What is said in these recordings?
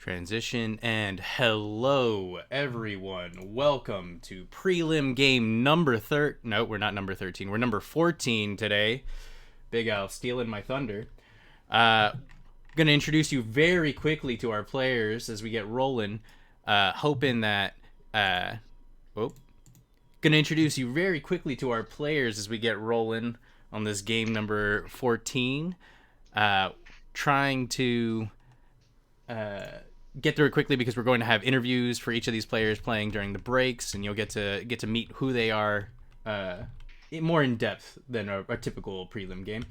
Transition and hello everyone. Welcome to prelim game number No, we're not number 13. We're number 14 today. Big Al stealing my thunder. Gonna introduce you very quickly to our players as we get rolling. Hoping that gonna introduce you very quickly to our players as we get rolling on this game number 14. Trying to get through it quickly because we're going to have interviews for each of these players playing during the breaks, and you'll get to meet who they are more in depth than a typical prelim game.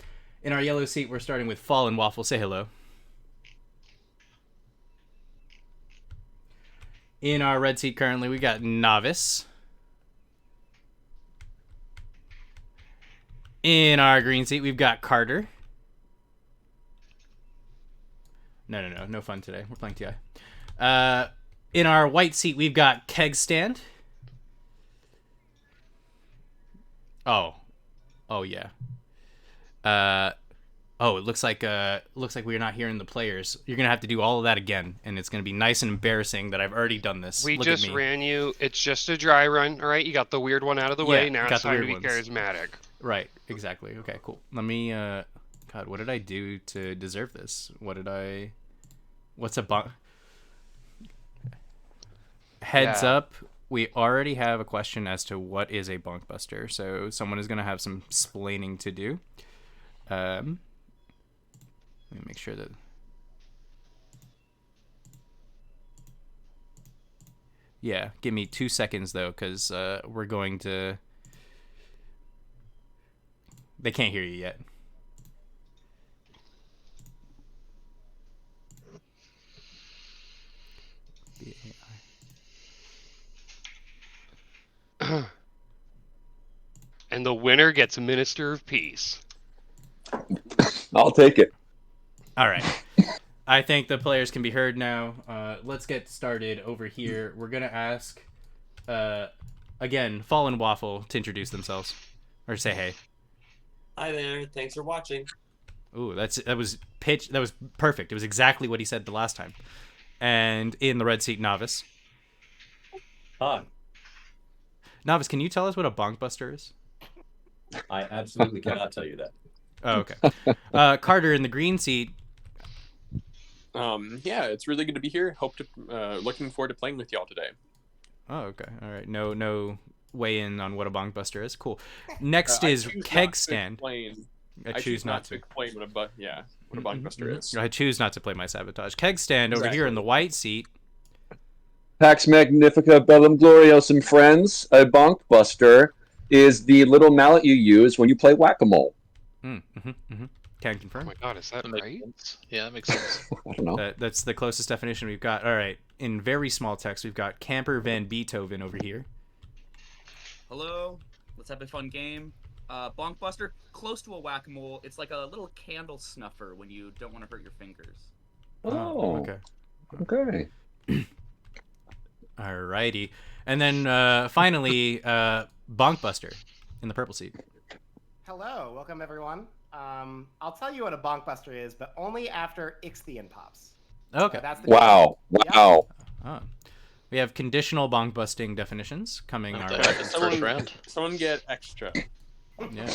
In our yellow seat, we're starting with Fallen Waffle. Say hello. In our red seat currently, we got Novice. In our green seat, we've got Carter. No fun today. We're playing TI. In our white seat, we've got Keg Stand. Oh yeah. It looks like we're not hearing the players. You're gonna have to do all of that again, and it's gonna be nice and embarrassing that I've already done this. We just ran you. It's just a dry run, all right? You got the weird one out of the way. Now it's time to be charismatic. Right. Exactly. Okay. Cool. Let me. God, what did I do to deserve this? What's a bunk? Heads up, we already have a question as to what is a bunk buster, so someone is going to have some splaining to do. Let me make sure that... Yeah, give me 2 seconds, though, because we're going to... They can't hear you yet. And the winner gets Minister of Peace. I'll take it. All right. I think the players can be heard now. Let's get started over here. We're going to ask, again, Fallen Waffle to introduce themselves. Or say hey. Hi there. Thanks for watching. Ooh, that was pitch. That was perfect. It was exactly what he said the last time. And in the red seat, Novice. Hi. Novice, can you tell us what a bonk buster is? I absolutely cannot tell you that. Oh, okay. Carter in the green seat. Yeah, it's really good to be here. Looking forward to playing with y'all today. Oh, okay. All right. No weigh in on what a bonk buster is. Cool. Next is Keg Stand. I choose not to explain what a bonk buster is. I choose not to play my sabotage. Keg Stand over here in the white seat. Pax Magnifica, Bellum Glorios, and friends. A bonk buster is the little mallet you use when you play whack-a-mole. Can confirm. Oh my god, is that right? Yeah, that makes sense. I don't know. That's the closest definition we've got. All right. In very small text, we've got Camper Van Beethoven over here. Hello. Let's have a fun game. Bonk buster, close to a whack-a-mole. It's like a little candle snuffer when you don't want to hurt your fingers. Oh, okay. Alrighty. And then finally, Bonk Buster in the purple seat. Hello, welcome everyone. I'll tell you what a bonk buster is, but only after Ixthian pops. Okay. That's the Wow. Oh. We have conditional bonk busting definitions coming our way. First round. Someone get extra. Yeah.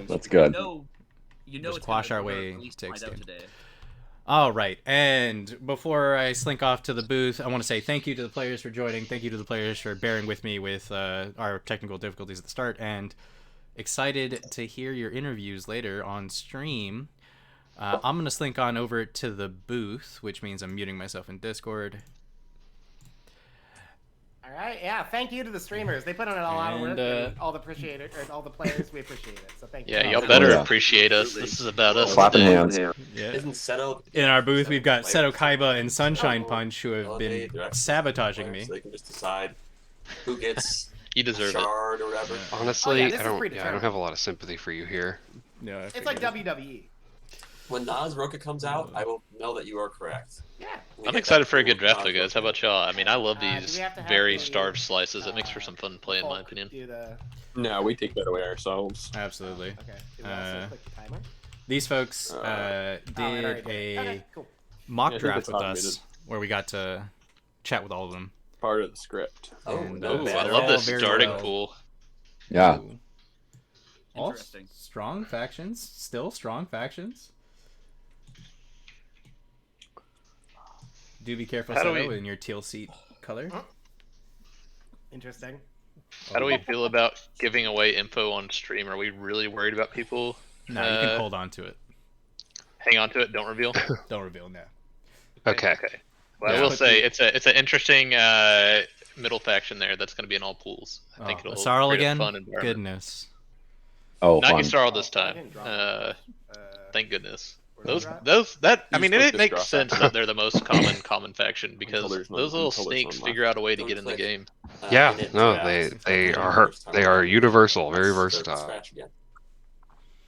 That's good. You know Just it's quash gonna our be way at least to find out extend. today. All right. And before I slink off to the booth, I want to say thank you to the players for joining. Thank you to the players for bearing with me with our technical difficulties at the start. And excited to hear your interviews later on stream. I'm going to slink on over to the booth, which means I'm muting myself in Discord. All right, yeah. Thank you to the streamers. They put in a lot of work. And all the players, we appreciate it. So thank you. Yeah, y'all better appreciate us. This is about us. Clapping hands. Yeah. Isn't Seto... In our booth, we've got Seto Kaiba and Sunshine Punch, who have been sabotaging me. So they can just decide who gets You deserve it. shard or whatever. Honestly, this is I don't predetermined. have a lot of sympathy for you here. No, It's like WWE. When Nas Roka comes out, I will know that you are correct. Yeah. I'm excited for a good draft, though, guys. How about y'all? I mean, I love Do these we have to have very the, starved slices. It makes for some fun play, in my folk opinion. do the... No, we take that away ourselves. absolutely. Okay. Do we also click the timer? These folks Alright, did already did. a Okay, cool. mock Yeah, I think draft it's with us where we got to chat with all of them. Part of the script. And, Ooh, I they're love all this very starting well. pool. Yeah. Ooh. All Interesting. strong factions. Still strong factions. Do be careful, How do Soto, we- in your teal seat color. Interesting. How do we feel about giving away info on stream? Are we really worried about people? No, you can hold on to it. Hang on to it. Don't reveal. Don't reveal now. Okay. Well, Yeah. I will say it's an interesting middle faction there. That's going to be in all pools. I think it'll Sarl create again? a fun environment. Goodness. Oh, Not fun. Yusarl this I time. didn't draw Thank goodness. Where's Those that I You mean just it put makes this sense drop that they're the most common faction because there's none- those little until there's sneaks none figure out a way to Don't get in the click. game. Yeah, Init no, drafts. they are universal, very Let's start from versatile. scratch again.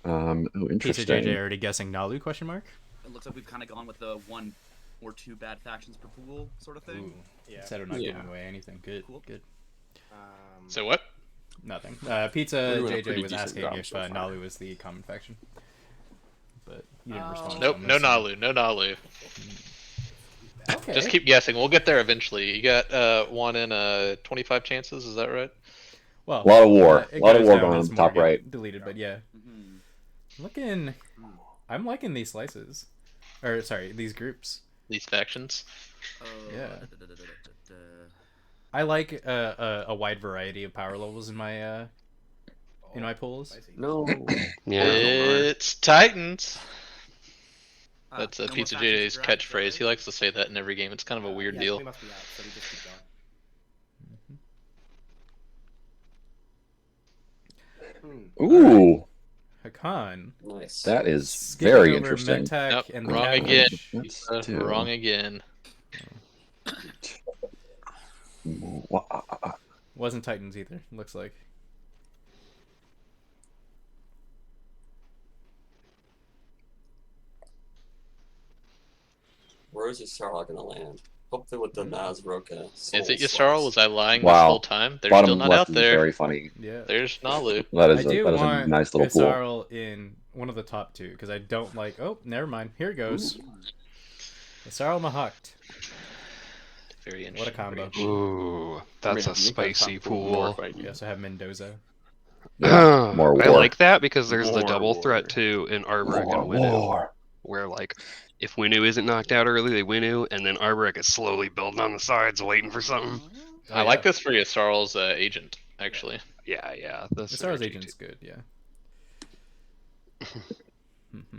Oh, Pizza interesting. JJ already guessing Nalu question mark? It looks like we've kind of gone with the 1 or 2 bad factions per pool sort of thing. Ooh. Yeah. Said I'm not Yeah. giving away anything. Good. Cool. Good. So what? Nothing. Pizza We're doing a JJ pretty was decent asking job if so far. Nalu was the common faction. But you didn't respond. Nope, on no this, so- Nalu, no Nalu. Okay. Just keep guessing. We'll get there eventually. You got 1 in 25 chances. Is that right? Well, A lot of war. it A lot of goes war down going on as the more top get right. Deleted, but yeah. Mhm. Looking, I'm liking these slices, or sorry, these groups. These factions. Yeah. Da-da-da-da-da-da. I like a wide variety of power levels in my pools. Spicy. No. Yeah. It's Titans. That's No more Pizza factions JJ's to draft, catchphrase. right? He likes to say that in every game. It's kind of a weird Yeah, deal. We must be out, so we just keep going. Ooh, Hakan. Nice. that is Skipping very over interesting. Mentak Nope, and the wrong Catfish. again. Let's do- Wrong again. Wasn't Titans either. Looks like. Where is Yusarl gonna land? Hopefully with the Naz Roka. Is it Yusarl? Was I lying this Wow. whole time? They're Bottom still not left out is there. very funny. Yeah. There's Nalu. That I is do a want nice little pool. Yusarl in one of the top 2 because I don't like. Oh, never mind. Here it goes. Yusarl Mahakt. Very interesting. What a combo. Ooh, that's a spicy pool. We also have Mendoza. Yeah, more I war. like that because there's the More double war. threat too in Arboric and More Winnow, war. where like if Winnow isn't knocked out early, they Winnow, and then Arboric is slowly building on the sides, waiting for something. Oh, I like this for Yusarl's agent, actually. Yeah. The Yusarl's synergy, agent's good. Yeah.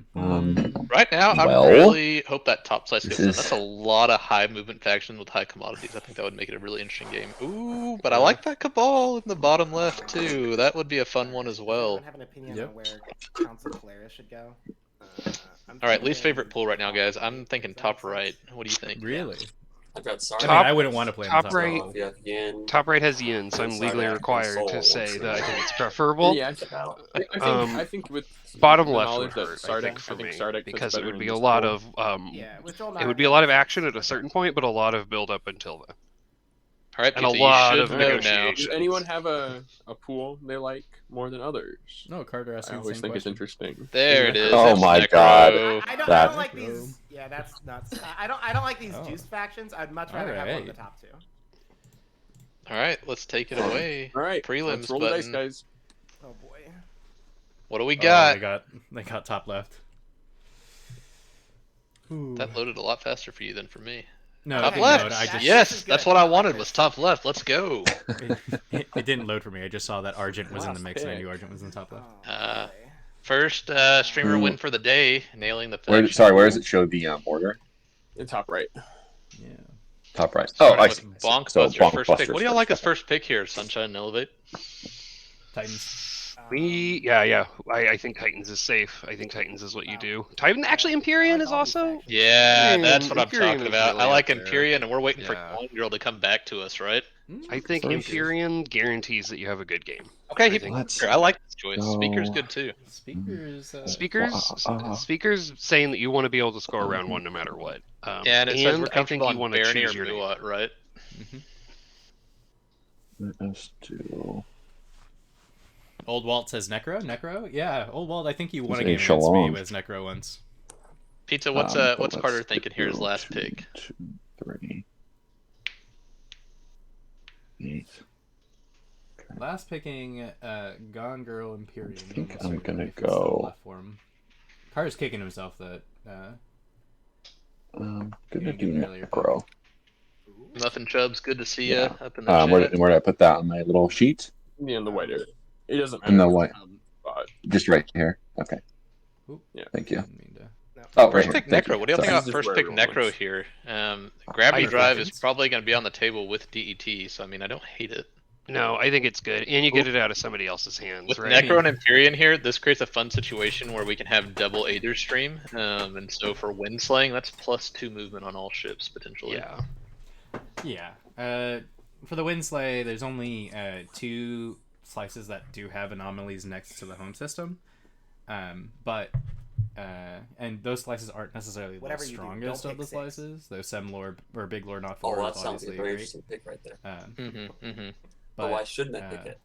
Right now, Well, I really hope that top slice this goes in. is- That's a lot of high movement faction with high commodities. I think that would make it a really interesting game. Ooh, but I like that Cabal in the bottom left too. That would be a fun one as Does well. anyone have an opinion Yep. on where Council Polaris should go? All right, least favorite pool right now, guys. I'm thinking top right. What do you think? Really? I've got I mean, Top- I wouldn't want to play in top the top right- level. Yeah, Yin. Top right has Yin, so I'm Inside legally out, required Soul, to say once that I again. think it's preferable. Yeah, I think with Bottom the left knowledge would that hurt, I Sardak- think, for I think me, Sardak fits because it better would in be a this lot pool. of Yeah, with Joel it would be a lot of action at a certain point, but a lot of build up until then. All right, And a Pizza, lot you of should know now. negotiation. Does anyone have a pool they like more than others? No, Carter asked I me the always same think it's question. interesting. There it is. Oh It's my Necro. God. I don't That- like these. Yeah, that's nuts. I don't like these Oh. juice factions. I'd much rather have one of the Alright. top 2. All right, let's take it away. All right, Prelims let's roll the dice, button. guys. Oh boy. What do we Oh, got? they got top left. Ooh. That loaded a lot faster for you than for me. No, Top it left. didn't load. I just, Yes, This is that's good. what I I like wanted. this. Was top left. Let's go. it didn't load for me. I just saw that Argent was in the Last mix, and I pick. knew Argent was in the top left. Oh, boy. First streamer win for the day, nailing the Where, faction. sorry, where does it show the order? In top right. Yeah. Top right. Oh, I see. Bonk So Buster's Bonk first Buster's pick. What do y'all like as first pick here, Sunshine and Elevate? Titans. I think Titans is safe. I think Titans is what you do. Titan actually Empyrean is also. Yeah, Hmm, that's what I'm Empyrean talking is about. really I like up there. Empyrean, and we're waiting for Yeah. one girl to come back to us, right? I think Sorry. Empyrean guarantees that you have a good game. Okay, I think- Let's I like this choice. go. Speaker's good too. Speakers. Speakers saying that you want to be able to score round 1 no matter what. Yeah, and it says we're I think comfortable you on want to Barony or choose your name. Muat, right? Let's do. Old Walt says Necro. Necro? Yeah, Old Walt. I think you won a Say game against me Shalom. with Necro once. Pizza, what's But Carter let's thinking here? His do last 2, pick. 2, 3, 8. Last picking Gone Girl Imperium. I think Almost I'm right, gonna if it's still go. left for him. Carter's kicking himself that. Gonna Gonna do get an earlier Necro. Muffin Chubs, good to see Yeah. ya up in the Where chat. did I put that on my little sheet? In the white area. It doesn't matter. In the white. Spot. Just right here. Okay. Oop, Yeah. Thank you. didn't mean to- Oh, right First here. pick Thank Necro. you. What do you think Sorry. about This is first where pick everyone Necro wins. here? Gravity I Drive think- is probably going to be on the table with DET, so I mean, I don't hate it. No, I think it's good, and you get it out of somebody else's hands, With right? Necro and Empyrean here, this creates a fun situation where we can have double Aether Stream, and so for wind slaying, that's +2 movement on all ships potentially. Yeah. Yeah. For the Windslay, there's only 2 slices that do have anomalies next to the home system. But and those slices aren't necessarily Whatever the you do, strongest don't of the pick 6. slices. Though Semlor or Big Lord Not Oh, Four that is sounds like obviously a very great. interesting pick right there. But Why shouldn't I pick it?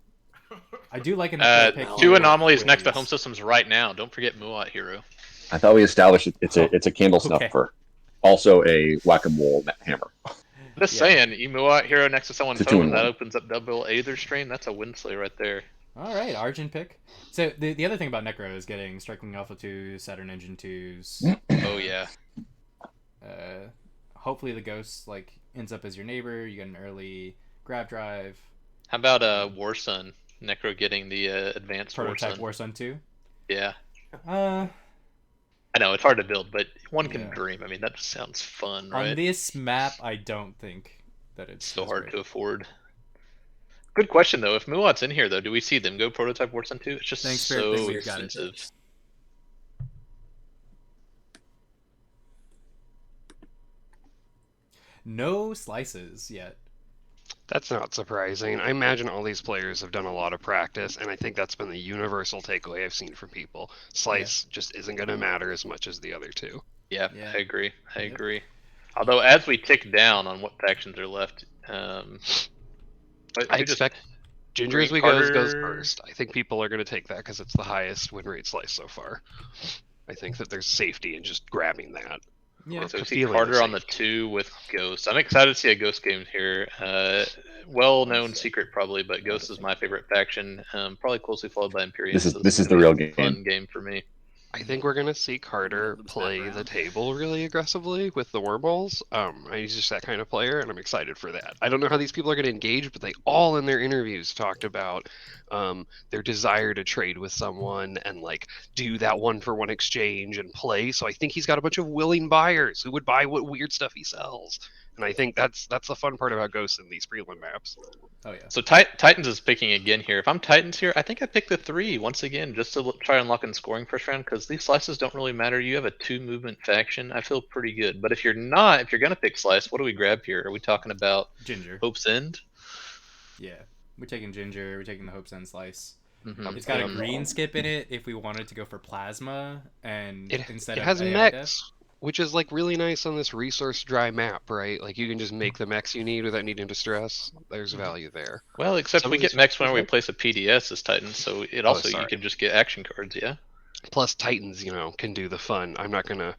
I do like an Necro pick. 2 here anomalies with next to waves. home systems right now. Don't forget Muat Hero. I thought we established it's a candle Okay. snuffer. Also a whack-a-mole hammer. Just Yeah. saying, Muat Hero next to someone's It's a home, 2-in-1. that opens up double Aether Stream. That's a wind slay right there. All right, Argent pick. So the other thing about Necro is getting Striking Alpha 2, Saturn Engine 2s. Oh yeah. Hopefully the Ghost ends up as your neighbor. You get an early grab drive. How about War Sun? Necro getting the advanced Prototype War War Sun 2. Yeah. Uh, I know it's hard to build, but one can Yeah. dream. I mean, that just sounds fun, on right? this map, I don't think that it's So as hard great. to afford. Good question though. If Muat's in here though, do we see them go prototype War Sun 2? It's just Thanks, Spirit, so thanks, we've got it. expensive. No slices yet. That's not surprising. I imagine all these players have done a lot of practice, and I think that's been the universal takeaway I've seen from people. Slice just isn't going to matter as much as the other two. Yeah, Yeah. I agree. I Yep. agree. Although as we tick down on what factions are left, I expect Ginger as we goes Carter- first. I think people are going to take that because it's the highest win rate slice so far. I think that there's safety in just grabbing that. Yeah. So we see feeling Carter of on the 2 with Ghost. I'm excited to see a Ghost game here. Well-known secret probably, but Ghost is my favorite faction. Probably closely followed by Imperium. This is- so this is gonna the be real a fun game. game for me. I think we're going to see Carter This play the background. table really aggressively with the wormholes. He's just that kind of player, and I'm excited for that. I don't know how these people are going to engage, but they all in their interviews talked about their desire to trade with someone and do that 1-for-1 exchange and play. So I think he's got a bunch of willing buyers who would buy what weird stuff he sells. And I think that's the fun part about Ghosts in these prelim maps. Oh yeah. So Titans is picking again here. If I'm Titans here, I think I pick the 3 once again just to try and lock in scoring first round because these slices don't really matter. You have a 2-movement faction. I feel pretty good. But if you're not, if you're gonna pick slice, what do we grab here? Are we talking about Ginger. Hope's End? Yeah. We're taking Ginger. We're taking the Hope's End slice. Mhm. It's got a green skip in it if we wanted to go for plasma and It instead it of has AI mechs, which is really nice on this resource dry map, right? You can just make the mechs you need without needing to stress. There's value there. Well, except Some we of get these mechs whenever we mechs- place a PDS as Titans, so it also you sorry. can just get action cards, yeah? Plus Titans, can do the fun. I'm not gonna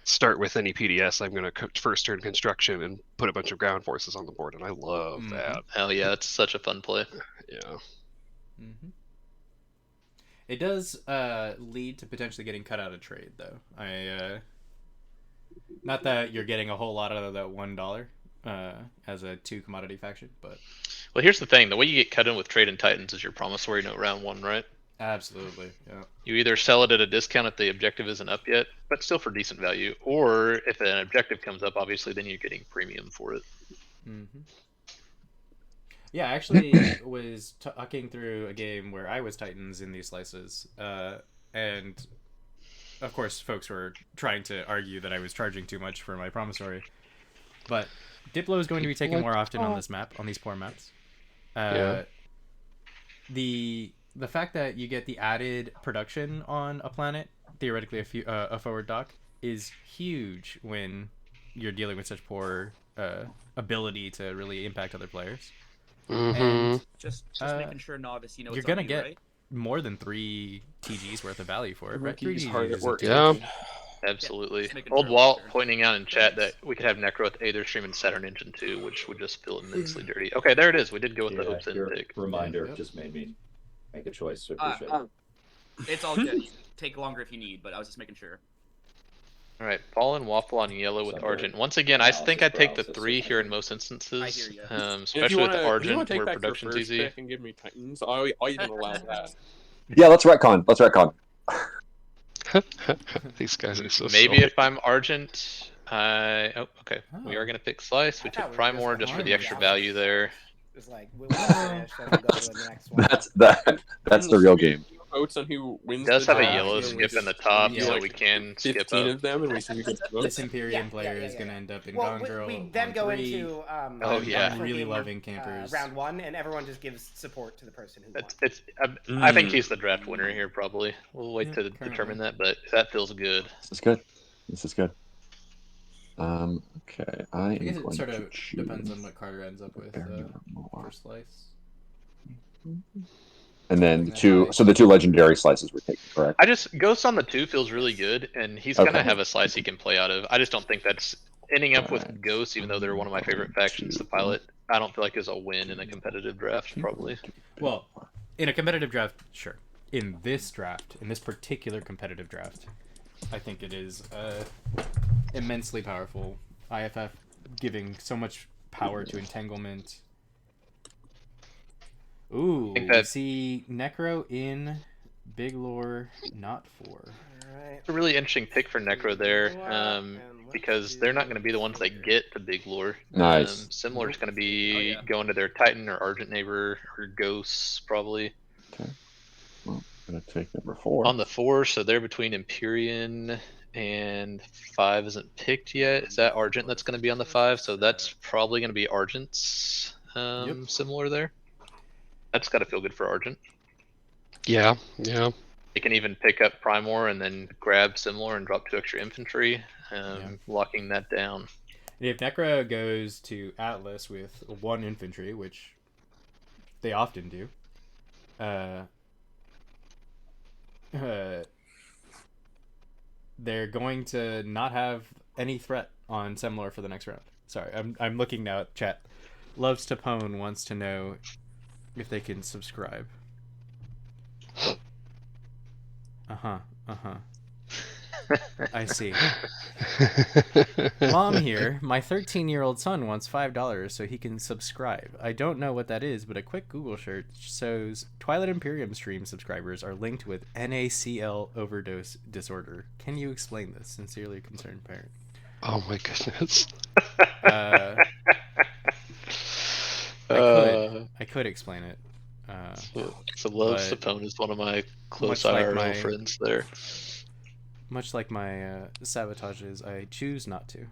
start with any PDS. I'm gonna first turn construction and put a bunch of ground forces on the board, and I love Mhm. that. Hell yeah, it's such a fun play. Yeah. hmm It does lead to potentially getting cut out of trade, though. Not that you're getting a whole lot out of that $1 as a 2 commodity faction, but Well, here's the thing: the way you get cut in with trade in Titans is your promissory note round 1, right? absolutely, yeah. You either sell it at a discount if the objective isn't up yet, but still for decent value, or if an objective comes up, obviously then you're getting premium for it. hmm Yeah, I actually was talking through a game where I was Titans in these slices, and of course, folks were trying to argue that I was charging too much for my promissory. But Diplo is going to be taken more often on this map, on these poor maps. Yeah. The fact that you get the added production on a planet, theoretically a forward dock, is huge when you're dealing with such poor ability to really impact other players. Mm-hmm. And Just making sure, novice, you're it's gonna on you, get right? more than 3 TGs worth of value for it, right? Rookie's 3 hard TGs at is work. Yeah. Absolutely. just making Old sure Walt we're- pointing out in chat that we could have Necro with Aether Stream and Saturn Engine 2, which would just feel immensely dirty. Okay, there it is. We did go with the Hopes End your pick. reminder Yep. just made me make a choice. So appreciate it. It's all good. Take longer if you need, but I was just making sure. All right, Fallen Waffle on yellow with Sunday. Argent. Once again, I think I'd take the Analysis 3 paralysis, here in so most instances, I hear ya. If especially you with wanna, Argent, take where back your production's first easy. pick and give me Titans, I'll even allow that. Yeah, let's retcon. Let's retcon. These guys are so Maybe silly. if I'm Argent, oh, okay. We Oh. are gonna pick Slice. We I took thought we were just Primor just for the gonna extra do value there. It's like we'll finish, then we'll go to the next one. That's the real game. Votes on who wins It does the have a draft, yellow and then we skip in the just top, do, so like, we can skip 15 up. of them, and we see who gets This votes. Imperium Yeah, player yeah, is yeah. going to end up in Well, Gone we Girl then on go 3. into Oh, yeah. I'm really game, loving campers. round 1, and everyone just gives support to the person who won. I think he's the draft winner here, probably. We'll wait Yeah, to currently. determine that, but that feels good. This is good. This is good. Okay, I I guess am it going sort to of choose. depends on what Carter ends up with Barrier more. for Slice. And then That's two. nice. So the 2 legendary slices were taken, correct? Ghost on the 2 feels really good, and he's gonna Okay. have a slice he can play out of. I just don't think that's ending up with Alright. Ghosts, even though they're one of my favorite factions to pilot. I don't feel like is a win in a competitive draft, probably. Well, in a competitive draft, sure. In this draft, in this particular competitive draft, I think it is immensely powerful. IFF giving so much power to entanglement. Ooh, think we that- see Necro in Big Lore, not 4. Alright. It's a really interesting pick for Necro there, because they're not going to be the ones that get the big lore. Nice. Similar is going to be Oh, yeah. going to their Titan or Argent neighbor or Ghosts, probably. Okay. Well, I'm gonna take number 4. On the 4, so they're between Empyrean and 5 isn't picked yet. Is that Argent that's going to be on the 5? So that's probably going to be Argent's similar there. That's got to feel good for Argent. Yeah, yeah. They can even pick up Primor and then grab similar and drop 2 extra infantry, locking that down. And if Necro goes to Atlas with 1 infantry, which they often do, they're going to not have any threat on Semlor for the next round. Sorry, I'm looking now at chat. Loves to Pone wants to know if they can subscribe. I see. Mom here, my 13-year-old son wants $5 so he can subscribe. I don't know what that is, but a quick Google search shows Twilight Imperium stream subscribers are linked with NaCl overdose disorder. Can you explain this? Sincerely concerned parent. Oh my goodness. I could explain it. So Love but Sapone is one of my close much like IRL my- friends there. Much like my sabotages, I choose not to.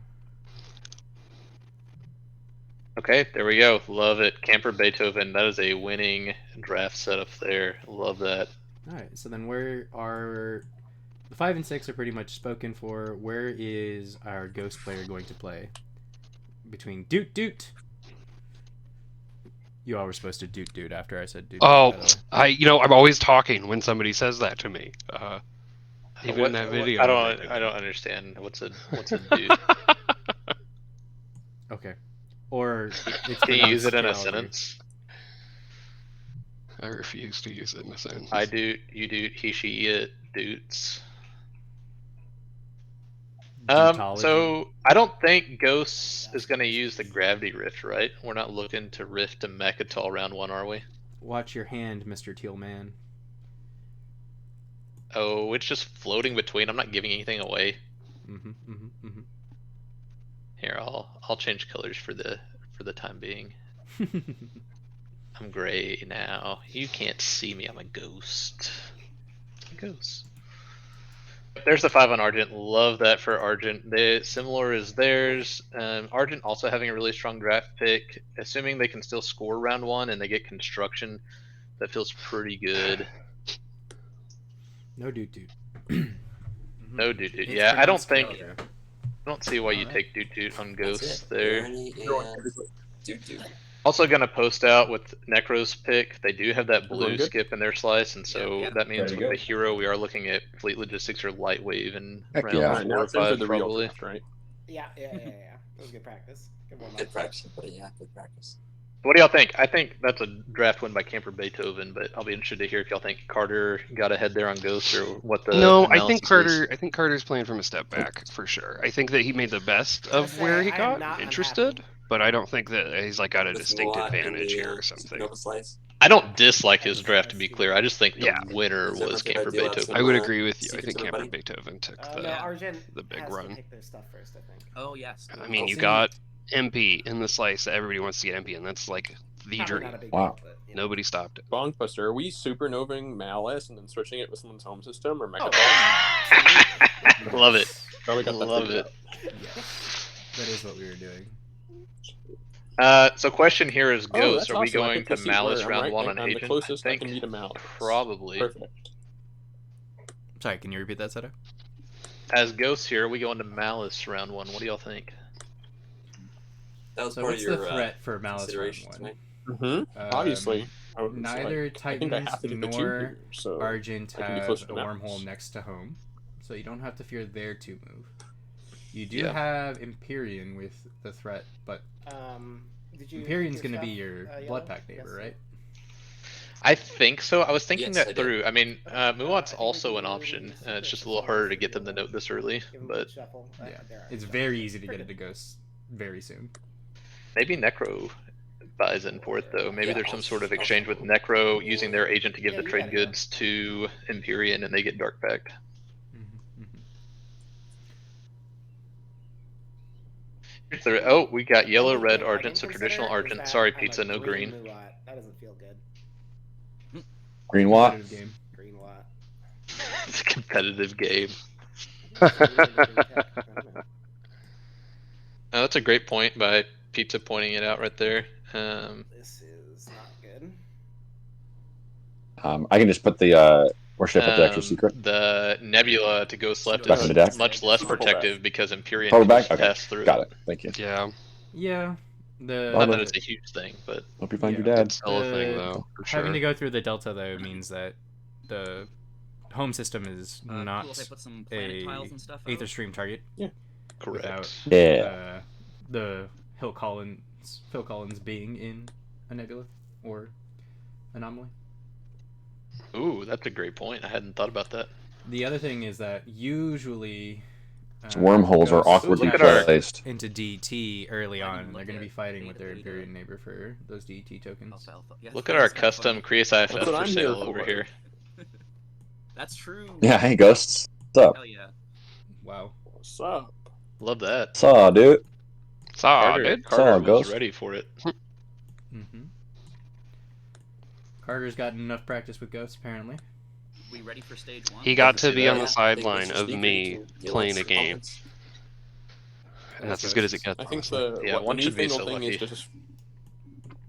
Okay, there we go. Love it. Camper Beethoven. That is a winning draft setup there. Love that. All right, so then where are the 5 and 6 are pretty much spoken for. Where is our ghost player going to play? Between Doot. You all were supposed to Doot after I said Doot. Oh, by the way. I'm always talking when somebody says that to me. Even What- in that video. I don't understand. What's a dude? Okay. Or it's Can you use it in a pronounced sentence? I refuse to use it in a sentence. I do, you do, he, she, it, dudes. Dootology. So I don't think Ghosts is going to use the Gravity Rift, right? We're not looking to rift a Mechatol round 1, are we? Watch your hand, Mr. Teal Man. Oh, it's just floating between. I'm not giving anything away. Here, I'll change colors for the time being. I'm gray now. You can't see me. I'm a ghost. There's the 5 on Argent. Love that for Argent. The similar is theirs. Argent also having a really strong draft pick. Assuming they can still score round 1 and they get construction, that feels pretty good. No Doot. No dude. It's Yeah, I don't pronounced think. Calder. I don't see why you take Doot on Ghosts there. Barony and Doot. Also gonna post out with Necro's pick. They do have that blue Everyone good? skip in their slice, and so Yeah. that means Ready to with go. the hero we are looking at fleet logistics or light wave and Heck round yeah. Alright, now 4 or it's time for 5 the real probably. draft, right? Yeah. That was good practice. Good warm Good practice, but yeah, good practice. What do y'all think? I think that's a draft win by Camper Beethoven, but I'll be interested to hear if y'all think Carter got ahead there on Ghost or what the No, analysis is. I think Carter's playing from a step back for sure. I think that he made the best of where he I am got not interested, unhappy. but I don't think that he's like got a With distinct Mulat in advantage the, here or something. Nova Slice. I don't dislike his draft, to be clear. I just think the Yeah. winner Is everyone was take Camper our deal out Beethoven. I would agree with you. I secret think to Camper everybody? Beethoven took No, the Argent big has run. to pick their stuff first, I think. Oh yes. I mean, you See- got MP in the slice that everybody wants to get MP, and that's like the Probably dream. not a big Wow. deal, but, you know. Nobody stopped it. Bonkbuster, are we supernovaing Malice and then switching it with someone's home system or Oh, Mechathol? Love it. Oh, we got that Love figured it. out. Yeah, that is what we were doing. So question here is Oh, Ghost. that's Are we awesome. I going picked to the seat Malice where I'm round right 1 next- on I'm the Agent? closest I I think can be to Malice. probably. Perfect. Sorry, can you repeat that, Seto? As Ghost here, we go into Malice round 1. What do y'all think? That was So part what's of your the threat for Malice round consideration 1? tonight. Mm-hmm. Obviously. I was Neither like, I think I Titans have to take the 2 nor here, so Argent I can be have closer a to Malice. wormhole next to home, so you don't have to fear their 2 move. You do Yeah. have Empyrean with the threat, but Did you Empyrean's pick going to be stuff, your Yellow? blood pack neighbor, Yes. right? I think so. I was thinking Yes, that I did. through. I mean, Muat's think also we an can option. use It's it just a for little some harder to reason, get them to Yellow. note this early, Give 'em a but good shuffle. Yeah, There are it's shuffles. very easy to We're get good. into Ghosts very soon. maybe Necro buys in for it though. Maybe Yeah, there's some sort of I'll exchange with shuffle. Necro using their agent to give Yeah, the you trade got it, yeah. goods to Empyrean and they get Dark Pact. Oh, we got yellow, Only red, thing I Argent, didn't so consider traditional is Argent. that Sorry, I'm a pizza, no green. Mulat. That doesn't feel good. Green Watt. Competitive game. Green Watt. It's a competitive game. Green and the green tech. I don't know. Oh, that's a great point by Pizza pointing it out right there. This is not good. I can just put the where should I put the extra secret? The Nebula to Ghost left Back in is the deck? much less Purple protective back. because Empyrean Forward can back? just Okay. pass through Got it. it. Thank you. Yeah, Yeah, Not that the, it's a huge thing, but hope you find yeah, your dad. it's still a thing though, for having sure. to go through the Delta though means that the home system is Cool not if I put some planet tiles and stuff Aether out? Stream target correct. without Yeah. the Phil Collins being in a nebula or anomaly. Ooh, that's a great point. I hadn't thought about that. The other thing is that usually Wormholes are ghosts awkwardly look at our- placed. into DT early I on, didn't and they're look going to be at fighting with their data. Empyrean neighbor for those DT tokens. Alpha. Yeah, Look at our that's kinda custom funny. Creus IFF That's what for I'm sale here over for. here. That's true. Yeah, hey ghosts. What's up? Hell yeah. Wow. What's up? Love that. Saw, dude. Carter Saw, was Ghost. ready for it. Carter's gotten enough practice with ghosts, apparently. We ready for stage 1? He got see to be that. on the Yeah, sideline I think of Mr. me Speaker, you can playing a some game, comments. and that's as good as it gets. I think honestly. the, Yeah, what, one the should be newfangled so thing lucky. is to just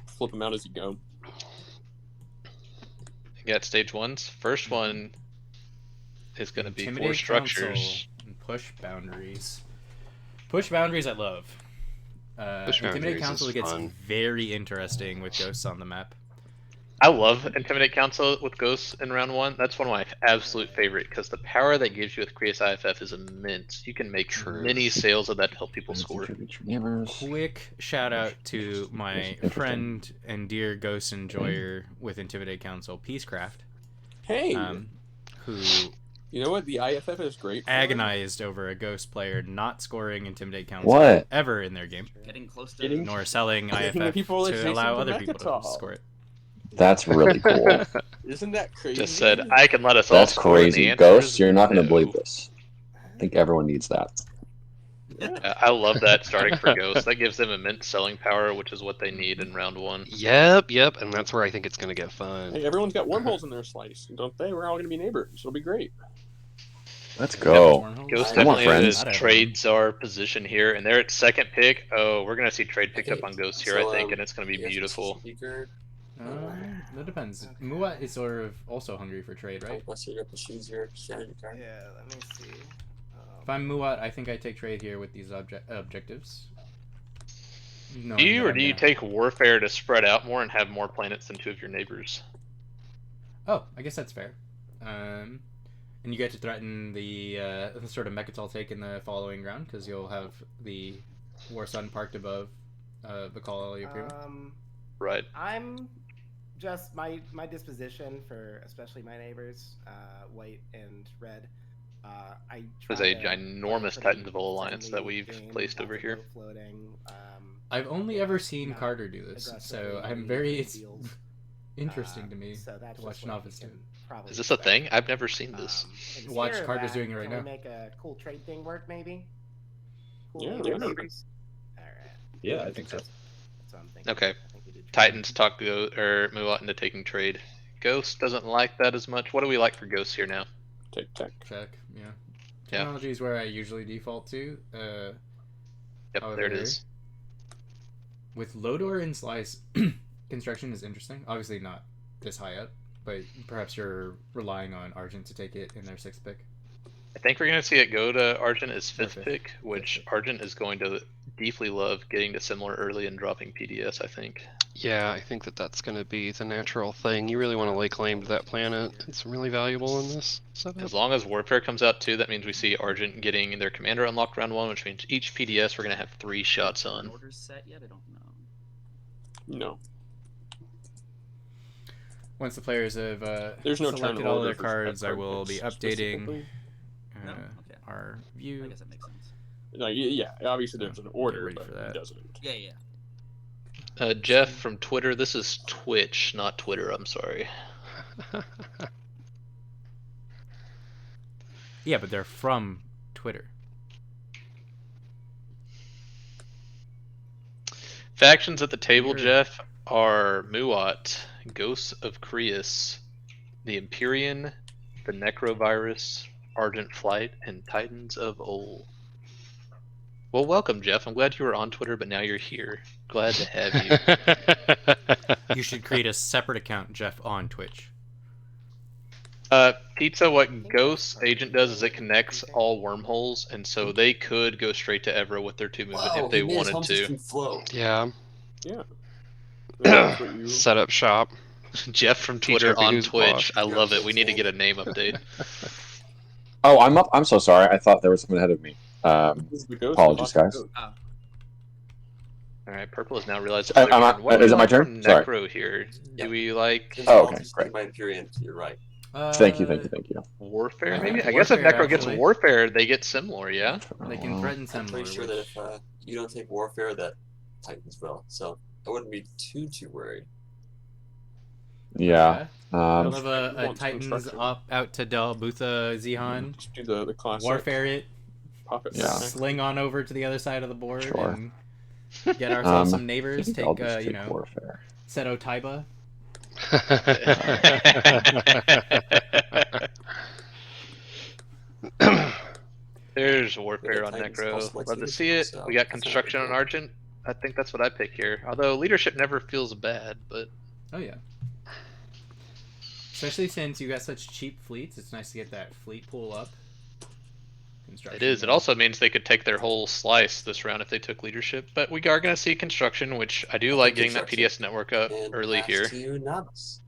flip them out as you go. You got stage 1s. First one is going to be 4 Intimidate structures. Council and push boundaries. Push boundaries I love. Push Intimidate boundaries Council is gets fun. very interesting with ghosts on the map. I love Intimidate Council with Ghosts in round 1. That's one of my absolute favorite because the power that gives you with Creus IFF is immense. You can make many sales of that to help people score. Quick shout out to my friend and dear ghost enjoyer with Intimidate Council, Peacecraft, Hey, who you know what the IFF is great for? agonized over a ghost player not scoring Intimidate Council What? ever in their game, Getting close to Getting- nor selling Getting IFF people to adjacent allow to other people to Mechatol. score it. That's really cool. Isn't that crazy? Just said, I can let us all That's score. and the crazy. answer Ghosts, is you're not going to no. believe this. I think everyone needs that. I love that starting for Ghosts. That gives them immense selling power, which is what they need in round 1. Yep, and that's where I think it's gonna get fun. Hey, everyone's got wormholes in their slice, don't they? We're all going to be neighbors. It'll be great. Let's go. Ghost Come on, definitely friends. has trade czar position here, and they're at second pick. Oh, we're gonna see trade picked up on Ghost here, I think, and it's gonna be Yes, Mr. beautiful. Speaker, That depends. Muat is sort of also hungry for trade, right? Buster, you have to choose your strategy card. Yeah, let me see. If I'm Muat, I think I take trade here with these objectives. Do you or do you take Warfare to spread out more and have more planets than 2 of your neighbors? Oh, I guess that's fair. And you get to threaten the sort of Mechatol take in the following round, because you'll have the War Sun parked above the Call your Primo. Right. I'm just my disposition for especially my neighbors, white and red. There's a ginormous Titanville alliance that we've placed over here. Floating, I've only ever seen Carter do this, so I'm very... It's interesting to me so to watch Novice do. Is this a thing? I've never seen this. Watch Carter's doing it right now. Can we make a cool trade thing work, maybe? Cool Yeah, neighbors? All right. Yeah, I think so. That's what I'm thinking. Okay. I think we did Titans talk Muat into taking trade. Ghost doesn't like that as much. What do we like for Ghosts here now? Take tech. Check, yeah. Technology is where I usually default to. Yep, however, there it is. With Lodor and Slice, construction is interesting. Obviously not this high up, but perhaps you're relying on Argent to take it in their 6th pick. I think we're going to see it go to Argent as 5th pick, which Argent is going to deeply love getting to similar early and dropping PDS, I think. Yeah, I think that's going to be the natural thing. You really want to lay claim to that planet. It's really valuable in this setup. As long as Warfare comes out too, that means we see Argent getting their commander unlocked round 1, which means each PDS we're going to have 3 shots on. Orders set yet? I don't know. No. Once the players have There's no selected turn all order their for cards, I card will be picks updating specifically. No? Okay. our I view. guess that makes sense. Like, yeah, obviously there's an order, ready but for that. it doesn't. Yeah. Jeff from Twitter, this is Twitch, not Twitter, I'm sorry. Yeah, but they're from Twitter. Factions at the table, Sure. Jeff, are Muat, Ghosts of Creus, the Empyrean, the Necrovirus, Argent Flight, and Titans of Ol. Well, welcome, Jeff. I'm glad you were on Twitter, but now you're here. Glad to have you. You should create a separate account, Jeff, on Twitch. Pizza, what Ghost Agent does is it connects all wormholes, and so they could go straight to Evra with their 2 movement if they wanted to. Yeah. Yeah. That's what you- Set up shop. Jeff from Teach Twitter on who's Twitch. boss. I love it. We need to get a name update. Oh, I'm up. I'm so sorry. I thought there was someone ahead of me. This is the ghost Apologies, of guys. Lost Alright, Purple has now realized I'm not- what do we is it my like turn? from Sorry. Necro here? Do we like Oh, okay, great. My Empyrean, you're right. Thank you. Warfare I maybe? think I guess if Warfare, Necro gets actually. Warfare, they get similar, yeah? They can threaten I'm similar. pretty sure that if you don't take Warfare, that Titans will. So I wouldn't be too worried. Yeah. You'll have a wants Titans construction. up out to Delbutha Zihan. Just do the classic. Warfare it. Pop it. Yeah. Sling on over to the other side of the board Sure. and get ourselves some I neighbors. think Take, I'll just you take know, Warfare. Seto Taiba. There's Warfare on Titans Necro. also likes Love to leadership, see it. so We got that's not construction on good. Argent. I think that's what I pick here. Although leadership never feels bad, but Oh yeah. Especially since you got such cheap fleets, it's nice to get that fleet pool up. it is. It also means they could take their whole slice this round if they took leadership. But we are going to see construction, which I do like getting that PDS network up And early pass here. to you, Novice.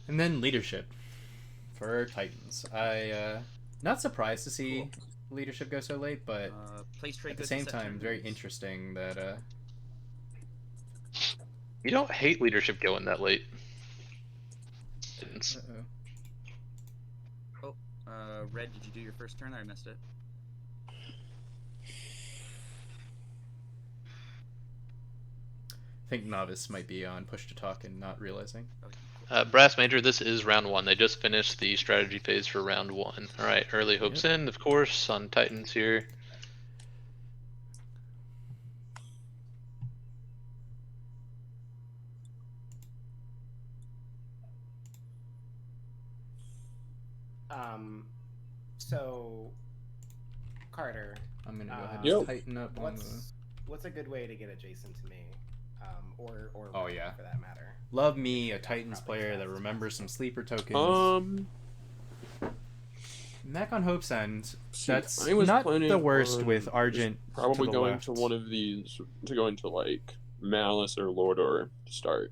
And then leadership for Titans. Not surprised to see leadership go so late, but Place trade at the goods same and set time, turn very moves. interesting that You don't hate leadership going that late. uh-oh. Red, did you do your first turn? I missed it. I think Novice might be on push to talk and not realizing. Brass Major, this is round 1. They just finished the strategy phase for round 1. Alright, early hopes in, of course, on Titans here. So, Carter, I'm gonna go ahead Yo. and tighten up on the... what's a good way to get adjacent to me, or Oh, Red, yeah. for that matter? Love me a Titans player that remembers some sleeper tokens. Mac on Hope's End. See, That's I was not planning the worst on with Argent. probably to the going left. to one of these to go into like Malice or Lordor to start.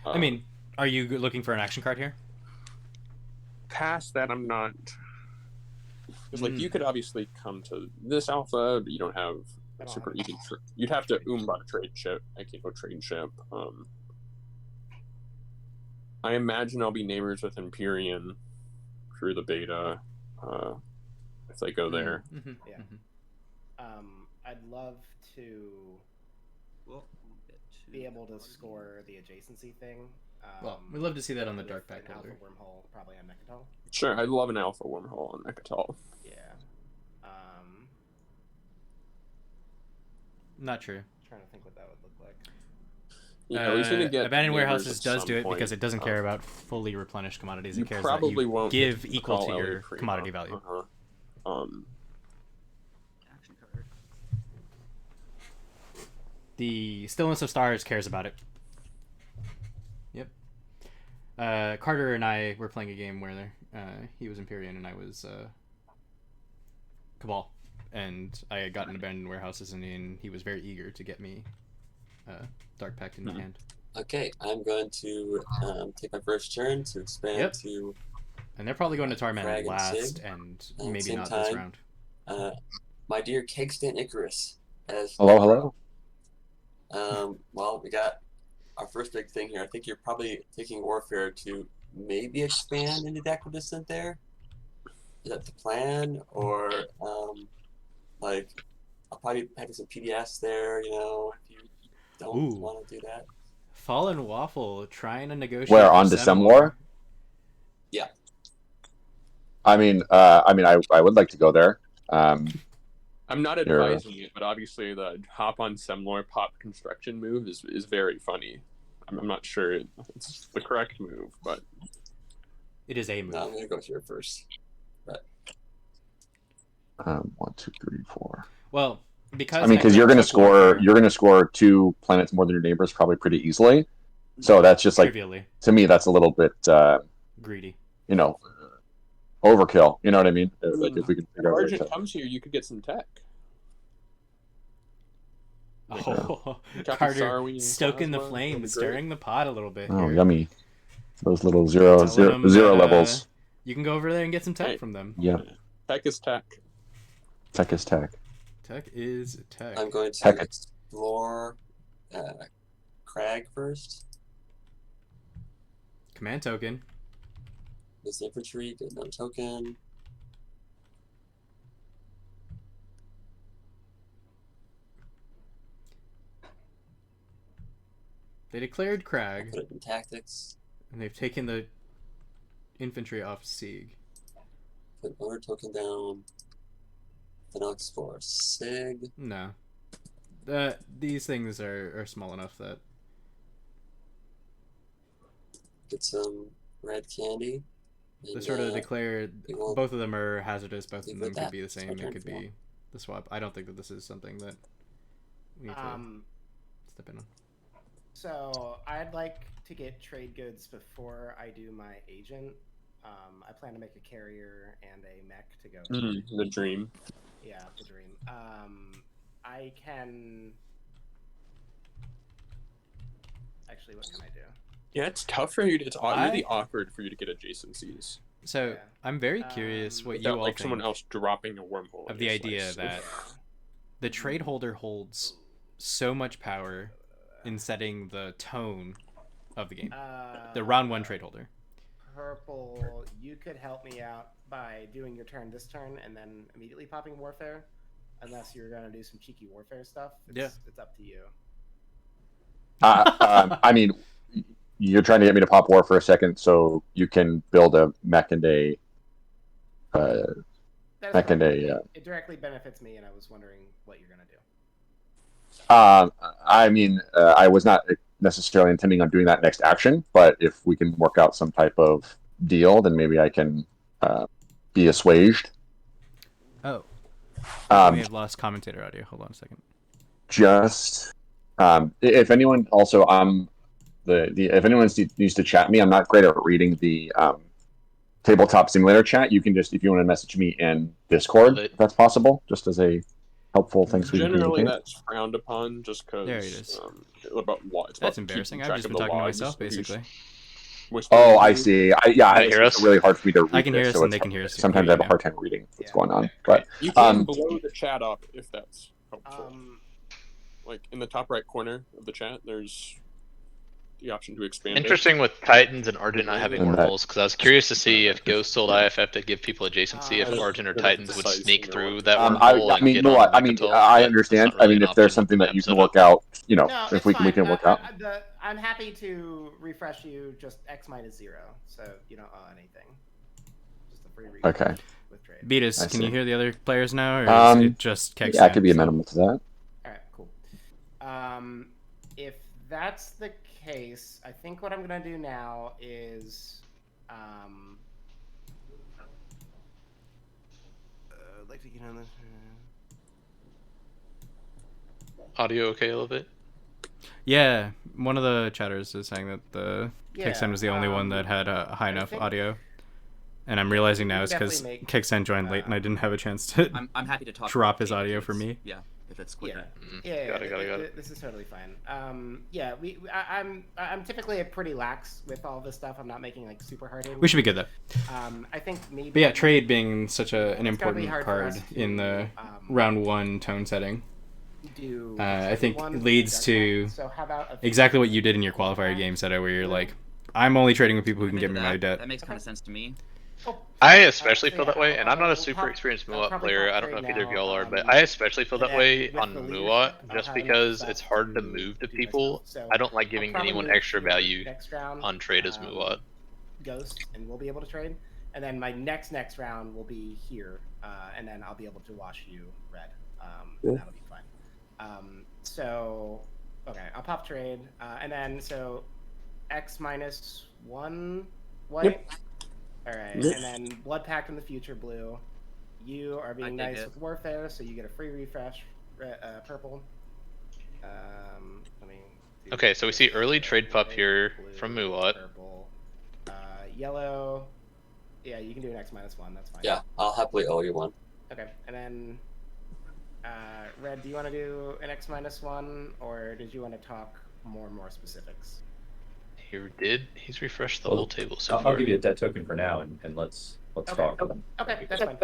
I mean, are you looking for an action card here? Past that, I'm not Because like you could obviously come to this alpha, but you don't have super easy. You'd have to Umbot trade ship. I can't go trade ship. I imagine I'll be neighbors with Empyrean through the beta if they go there. Yeah. I'd love to be able to score the adjacency thing. Well, we'd love to see that on the Dark Pack Alpha holder. wormhole, probably on Mechatol. Sure, I'd love an alpha wormhole on Mechatol. Yeah. Not true. Trying to think what that would look like. Yeah, we need to get Abandoned neighbors Warehouses at does some do it point. because it doesn't care about fully replenished commodities. You It cares probably that you won't give get equal to call your Ellie Prima. commodity value. Action card. The Stillness of Stars cares about it. Yep. Carter and I were playing a game where he was Empyrean and I was Cabal. And I had gotten Abandoned Warehouses and he was very eager to get me Dark Pact in my hand. Okay, I'm going to take my first turn to expand to. And they're probably going to Tarman Crag and last Sig. and At the maybe same not this time, round. My dear Kegstan Icarus. Hello. Well, we got our first big thing here. I think you're probably taking Warfare to maybe expand into Equidistant there. Is that the plan? Or, like, I'll probably have some PDS there, if you don't want to do that. Fallen Waffle trying to negotiate. Where, on for December? Yeah. I mean, I would like to go there. I'm not advising it, but obviously the hop on Semlor pop construction move is very funny. I'm not sure it's the correct move, but it is a move. No, I'm gonna go here first. But 1, 2, 3, 4. Well, because you're gonna score 2 planets more than your neighbors probably pretty easily. So that's just like trivially. To me that's a little bit greedy. Overkill. You know what I mean? Like if we could figure if out Argent comes here, you could get some tech. Oh, Carter stoking the flame, stirring the pot a little bit. Oh, here. yummy! Those little zero levels. You can go over there and get some tech from them. Yeah. Tech is tech. Tech is tech. Tech is tech. I'm going to explore Crag first. Command token. This infantry, get no token. They declared Crag. Put it in tactics. And they've taken the infantry off Sieg. Put another token down. Then I'll explore Sig. No. These things are small enough that... Get some red candy. They sort of declared both of them are hazardous, both of them could be the same, it could be the swap. I don't think that this is something that we need to step in on. So I'd like to get trade goods before I do my agent. I plan to make a carrier and a mech to go. The dream. Yeah, the dream. I can. Actually, what can I do? Yeah, it's tough for you. It's really awkward for you to get adjacencies. So I'm very curious what you all like think someone else dropping a wormhole of the idea that the trade holder holds so much power in setting the tone of the game. The round 1 trade holder. Purple, you could help me out by doing your turn this turn and then immediately popping Warfare, unless you're going to do some cheeky Warfare stuff. It's up to you. I mean, you're trying to get me to pop war for a second so you can build a mech and a It directly benefits me, and I was wondering what you're going to do. I mean, I was not necessarily intending on doing that next action, but if we can work out some type of deal, then maybe I can be assuaged. Oh. We have lost commentator audio. Hold on a second. Just if anyone also if anyone needs to chat me, I'm not great at reading the tabletop simulator chat. You can just, if you want to message me in Discord, if that's possible, just as a helpful thing. So generally that's frowned upon just because there it is. about what it's that's about embarrassing. keeping I've just track been of the talking to logs. myself basically. Oh, I see. It's really hard for me to read. I can hear this, us so and they it's can hear us. Sometimes I have a hard time reading what's going on. But You can blow the chat up if that's helpful. Like in the top right corner of the chat, there's the option to expand. Interesting with Titans and Argent not having wormholes, because I was curious to see if Ghost told IFF to give people adjacency, if Argent or Titans would sneak through that wormhole and get on Mechatol, I but understand. that's not really an if there's option something in that you can setup. work out, No, if we can work out. I'm happy to refresh you just X minus 0, so you don't owe anything. Just a free refresh. Okay. With trade. Beatus, can you hear the other players now, or is it just Keg I could be amenable to that. All right, cool. If that's the case, I think what I'm gonna do now is, I'd like to get on this. Audio okay a little bit? Yeah, one of the chatters is saying that the Kickstand was the only one that had a high enough audio. And I'm realizing now it's because Kickstand joined late and I didn't have a chance to I'm happy to talk drop his audio for me. Yeah, if it's quicker. Yeah, got it. This is totally fine. I'm typically pretty lax with all this stuff. I'm not making like super hard. We should be good though. I think maybe. But yeah, trade being such an important hard card in the round 1 tone setting. Do I think it leads to exactly what you did in your qualifier game, Seto, where you're like, I'm only trading with people who can get me my debt. That makes kind of sense to me. I especially feel that way, and I'm not a super experienced Muat player. I don't know if either of y'all are, but I especially feel that way on Muat, just because it's hard to move to people. I don't like giving anyone extra value on trade as Muat. Ghost, and we'll be able to trade. And then my next round will be here, and then I'll be able to wash you red. And that'll be fine. So, okay, I'll pop trade, and then so X minus 1 white. Yep. All right, and then Blood Pact in the future blue. You are being nice with Warfare, so you get a free refresh, purple. Okay, so we see early trade pup here from Muat. Purple, yellow. Yeah, you can do an X minus 1. That's fine. Yeah, I'll happily owe you one. Okay, and then red. Do you want to do an X minus 1, or did you want to talk more specifics? He's refreshed the whole table so far. I'll give you a debt token for now, and let's talk. Okay, that's fine.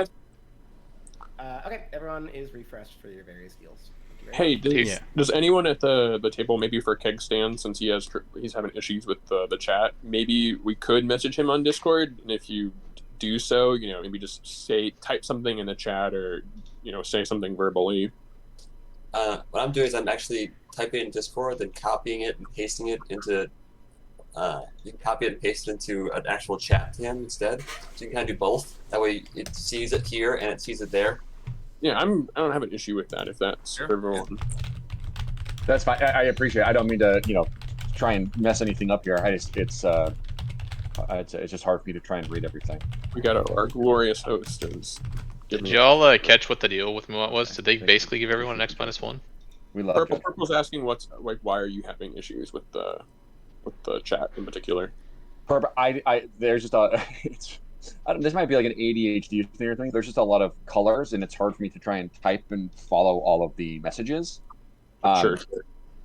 Okay, everyone is refreshed for your various deals. Hey, does anyone at the table, maybe for Keg Stand, since he's having issues with the chat, maybe we could message him on Discord, and if you do so, maybe just type something in the chat, or say something verbally. What I'm doing is I'm actually typing in Discord, then copying it and pasting it into. You can copy it and paste it into an actual chat to him instead. So you can kind of do both. That way it sees it here and it sees it there. Yeah, I don't have an issue with that if that's for everyone. That's fine. I appreciate it. I don't mean to, try and mess anything up here. It's just hard for me to try and read everything. We got our glorious host. Did y'all catch what the deal with Muat was? Did they basically give everyone an X minus 1? We love it. Purple's asking why are you having issues with the chat in particular? Purple, there's just this might be like an ADHD thing or something. There's just a lot of colors, and it's hard for me to try and type and follow all of the messages. Sure.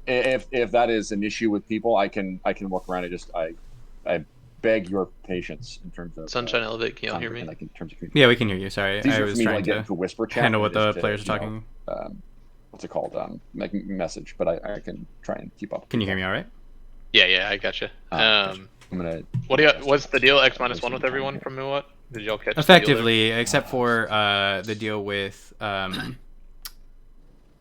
If that is an issue with people, I can work around it. I beg your patience in terms of Sunshine Elevate. Can y'all hear me? Yeah, we can hear you. Sorry, I was trying to whisper chat handle what the players are talking. What's it called? Message, but I can try and keep up. Can you hear me all right? Yeah, I gotcha. I'm gonna. What's the deal? X minus 1 with everyone from Muat? Did y'all catch? Effectively, except for the deal with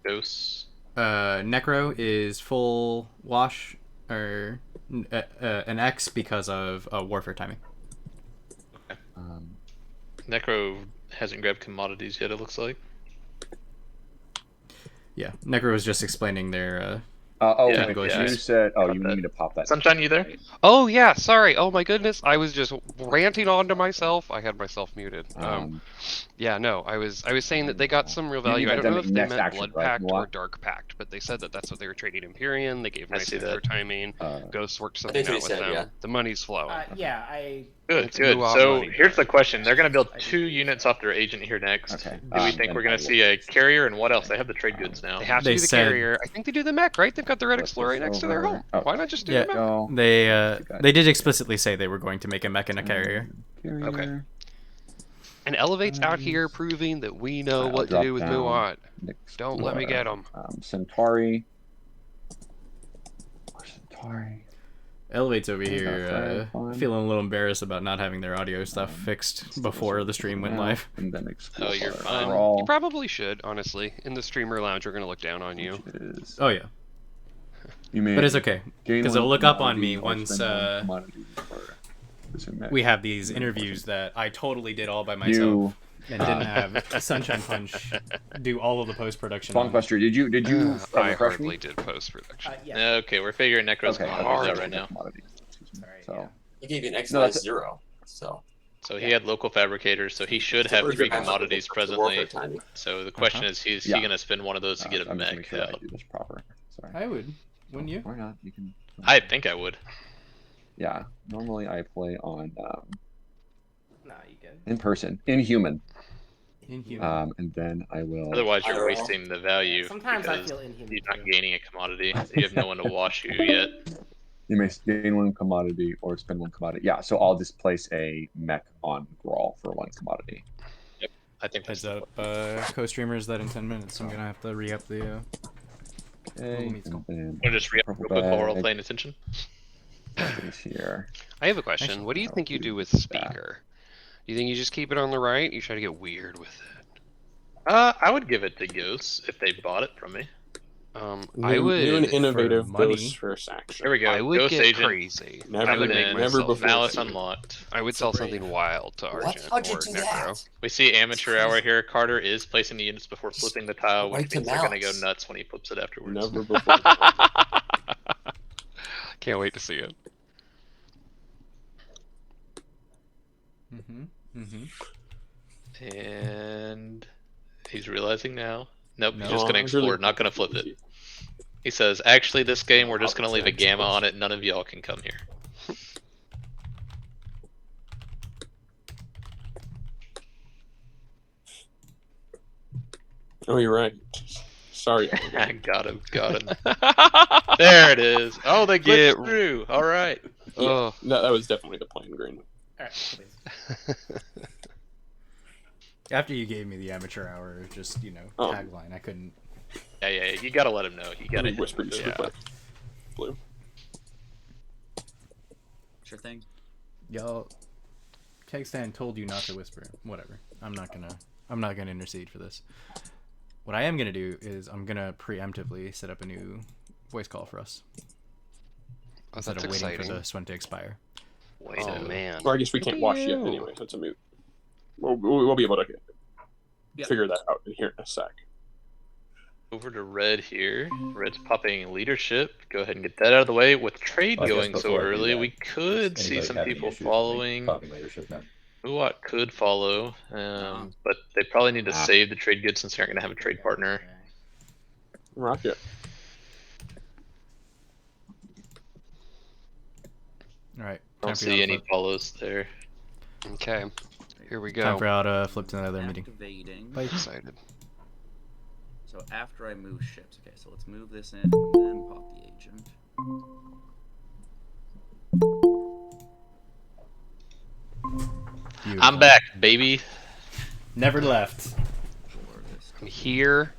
Ghosts. Necro is full wash or an X because of warfare timing. Okay. Necro hasn't grabbed commodities yet. It looks like. Yeah, Necro was just explaining their. You said. Oh, you need me to pop that. Sunshine, you there? Oh yeah, sorry. Oh my goodness, I was just ranting on to myself. I had myself muted. Yeah, no, I was saying that they got some real value. I don't know if they meant Blood Pact or Dark Pact, but they said that that's what they were trading Empyrean. They gave nice for timing. Ghosts worked something out with them. The money's flowing. I Good, Let's good. move on, So money. here's the question: they're going to build 2 units off their agent here next. Okay, Do we think then we're going I to will- see a carrier and what else? They have the trade goods now. They have to They do the said- carrier. I think they do the mech, right? They've got the Red Flip Explorer right this next to their over. home. Oh. Why not just do Yeah. the mech? Go. They did explicitly say they were going to make a mech and a carrier. Carrier. Okay. And Elevate's out here proving that we know what to do with Muad. Don't let me get 'em. Centauri. Centauri. Elevate's over Okay, here fine. feeling a little embarrassed about not having their audio stuff fixed before the stream went live. And then explore. Oh, you're fine. You probably should, honestly. In the streamer lounge, we're gonna look down on you. Oh yeah, You may but it's okay gain because one it'll look up on commodity me or once spend one commodity or resume mech. we have these interviews that I totally did all by myself and didn't have a Sunshine Punch do all of the post production. Bunkbuster, did you I refresh hardly me? did post production. Yeah. Okay, we're figuring Necro's Okay, commodities out right now. commodity. Excuse me. Sorry, So yeah. He gave you an X No, minus that's- 0. So So he had local fabricators, so he should So have pretty 3 good matchup commodities with the warfare presently. timing. So the question is, is he Yeah. going to spend one of those to get a I'm just mech make sure I out? do this proper. Sorry. I would, wouldn't you? Why not? You can. I think I would. Yeah. Normally I play on No, you good. in person, inhuman. Inhuman. And then I will. Otherwise, you're IRL. wasting the value Sometimes I because feel inhuman. you're not too. gaining a commodity. You have no one to wash you yet. You may gain one commodity or spend one commodity. Yeah, so I'll just place a mech on Grawl for one commodity. I think that's Heads up, co-streamers, that in 10 minutes I'm gonna have to re-up the. Okay, meat skull. and then We'll just re-up real Purple quick while we're all bag. paying attention. this here. I have a question. Actually, What do you I'll think you do do with that. speaker? Do you think you just keep it on the right? You try to get weird with it. I would give it to Ghosts if they bought it from me. I would. New and innovative money. Ghosts first action. There we go. I would Ghost get Agent. crazy. Never- I would Coming make in. never myself. before Malice seen. unlocked. I would So sell brave. something wild to What? Argent How'd you or do Necro. that? We see amateur hour here. Carter is placing the units before flipping the tile, Right which to means they're going to go mouse. nuts when he flips it afterwards. Never before. Can't wait to see it. And he's realizing now. Nope, No. he's just going to explore, not going to flip it. He says, actually, this game, we're just going to leave a gamma on it. None of y'all can come here. Oh, you're right. Sorry. Got him, got him. There it is. Oh, they Get- glitched through. All right. Oh, That was definitely the plain green. All right, please. After you gave me the amateur hour, just Oh. tagline, I couldn't. Yeah. You got to let him know. You got to Whisper you super quick. Blue. Sure thing. Y'all, Kegstan told you not to whisper. Whatever. I'm not gonna intercede for this. What I am gonna do is I'm gonna preemptively set up a new voice call for us instead that's of waiting exciting. for this one to expire. Wait Oh man. Or I guess we can't watch yet anyway, so it's a moot. We'll be able to Yeah. figure that out in here in a sec. Over to Red here. Red's popping leadership. Go ahead and get that out of the way. With trade I guess going so before I do early, that, we could Does see anybody some have any people issues with me following. talking leadership now? Uwat could follow, but they probably need to Ah. save the trade goods since they aren't going to have a trade partner. Rocket. All right. I don't see any follows there. Okay. Here we go. Time for y'all to flip to another meeting. Activating. Bye. Excited. So after I move ships, okay. So let's move this in and then pop the agent. I'm back, baby. Never left. For this. I'm here.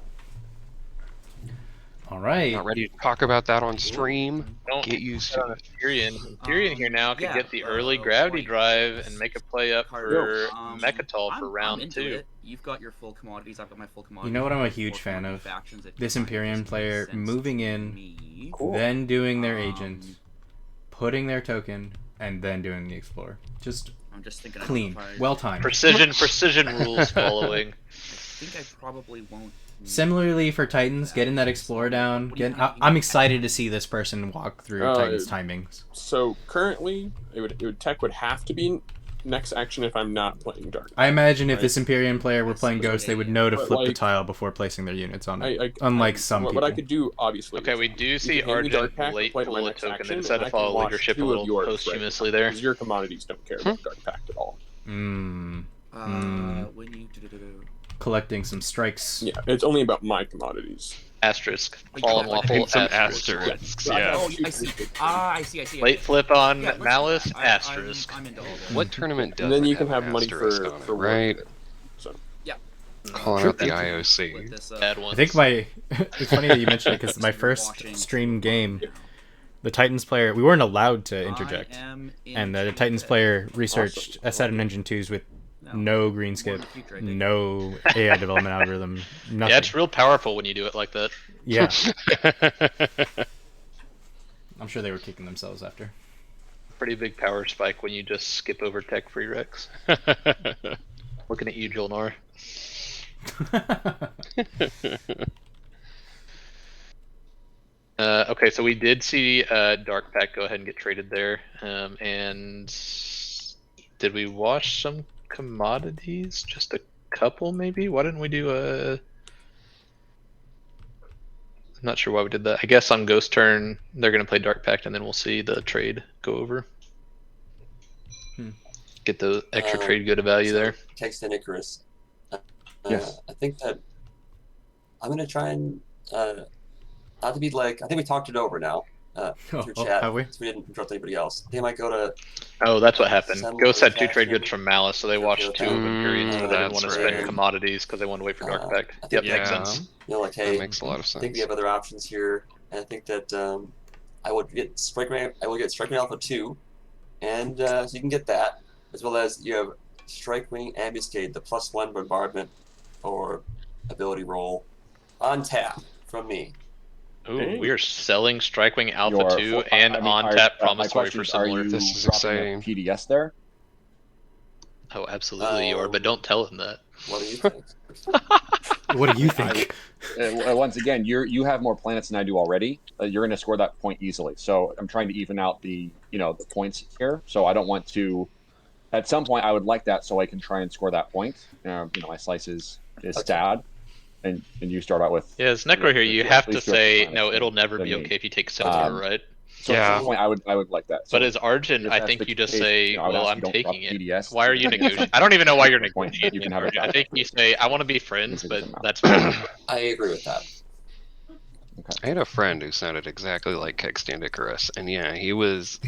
All right. Not ready to talk about that on stream. Don't Get used to it. Tyrion here now could yeah, get the early well, gravity like, drive and make a play up Carter, for um, Mechatol for I'm round into 2. it. You've got your full commodities. I've got my full commodities. You know what I'm a I've got huge four fan commodity of? factions. It This just Imperium makes player sense moving to in, me. then doing their agent, Um, putting their token, and then doing the explorer. Just I'm just thinking. clean, if I- well timed. Precision rules following. I think I probably won't. Similarly for Titans, getting that explorer down. I'm excited to see this person walk through Titans timings. So currently, tech would have to be next action if I'm not playing Dark. I imagine if Right. this Empyrean player were That's playing a good Ghost, they would idea. know to But, flip the like, tile before placing their units on it. I Unlike some what people. I could do, obviously. Okay, is we do you see can hand me Dark Argent Pact, late play it on my pull a next token, action, then and decide to I follow can wash leadership a 2 of little yours posthumously right there. because your commodities don't care about Dark Pact at all. Mm. When you Collecting some strikes. Yeah, it's only about my commodities. Asterisk. Wait, Fallen collecting Waffle, some asterisk. asterisks, Yeah. yeah. Oh, I see. I see. Late flip on Yeah, let's do Malice, that. asterisk. I'm into all this. What tournament does And then you can have money for on it, for right? warfare. So Calling out the IOC. With this, Bad ones. I think my it's funny that you mentioned it because my first stream game, the Titans player, we weren't allowed to interject, and the Titans player researched S7 Engine 2s with no green skip, no AI development algorithm, nothing. Yeah, it's real powerful when you do it like that. Yeah, I'm sure they were kicking themselves after. Pretty big power spike when you just skip over tech free Rex. Looking at you, Jolnar. Okay, so we did see Dark Pact go ahead and get traded there. And did we wash some commodities? Just a couple, maybe? Why didn't we do a... I'm not sure why we did that. I guess on Ghost turn, they're going to play Dark Pact, and then we'll see the trade go over. Get the extra trade good value there. Text and Icarus. Yes. I think that I'm gonna try and not to be like, I think we talked it over now through chat. Have we? So we didn't interrupt anybody else. They might go to. Oh, that's what happened. Send Ghost had 2 faction. trade goods from Malice, so they watched 2 of Empyreans, but they didn't want to that's spend right. commodities because they wanted to wait for Dark Pact. I Yep, think makes Yeah. sense. You know, like, hey, That makes a lot of I sense. think we have other options here, and I think that I would get Strike Rank. I will get Strike Rank Alpha 2, and so you can get that, as well as you have Strike Wing Ambuscade, the +1 bombardment or ability roll on tap from me. Ooh, Dang. we are selling Strikewing Alpha Your 2 full- and I mean, on are- tap my promissory question for is, similar. Are you This is dropping a exciting. PDS there? Oh, absolutely you are, but don't tell him that. What do you think? What do you think? Once again, you have more planets than I do already. You're going to score that point easily. So I'm trying to even out the the points here. So I don't want to. At some point, I would like that so I can try and score that point. My slice is stat, and you start out with. Yeah, as Necro here, you at have to least two say, extra no, planets it'll than- never than be me. okay if you take Centaur, right? So at some point, I would like that. So But as Argent, if I that's think the you just case, say, I would well, ask I'm you don't drop taking it. PDS. Why are you negotiating? I don't even know why you're Point, negotiating. you can have it I back. think you say, I want to be friends, but Somehow. that's fine. I agree with that. I had a friend who sounded exactly like Kegstand Icarus, and yeah, he was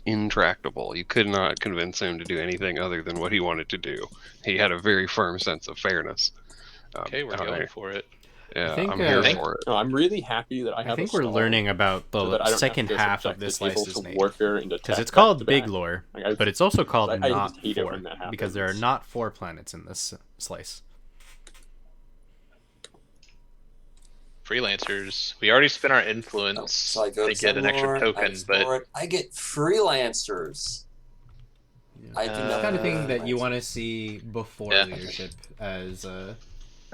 intractable. You could not convince him to do anything other than what he wanted to do. He had a very firm sense of fairness. Okay, we're going for it. Yeah, think, I'm here Thank- for it. No, I'm really happy that I have. I think a we're stall learning about so that I the don't second have to half of subject this the table slice's to name. warfare into Because tech it's called back to Big back. Lore, Like, but it's also called I Not just hate it 4, when that because there are happens. not 4 planets in this slice. Freelancers. We already spent our influence So I go to get an extra Seymour, I token, but explore it. I get freelancers. I do It's not the kind of thing have that you freelancers. want to see before Yeah. leadership, as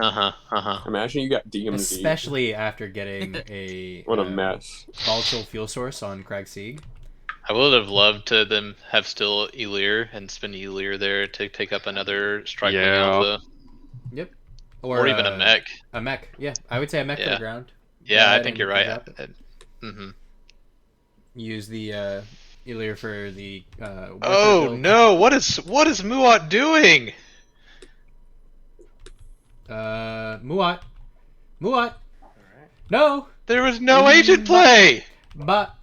Imagine you got DMZ. especially after getting a What a mess. volatile fuel source on Crag Sieg. I would have loved to them have still Elir and spend Elir there to take up another Strikewing Yeah. Alpha. Yep. Or even a mech. A mech, yeah. I would say a mech for Yeah. the ground. Yeah, I ahead think and- you're and right. drop it. Mm-hmm. Use the Elir for the warfare Oh build. no! What is Muat doing? Muat. No! There was no agent play. But.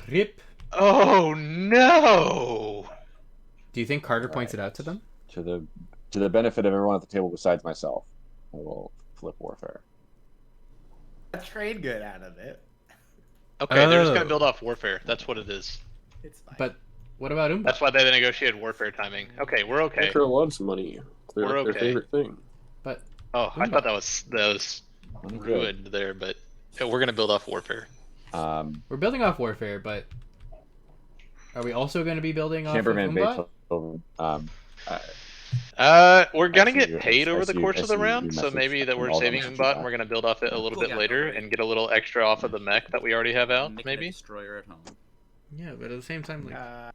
Rip. Oh no! Do you think Carter points it out to them? To the benefit of everyone at the table besides myself, I will flip warfare. A trade good out of it. Okay, they're just Oh. gonna build off warfare. That's what it is. It's fine. But what about Umba? That's why they negotiated warfare timing. Okay, we're okay. Necro loves money. They're We're like their okay. favorite thing. But Oh, I Umba. thought that was ruined there, but we're gonna build off warfare. we're building off warfare, but are we also going to be building off of Camperman Umba? Beethoven. We're gonna I see get you- paid I over the see- course I of the see round, your so message maybe that we're and all the saving messages Umbot and back. we're gonna build off it a little Cool, bit yeah, later no, and get a little extra off of the mech that we already have out, Making a maybe? destroyer at home. Yeah, but at the same time, like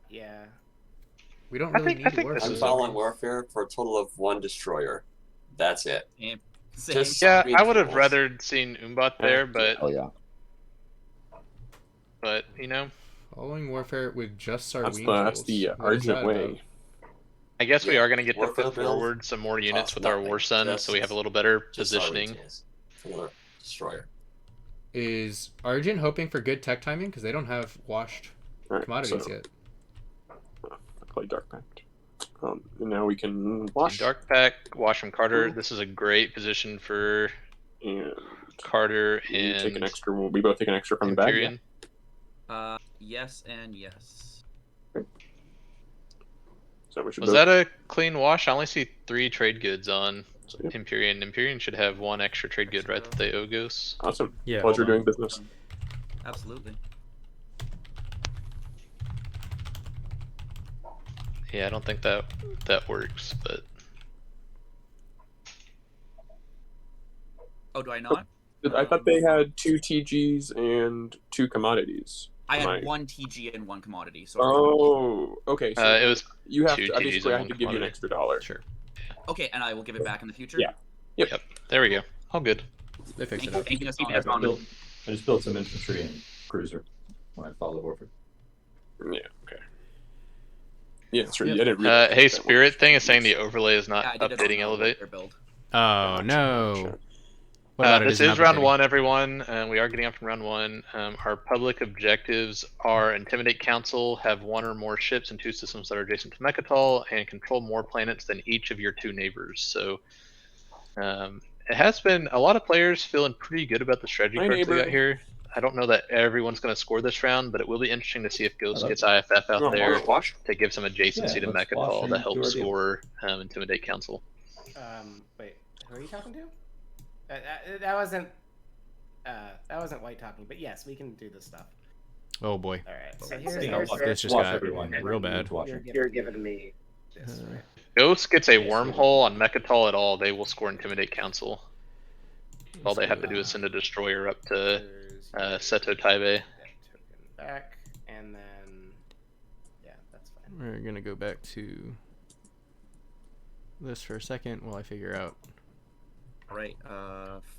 Yeah. we don't I really think need this warfare. I'm is following Warfare for a total of 1 destroyer. That's it. Same. Same. Just Yeah, green I would have tools. rather seen Umbat there, Oh yeah. but you know, Following warfare with just our That's wing the tools. the What is Argent that way. about? I guess we Yeah, are going to get to Warfare put build forward some more units costs with our nothing, War Sun, so we have a little better Just our positioning. tools. Another destroyer. Is Argent hoping for good tech timing because they don't have washed Alright, commodities so yet? I play Dark Pact. And now we can wash. Dark Pack, Wash from Carter. This is a great position for And Carter we and take an extra. We both take an extra from the bag. Empyrean. Yes and yes. So we should. Was both... that a clean wash? I only see 3 trade goods on Yep. Empyrean. Empyrean should have 1 extra trade good, right? That they owe Ghosts. Awesome. Yeah. Pleasure hold on. doing business. Absolutely. Yeah, I don't think that works, but Oh, do I not? I thought they had 2 TGs and 2 commodities. I Am had 1 TG and 1 commodity. So Oh, okay. So it was you have 2 to. TGs Basically, I and have to 1 give you an commodity. extra $1. Sure. okay, and I will give it back in the future. Yeah. Yep. There we go. All good. They fixed it Thank you. up. Thank you. That's I just built some infantry and cruiser when I followed warfare. Yeah. Okay. Yeah, that's right. Yep. I didn't realize Hey, that Spirit one. thing is saying the overlay is not Yeah, I did it on updating the Elevate. Warfare build. Oh no. What about it? This Isn't is round updating? 1, everyone, and we are getting up from round 1. Our public objectives are Intimidate Council, have 1 or more ships and 2 systems that are adjacent to Mechatol, and control more planets than each of your 2 neighbors. So, it has been a lot of players feeling pretty good about the strategy My cards we got neighbor. here. I don't know that everyone's going to score this round, but it will be interesting to see if Ghost I love gets IFF You out want there more wash? to give some adjacency Yeah, to let's wash Mechatol and to do help our deal. score Intimidate Council. Wait, who are you talking to? That wasn't White talking, but yes, we can do this stuff. Oh boy. All right. So Okay, here's This just Wash got everyone. real bad. Wash you're them. giving me this, right? Ghost gets a wormhole on Mechatol at all, they will score Intimidate Council. All they have to do is send a destroyer up to Seto Taibe. Token back, and then yeah, that's fine. We're gonna go back to this for a second while I figure out All right.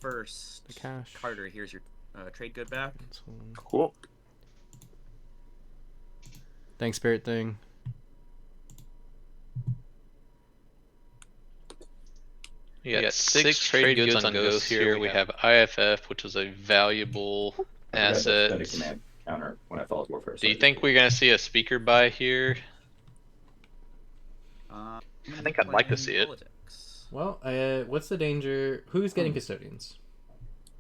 First, the cash. Carter, here's your trade good back. Cool. Thanks, Spirit thing. We got 6 trade goods on Ghost here. We have IFF, which is a valuable I forgot to asset. spend a command counter when I followed warfare. Do you think we're going to see a speaker buy here? I I think I'd like to see it. Well, what's the danger? Who's getting custodians?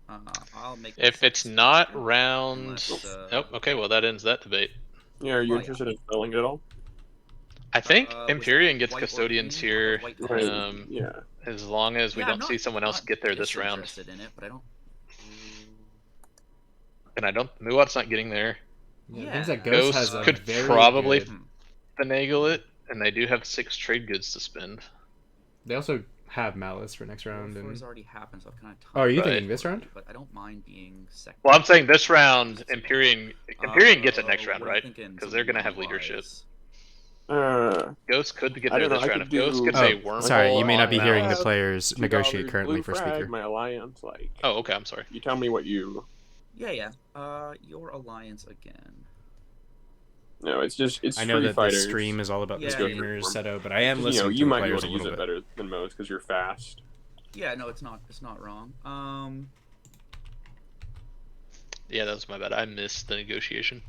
I'll make. If this it's not unless, round... Oh, okay, well that ends that debate. Yeah, are you Oh, yeah. interested in selling it at all? I think was Empyrean that gets white or custodians green? here, White Right. color. Yeah. as long as we Yeah, don't I'm not- see someone else not get there this round. disinterested in it, but I don't. And I don't... Muat's not getting there. Yeah, Yeah. things that Ghost Ghost has a could very probably good- finagle it, and they do have 6 trade goods to spend. They also have Malice for next round. Warfare's And already happened, so I've kind of. oh, are you Right. thinking this round? But I don't mind being second. Well, I'm saying this round, Empyrean gets it next round, what are you right? thinking? Because they're gonna have Something leadership. wise? Ghost could get I there don't know, this I round. could If Ghost do- gets Oh, a wormhole sorry, you may not be on hearing the Malice- players negotiate $2 currently blue for frag, speaker. My alliance, like. Oh, okay, I'm sorry. You tell me what you. Yeah. Your alliance again. No, it's I know free that fighters. this stream is all about the Yeah, streamers, yeah. Seto, but I am You listening know, to you the might be able players to a use little it bit. better than most because you're fast. Yeah, no, it's not wrong. Yeah, that was my bad. I missed the negotiation.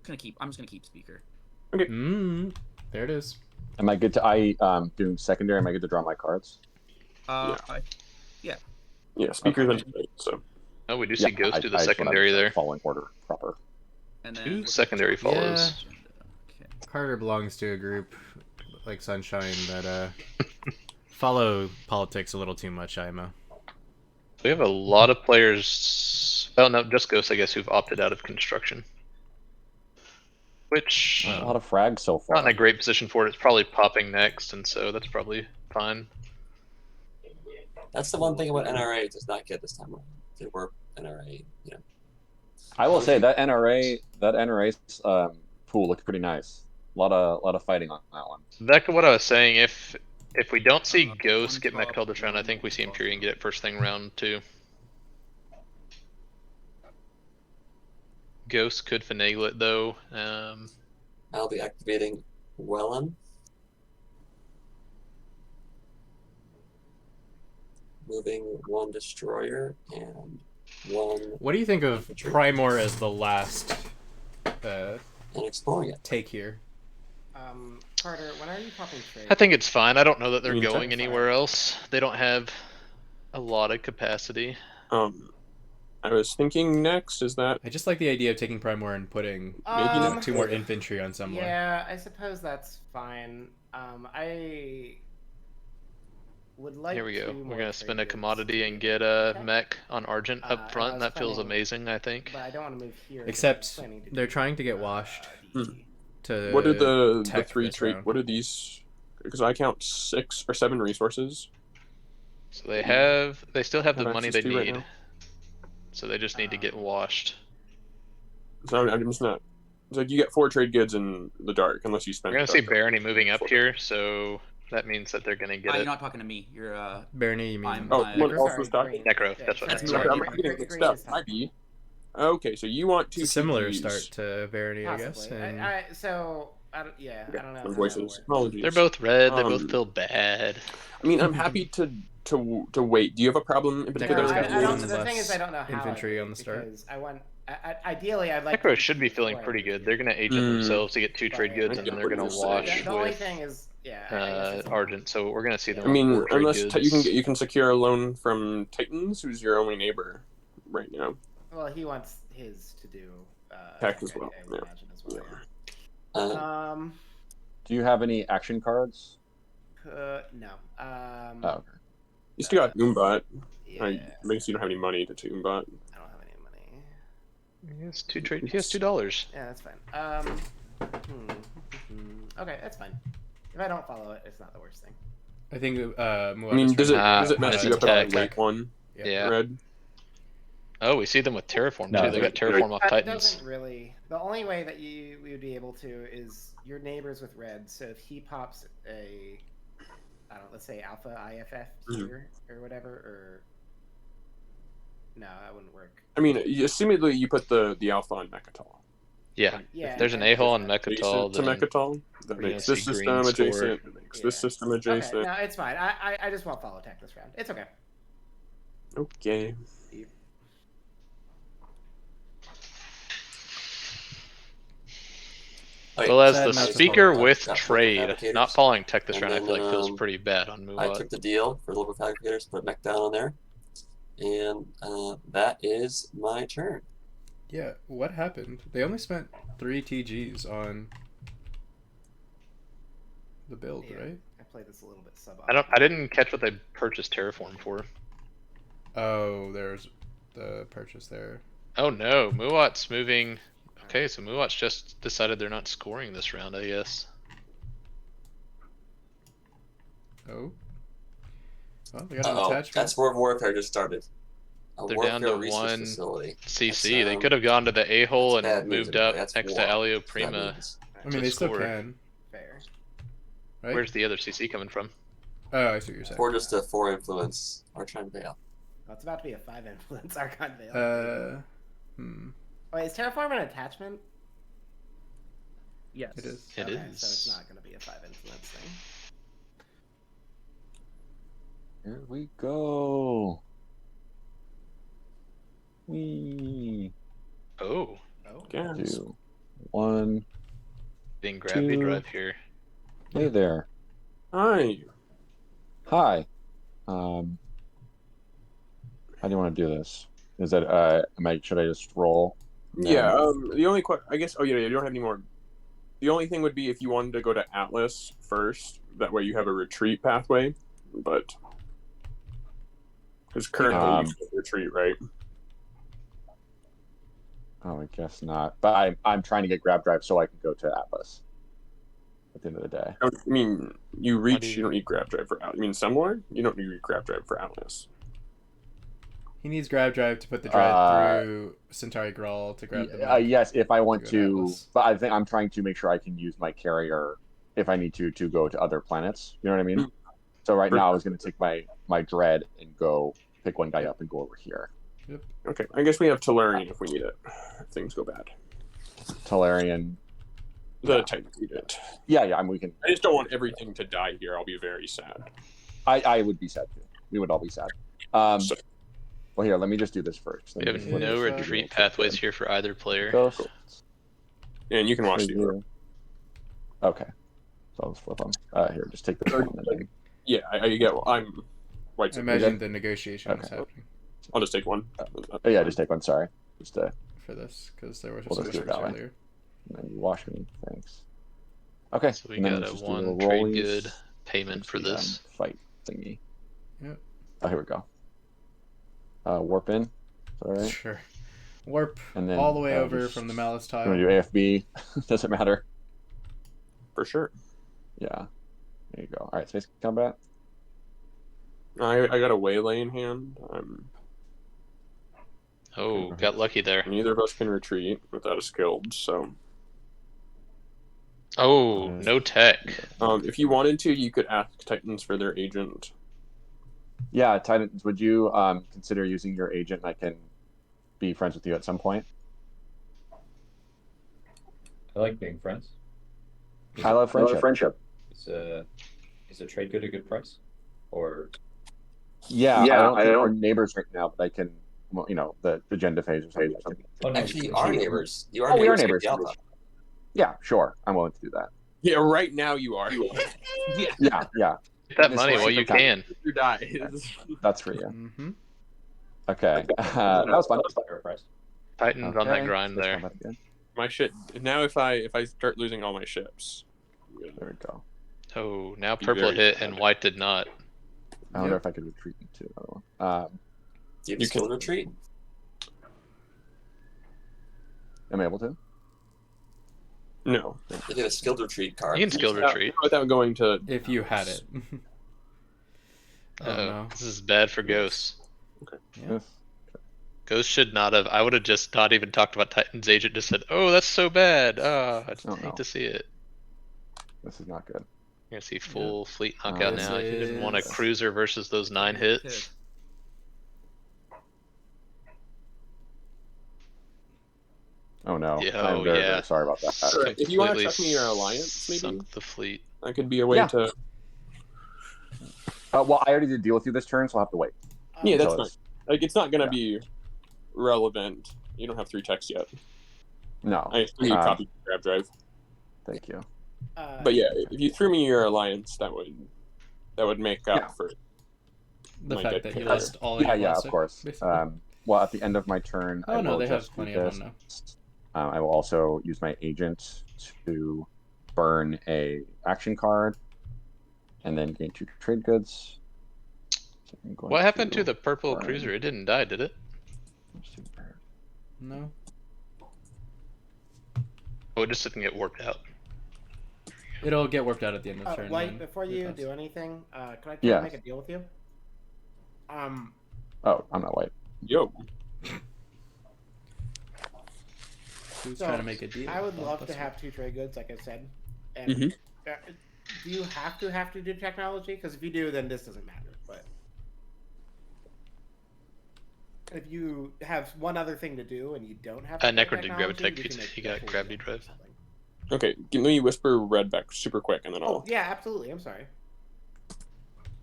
I'm just gonna keep speaker. There it is. Am I good to doing secondary? Am I good to draw my cards? Yeah, speakers and so. Oh, we do see Ghost do the I just wanna secondary there. Following order proper. And then 2 what's secondary the- follows. Okay. Carter belongs to a group like Sunshine that follow politics a little too much, IMO. We have a lot of players. Oh no, just Ghost, I guess, who've opted out of construction. Which A lot of frags so far. not in a great position for it. It's probably popping next, and so that's probably fine. That's the one thing about NRA it does not get this time around. They were NRA. You know, I will say that NRA pool looked pretty nice. A lot of fighting on that one. Back to what I was saying, if we don't see Ghost one get top, Mechatol this round, I one think we see him bottom. Tyrion get it first thing round 2. Ghost could finagle it though. I'll be activating Wellen. Moving 1 destroyer and 1 What do you think of infantry, Primor as the last and exploring it. take here? Carter, when are you popping trade? I think it's fine. I don't know that they're I mean, going technically- anywhere else. They don't have a lot of capacity. I was thinking next is that I just like the idea of taking Primor and putting Maybe 2 more infantry on someone. Yeah, I suppose that's fine. I would like. Here we go. 2 We're more gonna spend a trade commodity goods. and get a Okay. mech on Argent up and front, I and was that feels planning- amazing, I think. But I don't want to move here. 'cause I was Except planning to they're do, trying to get washed DE. to what are the tech 3 this trade? round. What are these? Because I count 6 or 7 resources. So they still have the Have money access they to right need. now. So they just need to get washed. So I'm just not. It's like you get 4 trade goods in the dark unless you spend. We're gonna the see dark. Barony moving up 4. here, so that means that they're gonna get You're it. not talking to me. You're Barony, you mean? I'm- Oh, my- what Necro? else was talking? Necro, that's what I That's meant. Sorry, I'm Green- getting mixed up. Might be. Okay, so you want 2 It's a similar TGs. start to Barony, I guess. Possibly. And I don't. I don't know. Okay, How some that'll voices. work. Apologies. They're both red. They Um, both feel bad. I mean, I'm happy to wait. Do you have a problem in particular? Necro's No, got I don't. one The thing less is, I don't know how. infantry I on the start. Because I want. Ideally, I'd like. Necro to should be feeling before I pretty move good. here. They're gonna agent Mm. themselves to get 2 trade goods, I and get then they're what gonna you're saying. wash The only with thing is, yeah. I guess it's Argent. So we're gonna see them. I mean, with 4 trade unless goods. you can secure a loan from Titans, who's your only neighbor right now. Well, he wants his to do. Tech as well, I would yeah. imagine as well. Uh, Do you have any action cards? No. Oh, okay. You still got Oombot. Yeah, I guess you don't have any money to Oombot. I don't have any money. He has $2. Yeah, that's fine. Okay, that's fine. If I don't follow it, it's not the worst thing. I think I mean, does it mess it's you up at all? attack. Like 1 Yeah. red? Oh, we see them with Terraform No, too. They got Terraform off That Titans. doesn't really. The only way that we would be able to is your neighbors with red. So if he pops a, I don't know, let's say Alpha IFF here or whatever, or no, that wouldn't work. I mean, assumedly you put the Alpha on Mechatol. Yeah. Yeah, If there's an and- A-hole on Adjacent Mechatol, to then Mechatol, that we're gonna makes this see system green score. adjacent. That makes this Yeah. system Okay, adjacent. no, it's fine. I just won't follow tech this round. It's okay. Okay. okay, well, as Sad the not to speaker follow with got trade, fabricators. not following tech this And round, I feel then, like feels pretty bad on I Muad. took the deal for local fabricators, put mech down on there, and that is my turn. Yeah, what happened? They only spent 3 TGs on the build, Yeah. right? I played this a little bit sub. I didn't catch what they purchased Terraform for. Oh, there's the purchase there. Oh no, Muat's moving. Okay, so Muat's just decided they're not scoring this round, I guess. Oh. Well, they got an Uh-oh, attachment. that's where warfare just started. A They're warfare down to research 1 facility. CC. That's, They could have gone to the A-hole that's bad and news, moved everybody. up That's next war. to Alio That Prima. means- I mean, to they still score. can, Fair. right? Where's the other CC coming from? Oh, I see what you're saying. Or just a 4 influence Archon Veil. Well, it's about to be a 5 influence Archon Veil. Hmm. Wait, is Terraform an attachment? Yes. It is. It Okay, is. So it's not going to be a 5 influence thing. Here we go. Wee. Oh, Oh. Gas. 2, 1. being gravity 2. drive here. Hey there. Hi. Hi. How do you want to do this? Is that should I just roll? Yeah. The only I guess. Oh yeah. You don't have any more. The only thing would be if you wanted to go to Atlas first. That way you have a retreat pathway. But because currently you can retreat, right? Oh, I guess not. But I'm trying to get grab drive so I can go to Atlas. At the end of the day. I mean, you reach. do you- You don't need grab drive for Atlas. I mean, somewhere you don't need grab drive for Atlas. He needs grab drive to put the dread through Centauri Grawl to grab the map. Yes, if I want go to, Atlas. but I think I'm trying to make sure I can use my carrier if I need to go to other planets. You know what I mean? So right now I was going to take my dread and go pick one guy up and go over here. Yep. Okay, I guess we have Tolarian if we need it. If things go bad. Talarian. The Titan agent. Yeah, we can. I just don't want everything to die here. I'll be very sad. I would be sad too. We would all be sad. So- Well, here, let me just do this first. We have no retreat pathways here for either player. Ghost. And you can watch the Here. Okay. So I'll just flip them. Here, just take this one. And then... Yeah, I get. I'm white. I imagine the negotiation is happening I'll just take one. Oh, yeah, just take one. Sorry. Just for this because there was We'll some just do it issues that way. earlier. and then you wash me. Thanks. Okay. So we and then got let's a just do one little trade rollies. good payment for Let's see, this. fight thingy. Yep. Oh, here we go. Warp in. All right. Sure. Warp And then all the way over just- from the Malice You tile. want to do AFB? Doesn't matter. For sure. Yeah. There you go. All right. Space combat. I got a waylay in hand. Oh, got lucky there. Neither of us can retreat without a skilled. So, Oh, no tech. if you wanted to, you could ask Titans for their agent. Yeah, Titans. Would you consider using your agent? And I can be friends with you at some point. I like being friends. I love friendship. Is a trade good a good price? Or Yeah, I don't think we're neighbors right now, but I can. Well, you know, the agenda phase or something. oh, no, Actually, you are neighbors. You are Oh, we are neighbors. neighbors. with Yalta. Yeah, sure. I'm willing to do that. Yeah, right now you are. Yeah. Yeah, yeah. Get that This money was while you super can. You die. That's for you. Mm-hmm. Okay. That was fun. fair price. Titans on that Okay, grind space there. combat again. My shit. Now, if I start losing all my ships, There we go. Oh, now Be purple very hit sad. and white did not. I wonder Yep. if I could retreat into another one. Do you have You a skill can- retreat? Am I able to? no. You get a skilled retreat card. You can skill retreat. Without going to. If you had it. Oh, Oh, no. this is bad for Ghosts. Yeah. Yes. Ghost should not have. I would have just not even talked about Titan's agent. Just said, "Oh, that's so bad. I just Oh, hate no. to see it." This is not good. You're gonna see full fleet knockout This now. He didn't want a is- cruiser versus those 9 hits. Oh no. Yeah, I'm oh, very, yeah. very sorry about that. Sure. If you wanna Completely chuck me your alliance, maybe? sunk the fleet. That could be a way Yeah. to. Well, I already did deal with you this turn, so I'll have to wait. Yeah, that's So fine. it's- Like, it's not gonna Yeah. be relevant. You don't have 3 techs yet. No. I need copy grab drive. Thank you. But yeah, if you threw me your alliance, that would make up Yeah. for. The Might fact get that you killed. lost all Yeah, your yeah, of plastic, course. basically. Well, at the end of my turn, Oh, I no, will they have just do plenty of this. them I will also use my agent to burn a action card, and then gain 2 trade goods. So I'm going What happened to the burn- purple cruiser? It didn't die, did it? No. Oh, it just didn't get warped out. It'll get worked out at the end of the turn. White, then. before you That's- do anything, can I try Yes. to make a deal with you? Oh, I'm not white. Yo, Who's So, trying to make a deal? I would Oh, love to that's have 2 trade goods, like I said. And Mhm. do you have to do technology? Because if you do, then this doesn't matter. But if you have one other thing to do and you don't have Necro did grab a technology, tech you piece. can make He got a full gravity deal drive. or something. okay. Let me whisper red back super quick, and then Oh I'll. yeah, absolutely. I'm sorry.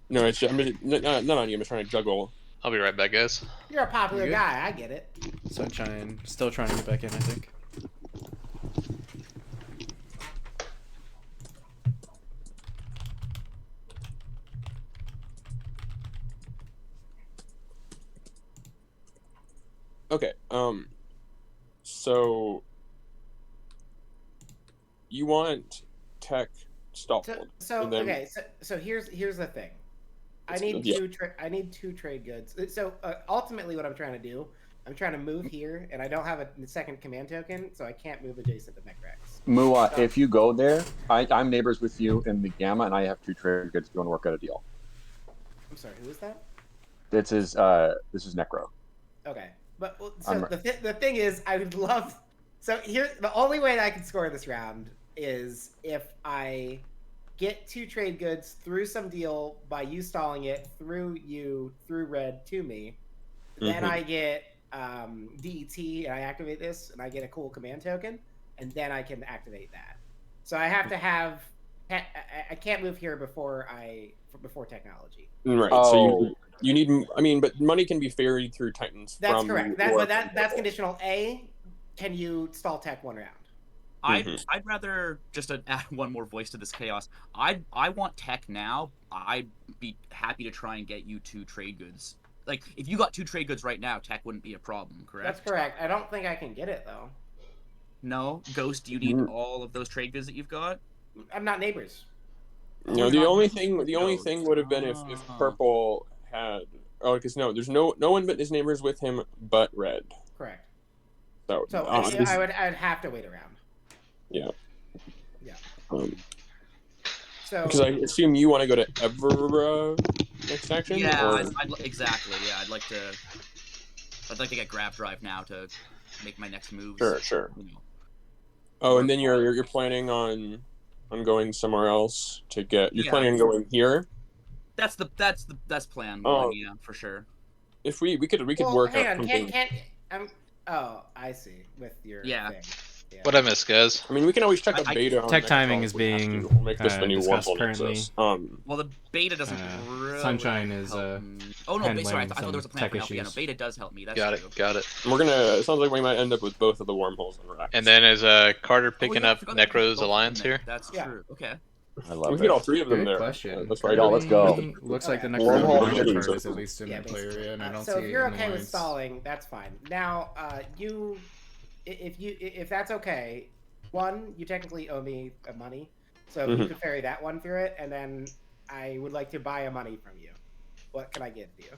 No, it's I'm just, not on you. I'm just trying to juggle. I'll be right back, guys. You're a popular You good? guy. I get it. Sunshine still trying to get back in, I think. Okay. So you want tech stalled? So and then- okay. So here's the thing. I need Yeah. I need 2 trade goods. So ultimately, what I'm trying to do, I'm trying to move here, and I don't have a second command token, so I can't move adjacent to Necrex. Mua, So- if you go there, I'm neighbors with you in the Gamma, and I have 2 trade goods to go and work out a deal. I'm sorry. Who is that? This is Necro. Okay, but so I'm- the thing is, I would love. So here, the only way that I can score this round is if I get 2 trade goods through some deal by you stalling it through red to me. Then I get DET and I activate this and I get a cool command token, and then I can activate that. So I have to have. I can't move here before technology. Right. Oh. So you need. I mean, but money can be ferried through Titans. That's from correct. your That's control. conditional. A, can you stall tech 1 round? I'd rather just add one more voice to this chaos. I want tech now. I'd be happy to try and get you 2 trade goods. Like, if you got 2 trade goods right now, tech wouldn't be a problem, correct? That's correct. I don't think I can get it though. No, Ghost. Do you need all of those trade goods that you've got? I'm not neighbors. You know, the only thing would have been if purple had. Oh, because there's no one but his neighbors with him but red. Correct. So I'd have to wait around. Yeah. Yeah. Because I assume you want to go to Evra next action. Yeah, exactly. Yeah, I'd like to get grab drive now to make my next moves. Sure. Oh, and then you're planning on going somewhere else to get. You're planning on going here. That's the plan. Yeah, for sure. If we could work hang out on, something. Oh, I see. With your thing. Yeah. What I miss, guys? I mean, we can always check the beta. On tech timing Nexus is if we have being to. We'll make this the new discussed Wormhole currently. Nexus. Well, the beta doesn't really Sunshine is help. Oh no, sorry, I thought there was a plan for help. Yeah, no, beta does help me. That's Got true. it. We're gonna. It sounds like we might end up with both of the wormholes on racks. And then is Carter picking I up forgot that Necro's both Alliance in there. here? That's true. Okay. I love we it. get all 3 of them Good there. question. That's right. Y'all, let's go. Looks like the Wormhole Necro Nexus. card is at least in the basically. play area, and I don't So see if it you're in the okay with lines. stalling, that's fine. Now, if that's okay, 1, you technically owe me money, so if you could ferry that 1 through it, and then I would like to buy a money from you. What can I give you?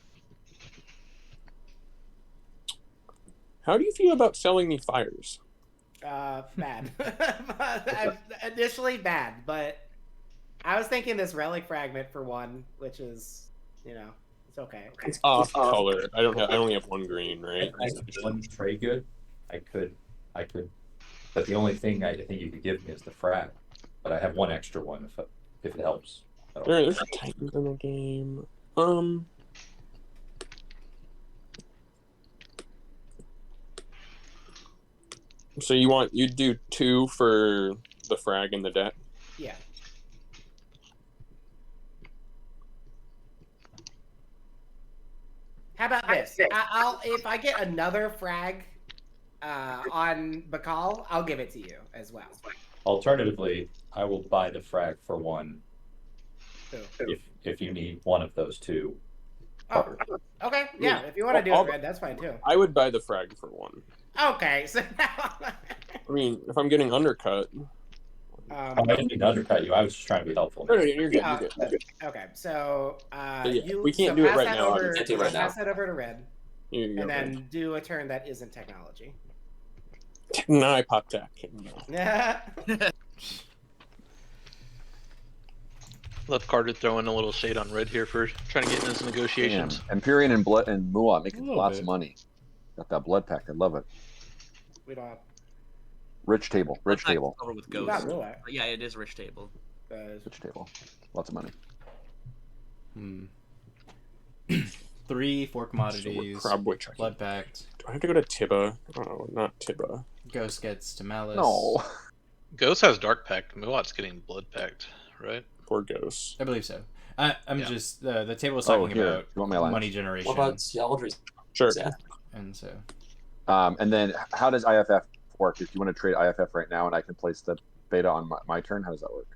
How do you feel about selling me fires? Bad. Initially bad, but I was thinking this relic fragment for 1, which is, it's okay. It's off color. I only have 1 green, right? I have 1 trade good. I could. But the only thing I think you could give me is the frag. But I have 1 extra one if it helps. There's Titans in the game. So you'd do 2 for the frag and the debt? Yeah. How about this? I'll if I get another frag on Bakal, I'll give it to you as well. Alternatively, I will buy the frag for 1 if you need one of those 2. Oh, okay. Yeah, if you want to do it red, that's fine too. I would buy the frag for 1. Okay, so now... I mean, if I'm getting undercut. I didn't mean to undercut you. I was just trying to be helpful. No, you're good. You're good. Okay, so we can't do it right now. Pass that over to red, and then do a turn that isn't technology. No, I popped that. Yeah. Love Carter throwing a little shade on red here for trying to get in his negotiations. Damn. Empyrean and Blood and Mua making little lots bit. of money. Got that blood pack. I love it. We don't have. Rich table. Rich Not table. Over with Not Ghost. really. But yeah, it is rich table. Rich table. Lots of money. 3 4 commodities. Crab Witch. Blood pact. Do I have to go to Tiba? Oh, not Tiba. Ghost gets to Malice. No. Ghost has Dark Pact. Muat's getting Blood Pact, right? Poor Ghost. I believe so. I'm Yeah. just the table was talking here. about You want my alliance? money generation, What about Eldridge? Sure. Yeah. and so And then how does IFF work? If you want to trade IFF right now and I can place the beta on my turn, how does that work?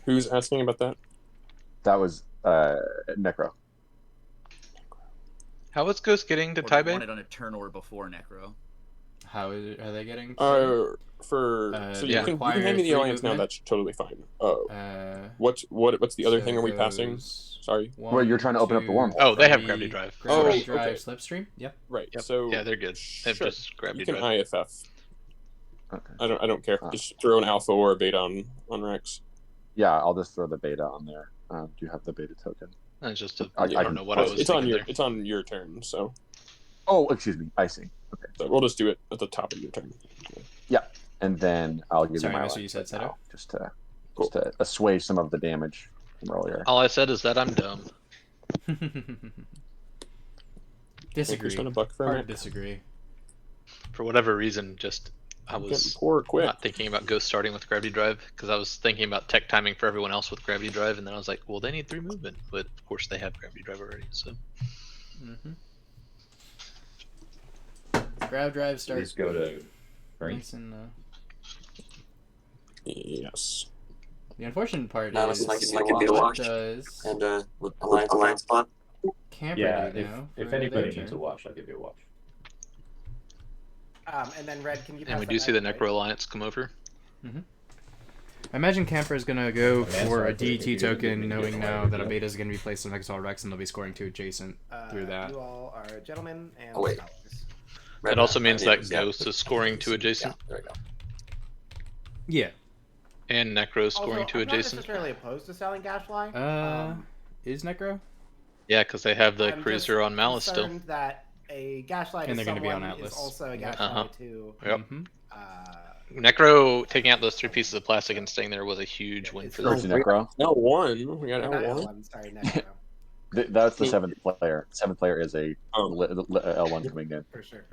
Who's asking about that? That was Necro. How was Ghost getting to Or Taibei? wanted on a turn or before Necro. how are they getting? So yeah. you can hand me the alliance now. That's totally fine. What's the other thing? Are we passing? Sorry. Well, you're trying to open up the wormhole. Oh, they have Gravity Drive. Gravity Oh, Drive, okay. Slipstream. Yep. Right. Yep. So Yeah, they're good. They have sure. just Gravity You can Drive. IFF. Okay. I don't care. Just throw an alpha or a beta on Rex. Yeah, I'll just throw the beta on there. Do you have the beta token? That's just I I don't can know what I was It's on thinking your there. it's on your turn, so Oh, excuse me. I see. Okay. so we'll just do it at the top of your turn. Yeah, and then I'll give Sorry, you my Mister, lines you said right now, Seto? just to assuage some of the damage from earlier. All I said is that I'm dumb. Disagree. Spend $1 for a Hard mech. to disagree. For whatever reason, just I Getting was poor quick. not thinking about Ghost starting with Gravity Drive because I was thinking about tech timing for everyone else with Gravity Drive, and then I was like, well, they need 3 movement, but of course they have Gravity Drive already. So Grab drive start. Please go to green. Nice and, Yes. the unfortunate part Now is it's like it'd be a what wash. does And with alliance spot. Camper Yeah, do now? if for anybody their needs a turn? watch, I'll give you a watch. And then Red, can you? and pass we that do see the back, Necro right? Alliance come over. I imagine Camper is gonna go Man, for a sorry, DT if you're gonna token, give me knowing a now wire, that a yeah. beta is gonna be placed on Exalt Rex, and they'll be scoring 2 adjacent through that. You all are gentlemen and Oh, wait. scholars. It also means that Yeah, Ghost is scoring 2 adjacent, Yeah, there we go. Yeah. and Necro is Also, scoring 2 I'm not adjacent. necessarily opposed to selling Gasfly. Is Necro? Yeah, because they have the I'm Cruiser just on Malice still. concerned that a Gaslight And is they're gonna be on someone is Atlas. also a Gaslight Uh-huh. too. Yep. Mm-hmm. Necro taking out those 3 pieces of plastic and staying there was a huge win for First them. Necro. L1. We got Not L1. L1, sorry, Necro. That's the 7th player. 7th player is a Oh. L1 coming in. For sure.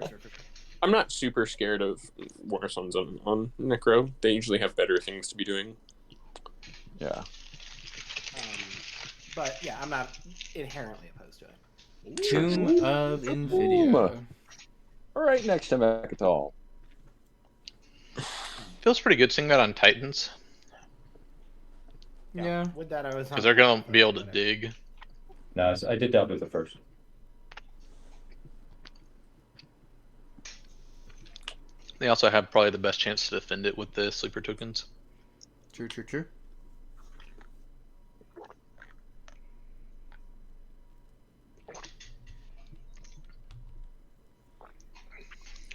I'm not super scared of War Suns on Necro. They usually have better things to be doing. Yeah. But yeah, I'm not inherently opposed to it. Tomb of Invidia. All right, next to Mechatol. Feels pretty good seeing that on Titans, Yeah. With that, I was because they're going to be able to dig. No, I did that with the first. They also have probably the best chance to defend it with the sleeper tokens. True.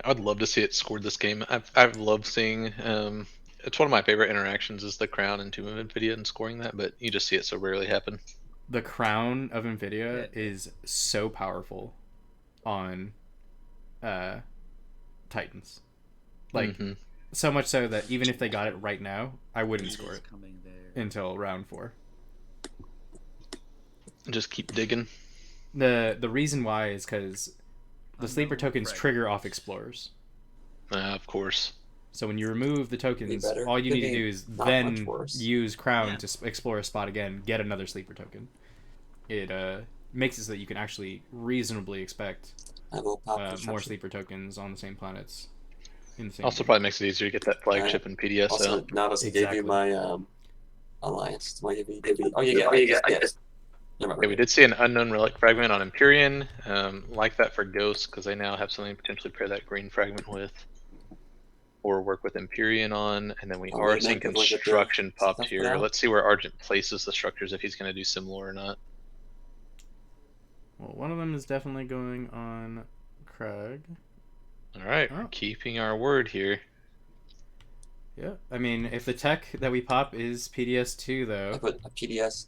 I would love to see it scored this game. I've loved seeing. It's one of my favorite interactions is the Crown and Tomb of Invidia and scoring that, but you just see it so rarely happen. The Crown of Invidia is so powerful on Titans. Like, so much so that even if they got it right now, I wouldn't score it until round 4. Just keep digging. The reason why is because the sleeper tokens trigger off explorers. Of course. So when you remove the tokens, better. all you Could need to be do is not then much worse. use Crown to explore a spot again, get another sleeper token. It makes it so that you can actually reasonably expect I will pop more construction. sleeper tokens on the same planets. In the same Also game. probably makes it easier to get that flagship and PDS Also, out. now doesn't give you Exactly. my alliance. My oh, you get. Yes. Never mind. Okay, we did see an unknown relic fragment on Empyrean. Like that for Ghosts, because they now have something to potentially pair that green fragment with. Or work with Empyrean on, and then we Oh, are wait, seeing man, look at the construction popped stuff here. now. Let's see where Argent places the structures, if he's going to do similar or not. Well, one of them is definitely going on Krug. Alright, we're Oh. keeping our word here. Yeah, I mean, if the tech that we pop is PDS2, I though. put a PDS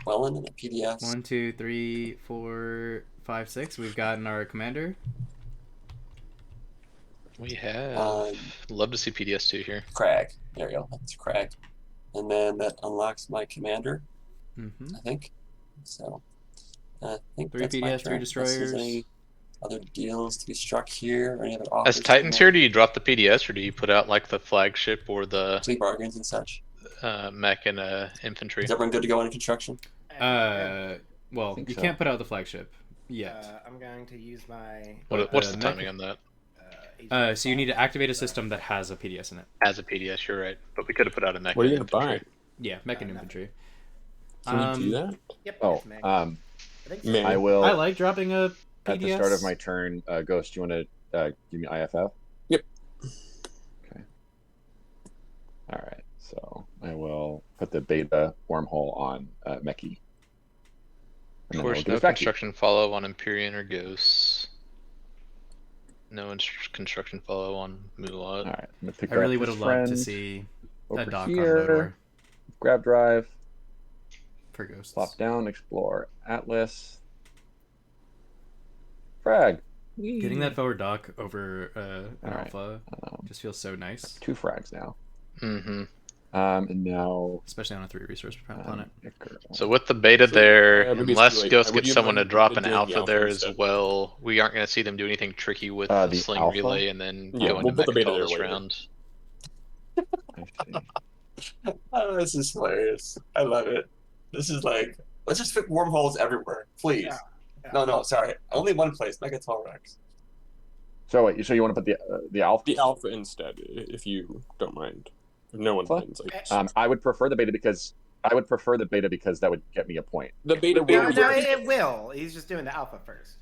Wellen and a PDS. 1, 2, 3, 4, 5, 6. We've gotten our commander. We have. Um, Love to see PDS2 here. Crag. There you go. That's Crag. And then that unlocks my commander, Mm-hmm. I think. So, I think 3 that's my PDS, 3 turn. Unless there's destroyers. any other deals to be struck here or any other offers. As Titans here, do you drop the PDS, or do you put out like the flagship or the Plea bargains and such. mech and infantry? Is everyone good to go into construction? Well, think you so. can't put out the flagship yet. I'm going to use my. What's the mech- timing on that? So you need to activate a system that has a PDS in it. As a PDS, you're right. But we could have put out a mech. What are you and gonna buy? infantry. Yeah, mech and infantry. Can you do that? Yep. Oh, it's May. I think so. May. I will. I like dropping a PDS. At the start of my turn, Ghost, you want to give me IFF? Yep. Okay. All right. So I will put the beta wormhole on Meki. Of course, no construction follow on Empyrean or Ghosts. No construction follow on Mulat. All right. I'm gonna pick I really up would his have loved to friend. see over dock on here. Lodor Grab drive. for ghosts. Flop down. Explore Atlas. Frag. Getting that forward dock over an Alright, alpha just feels so nice. 2 frags now. Mm-hmm. And now Especially on a 3 resource planet. So with the beta there, maybe it's unless too late. Ghost Would gets you someone to mind drop an doing the alpha alpha there as instead? well, we aren't going to see them do anything tricky with the the sling alpha? relay and then Yeah, go we'll into put the beta Mechatol there this later. round. Oh, this is hilarious. I love it. This is like, let's just fit wormholes everywhere, please. Yeah. No, sorry. Only one place, Megatol Rex. So wait, so you want to put the alpha? The alpha instead, if you don't mind. If no one Alpha? minds, I guess. I would prefer the beta because that would get me a point. The beta No, will be no, it will. He's just doing the alpha first.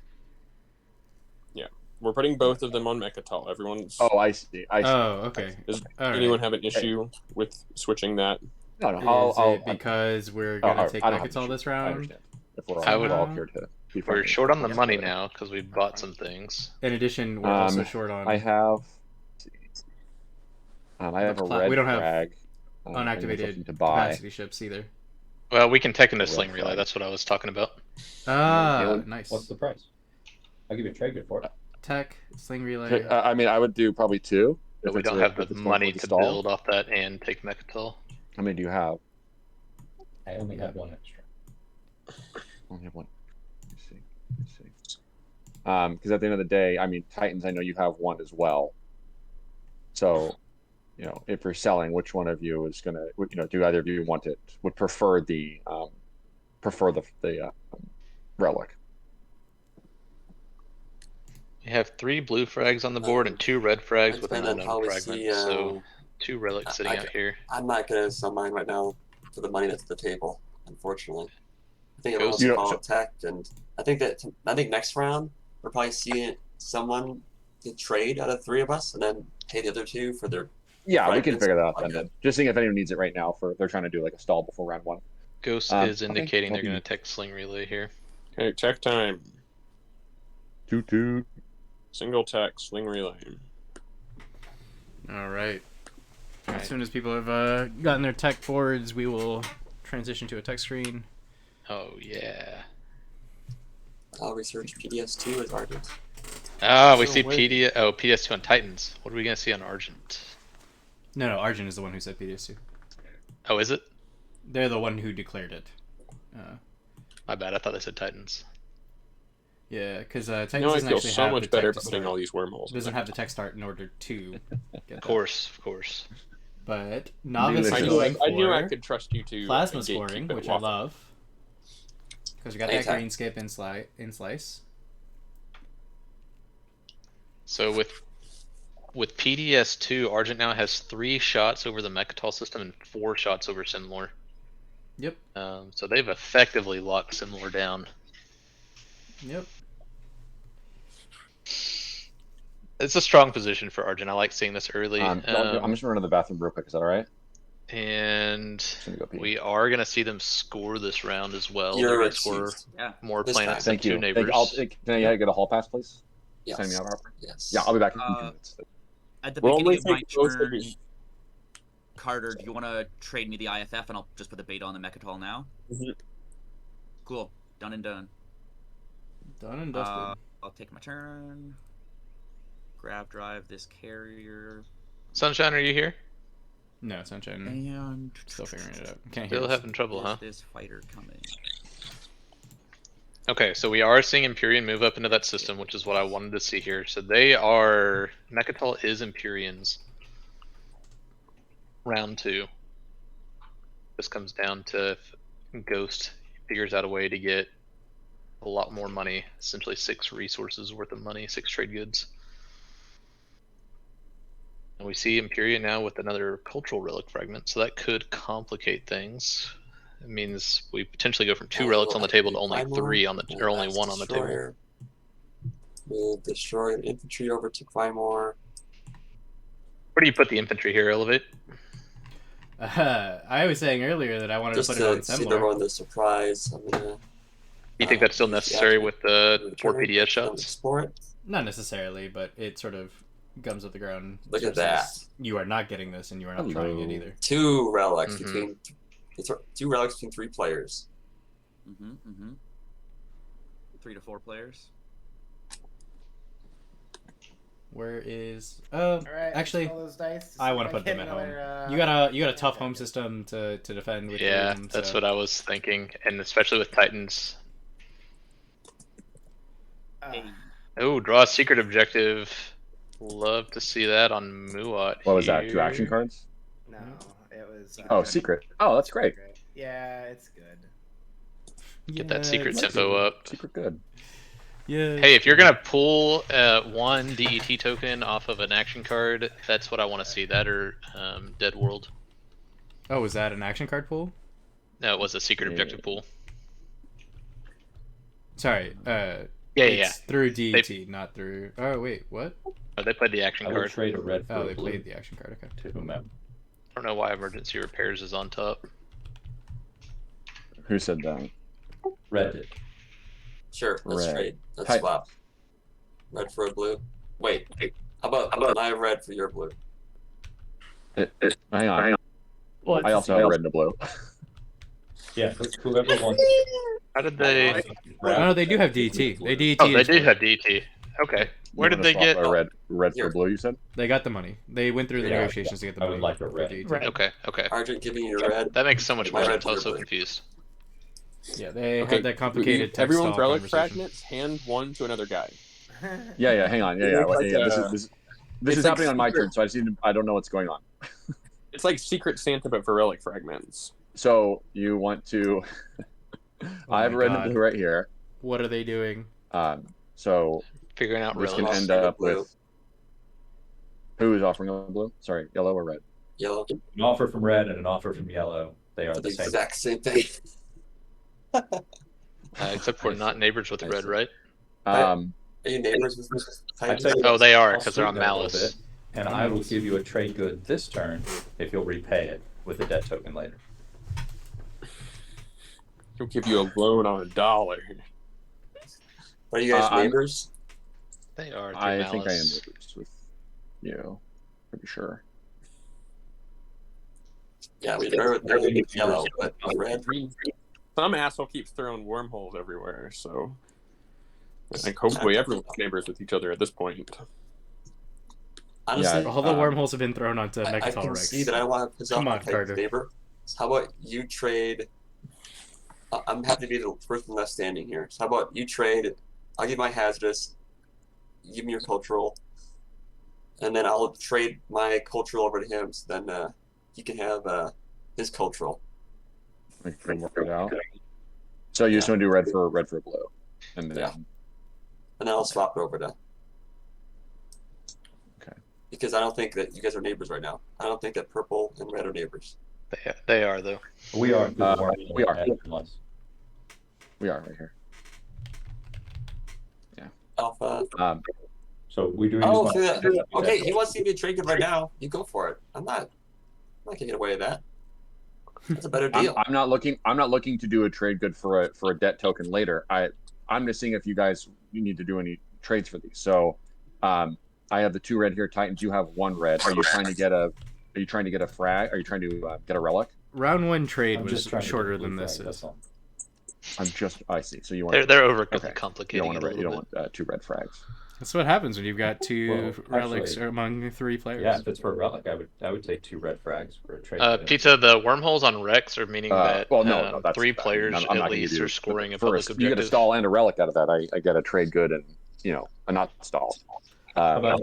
We're putting both of them on Mechatol. Everyone's. Oh, I see. Oh, okay. Does All anyone right. have an issue with switching that? No, Is it because we're gonna take I don't have Mechatol issue. this I round? understand. If we're I would- all here to be We're friendly. short on the Yeah. money now because we bought some things. In addition, we're also short on I have. I have a red we don't have frag. And I was unactivated looking to buy. capacity ships either. Well, we can tech into Red sling relay. flag. That's what I was talking about. Ah, nice. What's the price? I'll give you a trade good for it. Tech, sling relay. I mean, I would do probably 2. But if we it's don't a- have if the it's going money for the to stall. build off that and take Mechatol. How many do you have? I only have 1 extra. Only have 1. Let's see. Because at the end of the day, I mean, Titans, I know you have 1 as well. So, if you're selling, which one of you is gonna, do either of you want it? Would prefer the relic? We have 3 blue frags on the board and 2 red frags with an Depending on unknown how we fragment. see, So 2 relics sitting out here. I'm not gonna sell mine right now for the money that's at the table, unfortunately. I think everyone's Ghost- call tech, and I think next round we're probably seeing someone get trade out of 3 of us, and then pay the other 2 for their. Yeah, we can fragments. figure that out then. Okay. Then. Just seeing if anyone needs it right now they're trying to do like a stall before round 1. Ghost Okay, is indicating they're well, going to tech sling relay here. Okay, tech time. Toot. Single tech, sling relay. All right. As soon as people have gotten their tech forwards, we will transition to a tech screen. Oh, yeah. I'll research PDS2 as Argent. Ah, we So see wait. PS2 on Titans. What are we going to see on Argent? No, Arjun is the one who said PDS2. Oh, is it? They're the one who declared it. My bad. I thought they said Titans. Yeah, because Titans I doesn't feel actually so have much the better tech to putting start. all these wormholes. It doesn't have the tech start in order to get Of course. But Novice I is knew- going I knew I for could trust you to plasma gatekeep scoring, it which I waffle. love. Because we got that Anytime. green skip in slice. So with PDS2, Argent now has 3 shots over the Mechatol system and 4 shots over Simlor. Yep. So they've effectively locked Simlor down. Yep. It's a strong position for Argent. I like seeing this early. I'm just going to run to the bathroom real quick. Is that all right? And gonna go pee. we are going to see them score this round as well. You're They're going to score excused. Yeah. more This planets Thank than you. 2 neighbors. Can I get a hall pass, please? Yes. Send me out, Harper. Yes. Yeah, I'll be back in 2 Uh, minutes. At the We'll beginning only of my take both of turn, you. Carter, do you want to trade me the IFF and I'll just put the beta on the Mechatol now? Mhm. Cool. Done and done. Done and dusted. I'll take my turn. Grab drive this carrier. Sunshine, are you here? No, Sunshine. And Still figuring it out. Can't hear Still us. having trouble, is huh? this fighter coming? Okay, so we are seeing Empyrean move up into that system, which is what I wanted to see here. So they are... Mechatol is Empyreans. Round 2. This comes down to if Ghost figures out a way to get a lot more money. Essentially 6 resources worth of money, 6 trade goods. And we see Empyrean now with another cultural relic fragment, so that could complicate things. It means we potentially go from 2 relics on the table to only 3 on the, or only 1 on the table. Move destroyer and infantry over to Crymore. Where do you put the infantry here, Elevate? I was saying earlier that I wanted Just to put it on to see similar. everyone the surprise. I'm gonna. You think that's still necessary with the 4 PDS shots? Explore it. Not necessarily, but it sort of gums of the ground. Look at versus that. You are not getting this, and you are not trying it either. 2 relics Mhm. between 2 relics between 3 players. 3 to 4 players. Where is? All right, actually, let's roll those dice to I see want if to put get them at home. another, You got a tough home system to defend with. Yeah, Prelim, that's so. what I was thinking, and especially with Titans. Oh, draw a secret objective. Love to see that on Muat. What was that? 2 action here. cards? No, it was. Oh, secret. Oh, that's great. Yeah, it's good. Get that secret it's tempo good. up. Secret good. Yeah. Hey, if you're gonna pull 1 DET token off of an action card, that's what I want to see. That or Dead World. Oh, was that an action card pool? No, it was a secret objective pool. Sorry. Yeah. It's through DET, not through. Oh wait, what? Oh, they played the action I would card. trade a red for Oh, a they blue played the action card. Okay. to whomever. I don't know why emergency repairs is on top. Who said that? Red did. Sure, let's Red. trade. Let's Tight. swap. Red for a blue. Wait. How about my red for your blue? Hang on. Well, I also have red and a blue. Yeah, whoever wants. How did they? Oh no, they do have DET. They DET. Oh, they do have DT. Okay. Where You did wanna they swap get? a red Here. for blue? You said. They got the money. They went through the Yeah, negotiations to get the I money. would like a for red. DET. Okay. Argent giving you red. That makes so much My more red sense. I was so blue. confused. Yeah, they Okay, had that complicated text everyone's style relic conversation. fragments, hand 1 to another guy. Yeah. Hang on. Yeah. Like, This it's is like happening on my secret- turn, so I don't know what's going on. It's like Secret Santa, but for relic fragments. So you want to? I have my red God. and blue right here. What are they doing? So Figuring out this can relics. end up with who is offering a blue? Sorry, yellow or red? Yellow. An offer from red and an offer from yellow. They are For the the same. exact same thing. Except we're not neighbors with I red, see. right? Um, Are you neighbors with I'd Titans? say Oh, they are I'll because they're on sweeten it a little Malice. bit, and I will give you a trade good this turn if you'll repay it with a debt token later. He'll give you a loan on $1. Are you guys I'm- neighbors? They are. through I think I am Malice. neighbors with you. Pretty sure. Yeah, they're yellow, but red. Some asshole keeps throwing wormholes everywhere, so I think hopefully everyone's neighbors with each other at this point. Honestly, All the wormholes have been thrown onto I Mechatol can Rex. see that I want to piss off Come my on, Carter. Titan's neighbor. So how about you trade? I'm happy to be the first one left standing here. So how about you trade? I'll give my hazardous. You give me your cultural, and then I'll trade my cultural over to him. So then he can have his cultural. We can work it out. So you just want to do red for blue, and then Yeah. And then I'll swap it over to. Okay. Because I don't think that you guys are neighbors right now. I don't think that purple and red are neighbors. They are though. We are. we are. Unless- we are right here. Alpha. So we do. Oh, so okay. He wants to give you a trade good right now. You go for it. I'm not gonna get away with that. That's a better deal. I'm not looking to do a trade good for a debt token later. I'm just seeing if you need to do any trades for these. So, I have the 2 red here. Titans, you have 1 red. Are you trying to get a frag? Are you trying to get a relic? Round 1 trade I'm was just trying to shorter get a blue than this flag, is. that's all. I see. So you want They're over okay. You complicating don't it want a you little don't bit. want 2 red frags. That's what happens when you've got 2 Well, relics actually, among 3 players. Yeah, if it's for a relic, I would take 2 red frags for a trade. Pizza, the wormholes on Rex are meaning that Well, no, that's 3 players I'm not at gonna least give you- are scoring a for public you get a objective. stall and a relic out of that. I get a trade good and a not stall. How about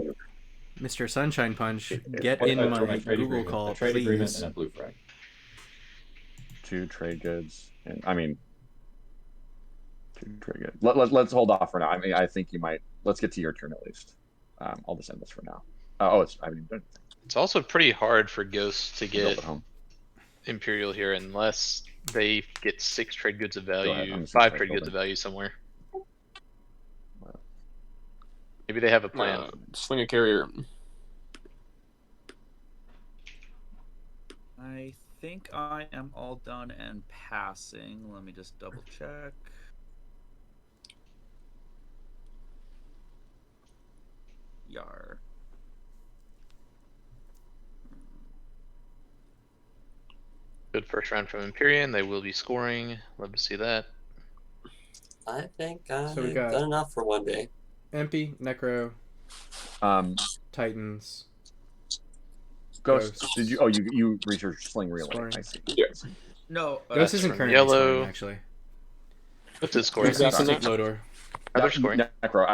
Mr. Sunshine Punch, get what in about my a trade Google agreement? call, A trade agreement please. and a blue frag. 2 trade goods, and 2 trade goods. Let's hold off for now. I think you might. Let's get to your turn at least. I'll just end this for now. It's also pretty hard for Ghosts to Build get at home. Imperial here unless they get 6 trade goods of ahead, value, I'm just 5 gonna trade goods building. of value somewhere. Maybe they have a plan. Sling a carrier. I think I am all done and passing. Let me just double check. Yar. Good first round from Empyrean. They will be scoring. Love to see that. I think I've So we got- done enough for one day. Empy, Necro, Titans. Ghost. Ghost. Did you? Oh, you researched Sling Relay. Scoring. I see. Yeah. I see. No, Ghost isn't from currently yellow. scoring, actually. What's his scoring? Ghost needs to Exactly. take Lodor. They're scoring. Necro.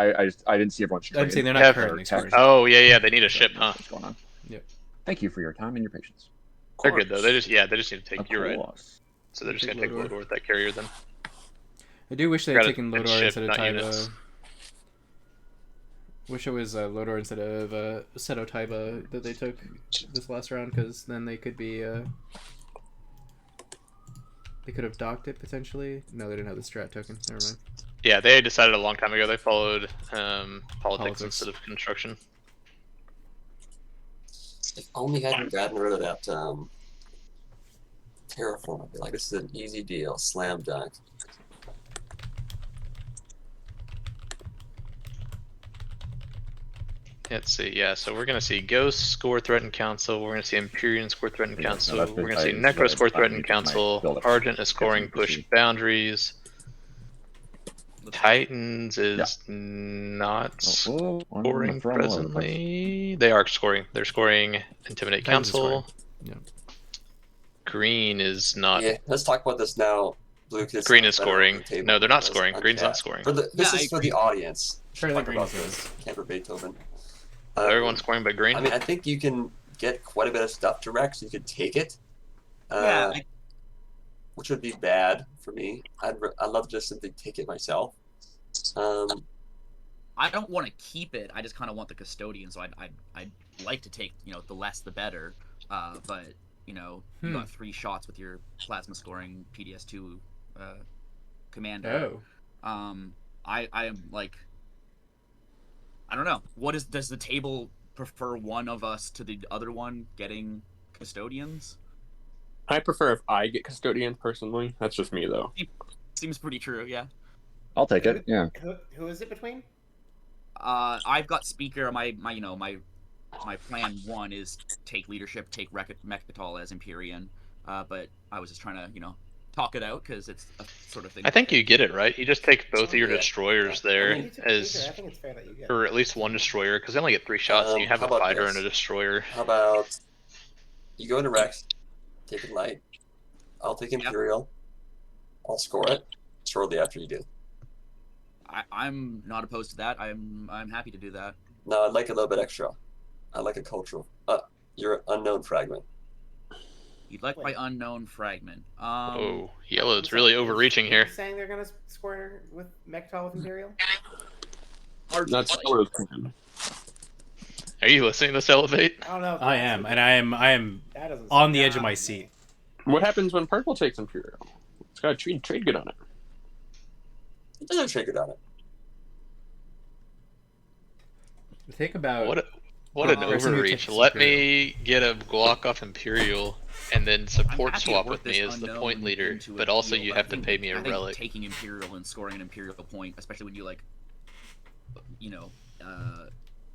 I didn't see everyone's I'm saying they're not Yeah, currently scoring. Oh, yeah, they need a ship, huh? What's going on? Yep. Thank you for your time and your patience. They're good, though. They just need to take, Of you're right. course. So they're just Take going to take Lodor. Lodor with that carrier then. I do wish they had Rather taken than Lodor ship, instead of not Taiba. units. Wish it was Lodor instead of Seto Taiba that they took this last round, because then they could be. They could have docked it potentially. No, they didn't have the strat token. Never mind. Yeah, they decided a long time ago. They followed politics instead of construction. If only I hadn't gotten rid of that terraform. I'd be like, this is an easy deal, slam dunk. Let's see, yeah, so we're going to see Ghost score Threatened Council, we're going to see Empyrean score Threatened Yeah, no, Council, that's we're been- going to see I- Necro score I Threatened need to build Council, up Argent is scoring Push efficiency. Boundaries, Titans is not Oh, I'm gonna scoring throw 'em all over the place. presently. They are scoring. They're scoring Intimidate Titans is Council. scoring. Green is not. Yeah, let's talk about this now. Blue, 'cause it's Green not is better on scoring. the table No, they're than not it does scoring. on Green's not chat. scoring. For the, this Yeah, is I for the agree. audience. Sure, Talk Green about is this. Camper Beethoven. Everyone's scoring by Green. I mean, I think you can get quite a bit of stuff to wreck, so you could take it. Yeah, Which would be bad for me. I'd love to just simply take it myself. I don't want to keep it. I just kind of want the custodian. So I'd like to take, the less the better. But you got 3 shots with your plasma scoring PDS2 commander. Oh. I am like, I don't know. Does the table prefer one of us to the other one getting custodians? I prefer if I get custodian personally. That's just me though. Seems pretty true. Yeah. I'll take it. Yeah. Who is it between? I've got speaker. My plan 1 is take leadership, take Mechbatal as Empyrean. But I was just trying to talk it out because it's a sort of thing. I think you get it right. You just take both of your Yeah. destroyers I there mean, you took as, Speaker. I think it's fair that you get. or at least one destroyer, because they only get 3 shots, and you have How a about fighter this? and a destroyer. How about you go into Rex, take it light. I'll take Imperial. I'll score it shortly after you do. I'm not opposed to that. I'm happy to do that. No, I'd like a little bit extra. I like a cultural. Your unknown fragment. You'd like Wait. my unknown fragment. Oh, Yellow's really overreaching here. Saying they're gonna score with Mechtal with Imperial? That's what I was thinking. Are you listening to this elevate? I don't know. if I that's- am, and I am That doesn't on the sound edge of my good. seat. What happens when purple takes Imperial? It's got a trade good on it. It doesn't trigger on it. Think about What an Person who overreach. takes Let Imperial. me get a Glock off Imperial, and then support happy to swap work with me this as the unknown point leader, into a but also deal, you but have I to think- pay me a I think relic. taking Imperial and scoring an Imperial point, especially when you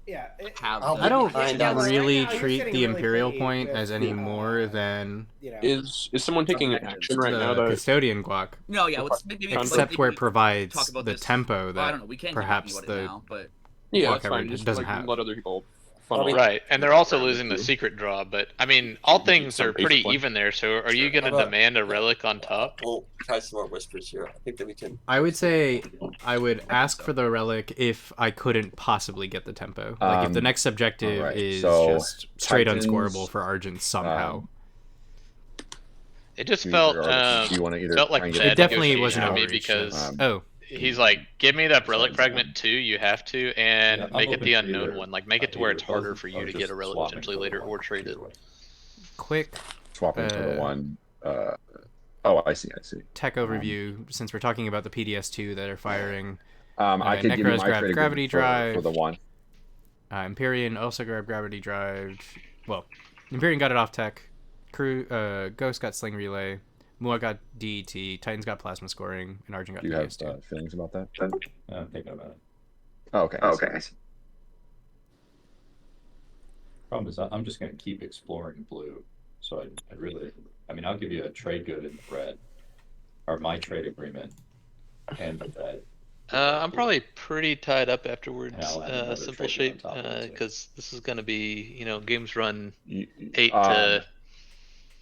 Yeah. have. I'll the- I don't Find out. really Right now, you're treat sitting the really Imperial pretty point with, as any more than Is someone taking Something action right now? the That custodian guac, No, yeah. Let's maybe except where it talk provides about the this. tempo I that don't know. We can't perhaps keep talking the about it now, but yeah, Block that's fine. coverage Just doesn't like, have. let other people funnel. Right, and they're also around losing the too. secret draw, but I mean, all things some are pretty basic one. even there, so are you Sure. going to How about- demand a relic on top? We'll try some more whispers here. I think that we can. I would say I would ask for the relic if I couldn't possibly get the tempo. Like if the next objective alright, is so just straight Titans, unscorable for Argent somehow. It just Do felt you want to either felt try like and get bad It definitely negotiation wasn't for me overreach. because Oh, he's like, give me that relic fragment too, you have to, and Yeah, I'm make it open the to unknown either. one. Like, make it to where it's Either harder doesn't for you or to just get a relic swapping potentially for the later one or trade it. either way. quick swapping for the one. Oh, I see. tech overview. Since we're talking about the PDS2 that are firing, I could give you Necro's my grabbed trade gravity agreement for drive. the one. Empyrean also grabbed gravity drive. Well, Empyrean got it off tech. Ghost got sling relay. Mua got DET. Titans got plasma scoring, and Argent got Do you have PDS2. feelings about that? I'm thinking about it. Oh, okay. I see. Problem is, I'm just going to keep exploring blue. So I really, I mean, I'll give you a trade good in the red, or my trade agreement, and the red. I'm probably pretty tied up afterwards. And I'll add another Simple trade good on shape, top of it, too. because this is gonna be, games run You, 8 to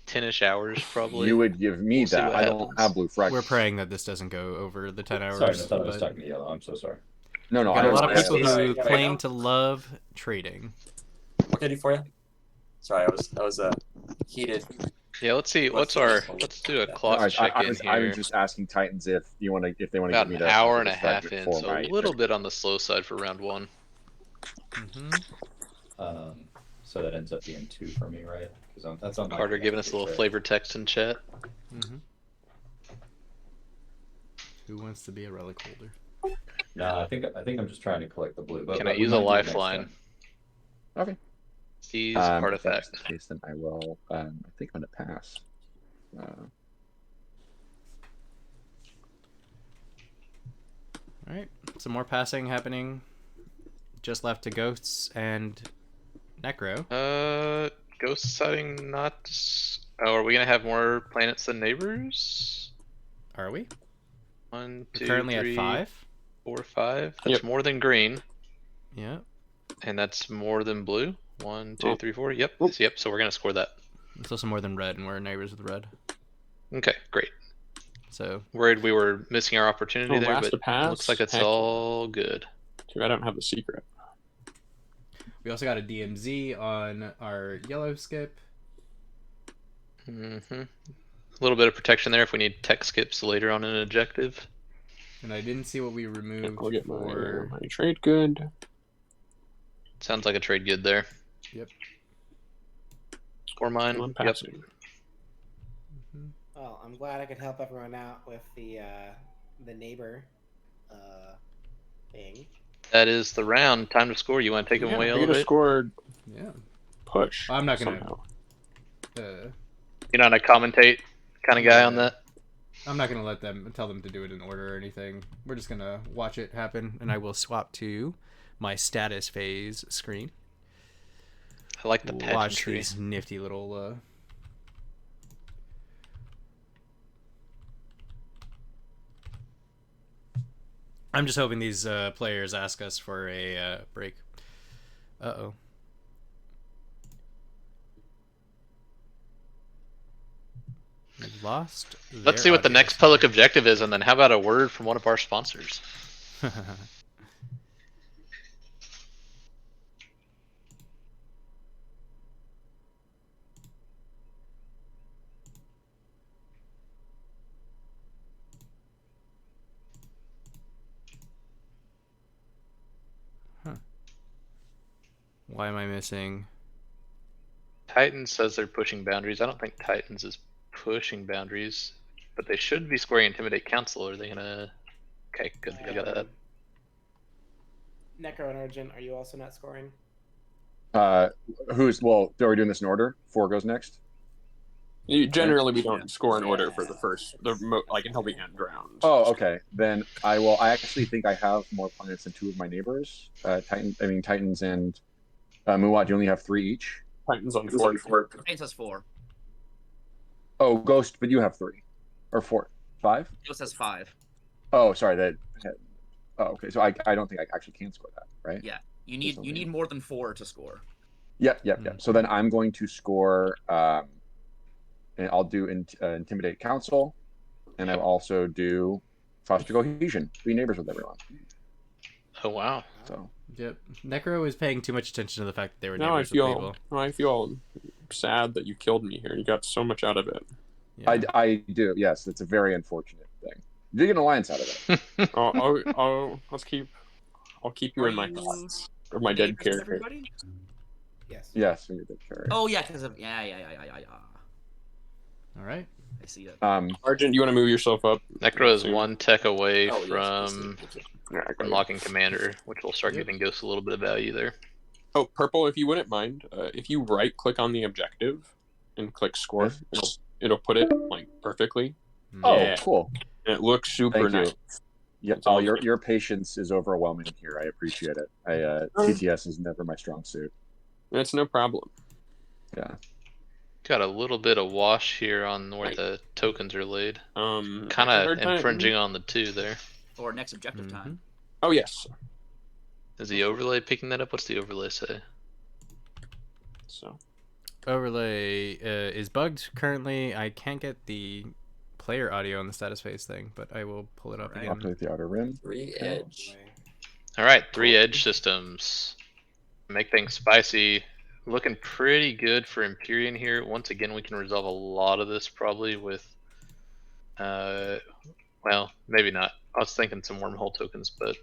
10ish hours probably. you would give me We'll see that. what I don't happens. have blue fragments. We're praying that this doesn't go over the 10 hours. Sorry, I thought I was but talking to yellow. I'm so sorry. No, we've I got a don't lot of know. people Yeah, who yeah, claim yeah. to love trading. What can I do for you? Sorry, I was heated. Yeah, let's see. Let's do a No, clock check I in was here. just asking Titans if they want to give About me an that hour and a fragment half in, for so my- a little bit on the slow side for round 1. So that ends up being 2 for me, right? Because that's on my Carter giving us a little trade. flavor text in chat. Who wants to be a relic holder? No, I think I'm just trying to collect the blue. But Can I we use a might do it next lifeline? time. Okay. Seize If that's artifact. the case, then I will. I think I'm gonna pass. All right, some more passing happening. Just left to Ghosts and Necro. Ghost deciding not to... Oh, are we gonna have more planets than neighbors? Are we? 1, We're 2, currently 3, at 5. 4, 5. That's Yep. more than green. Yeah. And that's more than blue. 1, 2, Oh. 3, 4. Yep. Oop. Yep. So we're gonna score that. It's also more than red, and we're neighbors with red. Okay, great. So Worried we were missing our opportunity Oh, there, last but to pass? looks like it's Heck yeah. all good. Too bad I don't have the secret. we also got a DMZ on our yellow skip. A little bit of protection there if we need tech skips later on in an objective. And I didn't see what we removed I'll get for... my trade good. Sounds like a trade good there. Yep. Or mine. I'm Yep. passing. Well, I'm glad I could help everyone out with the neighbor thing. That is the round. Time to score. You want to take him away, I get a Elevate? score Yeah. push. I'm not gonna... somehow. You're not a commentate kind of guy on that? I'm not gonna tell them to do it in order or anything. We're just gonna watch it happen, and I will swap to my status phase screen. I like the Watch pageantry. these nifty little. I'm just hoping these players ask us for a break. Uh-oh. We've lost. Let's see what the next public objective is, and then how about a word from one of our sponsors? Why am I missing? Titans says they're pushing boundaries. I don't think Titans is pushing boundaries, but they should be scoring Intimidate Council. Are they gonna... Okay, good. We got that. Necro and Urgent, are you also not scoring? Are we doing this in order? 4 goes next. Generally, we don't score in order for the first, until the end round. Oh, okay. Then I will. I actually think I have more planets than 2 of my neighbors. Titans and Muad. You only have 3 each. Titans on 4. Titans has 4. Oh, Ghost, but you have 3 or 4, 5. Ghost has 5. Oh, sorry. Oh, okay. So I don't think I actually can score that, right? Yeah. You need more than 4 to score. Yep. So then I'm going to score. And I'll do Intimidate Council, and I'll also do Foster Cohesion. Be neighbors with everyone. Oh, wow. So. Yep. Necro is paying too much attention to the fact that they were Now neighbors with people. I feel sad that you killed me here. You got so much out of it. Yeah. I do. Yes, it's a very unfortunate thing. You get an alliance out of it. I'll keep you in my thoughts of my dead character. Everybody? Yes. Yes, when you're dead character. Oh yeah, because of yeah. All right. I see it. Argent, you want to move yourself up? Necro is 1 tech away Oh, yes, from Yeah, great. unlocking Commander, which will start Yep. giving Ghost a little bit of value there. Oh, Purple, if you wouldn't mind, if you right-click on the objective and click score, it'll put it perfectly. Oh, Yeah. cool. And it looks super Thank you. nice. Yeah. That's all. Your patience is overwhelming here. I appreciate it. TTS is never my strong suit. It's no problem. Yeah. Got a little bit of wash here on where Right. the tokens are laid. I Kind of heard that- infringing on the 2 there. Or next objective time. Oh yes. Is the overlay picking that up? What's the overlay say? So Overlay is bugged currently. I can't get the player audio on the status phase thing, but I will pull it up Alright. again. Populate the outer rim. 3 edge. All right, 3 edge systems. Make things spicy. Looking pretty good for Empyrean here. Once again, we can resolve a lot of this probably with, well, maybe not. I was thinking some wormhole tokens, but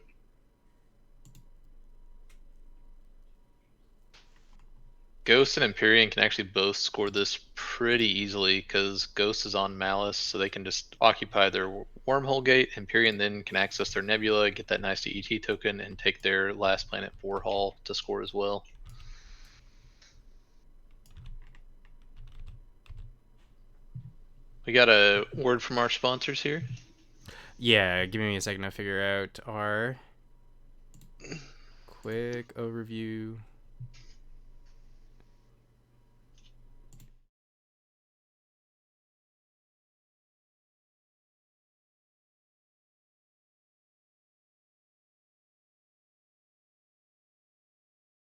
Ghost and Empyrean can actually both score this pretty easily because Ghost is on Malice, so they can just occupy their wormhole gate. Empyrean then can access their nebula, get that nice DET token, and take their last planet 4 haul to score as well. We got a word from our sponsors here. Yeah, give me a second to figure out our quick overview.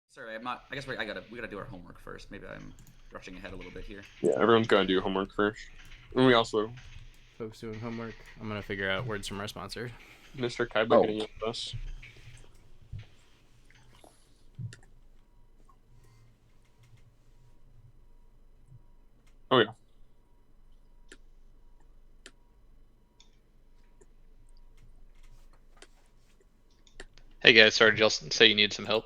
Sorry, I'm not. I guess we gotta do our homework first. Maybe I'm rushing ahead a little bit here. yeah, everyone's gotta do homework first. And we also Folks doing homework. I'm gonna figure out words from our sponsor. Mr. Kaiba Oh. getting with us. Oh yeah. Hey guys, sorry, did y'all say you need some help?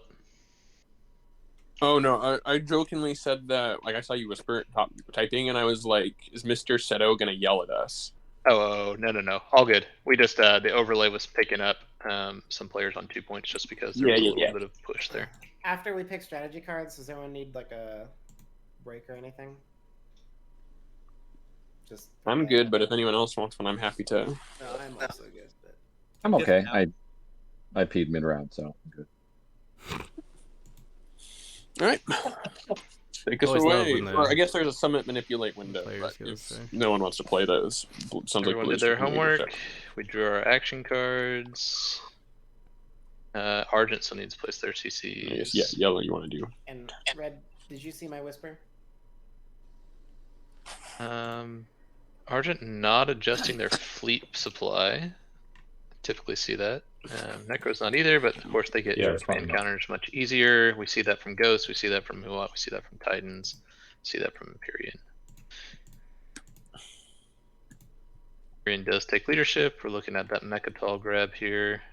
Oh no, I jokingly said that, like, I saw you whisper typing, and I was like, "Is Mr. Seto gonna yell at us?" Oh, no. All good. We just, the overlay was picking up some players on 2 points just because there was a little bit of push there. After we pick strategy cards, does anyone need like a break or anything? Just I'm good, but if anyone else wants one, I'm happy to. No, I'm also good. But... I'm okay. Good. I peed mid round, so I'm good. All right. Take us Always love away. when the Or I guess there's a summit manipulate window, players but go if there. no one wants to play those, sounds Everyone like did their Blue's homework. leadership. We drew our action cards. Argent still needs to place their CCs. I guess, yeah, yellow you want to do. And Red, did you see my whisper? Argent not adjusting their fleet supply. Typically see that. Necro's not either, but of course they get Yeah, it's fine. encounters much easier. We see that from Ghosts, we see that from Muat, we see that from Titans, see that from Empyrean. Empyrean does take leadership. We're looking at that Mechatol grab here.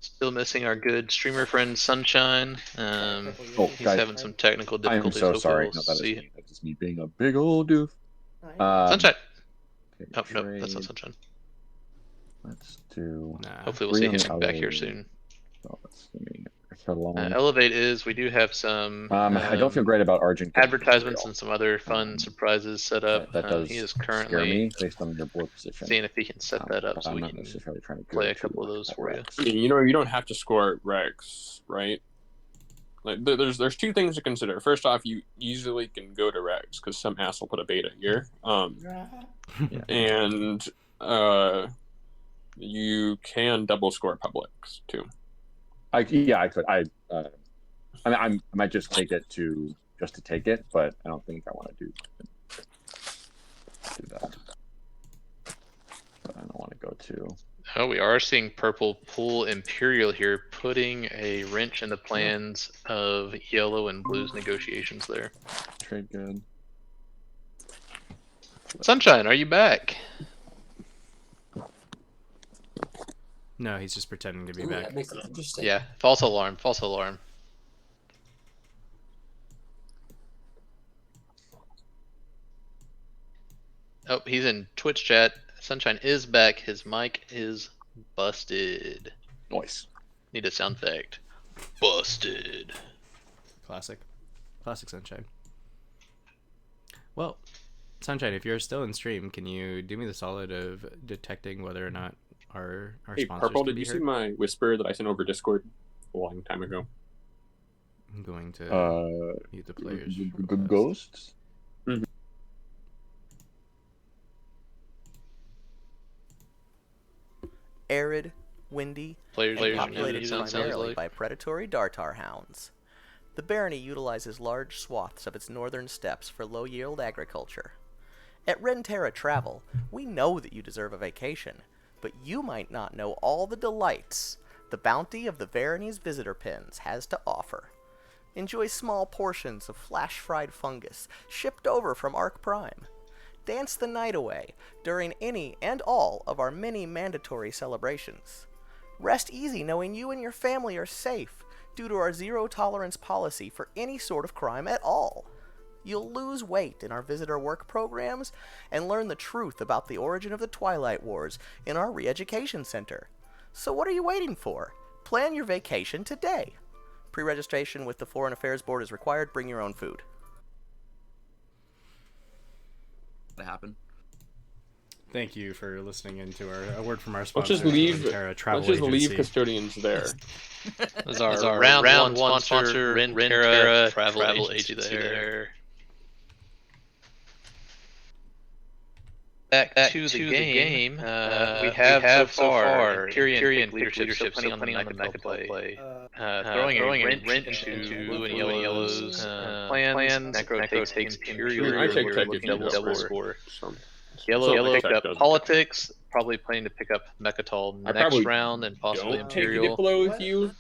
Still missing our good streamer friend Sunshine. Oh, He's guys, having some technical I'm difficulties. so Hopefully sorry. we'll No, that is see. me. That's just me being a big old doof. Sunshine. Okay, Oh no, that's not trade. Sunshine. Let's do. Nah. Hopefully we'll Three see on him the back here elevate. soon. So let's see. Alone. Elevate is, we do have some I don't feel great about Argent. getting advertisements material. and some other fun surprises set up. That does He is scare currently me based on your board position. seeing if he can set that up so I'm we not can necessarily trying to go play a to couple of those for you. Rex. I mean, you don't have to score at Rex, right? Like, there's two things to consider. First off, you easily can go to Rex because some ass will put a beta here. And you can double score publics too. I could. I mean, I might just take it to take it, but I don't think I want to do that. But I don't want to go to. Oh, we are seeing purple pull Imperial here, putting a wrench in the plans of yellow and blue's negotiations there. Trade good. Sunshine, are you back? No, he's just pretending to be Ooh, back. that makes it interesting. Yeah, false alarm, false alarm. Oh, he's in Twitch chat. Sunshine is back. His mic is busted. Nice. Need a sound effect. Busted. Classic Sunshine. Well, Sunshine, if you're still in stream, can you do me the solid of detecting whether or not our Hey, sponsors Purple, can did be you see heard? my whisper that I sent over Discord a long time ago? I'm going to mute the players. request. Ghosts. Arid, windy, Players and are populated muted, sounds primarily like. by predatory dartar hounds. The barony utilizes large swaths of its northern steppes for low-yield agriculture. At Renterra Travel, we know that you deserve a vacation, but you might not know all the delights the bounty of the Barony's visitor pens has to offer. Enjoy small portions of flash-fried fungus shipped over from Arc Prime. Dance the night away during any and all of our many mandatory celebrations. Rest easy knowing you and your family are safe due to our zero-tolerance policy for any sort of crime at all. You'll lose weight in our visitor work programs and learn the truth about the origin of the Twilight Wars in our re-education center. So what are you waiting for? Plan your vacation today. Pre-registration with the Foreign Affairs Board is required. Bring your own food. What happened? Thank you for listening into a word from our Let's sponsor, just leave. Travel Let's just leave Agency. custodians there. This is our round one sponsor, Renterra Travel Agency there. Back to the game. We have so far Tyrion leadership still plenty on the Mecha play. Throwing a wrench into blue and yellow's plans. Necro takes Imperial I take tech if you double go score. Some- Yellow tech picked up doesn't. politics, probably planning to pick up Mechatol I next probably round and possibly Don't take Imperial. Diplo if you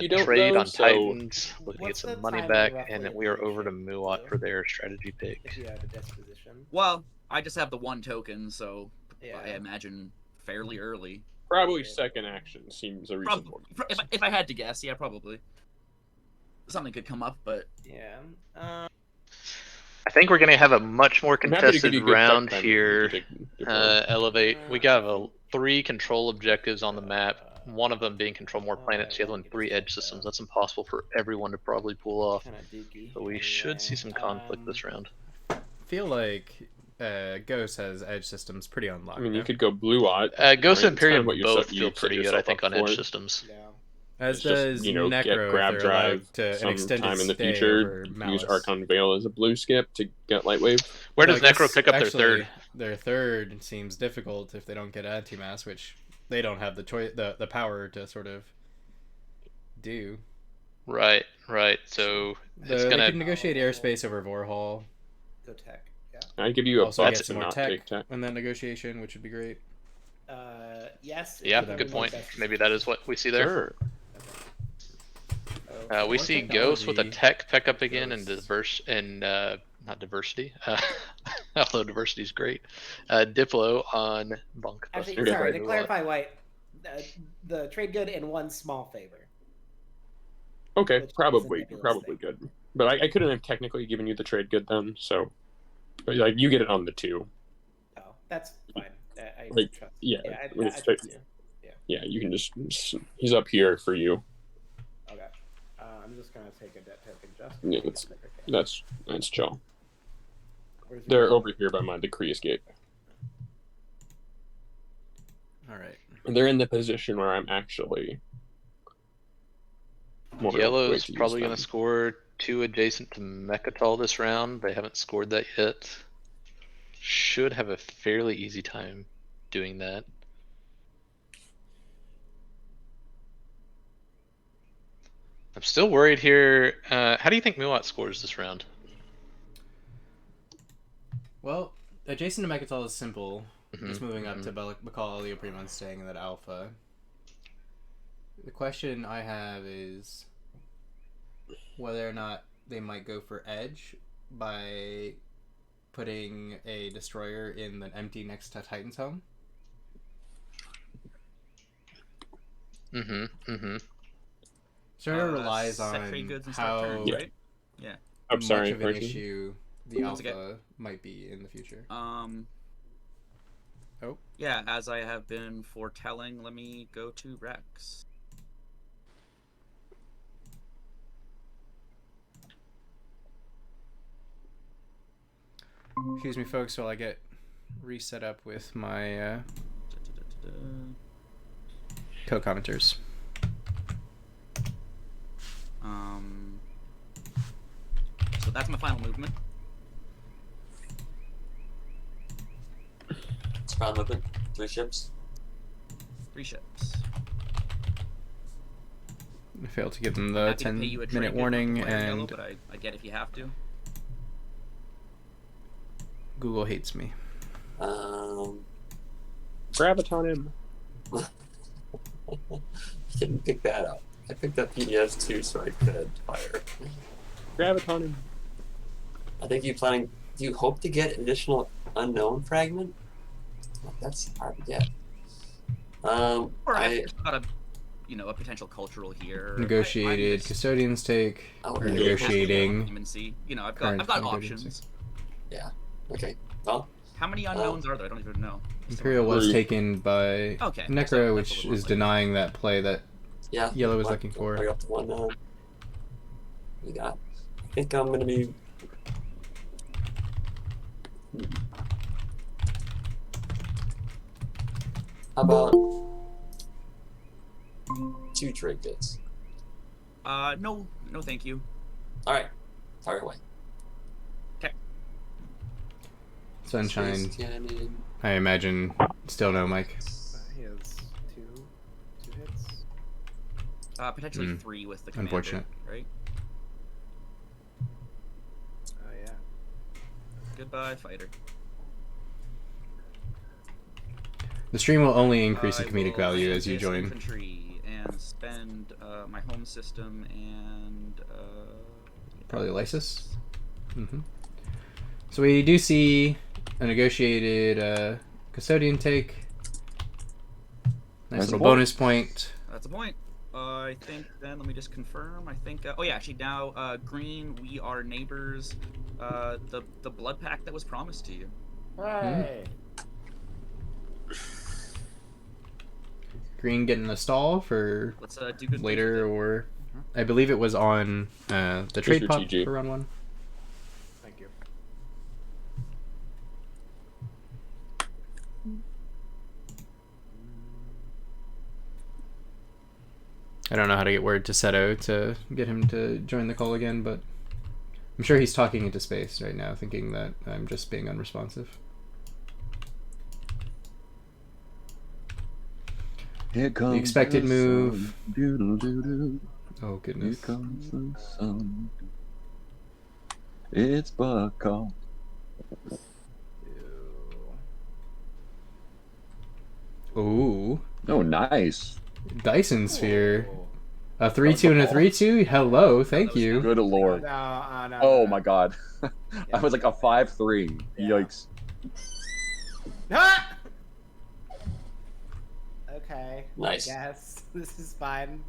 don't Trade though, on so Titans, looking to What's get some the money timing back, roughly and of we are your over to ship, Muat Blue? for their strategy pick. If you had a disposition. Well, I just have the one token, so Yeah. I imagine fairly early. probably second action seems a reasonable. If I had to guess, yeah, probably. Something could come up, but Yeah. I think we're going to have a much more I'm happy to give contested you good tech round time if here. you take Diplo. Elevate. We got 3 control objectives on the map. One of them being control more planets, the other one 3 edge systems. That's impossible for everyone to probably pull off. Kind of dookie. So we should see some conflict this round. Feel like Ghost has edge systems pretty unlocked. I mean, you no? could go Blue Ot. Ghost right? and Imperium It's kind of what you both set- feel you set pretty good, I yourself think, up on edge for. systems. Yeah. As It's just, does get Necro grab if they're drive allowed to an extended sometime in the stay future. over Use Malice. Archon Veil as a blue skip to get light wave. Where So does I guess Necro pick up their actually, third? Their third seems difficult if they don't get anti-mass, which they don't have the choice, the power to sort of do. Right. So it's They gonna. can negotiate airspace over Vorhall. Go tech. Yeah. I give you a Also buff get to some more not tech take tech. in that negotiation, which would be great. Yes. Yeah, if you good have point. the best Maybe that is what we see there. Sure. Okay. We More see Ghost with a technology. tech pickup again and Ghosts. not diversity. Although diversity is great. Diplo on Bunk. Actually, Okay. sorry to clarify, White. The trade good in one small favor. Okay, Which is a probably nebulous thing. good. But I couldn't have technically given you the trade good then, so but, like you get it on the 2. Oh, that's fine. I Like, trust. yeah, I it's- trust you. yeah, you can just he's up here for you. Okay. I'm just gonna take a debt token just. Yeah, to that's- get the quicker That's chill. Where's your- They're over here by my decree escape. All right. And they're in the position where I'm actually more likely Yellow's to use probably them. going to score 2 adjacent to Mechatol this round. They haven't scored that yet. Should have a fairly easy time doing that. I'm still worried here. How do you think Muat scores this round? Well, adjacent to Mechatol is simple. Just Mhm, moving up mhm. to Bacall, Leo Primo, and staying in that alpha. The question I have is whether or not they might go for edge by putting a destroyer in the empty next to Titan's home. Sort of relies set trade on goods and start how turns, Yeah. right? I'm much sorry, of an Percy. issue the That's okay. alpha might be in the future. Oh. Yeah, as I have been foretelling, let me go to Rex. Excuse me, folks, while I get reset up with my co-commenters. So that's my final movement. It's final movement. 3 ships. 3 ships. I failed to give them the Happy to pay you a 10-minute trade good warning, for playing yellow, and but I get if you have to. Google hates me. Graviton him. Didn't pick that up. I picked up PDFs too, so I could fire. Graviton him. I think you planning. Do you hope to get additional unknown fragment? That's hard to get. Or I I've got a potential cultural here. Negotiated custodians take. Oh, Or okay. negotiating. I've current got custodians options. Yeah. Okay. Well, How many unknowns are there? I don't even know. Imperial was 3. taken by Okay. Necro, that's a which little is more denying that play that yeah. Yellow was What- looking for. Bring up the one. We got. I think I'm gonna be. How about 2 trade goods? No, thank you. All right, fire away. Sunshine, Space cannon. I imagine, still no Mike. He has two hits. Potentially Hmm. 3 with the commander, Unfortunate. right? Oh yeah. Goodbye, fighter. The stream will only increase the I comedic will value land as you this join. infantry and spend my home system and Probably Lysis. So we do see a negotiated custodian take. Nice That's a little point. bonus point. That's a point. I think then, let me just confirm. I think, oh yeah, actually now, green, we are neighbors. The blood pact that was promised to you. Hey. Green getting a stall for Let's do good things later, with it. or I believe it was on the trade your pop TG. for round 1. Thank you. I don't know how to get word to Seto to get him to join the call again, but I'm sure he's talking into space right now, thinking that I'm just being unresponsive. Here comes The expected the move. sun. Doodle-doo-doo. Oh Here goodness. comes the sun. It's Buckle. Ooh. Oh, nice. Dyson Sphere. Oh. A 3-2 and a 3-2. Hello, thank that was you. Good lord. No, Oh my god. I was like a 5-3. Yeah. Yikes. Ah! Okay. Nice. Yes, this is fine.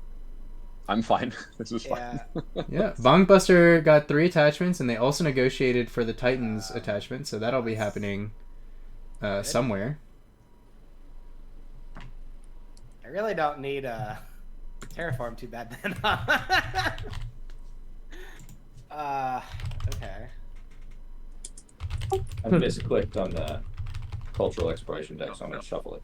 I'm fine. This is fine. Yeah. Yeah, Bongbuster got 3 attachments, and they also negotiated for the Titans attachment, so that'll be happening somewhere. I really don't need terraform too bad then. Okay. I misclicked on the cultural exploration deck, so I'm gonna shuffle it.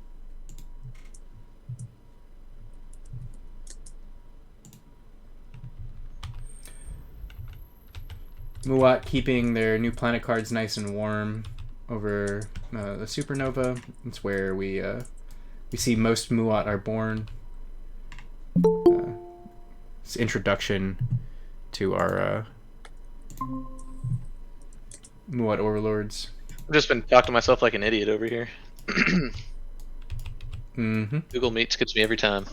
Muat keeping their new planet cards nice and warm over the supernova. It's where we see most Muat are born. It's introduction to our Muat overlords. I've just been talking to myself like an idiot over here. Google Meets gets me every time.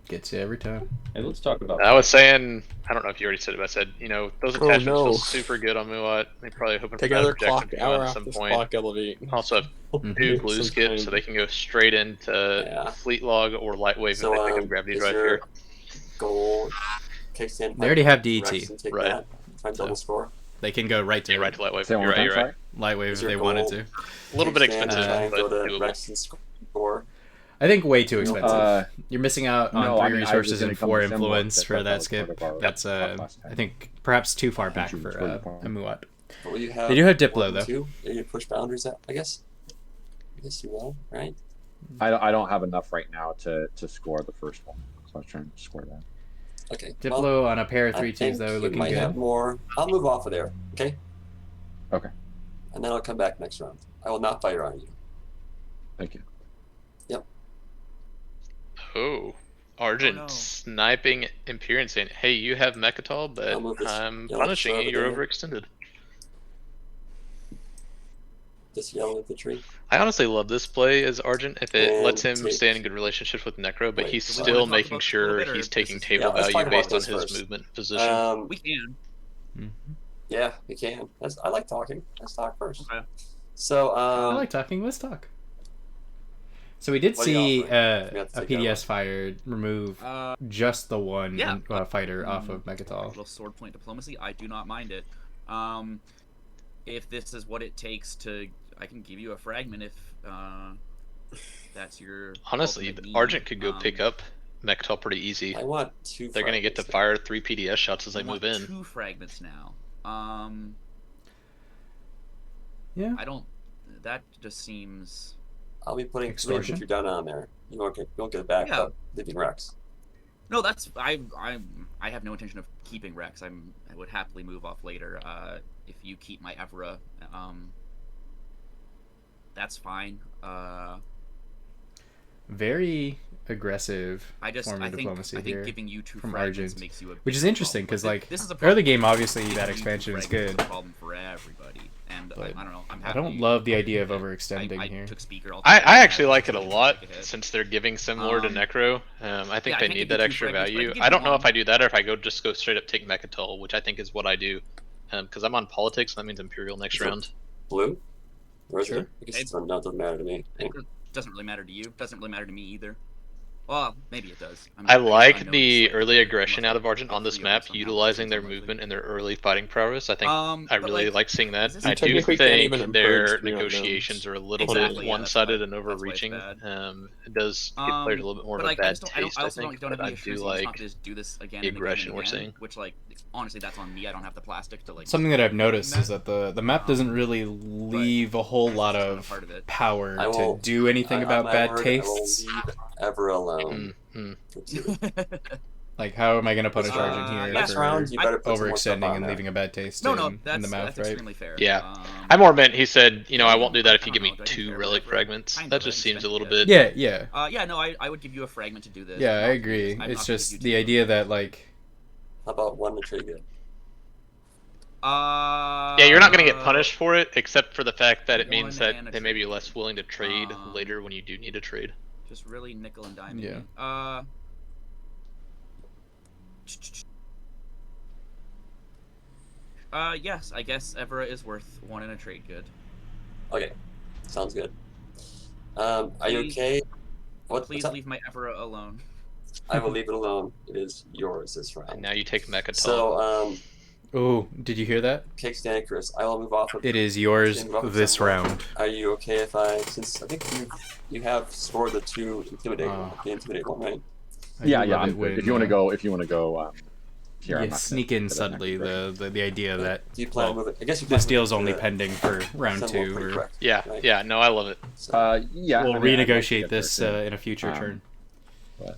Gets you every time. Hey, let's talk about I was saying, I don't know if you already said it, but I said, those Oh, attachments no. feel super good on Muat. They're probably hoping Take for another that projection clock to go hour at off some this point. clock elevate. Also have 2 blue Some skips, kind so of- they can go straight into Yeah. Fleet Log or Lightwave So, if they pick up Gravity is Drive your here. goal kickstand? They already have Rex DET. and take Right. that, try and double score. They can go right to Yeah, right to Lightwave. Say it one You're more right, time, you're right. sorry. Lightwave Is if your they wanted goal to. A little bit kickstand, expensive, try and but go to doable. Rex and score. I think way too expensive. Uh, You're missing out on no, 3 I mean, I was resources gonna and come 4 to Simlock, influence that for was that part skip. of our That's last I time. think perhaps too far back Should for score the a point. Muat. But will you have They do have Diplo, more than though. 2? Are you push boundaries out? I guess you will, right? I don't have enough right now to score the first one, so I was trying to score that. Okay. Diplo well, on a pair of I 3-2s, think though, you looking might good. have more. I'll move off of there. Okay. Okay. And then I'll come back next round. I will not fire on you. Thank you. Oh, Argent no. sniping Empyrean saying, "Hey, you have Mechatol, but I'll move this I'm yellow punishing you. further You're in. overextended." This yellow infantry. I honestly love this play as Argent if it lets And him take- stay in good relationships with Necro, but Wait, he's so we still wanna talk making about this a sure little bit, or he's this taking is- table Yeah, let's value talk about based on this his first. movement position. We can. Yeah, we can. I like talking. Let's talk first. Okay. So, I like talking. Let's talk. So we did What are you see offering? We have to a take that PDS fire remove just the one Yeah. fighter off of Mechatol. Little sword point diplomacy. I do not mind it. If this is what it takes to, I can give you a fragment if that's your. Honestly, ultimate need. Argent could go pick up Mechatol pretty easy. I want 2 They're gonna get to fragments fire 3 PDS shots as I they want move in. 2 fragments now. Yeah. I don't. That just seems. now. I'll be putting 3 Extortion? infantry down on there. You won't get it back, Yeah. but leaving Rex. No, that's I have no intention of keeping Rex. I would happily move off later. If you keep my Evra, that's fine. Very aggressive I form of diplomacy think here giving you 2 from fragments Argent, makes you a which is big interesting problem. because like this is a early problem. game, obviously Giving that you 2 expansion is fragments good. a problem for everybody, and I But don't know. I'm I happy. don't love the idea of overextending I here. took speaker. I actually like it a lot since they're giving similar to Um, Necro. I think yeah, I they can't need give that you 2 extra fragments, but I value. can give I you don't know if 1. I do that or if I go straight up take Mechatol, which I think is what I do. Because I'm on politics, and that means Imperial next Is it round. Blue? Or is Sure. it? I guess it doesn't matter to me. It doesn't really matter to you. Doesn't really matter to me either. Well, maybe it does. I like guess the unknown is early slightly aggression unless out of Argent all on this 3 of them map, somehow utilizing their seems unlikely. movement and their early fighting prowess. I think I but, really like, like seeing that. is this I You do technically can't think even their encourage the negotiations are a little Exactly, bit yeah, one-sided that's and why it's overreaching. bad. It does give players a little bit more but of a like, bad I taste, I also think. don't But have I any do assurance that it's not like gonna just do this again the and again aggression and we're again, seeing. which like honestly that's on me. I don't have the plastic to like. Something that I've noticed that. is that the map doesn't really leave a whole that's lot just not a of part of it. power I to will- do anything on about my bad word, tastes. I will leave Ever alone. for 2. Like, how am I going to punish Argent here Next for round, you better put some more stuff overextending on and there. leaving a bad taste no, in that's the mouth, that's right? extremely fair. Yeah. I more meant he said, I won't do that if you give me I don't know, 2 fair, relic whatever. fragments. Kind That of, just I seems a understand little it. bit. Yeah. No, I would give you a fragment to do this. Yeah, I not to do this. agree. I'm It's not gonna just give you the 2. idea that, like... How about 1 to trade good? Yeah, you're not going to get punished for it, except for the fact that it means 1 that and a they may be trade. less willing to trade later when you do need a trade. Just really nickel and dime. Yeah. Yes, I guess Evra is worth 1 in a trade good. Okay, sounds good. Are you Please- okay? Please what's up? leave my Evra alone. I will leave it alone. It is yours this And round. now you take Mechatol. So, Oh, did you hear that? Kickstand Chris, I will move off of It is yours Move off of this someone. round. Are you okay if since I think you have scored the 2 intimidate the intimidate one, right? I Yeah, do yeah. love I'm it good. when, If you want to go, here, I'm you not sneak gonna in put it subtly back. the idea that Do you plan to well, move it? I guess you plan this to deal's move it only to pending for round somewhat 2. pretty Or correct, Yeah, right? yeah, no, I love it. So, Yeah. we'll I mean, I'd like to renegotiate get there this soon. in a future turn. But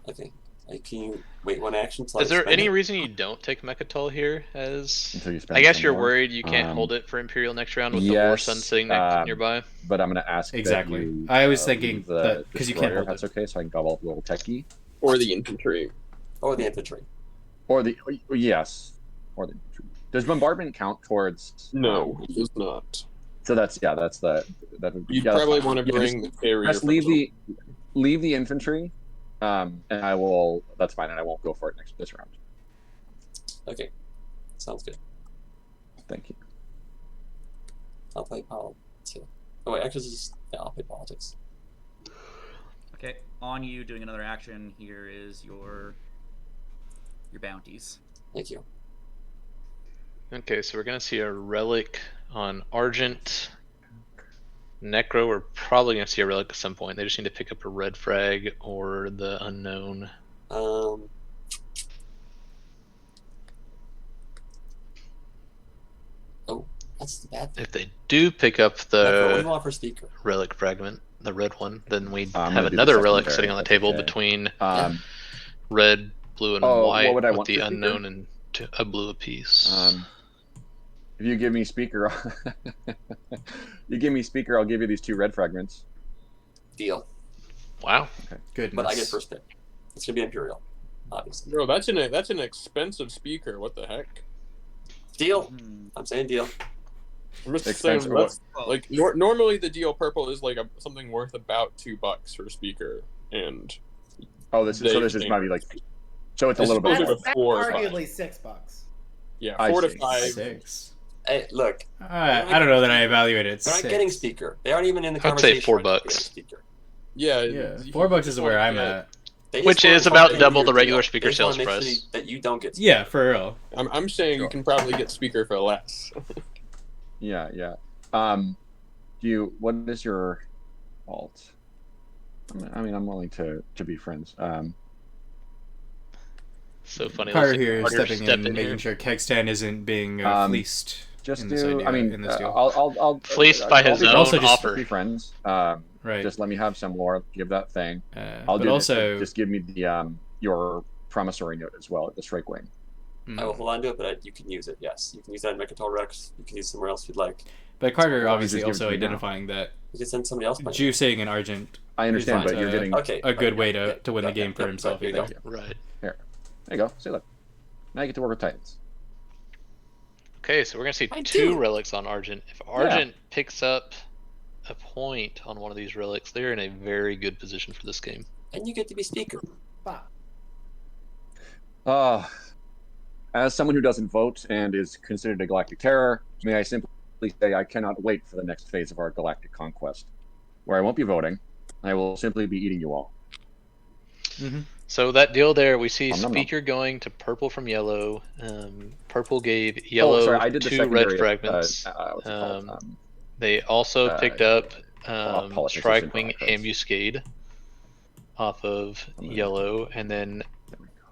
okay. Can you wait 1 action? Till Is I there spend any it? reason you don't take Mechatol here? Until you spend I guess some you're more. worried you can't hold it for Imperial next round with the War yes, Sun sitting nearby. But I'm going to ask Exactly. that you. I was thinking leave the that- 'cause you can't destroyer, hold if that's okay, so I can gobble up a little techie. Or the infantry. Or the infantry. Or the yes, or the. Does bombardment count towards? No, it does not. So that's the that would be. You'd yeah, that's probably fine. want to Yeah, bring the carrier. just leave the infantry, and I will. That's fine, and I won't go for it this round. Okay. Sounds good. Thank you. I'll play politics. Oh wait, actually, I'll play politics. Okay, on you doing another action. Here is your bounties. Thank you. Okay, so we're gonna see a relic on Argent. Necro, we're probably gonna see a relic at some point. They just need to pick up a red frag or the unknown. That's the bad thing. If they do pick up What do the you want for speaker? relic fragment, the red one, then we I'm have gonna do the another relic secondary, sitting on the that's table okay. between red, blue, and what white would I with want the for speaker? unknown and a blue apiece. If you give me speaker, you give me speaker, I'll give you these 2 red fragments. Deal. Wow. Okay. Goodness. But I get first pick. It's gonna be Imperial, obviously. Bro, that's an expensive speaker. What the heck? Deal. I'm saying deal. I'm just saying, Expensive. that's, like normally the deal purple is like something worth about $2 for a speaker, and This is maybe like, so it's a This little bit is more. like a 4 or 5. arguably $6. Yeah, I 4 to see. 5. 6. Hey, look. I don't know that I evaluate it. They're not 6. getting speaker. They aren't even in the I'd say conversation. $4. Speaker. Yeah, Yeah, $4 is where I'm at. They just Which wanna is about fucking double do the your regular deal. speaker They just wanna sales make sure price. that you don't get. Yeah, for real. I'm saying you can probably get speaker for less. Yeah. What is your alt? I mean, I'm willing to be friends. So funny. Carter listen, here is Carter stepping stepped in, making here. sure Kegstan isn't being fleeced. Just in this do. idea, I mean, in this deal. I'll Fleeced by his be- own also just offer. be friends. Right. Just let me have some more. Give that thing. but I'll do also, this. Just give me the your promissory note as well at the strike wing. I will hold on to it, but you can use it. Yes, you can use that in Mechatol Rex. You can use it somewhere else if you'd like. But Carter Well, obviously just give it also to me now. identifying that You can send somebody else. money. juicing an Argent I understand, is, but you're getting. Okay. a good right, way yeah, to win the game for himself right, either. Right. There you go. See, look. Now you get to work with Titans. Okay, so we're gonna see I 2 do. relics on Argent. If Argent picks up a point on one of these relics, they're in a very good position for this game. And you get to be speaker. As someone who doesn't vote and is considered a galactic terror, may I simply say I cannot wait for the next phase of our galactic conquest, where I won't be voting. I will simply be eating you all. So that deal there, we see Nom, nom, nom. speaker going to purple from yellow. Purple gave yellow I did the 2 secondary, red fragments. what's it called? They also picked up politics strike isn't wing progress. ambuscade off of yellow, and then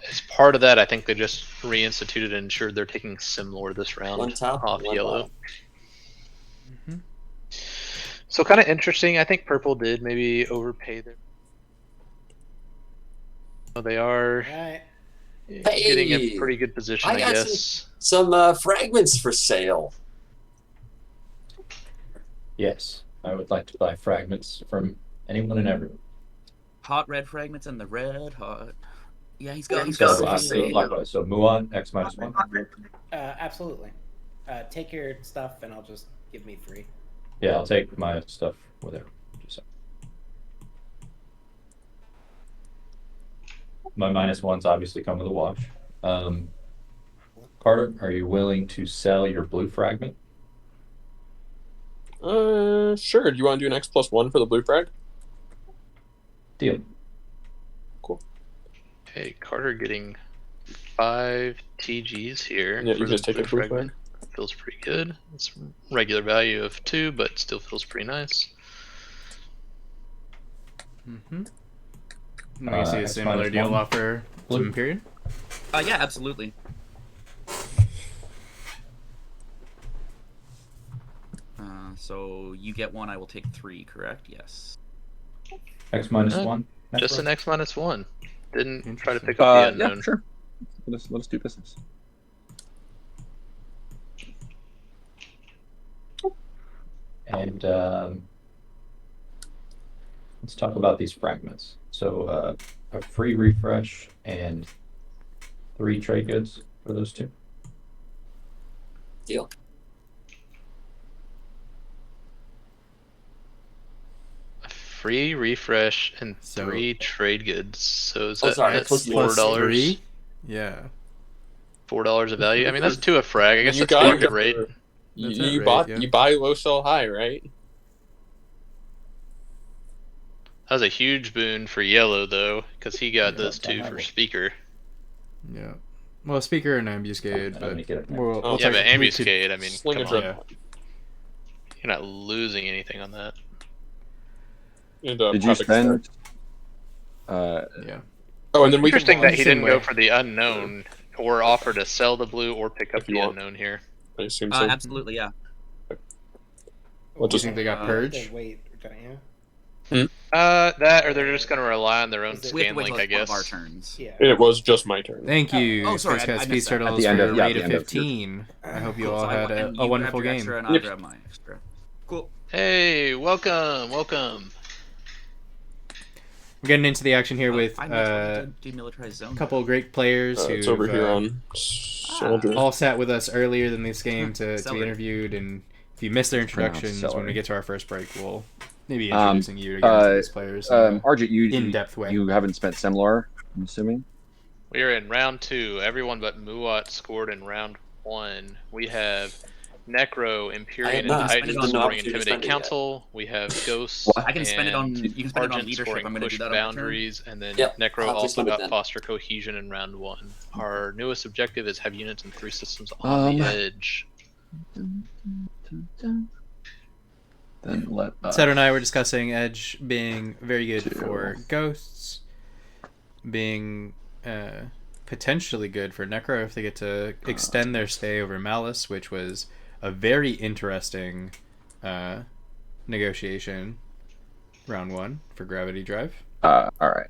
as part of that, I think they just reinstituted and ensured they're taking Simlor this round One top, off one yellow. bottom. So kind of interesting. I think purple did maybe overpay them. So they are getting a pretty good position, I got guess. Some fragments for sale. Yes, I would like to buy fragments from anyone and everyone. Hot red fragments and the red hot. Yeah, he's got. So, likewise, so Muon, X minus 1. Absolutely. Take your stuff and I'll just give me 3. Yeah, I'll take my stuff with it. My -1s obviously come with a wash. Carter, are you willing to sell your blue fragment? Sure. Do you want to do an X+1 for the blue frag? Deal. Cool. Okay, Carter getting 5 TGs here. Yeah, for you the just take a blue frag. Feels pretty good. It's regular value of 2, but still feels pretty nice. We can see a similar deal -1. offer to Imperial. Yeah, absolutely. So you get 1, I will take 3, correct? Yes. X minus 1. Just an X minus 1. Didn't try to pick up the unknown. Yeah, sure. Let us do business. And let's talk about these fragments. So a free refresh and 3 trade goods for those 2. Deal. A free refresh and 3 trade goods. So is that sorry, that's plus $4? 3? Yeah. $4 of value. I mean, that's 2 a frag. I guess You that's still a got good it. rate. You buy low, sell high, right? That was a huge boon for yellow though, because he got those 2 for speaker. Yeah. Well, speaker and ambuscade, but we'll yeah, but we ambuscade. I mean, Sling come a on. drip. You're not losing anything on that. And, Did you spend? Yeah. Oh, and then we Interesting can that he didn't go for the unknown or offer to sell the blue or pick up the unknown here. I assume so. Absolutely, yeah. What Do you does think they got They purge? wait, don't you? That or they're just gonna rely on their own Is it- We have to scan wait link, till I it's one of our guess. turns. Yeah. It was just my turn. Thank you, Oh, sorry, Space I Cat Speed missed that. Turtles, At the end for of- yeah, at rate the of end of- 15. I hope you Cool, all so had and a you wonderful grab your game. Extra and I'll Yep. grab my extra. Cool. Hey, welcome. We're getting into the action here with I know it's demilitarized zone. a couple of great players who It's over here on Soldier. all sat with us earlier than this game to be Celery. interviewed, and if you missed their introductions, when we celery. get to our first break, we'll maybe introducing you again to these players Arjit, in-depth way. You haven't spent Semlor, I'm assuming. We are in round 2. Everyone but Muat scored in round 1. We have Necro, I Empyrean, have and not. Titan There's been no scoring opportunity to Intimidate spend it yet. Council. We have Ghosts. What? I can spend it on. and You can spend it on Argent leadership. scoring I'm going to Push do that on my turn. Boundaries, and then Yep, Necro I'll have to also spend it got then. Foster Cohesion in round 1. Our newest objective is have units in 3 systems on the edge. Then let Seto and I were discussing Edge being very good Two. for Ghosts, being potentially good for Necro if they get to extend their stay over Malice, which was a very interesting negotiation round 1 for Gravity Drive. all right.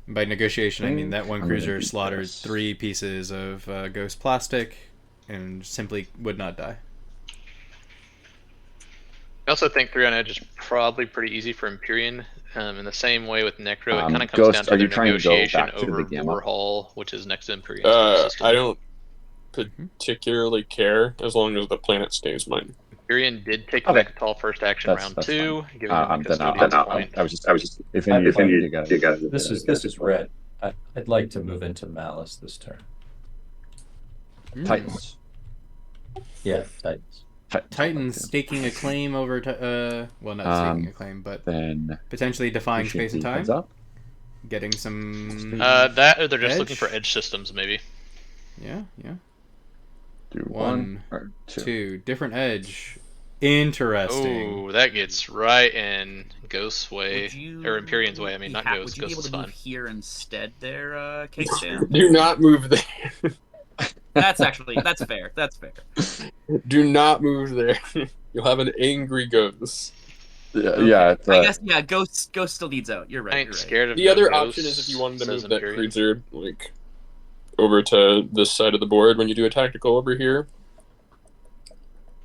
By negotiation, I mean that one I'm gonna cruiser do slaughtered this. 3 pieces of Ghost plastic and simply would not die. I also think 3 on edge is probably pretty easy for Empyrean. In the same way with Necro, it kind of comes Ghost, down are to you their trying to go negotiation back to the over Gamma? Warhol, which is next to Empyrean's system. I don't particularly care as long as the planet stays mine. Empyrean did take Okay. Vectol first action That's- round that's 2, fine. giving them a Then custodian's point. I was just if I- you if you- got This is red. I'd like to move into Malice this turn. Titans. Yeah, Titans. Titans staking a claim over, well, not staking a claim, but Then potentially defying appreciate space and the time. heads up. Getting some. That or they're just looking Edge? for edge systems, maybe. Yeah. Do One, one or two. 2 different edge. Interesting. Oh, that gets right in Ghost's way, Would you or Empyrean's way. I mean, be not ha- Ghost. Would you be Ghost able is to move fine. here instead there, Cake Stand? Do not move there. That's fair. That's fair. Do not move there. You'll have an angry ghost. Yeah. It's, I guess Ghost still needs out. You're right. I ain't You're right. scared of The no other ghosts, option is if you wanted to says move that Empyrean. cruiser like over to this side of the board when you do a tactical over here.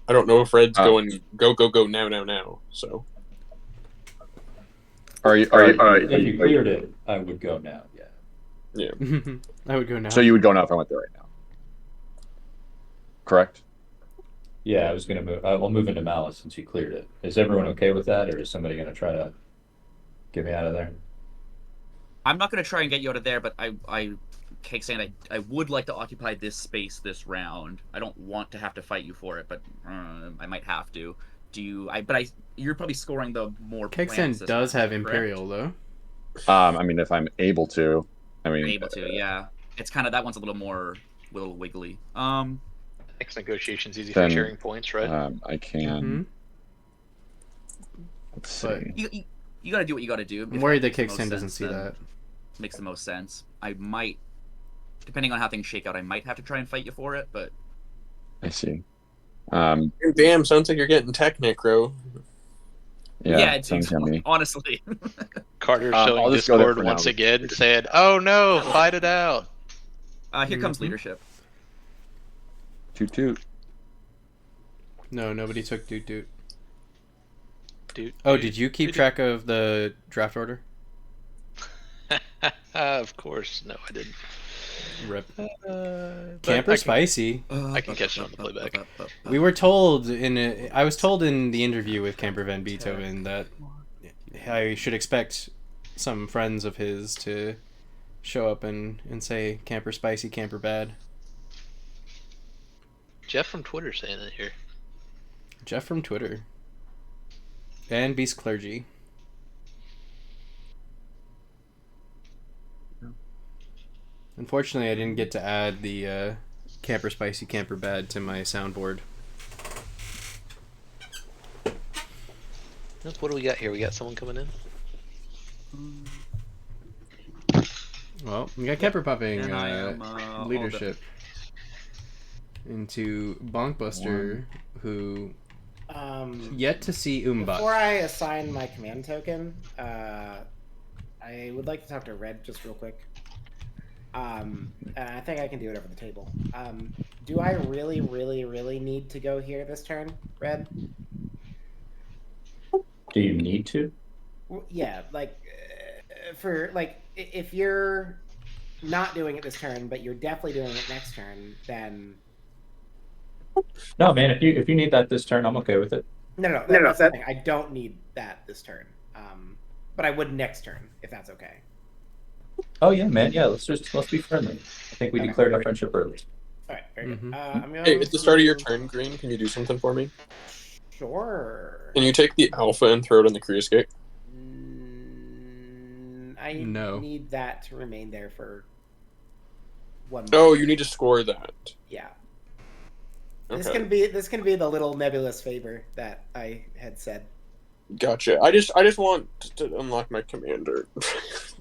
I don't know if Red's going go now. So Are you? If you cleared it, I would go now. Yeah. I would go now. So you would go now if I went there right now. Correct. Yeah, I was gonna move. I'll move into Malice since you cleared it. Is everyone okay with that, or is somebody gonna try to get me out of there? I'm not going to try and get you out of there, but Cake Stand, I would like to occupy this space this round. I don't want to have to fight you for it, but I might have to. You're probably scoring the more. Kexen does have correct? Imperial though. I mean, if I'm able to. I mean, You're able to, yeah. It's kind of that one's a little wiggly. Next negotiation's easy Then, for sharing points, right? I can. Let's see. But You got to do what you got to do. I'm If worried that that makes the Kexen most doesn't sense, see then that. Makes the most sense. I might, depending on how things shake out, I might have to try and fight you for it, but I see. damn, sounds like you're getting tech necro. Yeah, it's sounds yummy. honestly. Carter I'll showing just go there Discord for now. once again, saying, "Oh no, fight it out." Here comes leadership. Toot. No, nobody took Doot Doot. Dude. Oh, did you keep track of the draft order? Of course, no, I didn't. Rip. But Camper I can- Spicy. I can catch it on the playback. We were told I was told in the interview with Camper Van Beethoven that I should expect some friends of his to show up and say Camper Spicy, Camper Bad. Jeff from Twitter saying it here. Jeff from Twitter. And Beast Clergy. Unfortunately, I didn't get to add the Camper Spicy, Camper Bad to my soundboard. What do we got here? We got someone coming in? Well, we got Camper popping And I am, leadership into Bonkbuster, who Yet to see Before Umbat. I assign my command token, I would like to talk to Red just real quick. And I think I can do it over the table. Do I really, really, really need to go here this turn, Red? Do you need to? Yeah, like for like if you're not doing it this turn, but you're definitely doing it next turn, then No, man. If you need that this turn, I'm okay with it. no, that's the thing. I don't need that this turn. But I would next turn if that's okay. Oh yeah, man. Yeah, let's be friendly. I think we Okay. declared our friendship early. All right, very good. Mhm. I'm going Hey, at the start of your to- turn, Green, can you do something for me? Sure. Can you take the alpha and throw it in the Curious Gate? I No. need that to remain there for 1 month. Oh, you need to score that. Yeah. Okay. This can be the little nebulous favor that I had said. Gotcha. I just want to unlock my commander.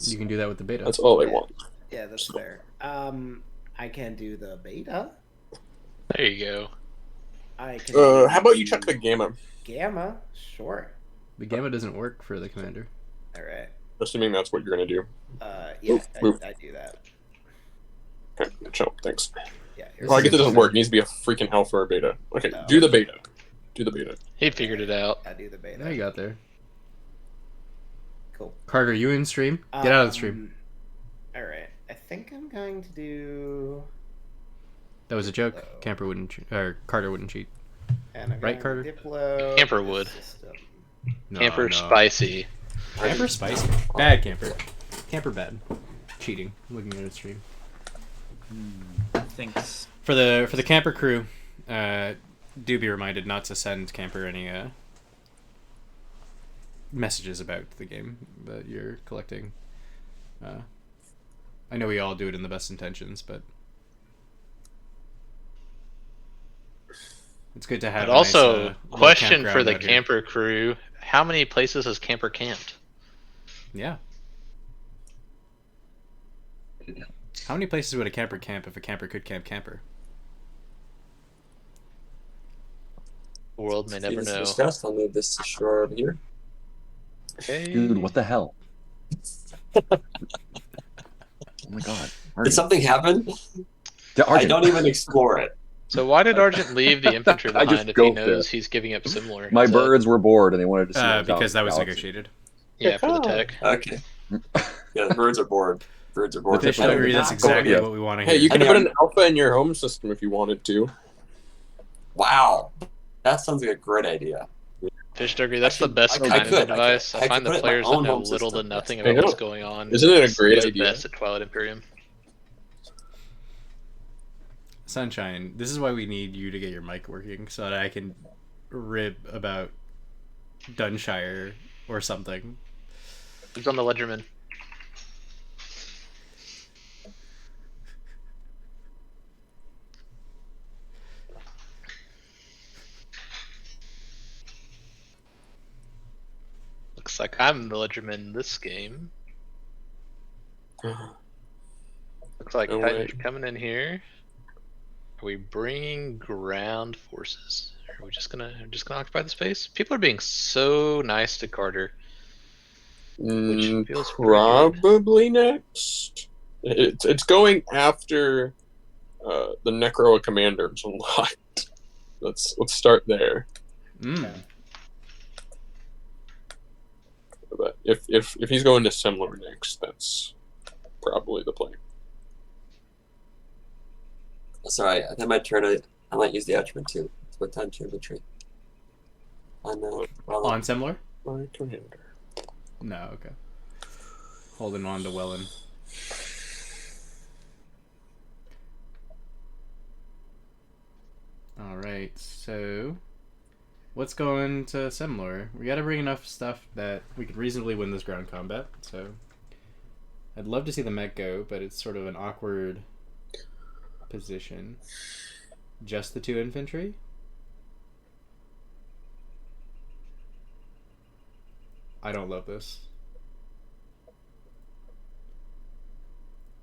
You can do that with the beta. That's all I want. Yeah, that's fair. I can do the beta. There you go. I can. Do How about you check the gamma? gamma? Sure. The gamma doesn't work for the commander. All right. Assuming that's what you're gonna do. Yeah, Move. I do that. Okay, chill. Thanks. Yeah. Well, I guess it doesn't work. It needs to be a freaking alpha or beta. Okay, No. do the beta. Do the beta. He figured it out. I do the beta. There you got there. Cool. Carter, you in stream? Get out of the stream. All right. I think I'm going to do. That was a joke. Camper wouldn't, or Carter wouldn't cheat. And I'm Right, going to Diplo Camper this would. system. No, Camper no. spicy. Camper spicy. Bad camper. Camper bad. Cheating. Looking at his stream. Thanks. For the camper crew, do be reminded not to send camper any messages about the game that you're collecting. I know we all do it in the best intentions, but it's good to have. But a nice, also, little question for campground the out here. camper crew: how many places has camper camped? Yeah. How many places would a camper camp if a camper could camp camper? The world may never This is know. discussed. I'll move this to shore over here. Okay. Dude, what the hell? Oh my god. Did something happen? I don't even explore it. So why did Argent leave the infantry I just behind if he go knows there. he's giving up similar? My Is that- birds were bored and they wanted to see what was out Because in that the was galaxy. negotiated. Yeah, for the tech. Okay. Yeah, the birds are bored. Birds are bored. With fish agree, that's exactly yeah. what we want to Hey, hear. you could I put mean, an alpha in your home system if you wanted to. Wow, that sounds like a great idea. Fish Duggery, that's the Actually, best I kind could, of advice. I I could find put the it in my players that own know home little to system. nothing I about know. what's going on. Isn't it a great the idea? best at Twilight Imperium. Sunshine, this is why we need you to get your mic working so that I can rib about Dunshire or something. Who's on the Ledgerman? Looks like I'm the Ledgerman this game. Looks like No Titans way. are coming in here. Are we bringing ground forces? Are we just gonna occupy the space? People are being so nice to Carter. Which feels pretty good. Probably next. It's going after the Necro Commanders a lot. Let's start there. Mm. But if he's going to similar next, that's probably the play. Sorry, I think my turn. I might use the attachment too. To put time to infantry. On similar? My commander. No, okay. Holding on to Wellen. Alright, so what's going to similar? We gotta bring enough stuff that we could reasonably win this ground combat, so I'd love to see the mech go, but it's sort of an awkward position. Just the 2 infantry? I don't love this.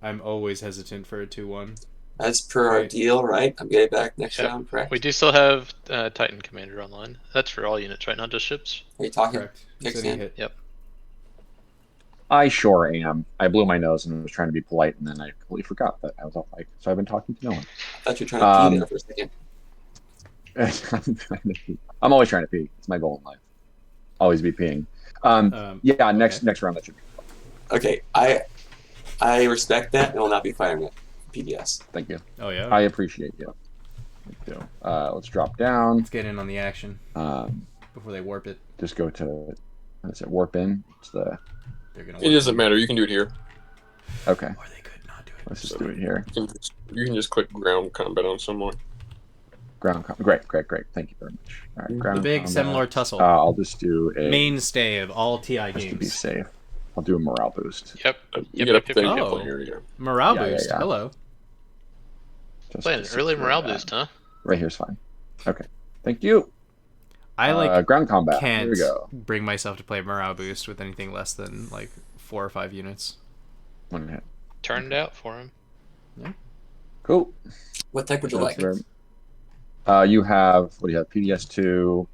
I'm always hesitant for a 2-1. As per our Great. deal, right? I'm getting back next Yep. round, correct? We do still have Titan Commander online. That's for all units, right? Not just ships. Are you talking? Correct. He said he Kickstand? hit. Yep. I sure am. I blew my nose and was trying to be polite, and then I completely forgot that I was off mic. So I've been talking to no one. I thought you were trying to pee there for a second. I'm always trying to pee. It's my goal in life. Always be peeing. Yeah, next round that should be. Okay, I respect that and will not be firing it. PDS. Thank you. Oh yeah. I appreciate you. Thank you. Let's drop down. Let's get in on the action before they warp it. Just go to, what is it, warp in? It's the. They're gonna. It doesn't matter. You can do it here. Okay. Or they could not do it. Let's just do it here. You can just click ground combat on someone. Great. Thank you very much. All right, ground The big combat. Semlor Tussle. I'll just do a Mainstay of all TI just to be games. safe. I'll do a morale boost. Yep. You get up to yep. people Oh. here. Yeah. Morale Yeah, boost. yeah. Hello. Just Playing to an early secure morale that. boost, huh? Right here's fine. Okay. Thank you. I like ground combat. Here can't we go. bring myself to play morale boost with anything less than like 4 or 5 units. One hit. Turned out for him. Cool. What tech would you like? You have, what do you have? PDS2.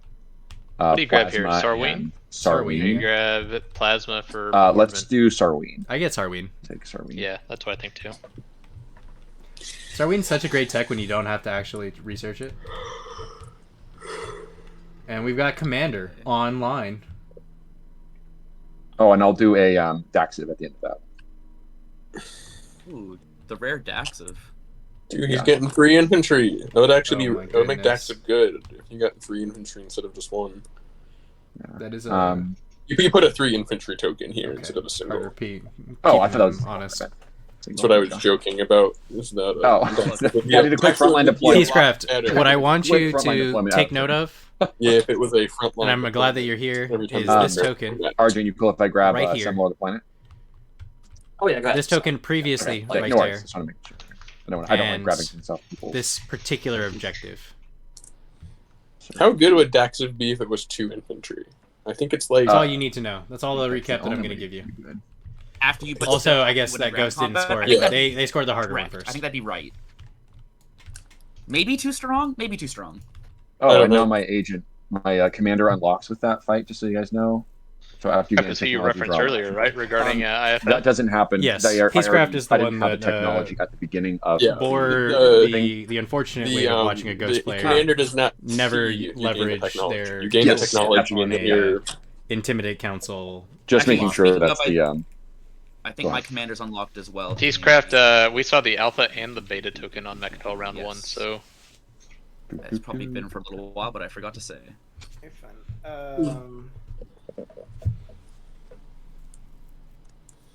What do you grab here? Plasma, Sarween? and Sarween. You Sarween. grab Plasma for. Let's do Sarween. I get Sarween. Take Sarween. Yeah, that's what I think too. Sarween's such a great tech when you don't have to actually research it. And we've got Commander online. Oh, and I'll do a Daxiv at the end of that. Ooh, the rare Daxiv. Dude, he's Yeah. getting free infantry. That would actually Oh my that would make goodness. Dax good if you got free infantry instead of just one. That is a You put a 3 infantry token here okay. instead of a single. Carter P. Oh, I Keeping thought that was them honest. That's what I was joking about. Is that Oh, I did a quick frontline deployment. Peacecraft, what I want Quick you frontline to deployment take after. note of, Yeah, if it was a frontline. and I'm glad that you're here, Every time is you this run token. there. Arjun, you cool if I grab Right here. Semlor of the Planet? Oh yeah, go ahead. This token previously, Okay, right no worries. there, Just want to make sure. I don't like And grabbing things off people. this particular objective. How good would Daxiv be if it was 2 infantry? I think it's like. That's all you need to know. That's all the recap that I'm going to give you. After you put Also, the I guess with that the ground Ghost didn't combat, score. I think that'd They scored the harder be one correct. first. I think that'd be right. Maybe too strong. Maybe too strong. I Oh, don't and now know. my commander unlocks with that fight, just so you guys know. So after you get That's who into you technology referenced drop- earlier, right? Regarding IFF. That doesn't happen. Yes, I Peacecraft is the I didn't one have that, the technology at the beginning of Yeah. Bore The- the unfortunate way of watching a Ghost the player commander does not never see you gain the leverage technology. their You gain the Yes, technology on and then a you're Intimidate Council. just Actually, making sure speaking that's of, the I think Go my ahead. commander's unlocked as well. Peacecraft, we saw the alpha and the beta token on Mechapel round Yes. 1, so It's probably been for a little while, but I forgot to say. You're fine.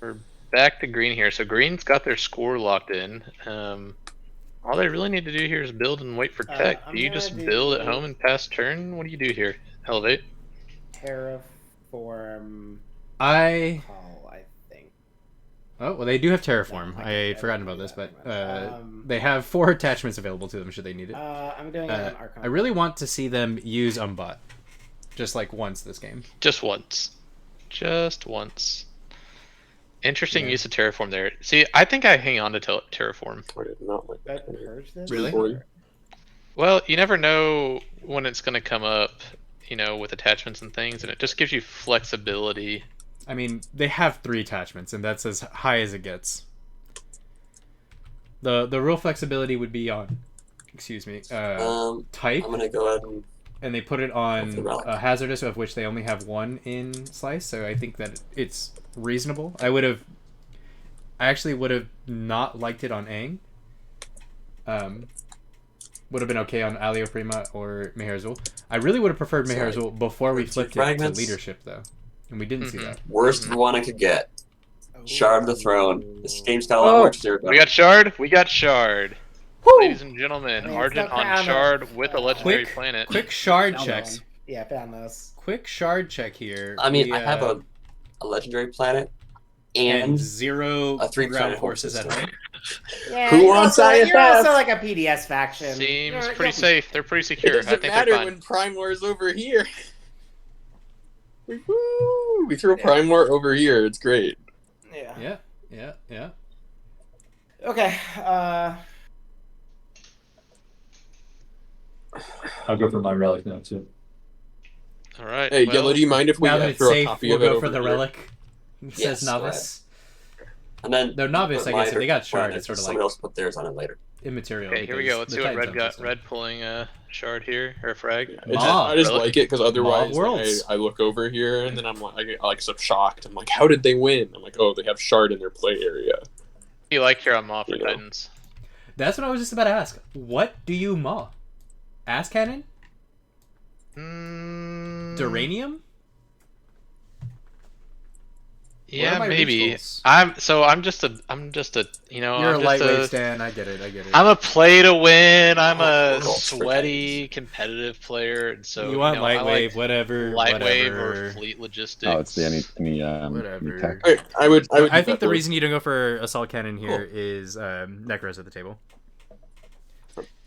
we're back to green here. So green's got their score locked in. All they really need to do here is build and wait for tech. I'm Do you gonna just do- build at home and pass turn? What do you do here? Elevate? Terraform I Hall, I think. Oh, well, they do have Terraform. No, I I can't- had I forgotten don't about do this, that but very much. they have 4 attachments available to them should they need it. I'm doing it on Archon. I really want to see them use Umbot. Just like once this game. Just once. Just once. Interesting Yeah. use of Terraform there. See, I think I hang on to Terraform. I did not like That purge this? Really? Or- Well, you never know when it's going to come up, with attachments and things, and it just gives you flexibility. I mean, they have 3 attachments, and that's as high as it gets. The real flexibility would be on, type, I'm gonna go ahead and and they put it the on relic. a hazardous, of which they only have 1 in Slice, so I think that it's reasonable. I actually would have not liked it on Aang. Would have been okay on Alio Prima or Meherzul. I really would have preferred Sorry. Meherzul before we Two flipped it to fragments? leadership, though. And we didn't see Mhm. that. worst one I could get. Shard of the Throne. This game's got a lot Oh. more to We got Shard. We got Shard. Ladies and gentlemen, I mean, it's Argent not on bad. Shard with a legendary Quick- planet. Quick shard Found check. one. Yeah, found those. Quick shard check here. I mean, We, I have a legendary planet and and 0 a 3 ground planet forces at system. home. Yeah, Who you're wants also, IFF? You're also like a PDS faction. Seems You're- pretty you'll- safe. They're pretty It secure. I doesn't think matter they're fine. when Prime War's over here. We throw Prime War over here. It's great. Yeah. Yeah. Okay. I'll go for my relic now too. All right. Hey, well, Yellow, do you mind if we Now that it's throw a safe, copy we'll of it go over for the here? relic. Says Yes, go novice. And then No, novice, I guess, if they got shard, it, it's sort of somebody like else put theirs on it later. immaterial. Okay, here we because go. Let's the see what Titan's Red own got. system. Red pulling a shard here or a frag. Maw. I just Relic. like it because otherwise Worlds. I look over here and then I'm like, I get like so shocked. I'm like, how did they win? I'm like, oh, they have shard in their play area. What do you like here on Maw for You know. Titans? That's what I was just about to ask. What do you maw? Ass cannon? Duranium? Yeah, my maybe. regionals? I'm just a you know, You're I'm a just lightweight a, Stan, I get it. I'm a play to win. I'm a Worlds for sweaty competitive player, and so you want know, light I wave, like whatever. light wave whatever. or fleet logistics. Oh, it's the any Whatever. tech. I would. I do think that the with- reason you don't go for assault cannon here is Necros at the table.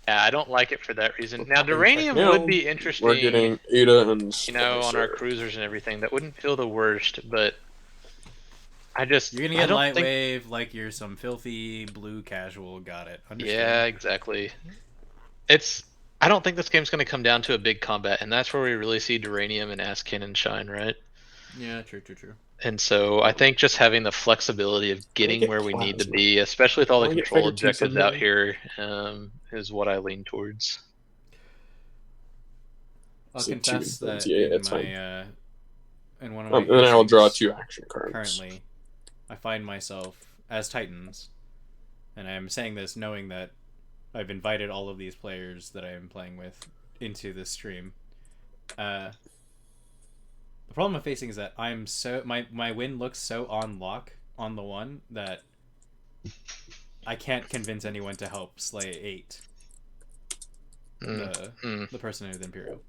Yeah, I don't like it for that reason. Now, Popping Duranium tech would now. be interesting. We're getting Ada and you know, on our Splicer. cruisers and everything. That wouldn't feel the worst, but I just You're gonna I get don't light think... wave like you're some filthy blue casual. Got it. Understood. Yeah, exactly. I don't think this game's gonna come down to a big combat, and that's where we really see Duranium and Ass Cannon shine, right? Yeah, true. And so I think just having the flexibility of getting get where we need to plasma? be, especially with all the Can I get control Frederick objectives somehow? out here, is what I lean towards. I'll So confess two, that yeah, in it's my fine. in one of my And then I'll draw issues two action cards. currently, I find myself as Titans, and I am saying this knowing that I've invited all of these players that I am playing with into this stream. The problem I'm facing is that I'm so my win looks so on lock on the one that I can't convince anyone to help slay 8. The person with Imperial.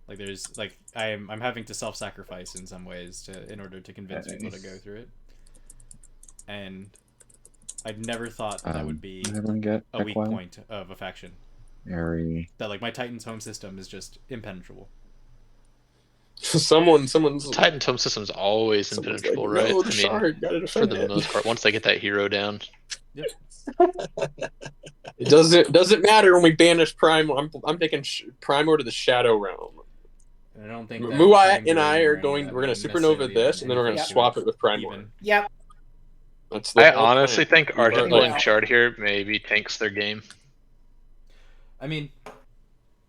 Like there's like I'm having to self-sacrifice in some ways in order to convince people to go through it. And I'd never thought that would be a weak point of a faction. That like my Titan's home system is just impenetrable. Someone's Titan's home system's always impenetrable, like, right? no, the shard, gotta for defend the it. most part, once they get that hero down. Yep. It doesn't matter when we banish Prime. I'm taking Prime to the Shadow Realm. I don't think Muai and I are going. We're gonna supernova this, and then we're gonna Yeah. swap it with Prime. Yep. That's the I whole honestly plan. think We Argent are, pulling like, Shard here maybe tanks their game. I mean,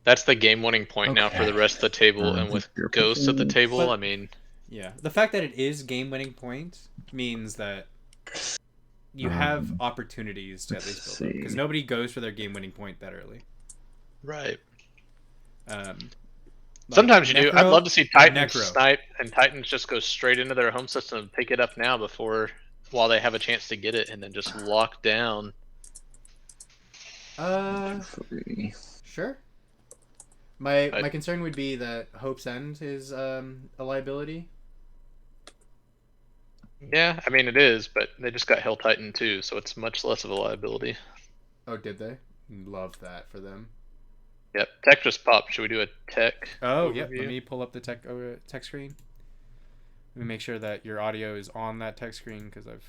That's the game-winning point now for the rest of the table, and with Ghosts at the table, But- I mean, yeah, the fact that it is game-winning point means that you have opportunities to at least build up, because nobody goes for their game-winning point that early. right. Like Sometimes you do. I'd Necro- love to see Titans Necro. snipe, and Titans just go straight into their home system and pick it up now while they have a chance to get it, and then just lock down. Sure. My concern would be that Hope's End is a liability. Yeah, I mean it is, but they just got Hell Titan too, so it's much less of a liability. Oh, did they? Love that for them. Yep, tech just popped. Should we do a tech? Oh, yeah. overview? Let me pull up the tech screen. Let me make sure that your audio is on that tech screen because I've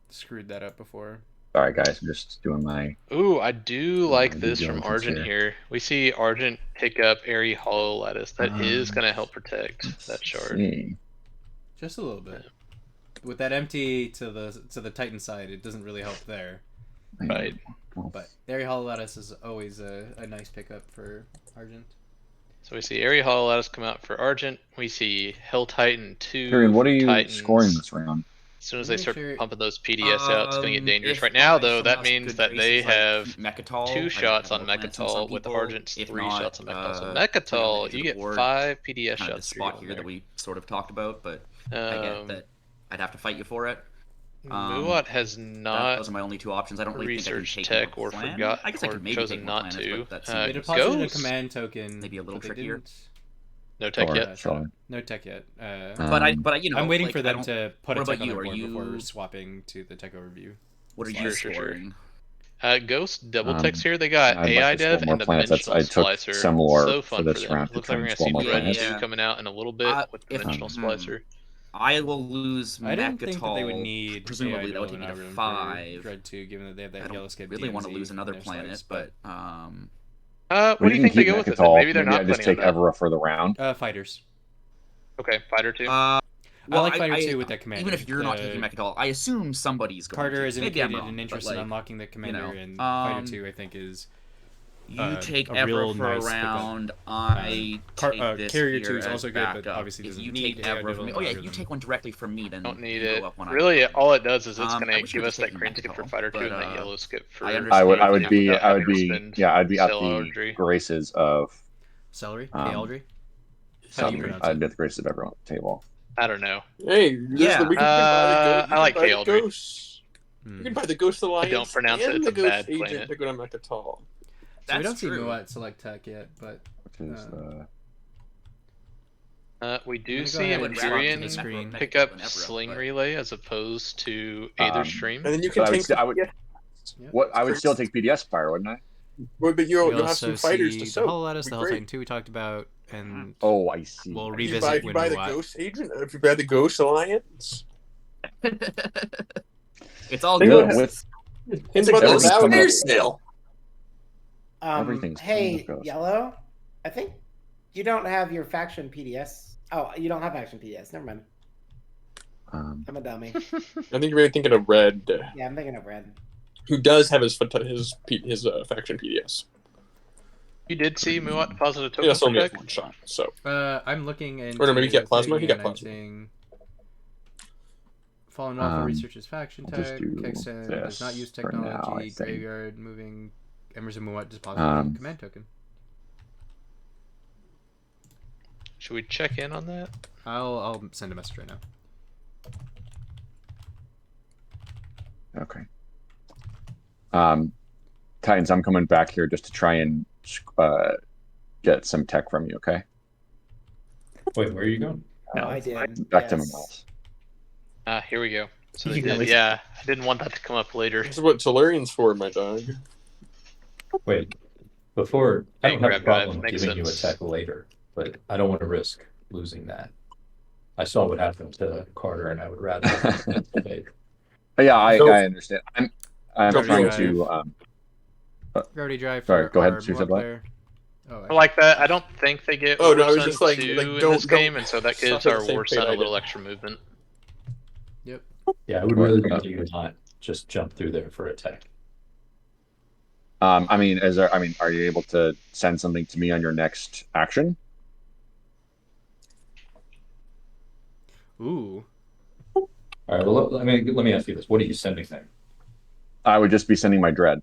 screwed that up before. Sorry, guys. I'm just doing my. Ooh, I do like due this from diligence Argent here. We see Argent pick up Airy Hollow Lattice. That is going to help protect that shard. See. Just a little bit. With that empty to the Titan side, it doesn't really help there. Right. But Airy Hollow Lattice is always a nice pickup for Argent. So we see Airy Hollow Lattice come out for Argent. We see Hell Titan 2. Tyrion, what are you Titans. scoring this round? As soon as Let they me start sure- pumping those PDS out, it's going to get dangerous. If Right now, I though, somehow that have means good that they graces, like have Mechatol, I 2 might shots have on a glance on some Mechatol, with people. Argent's If 3 not, shots on Mechatol. So play on Mechatol, the you edge get of the board, 5 PDS kind of the shots. spot here that we sort of talked about, but I Um, get that I'd have to fight you for it. Muat has not Those are my only two options. I don't really think I can researched take tech more or planet. forgot I guess I or could maybe chosen take more not planets, to. but that They seems deposited Ghost. a command token. maybe a little but they trickier. didn't- No tech Sure, yet. sure. No tech yet. But you know, I'm waiting like, for I them don't- to put a what tech about on you? their Are board before you- swapping to the tech overview. What are Sure, you sure. scoring? Ghost double techs here. They got I'd AI like to Dev score more and planets. Dimensional I took Splicer. similar So for fun this for them. round to Looks try like we're and gonna score see more Brand planets. 2 coming out in a little bit with Dimensional Splicer. I will lose I didn't think that they would Mechatol. need Presumably, AI that would Dev take me and to algorithm for 5. Dread 2, given that they have I that yellow don't skip really want to DMZ lose in another their planet, slice, but I What Well, do you can think they keep go with it? Mechatol. Maybe they're Maybe not I just planning take on that. Evera for the round. Fighters. Okay, fighter 2. Well, like fighter 2 with that commander. Even if you're not taking Mechatol, I assume somebody's going Carter to. has Maybe I'm indicated wrong, an interest but, in like, unlocking the commander, you know, and fighter 2 I think is you take a real Evra for nice a pickup. round. I take this carrier here 2 is as also good, but backup. obviously If doesn't you need take AI Evra from me, level oh yeah, longer if you than- take one directly from me, then Don't need you it. go up one Really, item. all it does is it's I gonna wish I give was us that taking green ticket for Mechatol, fighter 2 and but, that yellow skip for. I I would understand be without I having would to be spend yeah I'd be at cell the Aldry. graces of Celery? Um, Aldry? some, How do you pronounce I'd it? be at the graces of everyone at the table. I don't know. Hey, Yeah. we can buy the ghost. I like Aldry. Ghosts. Hmm. You can buy the Ghost Alliance don't pronounce it, and it's the a Ghost bad Agent planet. to go to Mechatol. So we That's don't see true. Muat select tech yet, but Which is We I'm do gonna go see ahead and swap to the Empyrean screen. pick up Sling Relay as opposed to Aether Stream. And then you can take. I would still take PDS fire, wouldn't I? But we you'll have also some fighters see to the soak. Hololattus, the Be Hell great. Titan 2 we talked about, and Oh, I see. we'll If revisit you when buy the Muat. Ghost Agent, if you buy the Ghost Alliance, It's all Think good. about- It's think a about the ghost value. fire sale. Everything's Hey, kind of ghost. Yellow. I think you don't have your faction PDS. Oh, you don't have faction PDS. Never mind. I'm a dummy. I think you're really thinking of Red, Yeah, I'm thinking of Red. who does have his faction PDS. You did see Muat deposit a token Yeah, that's for only tech? one shot. So I'm looking into Or no, maybe he got the plasma? thing He got and I'm plasma. seeing Fallen Waffle researches faction I'll just tech, do Kexen does not this use for now, I technology, think. Graveyard, moving Emerson Muat depositing command token. Should we check in on that? I'll send a message right now. Okay. Titans, I'm coming back here just to try and get some tech from you. Okay. Wait, where are you going? Oh, I did. Back to my yes. mouse. Here we go. So You they can at did, least- yeah. I didn't want that to come up later. this is what Solarian's for, my dog. Wait, before I Hey, don't have a grab drive, problem makes giving you a sense. tech later, but I don't want to risk losing that. I saw what happened to Carter, and I would rather. Wait. Yeah, I Go- understand. I'm Go trying drive. to. Gravity drive Sorry, for go ahead, our Sue Muat said what? player. Oh, I like that. I don't think they get Oh, no, I was War just Sun like- 2 like, in don't- this game, don't and so that gives suffer the our same War fate Sun I a little did. extra movement. Yep. Yeah, I would really rather you not just jump through there for a tech. I mean, are you able to send something to me on your next action? Ooh. All right. Well, let me ask you this: what are you sending there? I would just be sending my dread.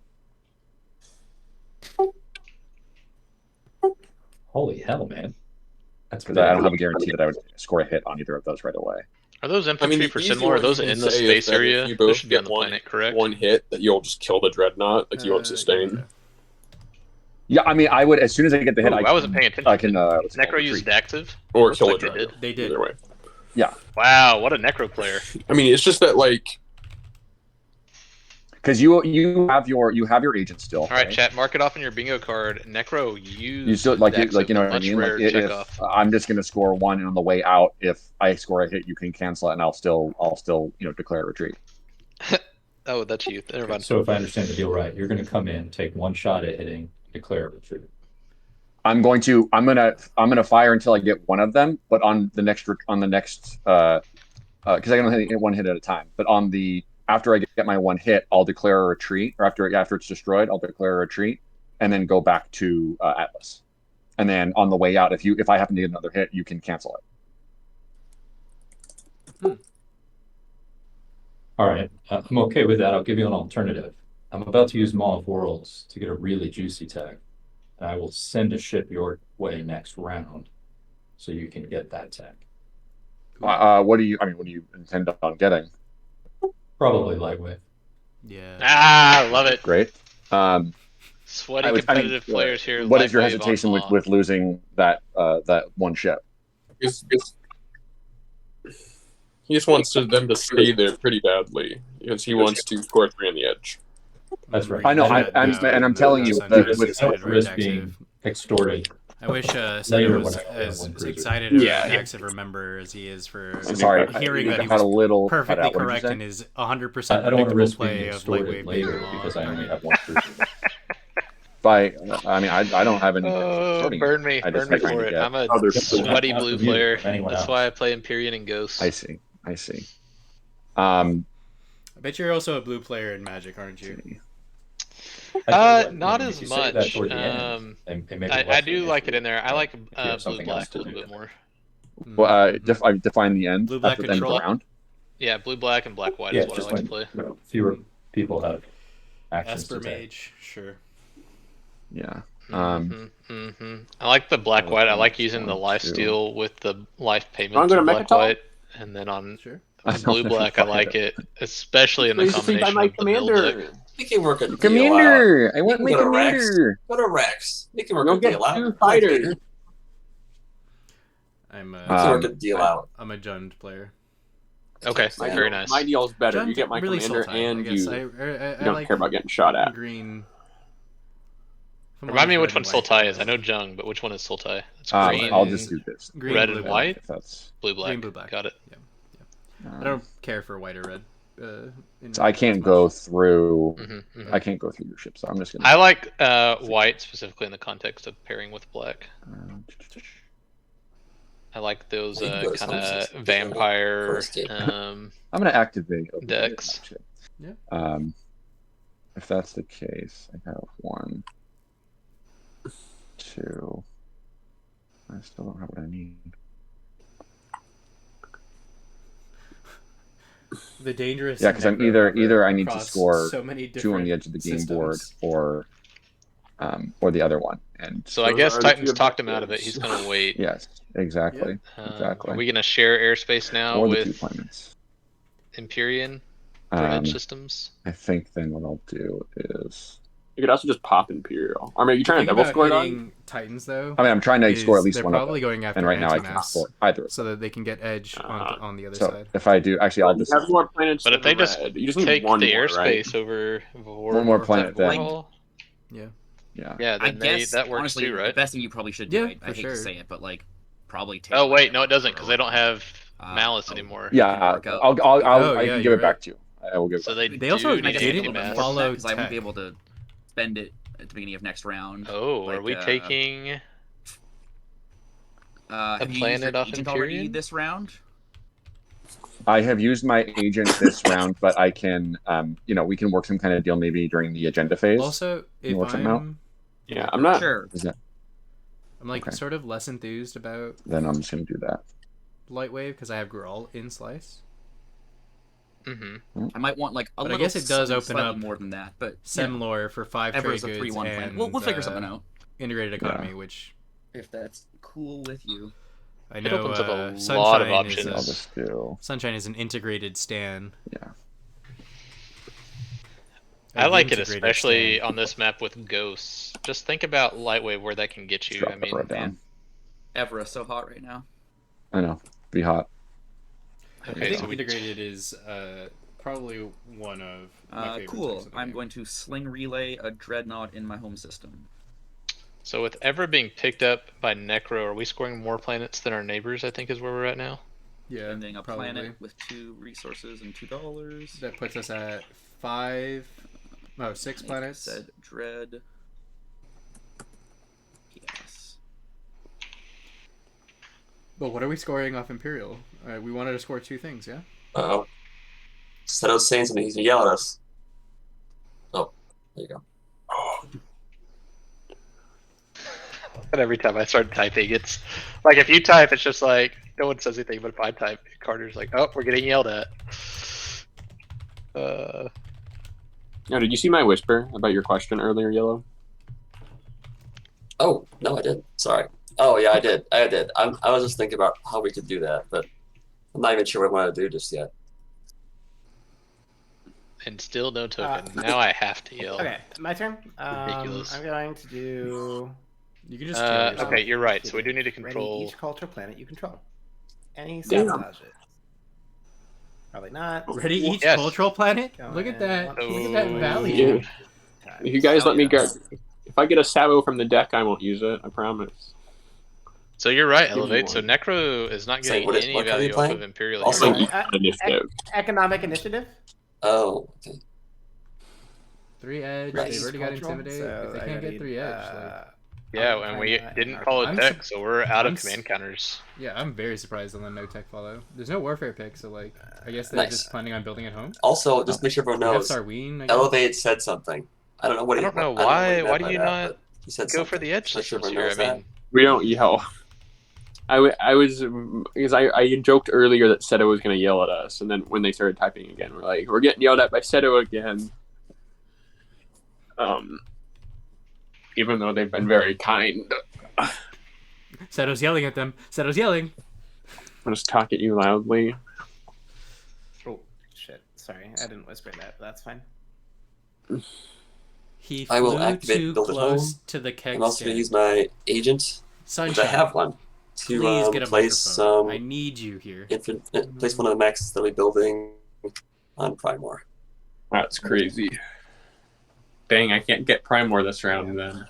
Holy hell, man! That's Because I don't big. have a guarantee that I would score a hit on either of those right away. Are those I infantry mean, for the easy Sinmore? Are one those you can in the say is space that if area? you Those both should be on get the planet, correct? one hit, that you'll just kill the Dreadnought, like you won't sustain. Yeah. Yeah, I mean, I would as soon as I get the hit. Ooh, I wasn't paying attention. I can. What's it called? Necro used Retreat. active? Or Looks kill like a they Dreadnought. did. They did. Either way. Yeah, Wow, what a Necro player. I mean, it's just that, like, because you have your agent still. All right, chat, mark it off on your bingo card. Necro used You still you know what I much mean. Like, rarer if checkoff. I'm just gonna score one, and on the way out, if I score a hit, you can cancel it, and I'll still declare a retreat. Oh, that's you. Never mind. So if I understand the deal right, you're going to come in, take one shot at hitting, declare a retreat. I'm gonna fire until I get one of them, but on the next because I can only hit one hit at a time. But after I get my one hit, I'll declare a retreat, or after it's destroyed, I'll declare a retreat, and then go back to Atlas. And then on the way out, if I happen to get another hit, you can cancel it. All right, I'm okay with that. I'll give you an alternative. I'm about to use Maw of Worlds to get a really juicy tag, and I will send a ship your way next round, so you can get that tag. What do you intend on getting? Probably lightweight. Yeah. Ah, love it. Great. Sweaty competitive players here. What is your lightweight on hesitation Maw. with losing that one ship? he just wants them to stay there pretty badly because he wants to score 3 on the edge. That's right. I know, I'm telling you, with risk being extorted. I wish Later Senna was when I as win cruiser. excited Yeah. an active remember as he is for Sorry, hearing you that he got was a little cut perfectly out. What did you correct say? in his 100% I don't want to predictable risk being play of extorted lightweight later being because I only target. have one cruiser. I mean, I don't have any starting. Burn me I just for trying to it. get- I'm a other sweaty Not blue from you, player. from anyone That's else. why I play Empyrean and Ghost. I see. I bet you're also a blue player in Magic, aren't you? I tell you what, Not if as you save that much. toward the end, they make it I less of do an like it issue. in there. I like If you have blue something else black a to little do. bit more. Well, Mhm. I define the end Blue-black after the end of the control? round. Yeah, blue black and black white Yeah, is what I just like to when play. fewer people have actions Esper to take. Mage, sure. Yeah. I like the black white. I like using the life 2. steal with the life Wanna payment go to to black Mechatol? white, and then on Sure. I the don't blue know black if I like have- it, especially in the Please see by combination my of the build deck. commander. We can work a deal out. Commander! I You want can my go to Rex. commander! Go to Rex. We can work You'll a get deal out. 2 I like fighters. it. I'm We can work a deal out. I'm a Jund player. Okay, My very nice. My deal's better. You Jund get my really commander Sultai, and I guess. you I don't like care about getting shot at. green. Remind me which Red one and white. Sultai is. I know Jung, but which one is Sultai? It's green, I'll just do this. Green, red, blue, and black. white. If that's, blue, black. Green, blue, black. Got it. I don't care for white or red. so I can't go through. Mhm. I can't go through your ship, so I'm just gonna. I like white specifically in the context of pairing with black. I like those You can go to kind some of system. vampire First game. I'm gonna activate decks. Yeah. If that's the case, I have 1, 2. I still don't have what I need. The dangerous. Yeah, because I'm necro either I need to across score so many 2 on the edge of the game board, systems. or the other one. And So I Those guess are the Titan's two talked him out of it. objectives. He's gonna wait. yes, exactly, exactly. Are we gonna share airspace now or the 2 with planets. Empyrean for edge Um, systems? I think then what I'll do is. You could also just pop Imperial. Or maybe you The trying thing to double about score it on? hitting Titans though. I mean, I'm trying to is score at least they're one of probably them, going after and right now I can't anti-mass, score either. so that they can get edge on the other So side. if I do, actually, I'll You just have more planets But than if they just red. You just need take one the more, right? airspace over One more planet then. Yeah. Yeah, I then guess that works honestly, too, the right? best thing you probably should do. Yeah, I for hate sure. to say it, but like probably take. Oh like, wait, no, it doesn't because they don't have malice oh. anymore. Yeah, work out. I yeah, can give you're it back to you. I will give it. So back. they also do need to didn't get mass. follow because I won't be tech. able to spend it at the beginning of next round. Oh, are Like, we taking? Have you used planet your off agent already Empyrean? this round? I have used my agent this round, but I can, we can work some kind of deal maybe during the agenda phase. Also, if work something out? Yeah, I'm not. Sure. Is that, I'm like Okay. sort of less enthused about then I'm just gonna do that. light wave because I have Grawl in slice. Mm-hmm. I might want like a But I little. guess it does something open slightly up more than that, but Semlore for 5 Ever trade is a goods 3-1 plan. and We'll figure something out integrated economy, which if that's cool with you. I It know opens up a lot of Sunshine options. I'll is just do. Sunshine is an integrated stan. Yeah. I like it Integrated especially stan. on this map with ghosts. Just think about Lightwave where that can get you. Drop I it mean, right down. Evra's so hot right now. I know. Be hot. I okay, think so we integrated is probably one of my favorite Cool. things in the I'm game. going to sling relay a dreadnought in my home system. So with Evra being picked up by Necro, are we scoring more planets than our neighbors? I think is where we're at now. Yeah, Spending a probably. planet with 2 resources and $2. That puts us at 6 planets. Said dread. Yes. But what are we scoring off Imperial? We wanted to score 2 things, yeah? Uh-oh. Instead of saying something, he's gonna yell at us. Oh, there you go. And every time I start typing, it's like if you type, it's just like no one says anything. But if I type, Carter's like, "Oh, we're getting yelled at." Oh, did you see my whisper about your question earlier, Yellow? Oh, no, I didn't. Sorry. Oh, yeah, I did. I was just thinking about how we could do that, but I'm not even sure what I want to do just yet. And still no token. Now I have to yell. Okay, my turn. Ridiculous. I'm going to do. You can just kill yourself. Okay, you're right. So we do need to Ready control. each culture planet you control. Any Damn. sabotage it. Probably not. Ready each Yes. cultural planet? Go Look at ahead. that. Look at that Oh, value. Yeah. If you guys let me go, Yes. if I get a Sabo from the deck, I won't use it. I promise. So you're right, Give me Elevate. So one. Necro is not So getting what is- any what are you value off playing? of Imperial. Also- here. Initiative. Economic initiative. Oh, okay. 3 edge. Nice. They've already got Cultural, intimidate. so if they I can't gotta get 3 edge, Yeah, and we didn't follow I'm tech, so we're out I'm of command counters. yeah, I'm very surprised on the no tech follow. There's no warfare pick, so like, I guess they're Nice. just planning on building at home. Also, just make sure everyone We have knows, Sarween, I guess. Elevate said something. I don't know what I he. don't know I don't know what he why. meant Why do by you that, not but he said go for something. the edge Make sure systems everyone here? I knows mean, We don't yell. I was because I joked earlier that Seto was going to yell at us, and then when they started typing again, we're like, we're getting yelled at by Seto again. Even though they've been very kind. Seto's yelling at them. Seto's yelling. I'll just talk at you loudly. Oh shit! Sorry, I didn't whisper that. But that's fine. He I will flew activate too build at close home. to the keg I'm also going to stand. use my agent, Sunshine, which I have one, to please get a place microphone. I need you here. place one of the mechs that I'll be building on Primor. That's crazy. Dang, I can't get Primor this round then.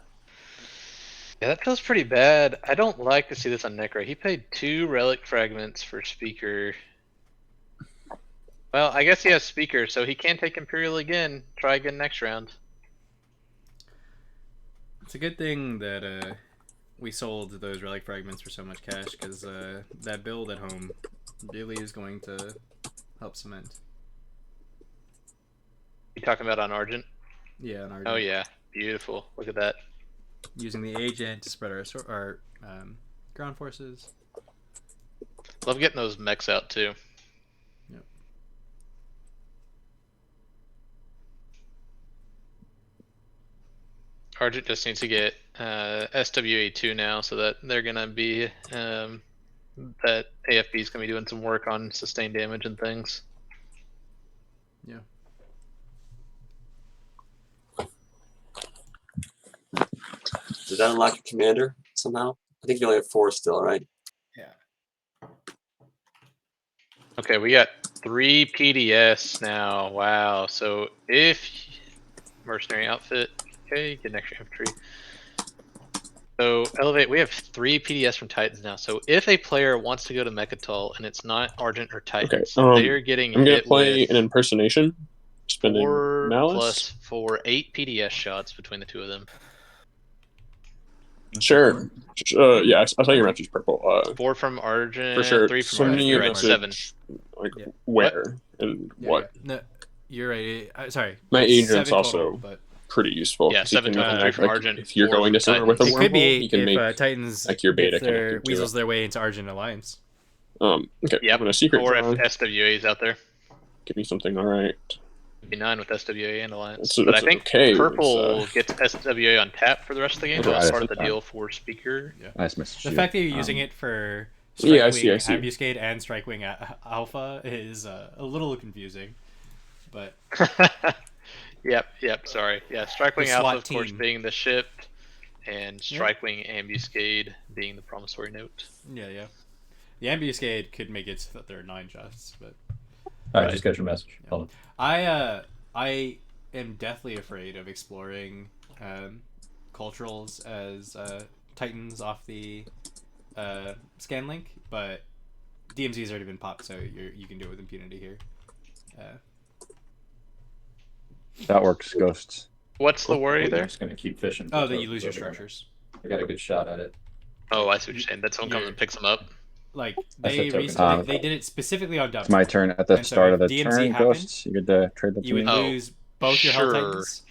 yeah, that feels pretty bad. I don't like to see this on Necro. He paid 2 relic fragments for Speaker. Well, I guess he has Speaker, so he can take Imperial again. Try again next round. It's a good thing that we sold those relic fragments for so much cash, because that build at home really is going to help cement. You talking about on Argent? Yeah, on our Oh yeah, beautiful. Look at that. using the agent to spread our ground forces. Love getting those mechs out too. Yep. Argent just needs to get SWA2 now, so that they're gonna be that AFB is gonna be doing some work on sustained damage and things. Yeah. Did that unlock your commander somehow? I think you only have 4 still, right? Yeah. Okay, we got 3 PDS now. Wow. So if mercenary outfit, okay, get an extra infantry. So elevate. We have 3 PDS from Titans now. So if a player wants to go to Mechatol and it's not Argent or Titans, Okay, they are getting I'm gonna hit play with an impersonation, spending 4 malice. plus 4, 8 PDS shots between the 2 of them. Sure. Yeah, I saw your message, Purple. 4 from Argent, For sure. 3 from Send Argent. me You're a right, message, 7. like Yeah. where and Yeah, what. yeah. No, you're right. Sorry. My It's agent's 7 also total, but pretty useful. Yeah, 'cause he 7 can, total, 3 from like, Argent, if you're 4 going to from somewhere with a Titans. it could wormhole, be you can if make Titans like your beta gets their connected to weasels it. their way into Argent Alliance. Okay, Yep. I'm gonna secret Or if draw. SWA is out there. Give me something. All right. It'd be 9 with SWA and Alliance. That's But I think okay. Purple gets SWA on tap for the rest of the game. Sure, That's I part of the see that. deal for Speaker. Nice message. The to fact that you. you're using it for Yeah, I Strike see. Wing Ambuscade and Strike Wing Alpha is a little confusing, but Yep, sorry. Yeah, Strike Wing The Alpha, SWAT of course, team. being the ship, and Strike Wing Ambuscade being the promissory note. yeah. The Ambuscade could make it so that there are 9 shots, but All right, just got your message. Yeah. Hold on. I am deathly afraid of exploring culturals as Titans off the scan link, but DMZ's already been popped, so you can do it with impunity here. That works, Ghosts. What's the worry I'm there? just gonna keep fishing. Oh, for that you those lose your over there. structures. I got a good shot at it. Oh, I see what you're saying. That someone comes You're- and picks them up. Like That's they a token. recently they did it specifically on Dubs. It's my turn at the And so start if of the DMZ turn, happened, Ghosts. You get to trade the You would team. Oh, lose both your Hell sure. Titans.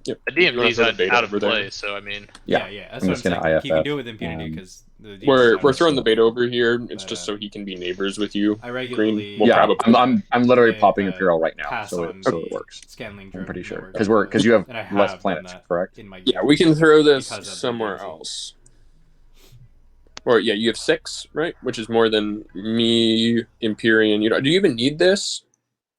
Yep. The DMZ's You wanna throw the out of over there? play, so I mean, Yeah. That's I'm what I'm just gonna saying. You can IFF, do it with impunity um, because We're throwing the beta over here. It's But, just so he can be neighbors with you. I regularly We'll Yeah, probably- I'm literally uh, popping Imperial right now, pass so on it the works. Scanling I'm pretty sure network, because you have and I less have done planets, that correct? in my game. Yeah, we can throw this because of the somewhere DMZ. else. Or yeah, you have 6, right? Which is more than me, Empyrean. Do you even need this?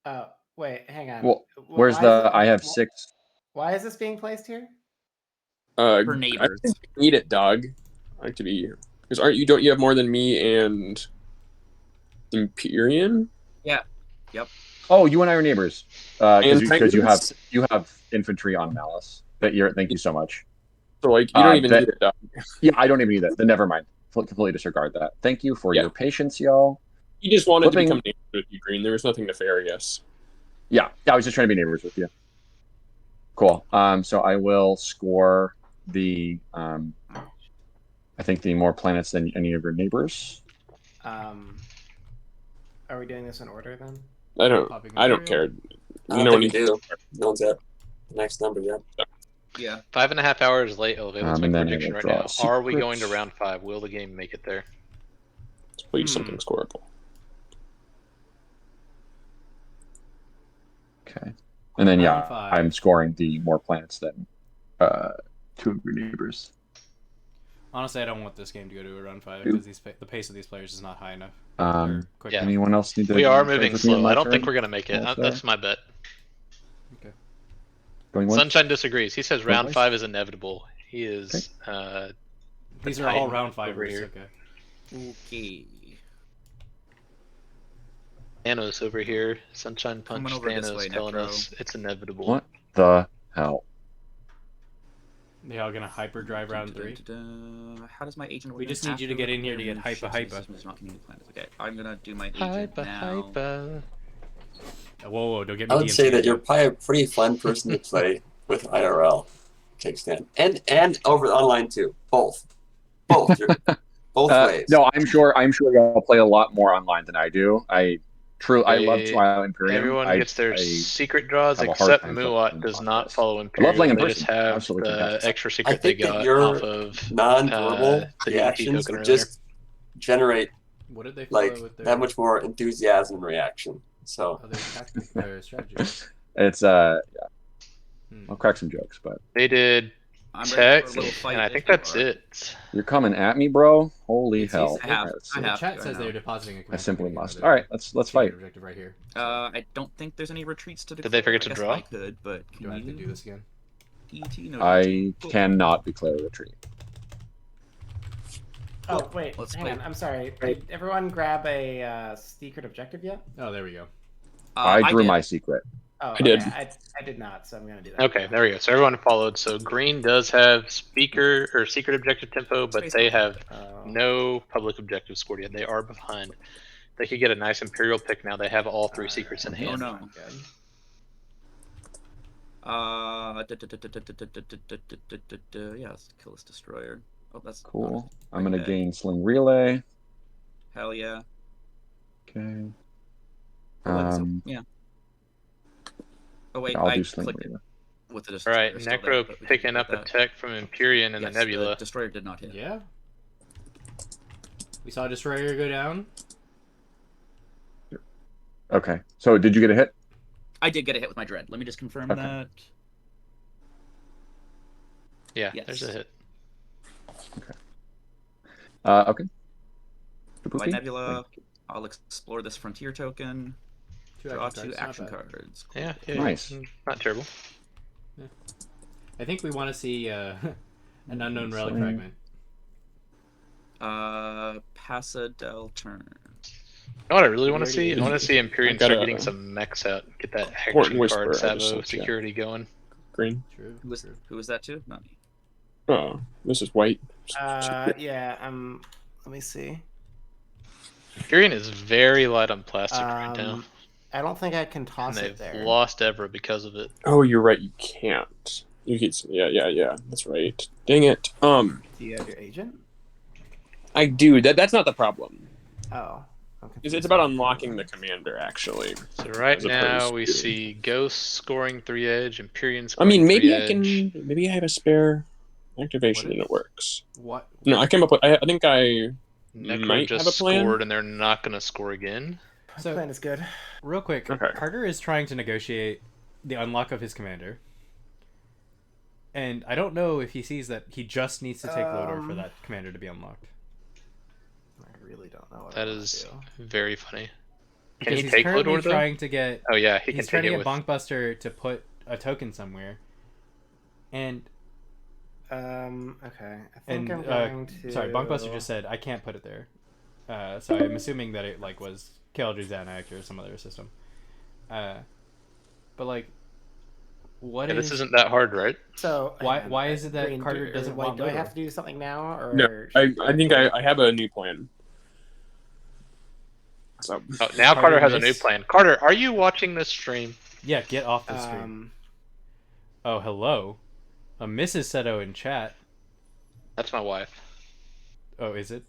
Oh, wait, hang on. Well, where's Why the? is it- I have wh- 6. Why is this being placed here? For I neighbors. think you need it, dog. I like to be here because don't you have more than me and Empyrean? Oh, you and I are neighbors. And Because you Titans? have infantry on Malice. Thank you so much. So like you don't even that- need it, dog. Yeah, I don't even need that. Then never mind. Completely disregard that. Thank you for Yeah. your patience, y'all. He just wanted Flipping- to become neighbors with you, Green. There was nothing nefarious. Yeah, I was just trying to be neighbors with you. Cool. So I will score the I think the more planets than any of your neighbors. Are we doing this in order then? I don't material. care. I don't No one think we needs do. No one's at the next number yet. Yeah. 5.5 hours late, Elevate. Let's make And a then I prediction will right draw now. a Are we secret. going to round 5? Will the game make it there? please something scoreable. Okay. And then Round 5. I'm scoring the more planets than 2 of your neighbors. Honestly, I don't want this game to go to a round 5 because the pace of these players is not high enough. Quick Yeah. Anyone else need to? We are charge moving with me on slow. my I don't think turn? we're going to make it. Almost there. That's my bet. Going once? Sunshine disagrees. He says Going round twice? 5 is inevitable. He is. These the are all Titan round over 5ers. here. Okay. Okay. Thanos over here. Sunshine Punch Coming over this Thanos way, telling Necro. us it's inevitable. What the hell? They all gonna hyperdrive round 3. How does my agent? We just need you to get in here to get hypa. Okay, I'm gonna do my agent Hypa, now. hypa. Whoa, don't get me. I would say that you're probably a pretty fun person to play with IRL. Kickstand. And over online too. Both. Both ways. No, I'm sure y'all play a lot more online than I do. I love Twilight Imperium. Everyone gets their secret draws have a hard except time Muat playing does on not this. follow I Imperium. love playing in They just person. have Absolutely the fantastic. extra I secret they think that got your off of non-verbal the DDP reactions token would earlier. just generate What did they follow like with their? that much more enthusiasm and reaction. So Other tactic, their strategy. It's yeah. I'll crack some jokes, but They did I'm ready tech, for a little fight and I if think you that's are. it. you're coming at me, bro. Holy It's hell! easy. I have. All right, let's I see. The have. chat to, says I they're know. depositing a command. I simply token must. again. All right, let's Secret fight. objective right here. I don't think there's any retreats to declare. Did they forget I to guess draw? I could, but Do I have to do this again? ET, no I ET. Cool. cannot declare a retreat. Oh wait, Let's hang play. on. I'm sorry. Did everyone grab a secret objective yet? Oh, there we go. I drew did. my secret. Oh, I did. okay. I did not, so I'm gonna do that. Okay, there we go. So everyone followed. So green does have speaker or secret objective tempo, but they have no public objective scored yet. They are behind. They could get a nice Imperial pick now. They have all 3 secrets in hand. Oh no. Yeah, let's kill this destroyer. Oh, that's Cool. not I'm gonna bad. gain Sling Relay. Hell yeah. Okay. Oh, wait, so, yeah. Oh wait, I'll I do Sling clicked Relay. it with the destroyer. All right, still there, Necro but we can picking do up a that. tech from Empyrean and Yes, the Nebula. The destroyer did not hit. Yeah. We saw a destroyer go down. Okay. So did you get a hit? I did get a hit with my dread. Let me just confirm Okay. that. Yeah, Yes. there's a hit. Okay. By Nebula, I'll explore this frontier token. Draw 2 action cards. Cool. Yeah, Nice. Not terrible. I think we want to see an unknown relic Sling. fragment. Pass a del turn. You know what I really want to see? I want to see Empyrean I got start a- getting some mechs out. Get that Important action whisper, card I just Savo sent you. security going. Green. True. Who was that to? Not me. Oh, this is white. Yeah. Let me see. Empyrean is very light on plastic right now. I don't think I can And toss it they've there. lost Evra because of it. Oh, you're right. You can't. You can. Yeah. That's right. Dang it. Do you have your agent? I do. That's not the problem. Oh. Okay. It's about unlocking the commander, actually. So right As now opposed we to- see Ghost scoring 3 edge, Empyrean I scoring mean, maybe 3 I can. edge. Maybe I have a spare activation and it works. What? No, I came up with. I think I Necro might just have a plan. scored and they're not going to score again. So Plan is good. real quick, Okay. Carter is trying to negotiate the unlock of his commander. And I don't know if he sees that he just needs to take Lodor for that commander to be unlocked. I really don't know what That I wanna is do. very funny. Can Because he he's take currently Lodor though? trying to get Oh yeah, he can he's take trying to it get with. Bonkbuster to put a token somewhere. And Okay. I think I'm and going to. sorry, Bonkbuster just said I can't put it there. So I'm assuming that it like was Keldry Zanak or some other system. But like, what Yeah, is this isn't that hard, right? So why is it that Green, Carter or doesn't White, want do I Lodor? have to do something now, or No, I think I have a new plan. So Oh, now Carter has a new missed. plan. Carter, are you watching this stream? Yeah, get off the screen. Oh, hello. A Mrs. Seto in chat. That's my wife. Oh, is it?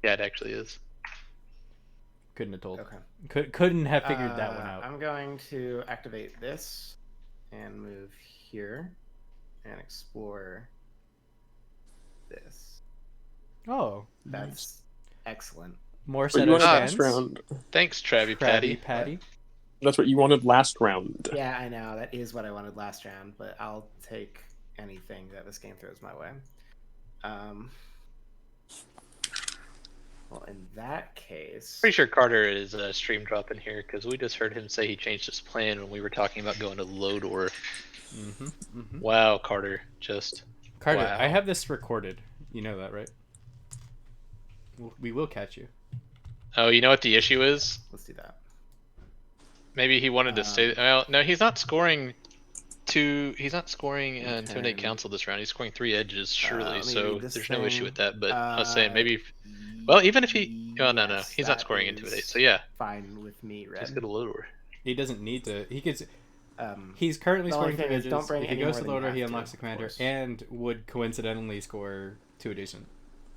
Yeah, it actually is. Couldn't have told. Okay. Couldn't have figured that one out. I'm going to activate this and move here and explore this. Oh, That's excellent. more But you Seto wanted last stands. round. Thanks, Travie Krabby Patty. Patty. That's what you wanted last round. Yeah, I know. That is what I wanted last round, but I'll take anything that this game throws my way. Well, in that case... Pretty sure Carter is stream dropping here because we just heard him say he changed his plan when we were talking about going to Lodor. Wow, Carter, just Carter, wow. I have this recorded. You know that, right? We will catch you. Oh, you know what the issue is? Let's do that. Maybe he wanted to stay. Well, no, he's not scoring he's not scoring Intimidate Council this round. He's scoring 3 edges, surely. So there's no issue with that. But I was saying maybe. Well, even if he. Oh, no. He's not scoring Intimidate. So yeah. Fine with me, Red. Just go to Lodor. He doesn't need to. He could. He's currently scoring 3 edges. If he goes to Lodor, he unlocks the commander and would coincidentally score 2 adjacent.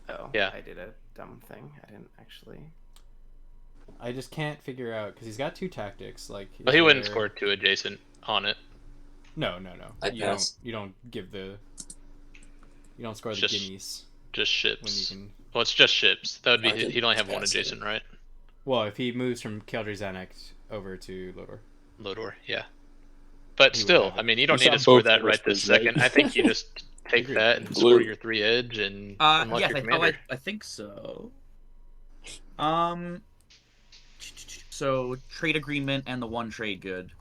Oh, yeah. I did a dumb thing. I didn't actually. I just can't figure out because he's got 2 tactics. Like. Well, he wouldn't score 2 adjacent on it. No. You don't give the. You don't score the guineas. Just ships. When you can. Well, it's just ships. That would be. He'd only have 1 adjacent, right? Well, if he moves from Keldry Zanuck over to Lodor. Lodor, yeah. But still, I mean, you don't need to score that right this second. I think you just take that and score your 3 edge and unlock your commander. I think so. So trade agreement and the 1 trade good.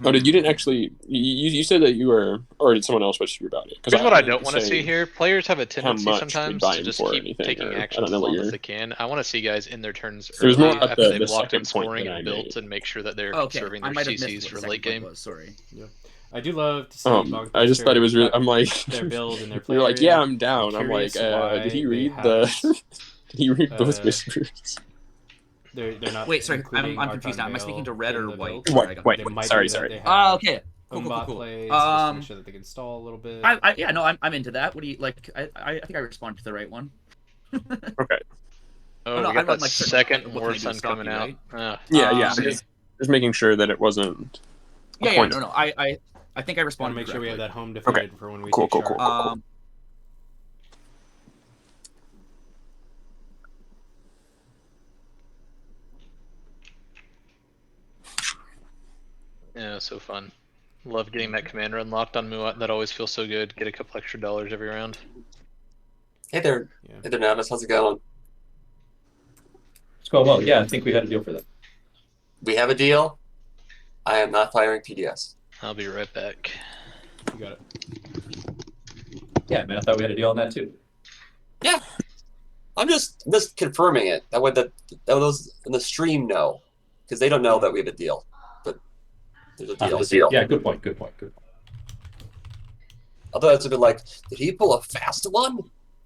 Oh, you didn't actually? You said that you were, or did someone else wish you about it? Here's what I don't want to see here. Players have a tendency sometimes to just keep taking action as long as they can. I want to see guys in their turns early after they've locked in scoring and built and make sure that they're conserving their CCs for late game. Sorry. Yeah. I do love to see. I just thought it was really. I'm like, their build and their play. You're like, yeah, I'm down. I'm like, did he read the? Did he read both whispers? They're not. Wait, sorry, I'm confused now. Am I speaking to red or white? White. Sorry. Okay. Cool. Plays, to make sure that they can stall a little bit. I'm into that. What do you like? I think I responded to the right one. Okay. Oh, no, we got that like second War Sun coming out. Right? Yeah. Just making sure that it wasn't. Yeah. No. I think I responded. Make sure we have that home defended for when we cool. Yeah, so fun. Love getting that commander unlocked on Muat. That always feels so good. Get a couple extra dollars every round. Hey there. Yeah. Hey there, Navis. How's it going? It's going well. Yeah, I think we had a deal for that. We have a deal. I am not firing PDS. I'll be right back. You got it. Yeah, man, I thought we had a deal on that too. Yeah. I'm just confirming it. That way those in the stream know. Because they don't know that we have a deal. There's a deal. Yeah, good point. Otherwise, it'd be like, did he pull a fast one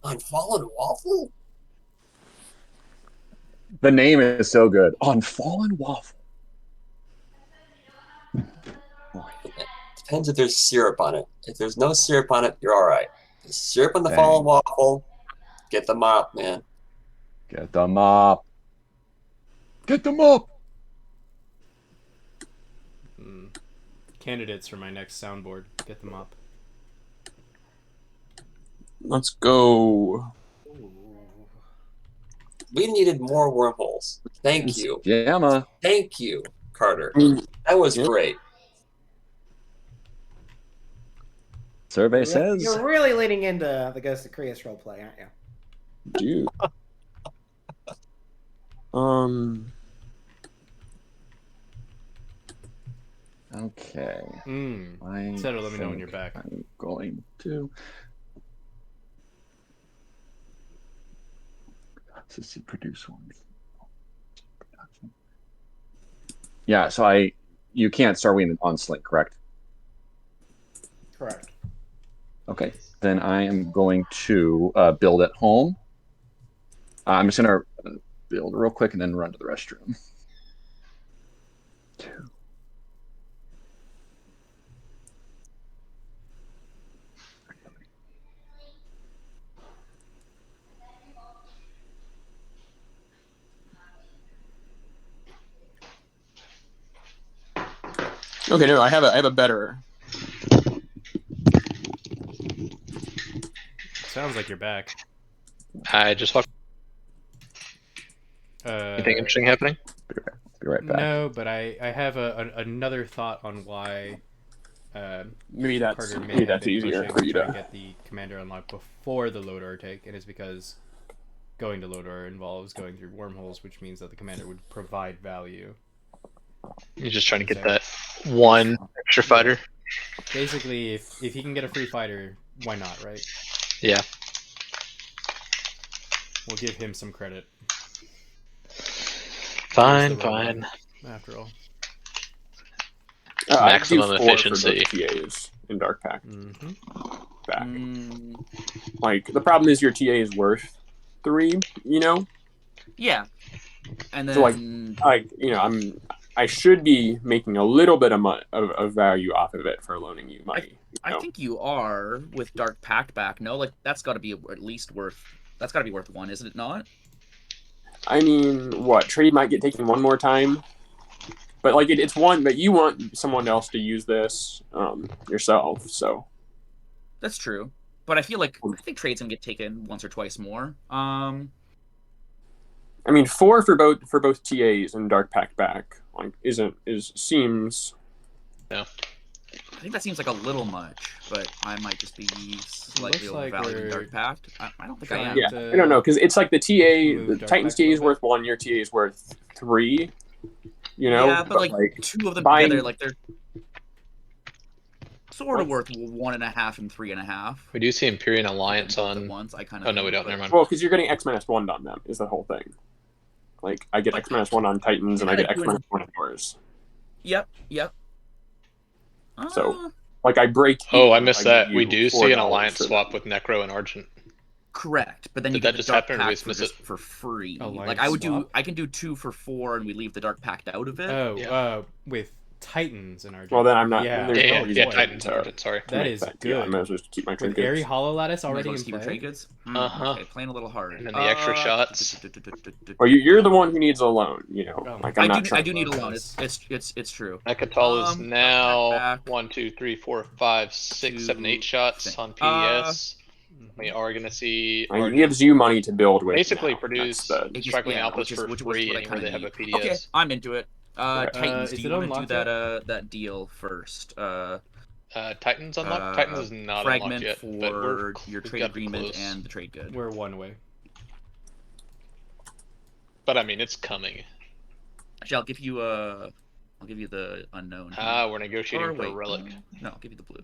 on Fallen Waffle? The name is so good. On Fallen Waffle. Depends if there's syrup on it. If there's no syrup on it, you're all right. There's syrup on the Fallen Waffle. Get the mop, man. Get the mop. Get the mop. Candidates for my next soundboard. Get them up. Let's go. We needed more wormholes. Thank you. Yeah, Thank you, Carter. That was great. Survey says you're really leaning into the Ghost of Creus roleplay, aren't Dude. you? Okay. Settle, let me know when you're back. I'm going to. Let's produce one. Yeah, so you can't start winning on Slink, correct? Correct. Okay, then I am going to build at home. I'm just going to build real quick and then run to the restroom. 2. Okay, no, I have a better. Sounds like you're back. I just watched. Anything interesting happening? Be right back. No, but I have another thought on why Maybe Carter may maybe have that's been easier pushing for to you try to. and get the commander unlocked before the Lodor take, and it's because going to Lodor involves going through wormholes, which means that the commander would provide value. You're just trying to get So- that one extra fighter. Basically, if he can get a free fighter, why not, right? Yeah. We'll give him some credit. Fine, He's the robot, fine. after all. Maximum I'd do 4 efficiency. for both TAs in Dark Pact. Mm-hmm. Back. Mm, Like the problem is your TA is worth 3. You know. yeah. And then So, I should be making a little bit of value off of it for loaning you money. I think you are with Dark Pact back. No, like that's got to be at least worth. That's got to be worth 1, isn't it not? I mean, what trade might get taken one more time, but like it's 1. But you want someone else to use this yourself, so That's true. But I think trades can get taken once or twice more. I mean 4 for both TAs and Dark Pact back like seems. I think that seems like a little much, but I might just be slightly Looks like overvaluing we're Dark Pact. I don't think I trying am. Yeah, to I don't know because it's like the move the Dark Titans Pact a TA is little worth 1, your TA is worth 3. You know, Yeah, but like 2 of them buying- together, like they're sort of worth 1.5 and 3.5. We do see Empyrean Alliance Both at on. once, I kind of. Oh no, we don't. Never mind. Well, because you're getting X-1 on them is the whole thing. Like I get X-1 on Titans and I get X-1 on yours. Yep. So, like I break. Oh, I even, missed give that. We you do see an $4 alliance for swap them. with Necro and Argent. Correct, but then you Did get that the just Dark happen, or did we Pact miss it? for free. Alliance Like I would swap? I can do 2 for 4, and we leave the Dark Pact out of it. Oh, Yeah. With Titans and Argent. Well, then I'm not. Yeah, then there's no Yeah, reason boy. Titans and to- Argent. Sorry. to That make is Yeah, I good. might as well just keep my With trinkets. Airy Hollow Lattice Might as already well in just keep your play. trade goods. Uh-huh. Okay, playing a little hard. And then the extra shots. Well, you're the one who needs a loan. You know, Oh, like I I'm not do trying. need a loan loan. this. It's true. Mechatol is Dark now Pact back. 1, 2, 3, 4, 5, 6, 7, 8 shots Thing. on PES. Mm-hmm. We are gonna see Like, it Argent gives you money to build with. basically now. produce That's It just- Strikling yeah, Alphas which is for what free I anywhere kinda they have a need. PDS. Okay, I'm into it. Titans, is do it you want to do unlocked that deal first? Titans unlocked. Titans is not unlocked fragment yet, for but your we've trade got to agreement close. and the trade good. We're one way. But I mean, it's coming. Actually, I'll give you the unknown. Ah, we're negotiating Or for a wait, relic. No, I'll give you the blue.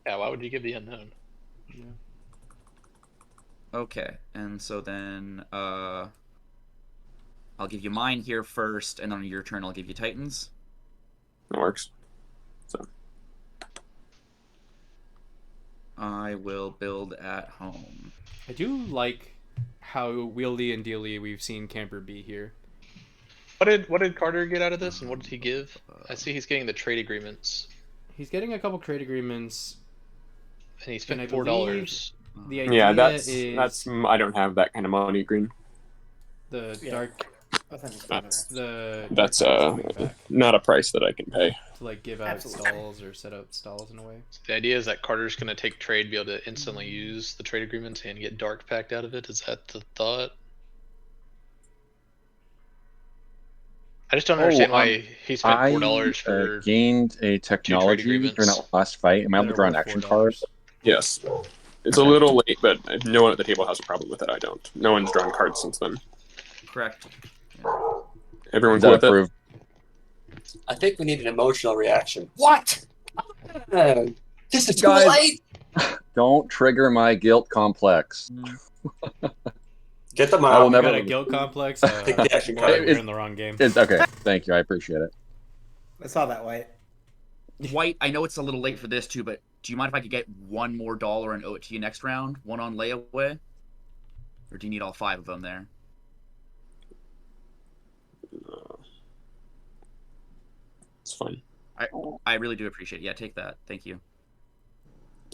Yeah, why would you give the unknown? Yeah. Okay, and so then I'll give you mine here first, and on your turn I'll give you Titans. That works. So I will build at home. I do like how wieldy and dealy we've seen Camper be here. What did Carter get out of this, and what did he give? I see he's getting the trade agreements, He's getting a couple trade agreements. and he spent And I $4. The idea yeah, that's is I don't have that kind of money, Green. the Yeah. dark. That's The that's dark coming back not a price that I can pay. to like give out Absolutely. stalls or set up stalls in a way. The idea is that Carter's gonna take trade, be able to instantly use the trade agreements, and get Dark Pact out of it. Is that the thought? I just don't understand why he spent $4 for. gained a technology during agreements. that last fight. Am I able to That draw are an worth action $4. card? Yes, it's a little late, but no one at the table has a problem with it. I don't. No one's drawn cards since then. Correct. Everyone Is cool that with it? approved? I think we need an emotional reaction. What? This is too Guys. late. Don't trigger my guilt complex. Get them I will out. You never- got a guilt complex. Take the action Well, card. we're in the wrong game. It's okay. Thank you. I appreciate it. I saw that, White. White, I know it's a little late for this too, but do you mind if I could get $1 more and owe it to you next round? One on layaway? Or do you need all 5 of them there? It's fine. I really do appreciate it. Yeah, take that. Thank you.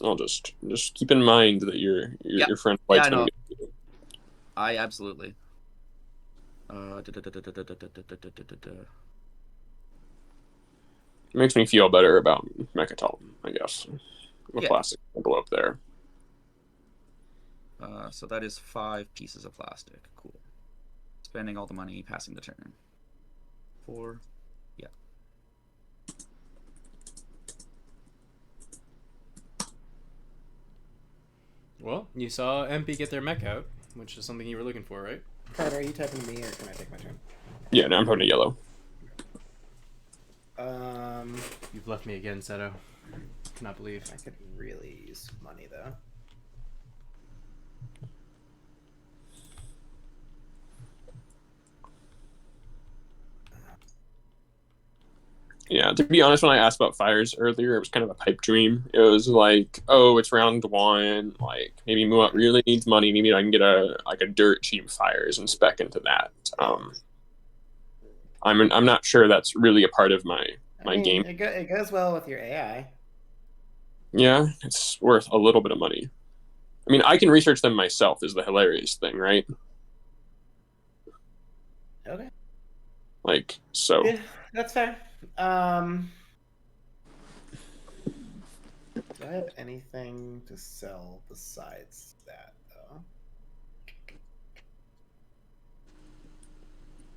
I'll just keep in mind that your Yep. your friend White's Yeah, I gonna know. get. I absolutely. makes me feel better about Mechatol, I guess. The Yeah. plastic will go up there. So that is 5 pieces of plastic. Cool. Spending all the money, passing the turn. 4. Yeah. Well, you saw MP get their mech out, which is something you were looking for, right? Carter, are you typing to me or can I take my turn? Yeah, no, I'm putting a yellow. You've left me again, Seto. Cannot believe. I could really use money though. Yeah, to be honest, when I asked about fires earlier, it was kind of a pipe dream. It was like, oh, it's round 1. Like maybe Muat really needs money. Maybe I can get a dirt cheap fires and spec into that. I'm not sure that's really a part of my game. It goes well with your AI. Yeah, it's worth a little bit of money. I mean, I can research them myself. Is the hilarious thing, right? Okay. Like so. Yeah, that's fair. Do I have anything to sell besides that, though?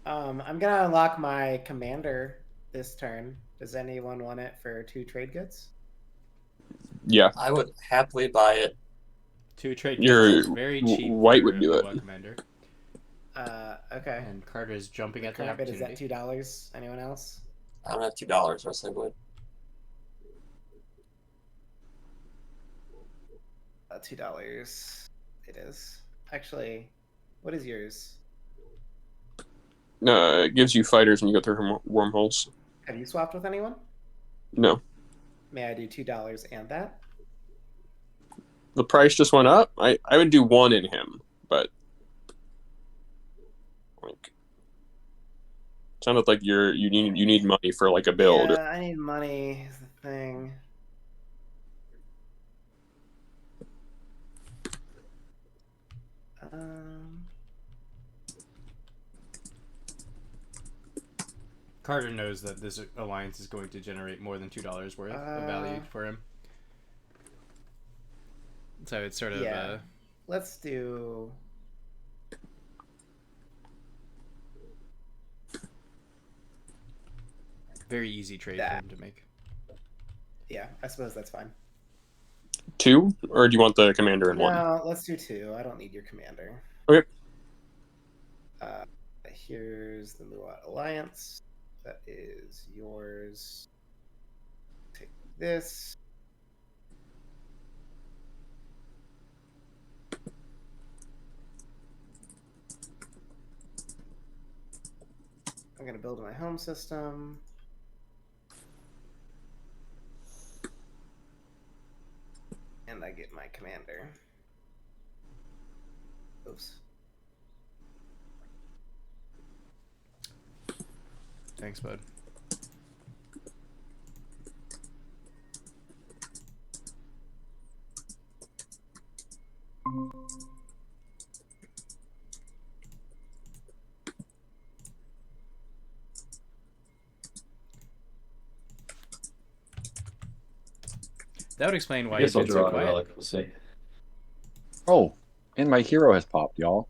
I'm gonna unlock my commander this turn. Does anyone want it for 2 trade goods? Yeah. I would happily buy it. 2 trade Your goods is very cheap. white for would a do it. Muat commander. Okay. And Carter is jumping at the Current bid is opportunity. at $2. Anyone else? I don't have $2, or else I would. $2. It is. Actually, what is yours? No, it gives you fighters when you go through wormholes. Have you swapped with anyone? No. May I do $2 and that? The price just went up. I would do 1 in him, but like sounded like you need money for like a build. Yeah, I need money is the thing. Carter knows that this alliance is going to generate more than $2 worth of value for him. So it's sort of let's do very easy trade for him to make. Yeah, I suppose that's fine. 2, or do you want the commander in 1? No, let's do 2. I don't need your commander. Okay. Here's the Muat Alliance. That is yours. Take this. I'm going to build my home system. And I get my commander. Oops. Thanks, bud. That would explain why I guess he's I'll been draw so a quiet. relic. We'll see. Oh, and my hero has popped, y'all.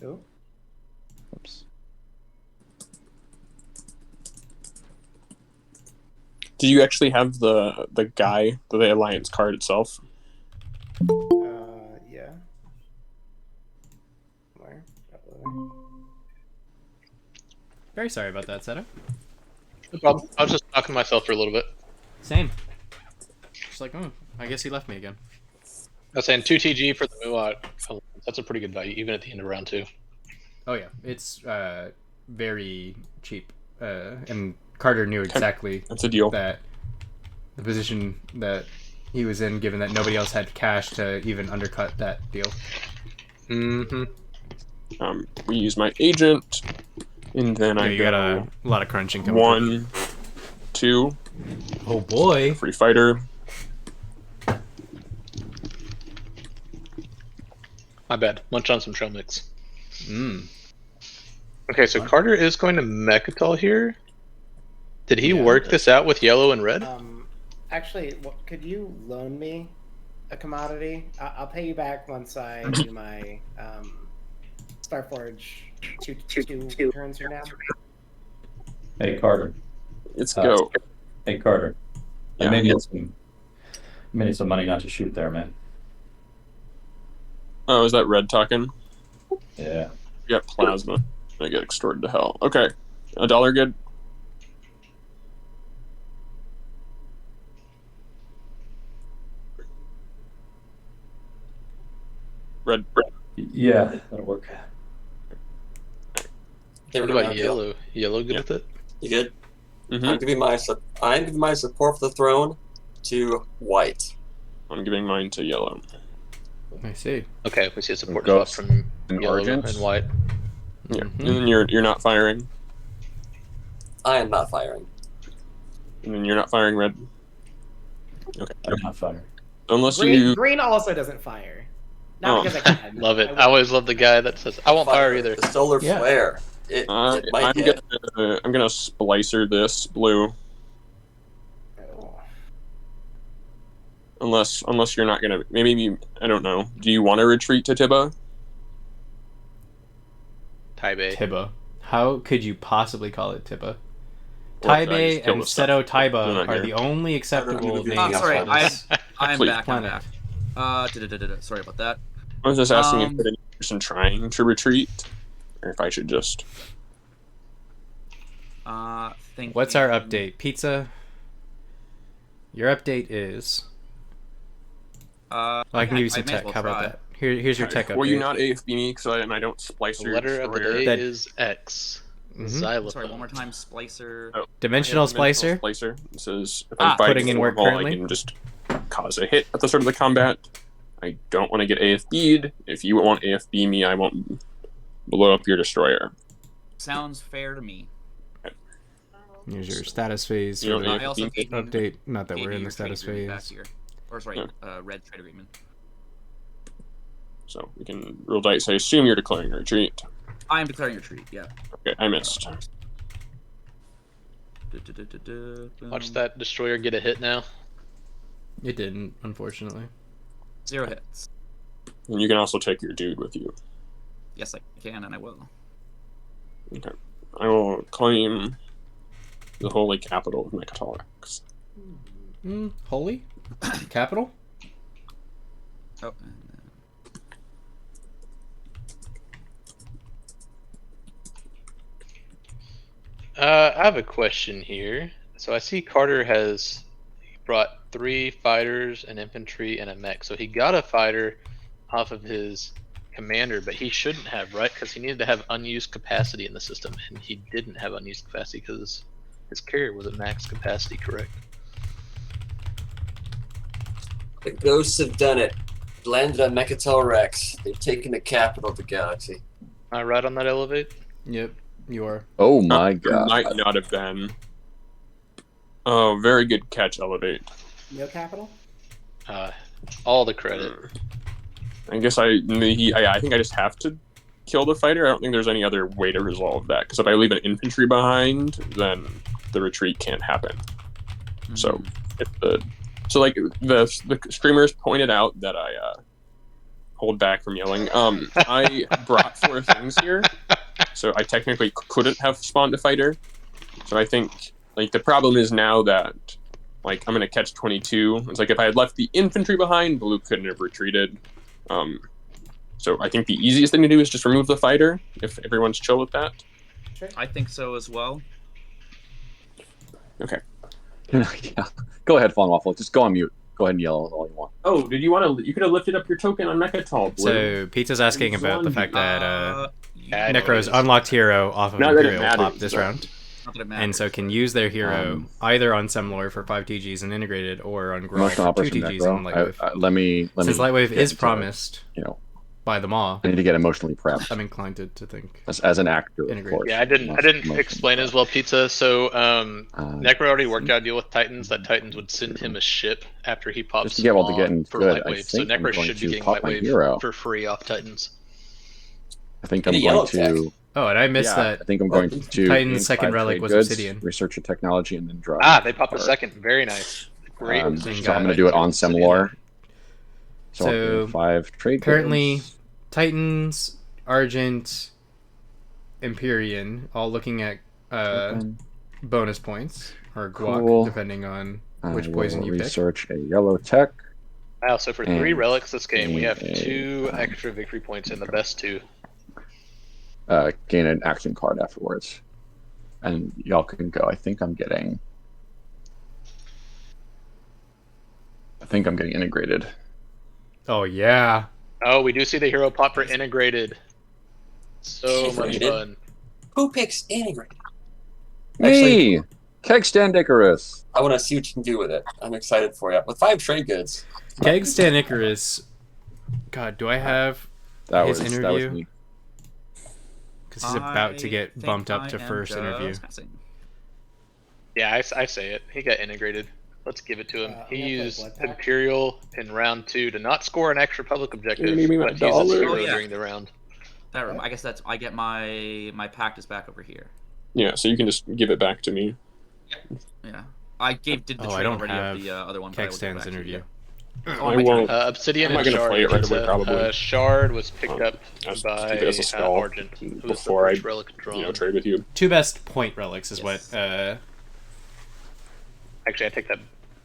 Who? Oops. Do you actually have the guy, the alliance card itself? Yeah. Where? Very sorry about that, Seto. No problem. I was just talking to myself for a little bit. Same. Just like, oh, I guess he left me again. I was saying 2 TG for the Muat. That's a pretty good value, even at the end of round 2. Oh yeah, it's very cheap, and Carter knew exactly That's a deal. that the position that he was in, given that nobody else had cash to even undercut that deal. Mm-hmm. We use my agent, and then I you go got a lot of crunching coming. 1, 2. Oh boy! Free fighter. My bad. Munch on some trail mix. Mm. Okay, so Carter is going to Mechatol here. Did he Yeah. work this out with yellow and red? Actually, could you loan me a commodity? I'll pay you back once I do my Starforge two turns from now. Hey, Carter. Let's go. Hey, Carter. Yeah. I may need some money not to shoot there, man. Oh, is that red talking? Yeah. We got plasma. I get extorted to hell. Okay. $1 good? Red. Yeah, that'll work. There What we go, about now, yellow? Yellow good Yeah. with it? You good? Mm-hmm. I'm giving my support for the throne to white. I'm giving mine to yellow. I see. Okay, we see a support Ghost swap from and yellow Argent. and white. Yeah. Mhm. And then you're not firing. I am not firing. And then you're not firing red. Okay. I'm not firing. Unless Green, you. green also doesn't fire. Not Oh. because I can. Love it. I always love the guy that says, I won't fire either. The solar Yeah. flare. It might hit. I'm gonna splicer this blue. Unless you're not gonna. Maybe I don't know. Do you want to retreat to Tiba? Taibe. Tiba. How could you possibly call it Tiba? Or I Taibe just kill and the stuff. Seto They're Taiba not are here. the only acceptable Sorry, names sorry, for this. I'm Please. back. I'm Planet. back. Sorry about that. I was just asking if Um, there's any person trying to retreat, or if I should just. Thinking... What's our update? Pizza? Your update is... I can give you some may as tech. well How about try. that? Here's your tech update. Will you not AFB me and I don't splice The your letter of the destroyer? day That- is X. Mhm. Xylophone. Sorry, one more time. Splicer. Oh. Dimensional Splicer? Splicer. It says if Ah, I'm fighting putting in work normal, currently? I can just cause a hit at the start of the combat. I don't want to get AFB'd. If you want AFB me, I won't blow up your destroyer. Sounds fair to me. Here's your status phase. You for don't the I also AFB? gave you- update. Not that gave we're you in your the status trade agreement back phase. here. Or sorry, red trade agreement. So we can roll dice. I assume you're declaring a retreat. I am declaring retreat. Yeah. Okay, I missed. Watch that destroyer get a hit now. It didn't, unfortunately. 0 hits. And you can also take your dude with you. Yes, I can, and I will. Okay. I will claim the holy capital of Mechatronics. Holy? Capital? Oh. I have a question here. So I see Carter has brought 3 fighters, an infantry, and a mech. So he got a fighter off of his commander, but he shouldn't have, right? Because he needed to have unused capacity in the system, and he didn't have unused capacity because his carrier was at max capacity, correct? The ghosts have done it. Landed on Mechatel Rex. They've taken the capital of the galaxy. Am I right on that elevate? Yep, you are. Oh my god. Might not have been. Oh, very good catch, Elevate. No capital? All the credit. I guess I think I just have to kill the fighter. I don't think there's any other way to resolve that. Because if I leave an infantry behind, then the retreat can't happen. So, if like the streamers pointed out that I hold back from yelling. I brought 4 things here, so I technically couldn't have spawned a fighter. So I think like the problem is now that like I'm gonna catch 22. It's like if I had left the infantry behind, blue couldn't have retreated. So I think the easiest thing to do is just remove the fighter if everyone's chill with that. I think so as well. Yeah. Go ahead, Fallen Waffle. Just go on mute. Go ahead and yell all you want. Oh, did you want to? You could have lifted up your token on Mechatol, Blue. So Pizza's asking about the fact that Yeah, Necro's unlocked hero off of Not that it Imperial matters, Pop this though. round. Not that it And matters. so can use their hero either on Semlor for 5 TGs and integrated, or on Grawl Emotional for 2 outburst from TGs and Necro. Lightwave. Let me. Since Lightwave get is into it. promised You know, by the Maw, I need to get emotionally prepped I'm inclined to think. as an actor, of Integrate. course. Yeah, I didn't Emotionally explain as well, Pizza. So Necro already Hmm. worked out a deal with Titans that Titans would send him a ship after he pops Just to get all the Maw getting for good, I Lightwave. So think I'm Necro going should to be getting pop my Lightwave hero. for free off Titans. I think Get I'm a yellow going to. Oh, and I missed Yeah, that. I think I'm going to Titan's gain second 5 relic trade was goods, obsidian. research a technology, and then draw. Ah, they popped a card. second. Very nice. Great. Thank So I'm God. going to do it on Obsidian. Semlore. So I'll So, gain 5 trade currently, goods. Titans, Argent, Empyrean, all looking at Open. bonus points or guac, Cool. depending on I which will poison you pick. research a yellow tech. Wow, so for 3 And relics this game, we have gain 2 a, extra victory points in the best 2. Gain an action card afterwards. And y'all can go. I think I'm getting integrated. Oh, yeah. Oh, we do see the hero pop for integrated. So much Integrated? fun. Who picks integrated? Me! Keg Stand Icarus. I want to see what you can do with it. I'm excited for you. With 5 trade goods. Keg Stand Icarus. God, do I have That his was interview? me. Because he's about to get bumped up to first interview. Yeah, I say it. He got integrated. Let's give it to him. He I'm gonna play used Blood Pact. Imperial in round 2 to not score an extra public objective, You're gonna give me but my use his dollar? hero Oh, yeah. during the round. I guess that's I get my pact is back over here. Yeah, so you can just give it back to me. Yeah, I did the Oh, I trade don't already have of the other one. but I Keg will give it Stand's back to you. interview. Oh, I my won't. Obsidian I'm and not gonna Shard. play it right away, Pizza. probably. Shard was picked up Just by keep it as a spell Argent, who was the before I, first relic drawn. trade with you. 2 best point relics is Yes. what. Actually, I take that.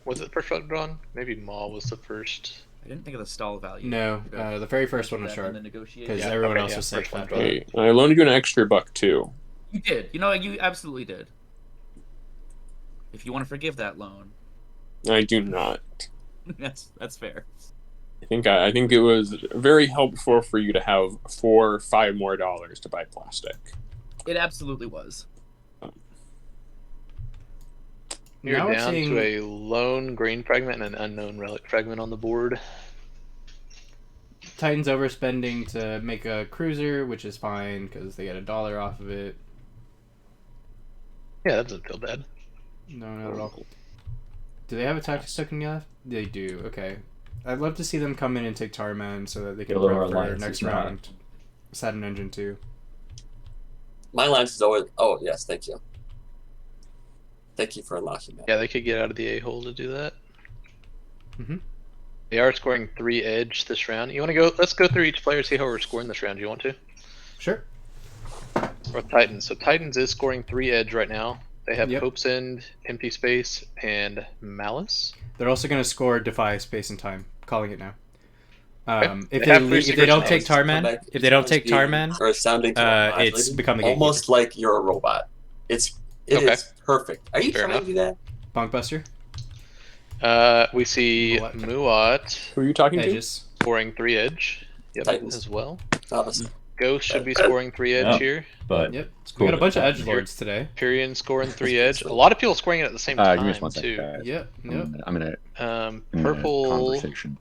Was it the first relic drawn? Maybe Maul was the first. I didn't think of the stall value. No, the very first one was That and Shard. the negotiation. Because Yeah, everyone okay, else yeah, was safe. first one after drawn. that. Hey, I loaned you an extra buck too. You did. You know, you absolutely did. If you want to forgive that loan, I do not. that's fair. I think it was very helpful for you to have $5 more to buy plastic. It absolutely was. You're Now we're down seeing- to a lone green fragment and an unknown relic fragment on the board. Titans overspending to make a cruiser, which is fine because they get $1 off of it. Yeah, that doesn't feel bad. No, not at all. Do they have a tactics token left? They do. Okay. I'd love to see them come in and take Tarman so that they can Although prep our for alliance next is not. round. Saturn Engine 2. My alliance is always. Oh, yes, thank you. Thank you for unlocking that. Yeah, they could get out of the a-hole to do that. Mhm. They are scoring 3 edge this round. You want to go? Let's go through each player, see how we're scoring this round. You want to? Sure. Or Titans. So Titans is scoring 3 edge right now. They have Yep. Hope's End, Empty Space, and Malice. They're also going to score Defy Space and Time. Calling it now. If They have free if they secrets don't now. take Tarman, if they don't take Tarman, or sounding it's become the almost like you're a robot. It is Okay. perfect. Are you Fair trying enough. to do that? Bonkbuster, We see Muat. Muat Who are you talking to? Edges. scoring 3 edge. Yep, Titans. as well. Obviously. Ghost should be scoring 3 edge Yeah. here. But Yep. it's We cool got a that bunch of Titans- edge lords today. Pyrian scoring 3 edge. A lot of people scoring it at the same Give me time just one second, too. guys. Yep. Yep. I'm in a Purple conversation.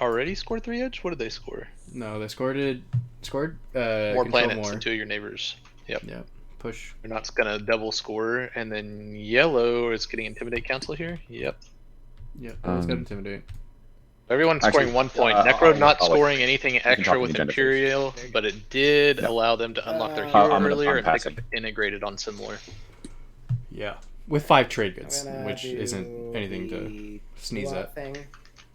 already scored 3 edge. What did they score? No, they scored More control planets more. than 2 of your neighbors. Yep. Yep. Push. They're not gonna double score, and then yellow is getting Intimidate Council here. Yep. Yep. Let's go intimidate. Everyone's Actually, scoring 1 point. I'll Necro not let- scoring anything talk extra to with the agenda first. Imperial, but it did Yeah. allow them to unlock their I'm hero gonna- earlier I'm and pick passing. up integrated on similar. Yeah. With 5 trade I'm goods, gonna which do isn't anything to the sneeze Muat at. thing.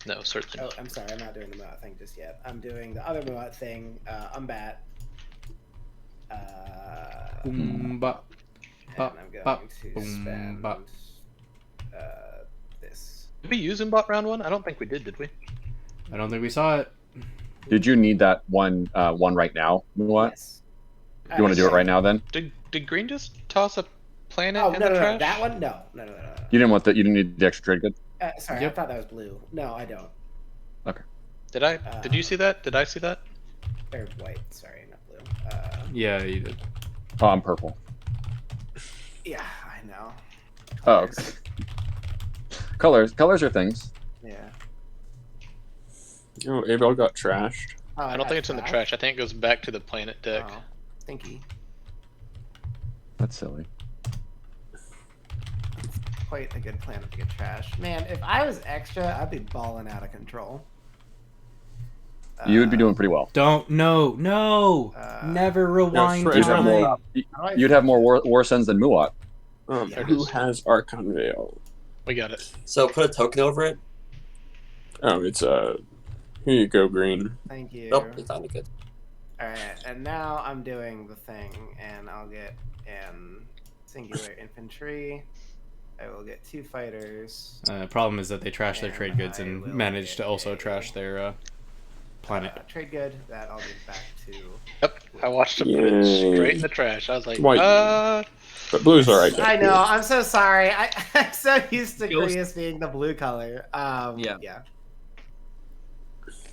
No, certainly Oh, not. I'm sorry, I'm not doing the Muat thing just yet. I'm doing the other Muat thing, Umbat. Boom, bop. And Bop, I'm going bop, to boom, spend bop. this. Did we use Umbot round 1? I don't think we did we? I don't think we saw it. Did you need that one right now, Muat? Yes. You want to do it right now then? Did Green just toss a planet Oh, in no, the no, trash? no, that one? No. You didn't want that. You didn't need the extra trade good. Sorry, Yep. I thought that was blue. No, I don't. Did I? Did you see that? Did I see that? They're white, sorry, not blue. Yeah, you did. Oh, I'm purple. Yeah, I know. Oh, colors are things. Yeah. Oh, Abel got trashed. Oh, I don't think it's in the trash. I think it goes back to the planet deck. Oh, thinky. That's silly. Quite a good planet to get trashed. Man, if I was extra, I'd be balling out of control. You would be doing pretty well. Don't no. Never rewind Fred, time. more- You'd have more war sons than Muat. There it Who is. has Archon Veil? We got it. So put a token over it. Oh, it's here you go, Green. Thank you. Nope, it's not good. Alright, and now I'm doing the thing, and I'll get in singular infantry. I will get 2 fighters. Problem is that they trash their And trade goods I and will manage to get also a, trash their planet. Trade good that I'll give back to. Yep, I watched him put it Yay. straight in the trash. I was like, White. But blue's alright. I know. I'm so sorry. I'm so used to Ghost. Grius being the blue color. Yeah.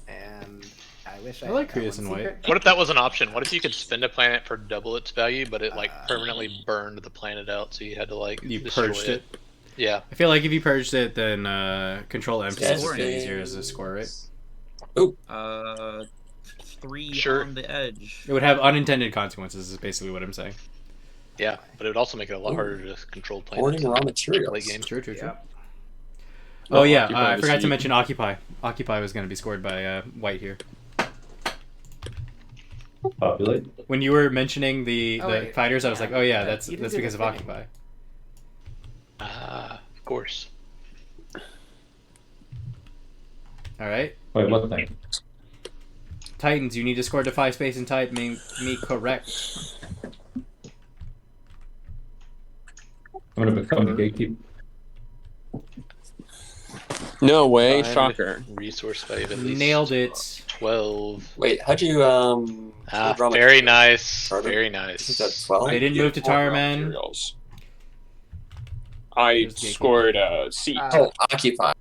And I wish I like had that Grius in one white. secret. What if that was an option? What if you could spend a planet for double its value, but it like permanently burned the planet out, so you had to like You destroy purged it. Yeah. I feel like if you purged it, then Control Emphasis Yes, would get please. easier as a score, right? 3 Sure. on the edge. It would have unintended consequences, is basically what I'm saying. Yeah, but it would also make it a lot harder to control planets. Hoarding raw Late materials. game. True. Yep. Oh yeah, Occupy I the forgot to seat. mention Occupy. Occupy was going to be scored by white here. Populate. When you were mentioning the wait, fighters, I was like, oh yeah, but that's you didn't that's do because the of thing. Occupy. Of course. All right, Wait, what thing? Titans, you need to score defy space and type me correct. I'm gonna become the gatekeeper. No way, Fine. shocker. Resource value of at least Nailed it. 12. Wait, how'd you raw Very materials? nice. Pardon? Very Is nice. that 12? They didn't move to More raw Tarman. materials. I There's gatekeeper. scored a seat. Oh, occupy.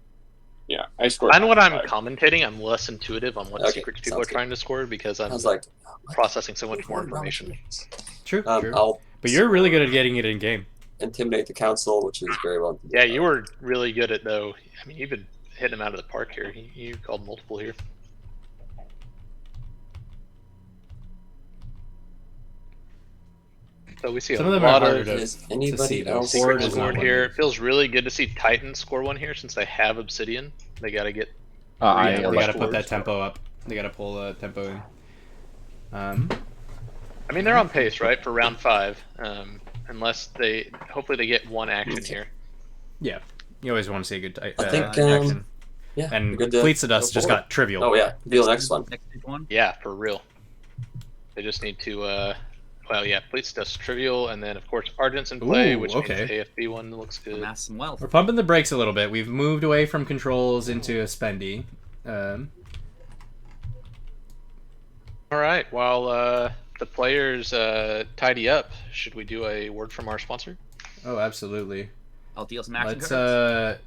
Yeah, I scored. And when I'm 5. commentating, I'm less intuitive on what Okay, secrets people are sounds good. trying to score because I'm I was like, processing so much more hoarding raw information. materials. True. I'll But you're really good at getting it in game. intimidate the council, which is very well. Yeah, you were really good at though. I mean, you've been hitting him out of the park here. You called multiple here. So we see Some a of them are lot harder of to Is see, anybody though. else Horde secret is not scored one here. of It feels really good to see Titans score one here since they have Obsidian. They got to get. I Yeah, am they gotta scored. put that tempo up. They gotta pull the tempo in. I mean, they're on pace, right, for round 5. Unless they, hopefully, they get one action here. Yeah, you always want to see a good I think, action. Yeah. And good to Fleets of Dust go just forward. got trivial. Oh yeah, deal next one. Next big one. Yeah, for real. They just need to. Well, yeah, Fleets does trivial, and then of course Argent's in play, Ooh, which okay. means the AFB one looks good. Amass some wealth. We're pumping the brakes a little bit. We've moved away from controls into a spendy. All right, while the players tidy up, should we do a word from our sponsor? Oh, absolutely. I'll deal some action cards.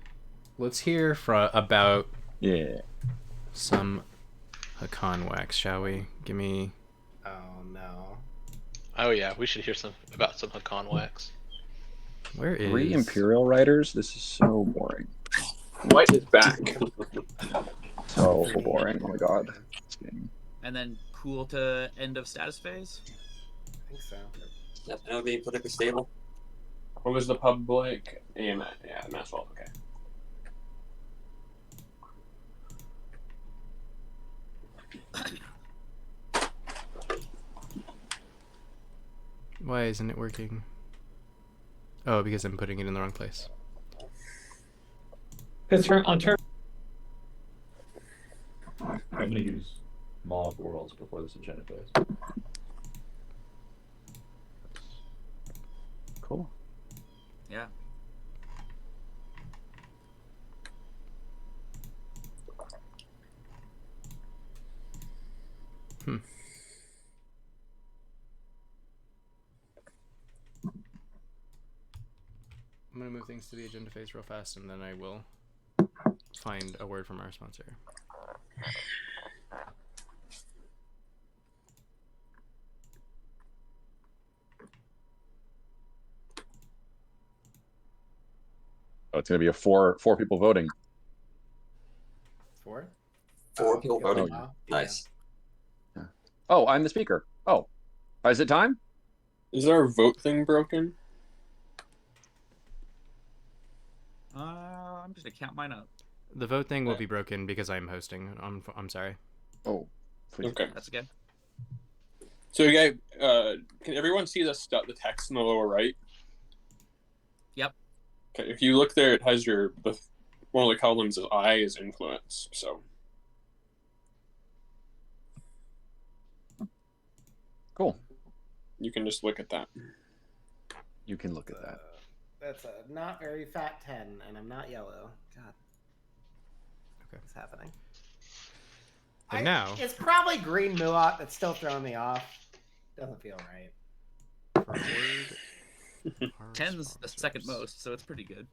Let's hear about Yeah. some Hakan wax, shall we? Give me. Oh no. Oh yeah, we should hear about some Hakan wax. Where is 3 Imperial Riders? This is so boring. White is back. So boring. Oh my god. This game. And then cool to end of status phase. I think so. Yep, and it'll be politically stable. What was the public? Yeah, Masswell. Okay. Why isn't it working? Oh, because I'm putting it in the wrong place. On turn. I'm gonna use Maw of Worlds before this agenda phase. Cool. Yeah. I'm gonna move things to the agenda phase real fast, and then I will find a word from our sponsor. Oh, it's gonna be a four people voting. 4? 4 people okay. voting. Yeah. Nice. Oh, I'm the speaker. Oh, is it time? Is our vote thing broken? I'm just gonna count mine up. The vote thing will be broken because I'm hosting. I'm sorry. Oh, Please. Okay. That's good. So, you guys, can everyone see the text in the lower right? Yep. Okay. If you look there, it has one of the columns is I is influence. So. Cool. You can just look at that. You can look at that. That's a not very fat 10, and I'm not yellow. God. Okay. What's happening? And now, It's probably green Muat that's still throwing me off. Doesn't feel right. reward our 10's the second sponsors. most, so it's pretty good.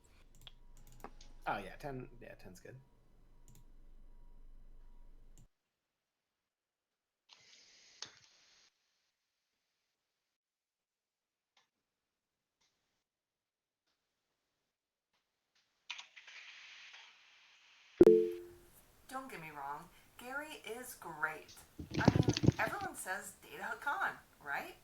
Oh yeah, 10. Yeah, 10's good. Don't get me wrong, Gary is great. I mean, everyone says Data Hakan, right?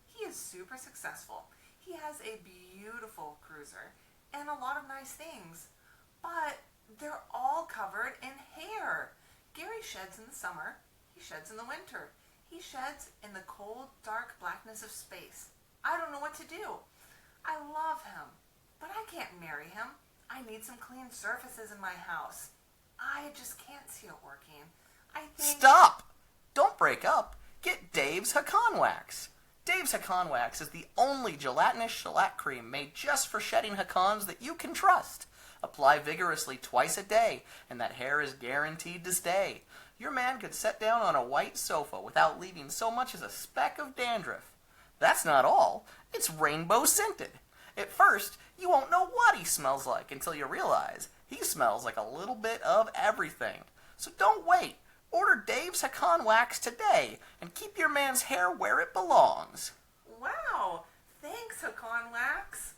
He is super successful. He has a beautiful cruiser and a lot of nice things, but they're all covered in hair. Gary sheds in the summer, he sheds in the winter, he sheds in the cold, dark blackness of space. I don't know what to do. I love him, but I can't marry him. I need some clean surfaces in my house. I just can't see it working. I think... Stop! Don't break up. Get Dave's Hakan Wax. Dave's Hakan Wax is the only gelatinous shellac cream made just for shedding Hakans that you can trust. Apply vigorously twice a day, and that hair is guaranteed to stay. Your man could sit down on a white sofa without leaving so much as a speck of dandruff. That's not all. It's rainbow scented. At first, you won't know what he smells like until you realize he smells like a little bit of everything. So don't wait. Order Dave's Hakan Wax today and keep your man's hair where it belongs. Wow. Thanks, Hakan Wax.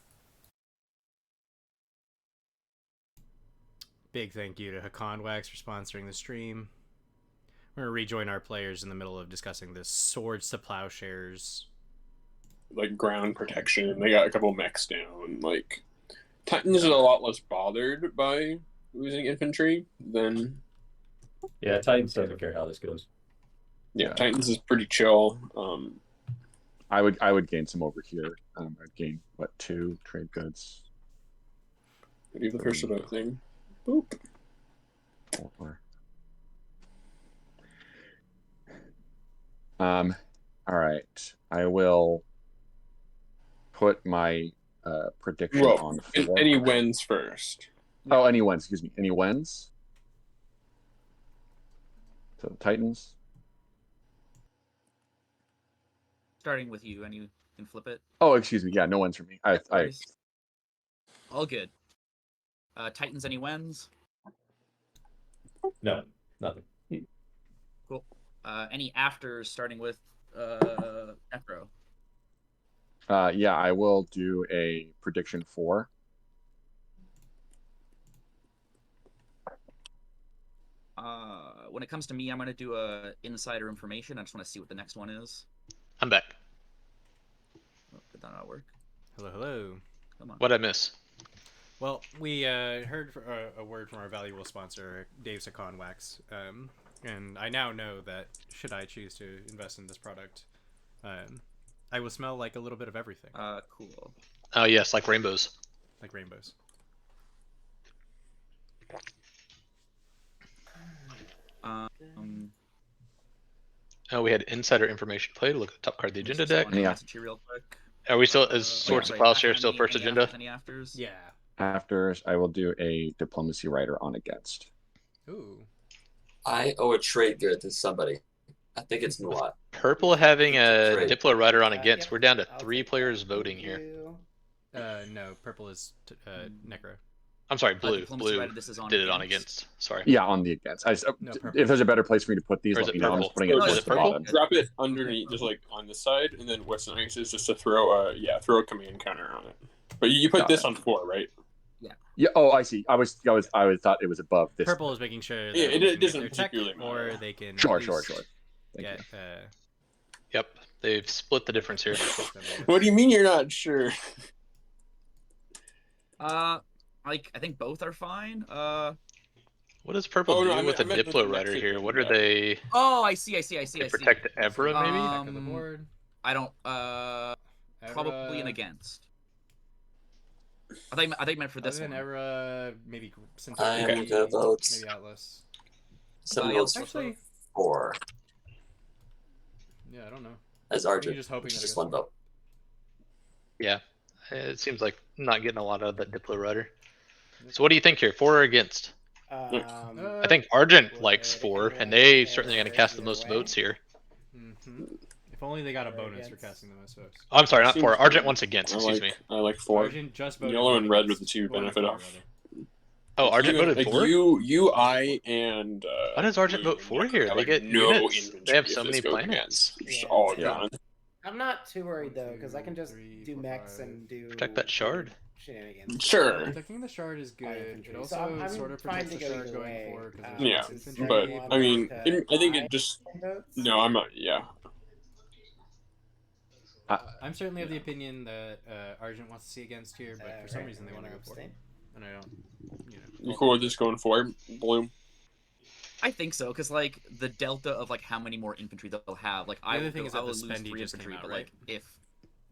Big thank you to Hakan Wax for sponsoring the stream. We're going to rejoin our players in the middle of discussing this Swords to Plowshares. Like ground protection. They got a couple mechs down. Like Titans is a lot less bothered by losing infantry than. Yeah, Titans doesn't care how this goes. Yeah, Titans is pretty chill. I would gain some over here. I'd gain 2 trade goods. Leave the first of that thing. Boop. 4. All right. I will put my prediction on 4. Any wins first? Oh, any wins. Excuse me. Any wins? So Titans. Starting with you, and you can flip it. Oh, excuse me. Yeah, no wins for me. I All good. Titans, any wins? No, nothing. Cool. Any afters, starting with Necro. Yeah, I will do a prediction 4. When it comes to me, I'm going to do a insider information. I just want to see what the next one is. I'm back. Oh, did that not work? Hello, hello. Come on. What'd I miss? Well, we heard a word from our valuable sponsor, Dave's Hakan Wax, and I now know that should I choose to invest in this product, I will smell like a little bit of everything. Cool. Oh yes, like rainbows. Like rainbows. Oh, we had insider information played. Look at the top card of the agenda deck. Yeah. Message you real quick. Are we still? Is Swords to Plowshare still first agenda? Any afters? Yeah. After I will do a diplomacy writer on against. Ooh. I owe a trade good to somebody. I think it's Muat. Purple having a Great. Diplo Rider on against. Yep. We're down to I'll 3 take players that. voting Thank here. you. No, purple is Necro. I'm sorry, blue. Diplomacy Blue Rider, this is on did it on against. against. Sorry. Yeah, on the against. No, purple. If there's a better place for me to put these, Or is let it me know. I'm purple? just putting it Oh, towards is it the purple? bottom. Drop it underneath, just like on the side, and then what's nice is just to throw a command counter on it. But you put Got this it. on 4, right? Yeah. Oh, I see. I was thought it was above this. Purple is making sure that Yeah, they it can doesn't get their tech, particularly matter. or they can at Sure. least Thank get you. Yep, they've split the difference here. What do you mean you're not sure? Like I think both are fine. What does purple Oh, do no, I with a meant the Diplo Rider Mexican, here? What are yeah. they? Oh, I see. They protect Evra, maybe? Back of the board. I don't. Probably an Evra- against. I think meant for this Other than one. Evra, maybe I am Centauri, gonna vote maybe Atlas. 7 yeah, votes Actually, 4 yeah, I don't know. as Maybe Argent. just hoping Which that is it just goes 1 for it. vote. Yeah. It seems like not getting a lot out of that Diplo Rider. So what do you think here? 4 or against? I think Argent likes 4, and they certainly are going to cast the most votes here. If only they got a Or bonus for against. casting the most votes. Oh, I'm sorry, not Seems 4. Argent fine. once against, excuse me. I like 4. Argent just voted Yellow and one red against. with the 2 One benefit for, off. rather. Oh, Argent Even, voted like 4? you, I, and Why does Argent Blue vote and 4 Neko here? have, They like, get no units. inventory They have if so this many goes planets. against. They're just Yeah, all it's- gone. I'm not too worried though, because I can just 3, do 4, mechs 5. and do Protect that shard. shenanigans. Sure. Protecting the shard is good. infantry. It So also I'm sort of fine protects to the go shard either going way. forward because Um, there's Yeah, less infantry. but Anyone I mean, to I think buy it just votes? no. I'm not. Yeah. I'm certainly of the opinion that Argent wants to see against here, but for some reason they want to go for it. And I don't, You cool with this going for Bloom? I think so, because like the delta of like how many more infantry they'll have. Like The other thing is that I will the lose spendy 3 just came infantry, out, but right? like if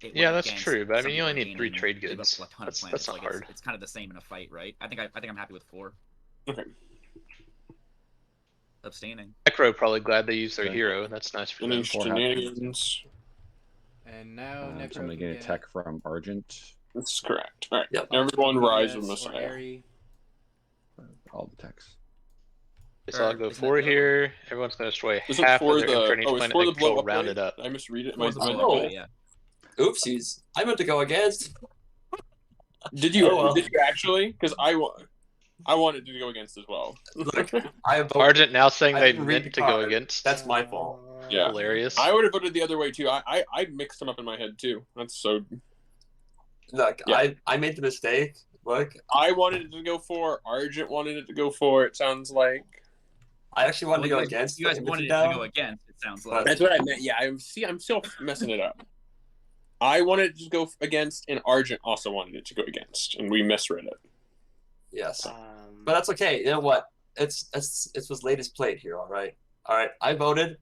it Yeah, went that's against true, but I mean, you only something need 3 gaining, trade give up goods. a ton of That's planets. not Like, hard. It's kind of the same in a fight, right? I think I'm happy with 4. Okay. Abstaining. Necro probably glad they used their Okay. hero. That's nice for Any them. shenanigans? And now Necro So I'm can going to get tech from Argent. That's correct. All right. Yep. Everyone rise PS with or Messiah. Airy. All the techs. So I'll go Isn't that 4 the other here. Everyone's going to destroy This is half for of their the infantry on each it's planet for and the blow control up. round Right? it up. I misread it. Four's My, the my, blow up, bad. yeah. Oopsies. I meant to go against. Did you? Oh, well. Did you actually? Because I wanted to go against as well. Look, I vote. Argent now saying I they didn't read meant the to go card. against. That's my fault. Yeah. Hilarious. I would have voted the other way too. I mixed them up in my head too. That's so. Look, Yeah. I made the mistake. Look, I wanted it to go 4. Argent wanted it to go 4. It sounds like. I actually wanted to go you guys, against. You guys the wanted it infantry to go down, against. It sounds but- like. That's what I meant. Yeah, I'm still messing it up. I wanted it to go against, and Argent also wanted it to go against, and we misread it. Yes, but that's okay. You know what? It's was latest played here. All right. I voted.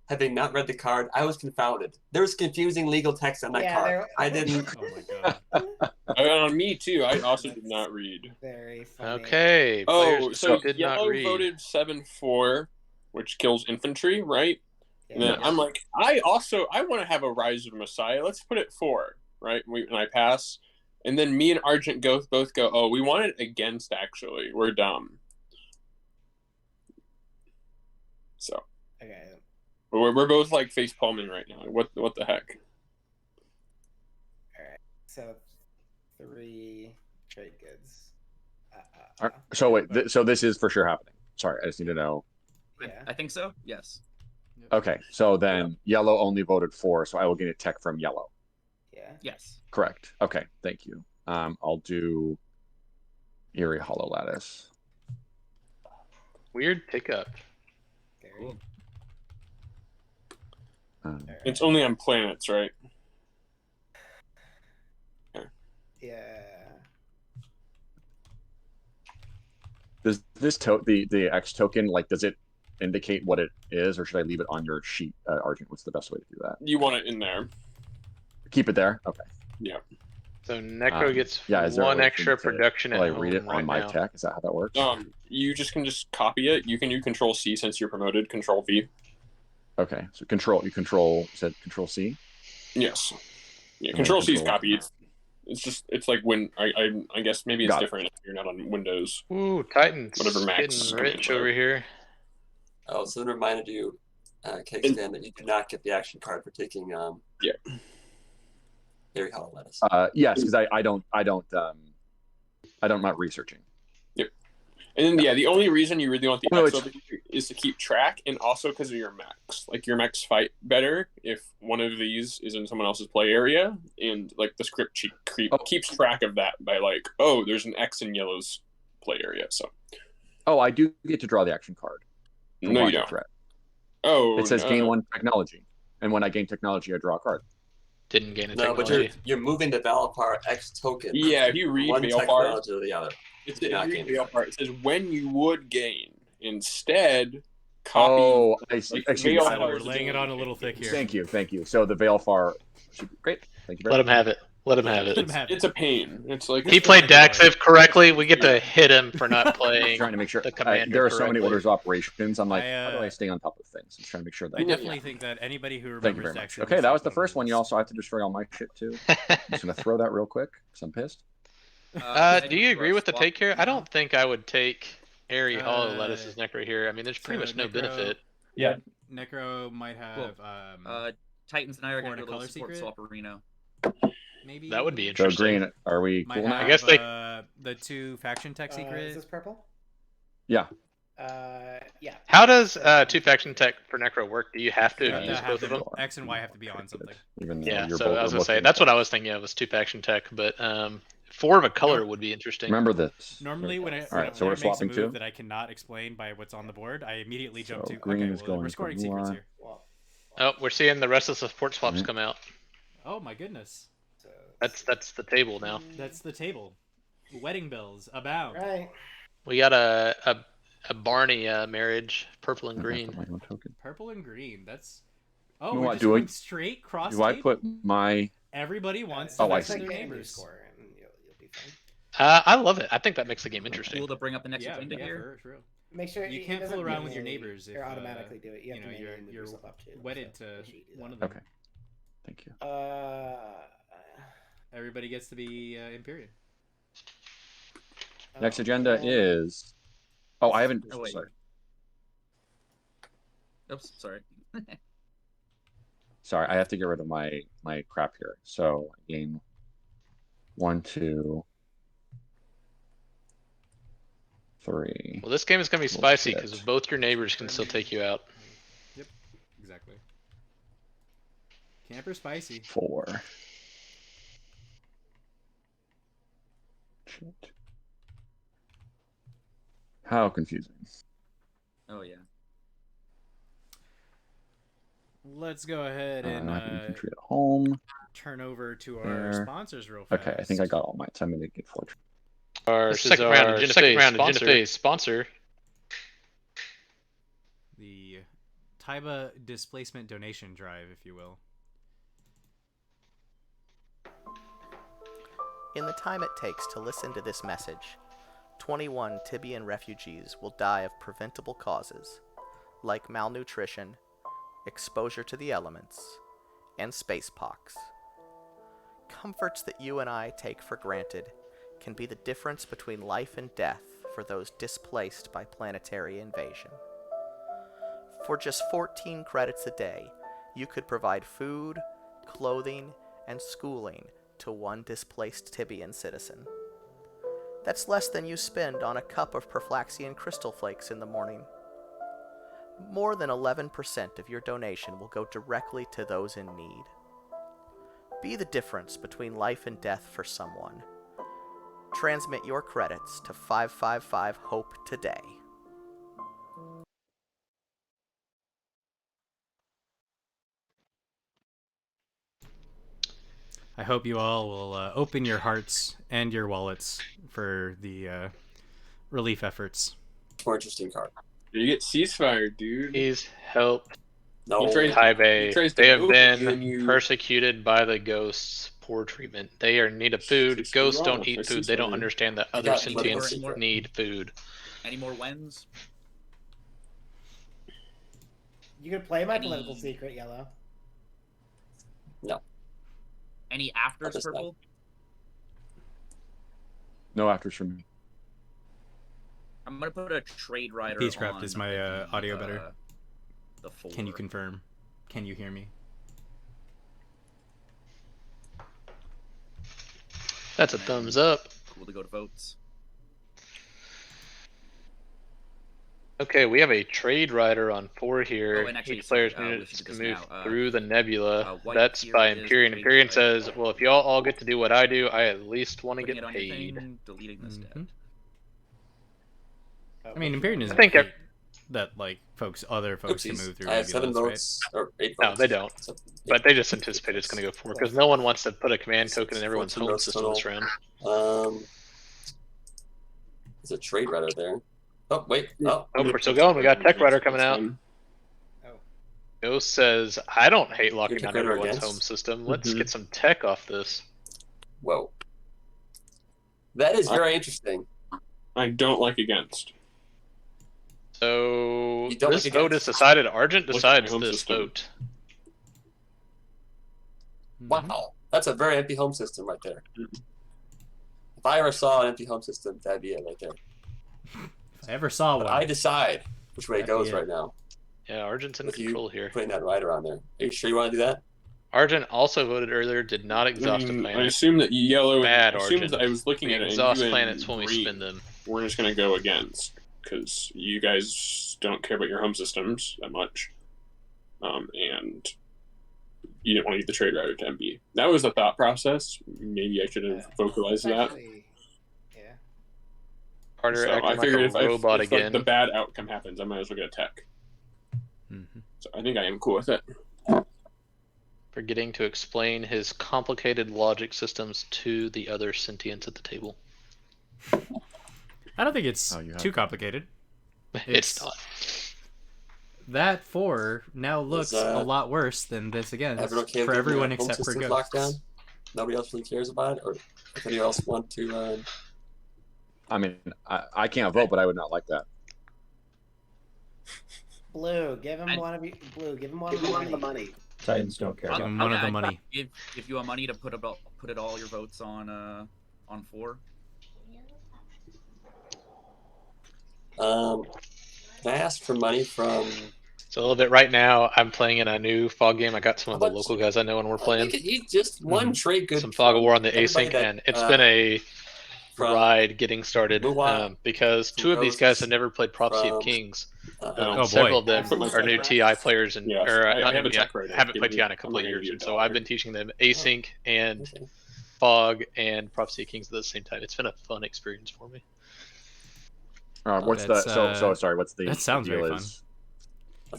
Having not read the card, I was confounded. There was confusing legal text on that Yeah, card. there- I didn't. Oh my god. On me too. I also did not read. Very funny. Okay. Oh, Players so did not yellow read. voted 7-4, which kills infantry, right? And then Yeah. I'm like, I want to have a Rise of Messiah. Let's put it 4, right? And I pass, and then me and Argent both go. Oh, we want it against. Actually, we're dumb. So Okay. we're both like face palming right now. What the heck? So 3 trade goods. So wait, so this is for sure happening. Sorry, I just need to know. Yeah. I think so. Yes. Okay, so then yellow only voted 4, so I will get a tech from yellow. Yeah. Yes. Correct. Okay, thank you. I'll do Eerie Hollow Lattice. Weird pickup. Very. It's only on planets, right? Yeah. Does this the X token, like, does it indicate what it is, or should I leave it on your sheet, Argent? What's the best way to do that? You want it in there. Keep it there. Okay. Yeah. So Necro gets yeah, is there a 1 way extra for me to- production at Will I home read it right on my now. tech? Is that how that works? You can just copy it. You can do Control C since you're promoted. Control V. Okay, so you said Control C. Yes. Yeah. And Control then C is Control- copy. It's like when I guess maybe it's Got it. different if you're not on Windows. Ooh, Titans. Whatever Max Getting rich whatever. over here. Oh, so it reminded you, Kickstand, that you did not get the action card for taking Yeah. Eerie Hollow Lattice. Yes, because I'm not researching. And then the only reason you really want the No, X it's- over here is to keep track, and also because of your mechs. Like your mechs fight better if one of these is in someone else's play area, and like the script keeps track of that by like, oh, there's an X in yellow's play area. So Oh, I do get to draw the action card. from no, you Binding don't. Threat. Oh, It says no. gain 1 technology, and when I gain technology, I draw a card. Didn't gain a No, but technology. you're moving the Valapar X token. Yeah, if you read one Veilpar, technology to the other. It's Did not if you gain read Veilpar, it says when you would gain. Instead, copy. Oh, I see. like, Actually, Veil Tyler, Far we're is the laying it on a donation. little thick here. thank you. So the veil far should be great. Thank you very Let much. him have it. Let him have Let it. him have it. It's a pain. It's like He played Daxiv correctly. We get to hit him for not I'm playing trying to make sure. the commander There are so many correctly. orders of operations. I'm like, how do I I stay on top of things? I'm trying to make sure that. I definitely think that anybody who Thank you remembers very much. Daxiv Okay, is that was the on first one. You list. also have to destroy all my shit too. I'm just gonna throw that real quick because I'm pissed. Do you agree with the take here? I don't think I would take Airy Hollow Lettuce's Necro here. I mean, there's pretty so much no Necro- benefit. Yeah. Necro might have Titans and I are Four going to and a do a color little support secret? Swaparino. maybe That would be Joe interesting. Green, are we might cool now? have, I guess they- the 2 faction tech secret. Is this purple? Yeah. Yeah. How does 2 faction tech for Necro work? Do you have to You have to use have both of them? them. X and Y have to be on something. Even though Yeah, you're so both, I was we're gonna say both that's what I was thinking of was 2 faction tech, but 4 of a color would be interesting. Remember this. Normally, when it All right, so we're makes a swapping move two. that I cannot explain by what's on the board, I immediately jump So to green okay. is Well, going we're for scoring secrets Mulan. here. Oh, we're seeing the rest of the support swaps Alright. come out. Oh my goodness, That's the table now. that's the table. Wedding bells abound. Right. We got a Barney marriage, purple and I green. put my own token. Purple and green. That's oh, You we're want- just do I- going straight cross. Do I table. put my? Everybody wants Oh, to I mix see. their Get a new neighbors. score and you'll be fine. I love it. I think that makes the game interesting. Cool to bring up the next Yeah, agenda yeah, here. for real. Make sure You it can't doesn't fool around with your manually neighbors if, or automatically do it. You have to manually move you're yourself up too. wedded so to make sure you do one of that. them. Okay. Thank you. Everybody gets to be Imperial. Next agenda is. Oh, I haven't. Oh, wait. Sorry. Oops, sorry. Sorry, I have to get rid of my crap here. So gain 1, 2, 3. Well, this game is gonna be spicy because both your neighbors can still take you out. Yep, exactly. Camper spicy. 4. Shit. How confusing. Oh yeah. Let's go ahead and I can infantry at home. turn over to our There. sponsors real fast. Okay, I think I got all mine. So I'm gonna get 4. Our second round agenda phase sponsor. The Taiba displacement donation drive, if you will. In the time it takes to listen to this message, 21 Tibian refugees will die of preventable causes, like malnutrition, exposure to the elements, and space pox. Comforts that you and I take for granted can be the difference between life and death for those displaced by planetary invasion. For just 14 credits a day, you could provide food, clothing, and schooling to one displaced Tibian citizen. That's less than you spend on a cup of Perflaxian crystal flakes in the morning. More than 11% of your donation will go directly to those in need. Be the difference between life and death for someone. Transmit your credits to 555 HOPE today. I hope you all will open your hearts and your wallets for the relief efforts. More interesting card. You get ceasefire, dude. Please help No. He tries- Taibei. he tries to They have move and been you- persecuted by the ghosts. Poor treatment. They are in need of food. It's Ghosts wrong. don't eat There's food. They don't ceasefire. understand that I other got sentients more- need food. Any more wins? You could play my Any- political secret, Yellow. Any afters, That's purple? No afters from me. I'm gonna put a trade rider. Peacecraft, on is my the, audio better? The 4. Can you confirm? Can you hear me? That's a thumbs up. Cool to go to votes. Okay, we have a trade rider on 4 here. Oh, and actually, Each player's sorry, needs we should to discuss move now. through the nebula. White That's here by is Empyrean. trade Empyrean rider. says, well, if y'all all get to do what I do, I at least want to Putting get it on your paid. thing, deleting this Mhm. debt. I mean, Imperium doesn't think hate that like other folks can Oopsies. move through I have 7 nebulas, right? votes or 8 No, votes. they don't. So, But they just anticipate it's going to go 4 because no one wants to put a command token in everyone's 14 home votes system total. this round. There's a trade rider there. Oh wait. Oh, Oh, we're still going. We got Tech Rider coming out. Oh. Ghost says, I don't hate locking Tech down Rider everyone's against? home system. Let's Mhm. get some tech off this. whoa. That is very interesting. I don't like against. So You don't this like vote against? is decided. Argent Look at my decides home this system. vote. Wow, that's a very empty home system right there. If I ever saw an empty home system, that'd be it right there. If I ever saw But one. I decide which way it That'd be goes it. right now. Yeah, Argent's in With you control here. putting that rider on there. Are you sure you want to do that? Argent also voted earlier, did not exhaust a I planet. assume that yellow. Bad I assumed Argent. that I was looking We at it. exhaust and you planets and when we green spin them. We're just gonna go against because you guys don't care about your home systems that much, and you didn't want to get the trade router to MB. That was the thought process. Maybe I should have vocalized that. Actually, yeah. Carter So acting I like figured a if robot like, again. the bad outcome happens, I might as well get a tech. Mhm. So I think I am cool with it. Forgetting to explain his complicated logic systems to the other sentients at the table. I don't think it's Oh, you have- too complicated. It's not. That 4 now looks a lot worse than this against Everyone okay for with everyone getting their home except for systems locked down? Ghosts. Nobody else really cares about it, or if anyone else want to? I mean, I can't vote, but I would not like that. Blue, give him one of you. Blue, give him one of the money. Titans don't care. Give him one of the money. Give you a money to put it all your votes on 4. Can I ask for money from? So a little bit right now, I'm playing in a new fog game. I got some of the How much- local guys I know and we're playing. He just one trade good. Some fog of war on the everybody async, that, and it's been a from ride getting started Muwa, because from 2 of these guys Ghosts, have never played Prophecy from, of Kings. Oh, Several boy. of them I put are new myself- TI players and Yes, or I not have new a TI, tech right now. haven't Give played me- TI in a I'm couple not of gonna years, give you and a so dollar. I've been teaching them async and Okay. fog and Prophecy of Kings at the same time. It's been a fun experience for me. What's the That's, so sorry? What's the that sounds deal very is?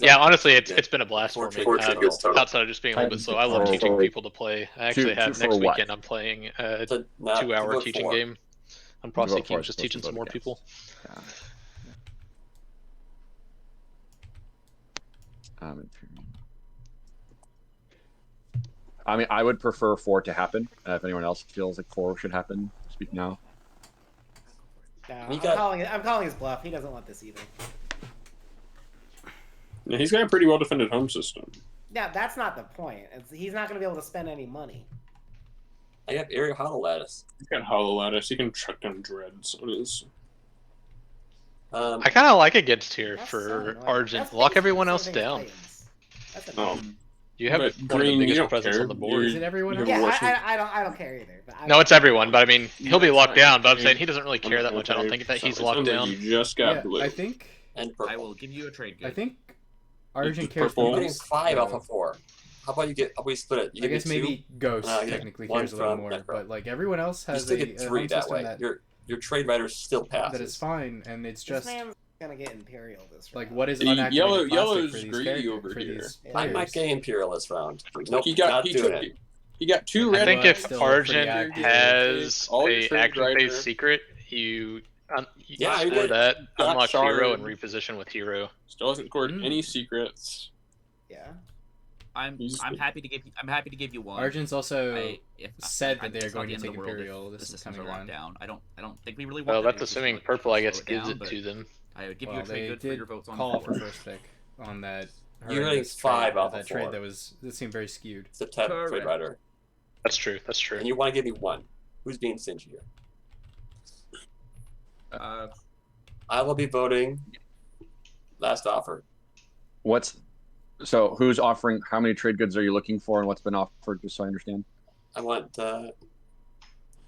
Yeah, honestly, it's been a blast for me. Four trade goods total. Outside of just being a little bit Titans slow, I love for- teaching for- people to play. I actually two have for next what? weekend. I'm playing a To not- to 2-hour vote teaching for. game on Prophecy of vote for, Kings, just supposed to teaching vote some more against. people. I mean, I would prefer 4 to happen. If anyone else feels like 4 should happen, speak now. No, You got- I'm calling his bluff. He doesn't want this either. Yeah, he's got a pretty well defended home system. Yeah, that's not the point. He's not going to be able to spend any money. I have aerial hollow lattice. He's got hollow lattice. He can chuck down dreads on his. I kind of like against here That's for so annoying. Argent. That's Lock basically everyone the else same thing as down. Titans. That's annoying. You have But one Green, of the you biggest don't presence care. on the board. Is it everyone You're else? Yeah, worse. I don't care either. But No, it's everyone, but I mean, he'll be That's locked fine. down, but I'm I saying mean, he doesn't really care that much. I don't think that he's It locked sounds like down. You just got Yeah, blue. I think And purple. I will give you a trade good. I think Argent cares Purple. the You're getting most. 5 off of 4. How about we split it? You I give me guess maybe 2. Ghost yeah. technically One cares a little from more, Necro. but like everyone else You has still a get 3 home that system way. that Your trade rider still passes. that is fine, and it's this just man's going to get Imperial this round. like what is Yellow- unactivated yellow's plastic for these greedy characters over for here. these Yeah. I players? might get Imperial this round. Nope, he not took doing it. it. He got 2 I red. think But if still pretty Argent active. has All your a trade action phase rider- secret, you Yeah, score did. that, Got unlock hero, shard. and reposition with hero. Still hasn't scored Mm. any secrets. Yeah. I'm happy to give you one. Argent's also If said I- that they're it's not going the to end take of the world if Imperial. the This is systems coming are locked around. down. I don't think we really want. Well, that that's because assuming it's purple, I slow guess, it gives down, it but to them. I would give you Well, a trade they good for did your votes on call 4. for first pick on that. You're getting horrendous 5 trade, off that of trade 4. that seemed very skewed. It's a trade Correct. rider. That's true. That's true. And you want to give me 1. Who's being stingy here? I will be voting last offer. Who's offering? How many trade goods are you looking for, and what's been offered? Just so I understand. I want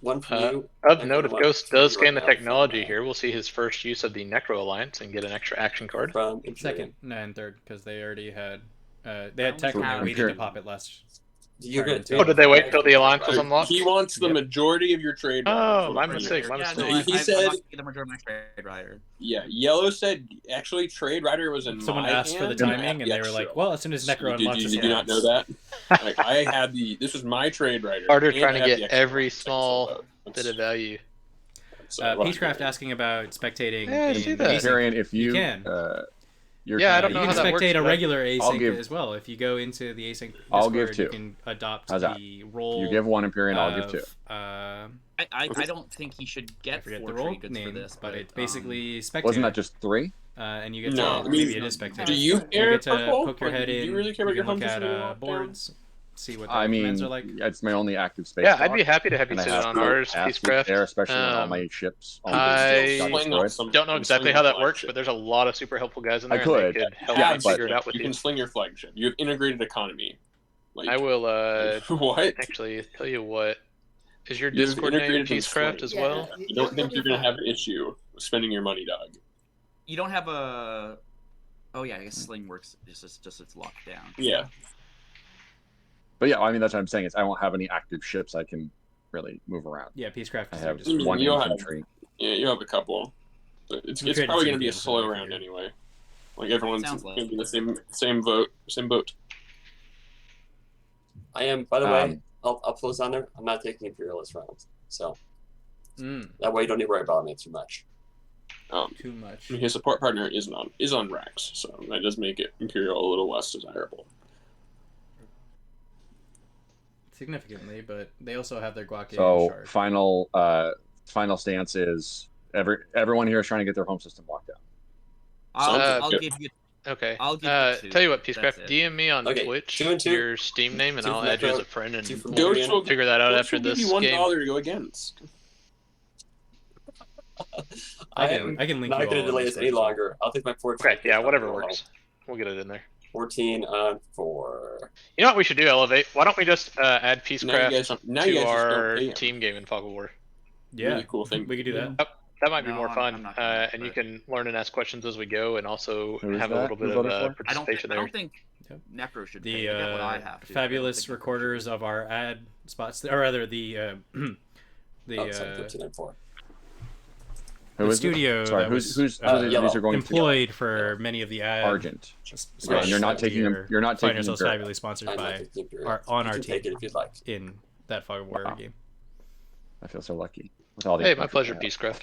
1 from you. Of and note, if one Ghost from you does gain the right now technology from, here, we'll see his first use of the Necro Alliance and get an extra action card. From Imperial. Second, no, and third, because they already had they had tech For and they waited to Imperial. pop it last. You're gonna Oh, did they wait till the alliance was unlocked? He wants the Yep. majority of your trade. Oh, riders. my mistake. My Yeah, mistake. no, He I'm said- not getting the majority of my trade rider. Yeah, Yellow said actually trade rider was in Someone my asked for the hand. timing, and Yeah, they were sure. like, "Well, as soon as Necro Did unlocks you, his did you not know alliance." that? Like, I had this was my trade rider. Carter and trying I to had get the extra every one, so small that's- bit of value. So we'll have to Peachcraft do it. asking about spectating. Yeah, I in see that. async. Hyperion, if you can. you're Yeah, I kind don't of- know You how can that works, spectate a but regular I'll async give- as well. If you go into the async Discord, I'll give two. you can adopt How's that? the role. You give one Hyperion, I'll give two. I don't think he should I get forget 4 the role trade goods name, for this, but it's um, basically spectator. Wasn't that just 3? And you get No, to I mean, maybe it is spectator. Do you You care, get to Purple? poke your Like, head do in. you really care about you your can look home at system lockdown? boards, see what the I mean, commands are like. it's my only active space. Yeah, I'd dock, be happy to have you and I sit have on to ours, ask Peacecraft. there, especially when all my ships on the I got destroyed. don't know exactly how that works, but there's a lot of super helpful guys in there, and they could help yeah, me but figure it out with you you. can sling your flagship. You have integrated economy. Like, I will. what? Actually, tell you what. Is your You have Discord name integrated and Peacecraft sling. as well? I don't think you're gonna have an issue with spending your money, dog. You don't have a. Oh yeah, I guess Sling works. Just it's locked down. Yeah. But yeah, I mean that's what I'm saying is I won't have any active ships I can really move around. Yeah, Peacecraft. I is have just one you'll have- infantry. Yeah, you have a couple. But it's We created probably two gonna be a games, slow I round figured. anyway. Like everyone's Sounds like gonna be in the same boat. I am. By the way, Um, I'll close on there. I'm not taking Imperialist rounds, so Mm, that way you don't need to worry about me too much. too much. I mean, his support partner is on Rex, so that does make it Imperial a little less desirable. Significantly, but they also have their Guac So shard. final stance is everyone here is trying to get their home system locked down. I'll good. give you. Okay. I'll give you 2. Tell you what, That's Peacecraft, it. DM me on Okay, Twitch 2 and 2. your Steam name, and 2 I'll from add you as a Necro, friend, and 2 from we'll Hyperion. figure that out after will give this you game. $1 to go against. I am can link not you going all to delay on this any Discord. longer. I'll take my 14. Okay, yeah, whatever works. We'll get it in there. 14 on 4. You know what we should do, Elevate? Why don't we just add Now you Peacecraft guys don't to don't our pay him. team game in Fog of War? Yeah, Really cool thing. we could do that. That might be No, more I'm fun, not gonna, and you but- can learn and ask questions as we go, and also Who is have a that? little Who bit voted of for? I don't participation think Yep. Necro should The pay. I get what I have to. fabulous recorders of our ad spots, or rather the Oh, sorry, 13 on 4. Who the is it? studio Sorry, that who's was who's yellow. these are going employed for many of the ad Argent. spots Yeah, you're not that taking we them. are You're not finding taking ourselves Imperial. fabulously sponsored I'm not by taking Imperial. on You our can take team it if you'd like. in that Fog of War Wow. game. I feel so lucky with all the. Hey, my infantry pleasure, I have. Peacecraft.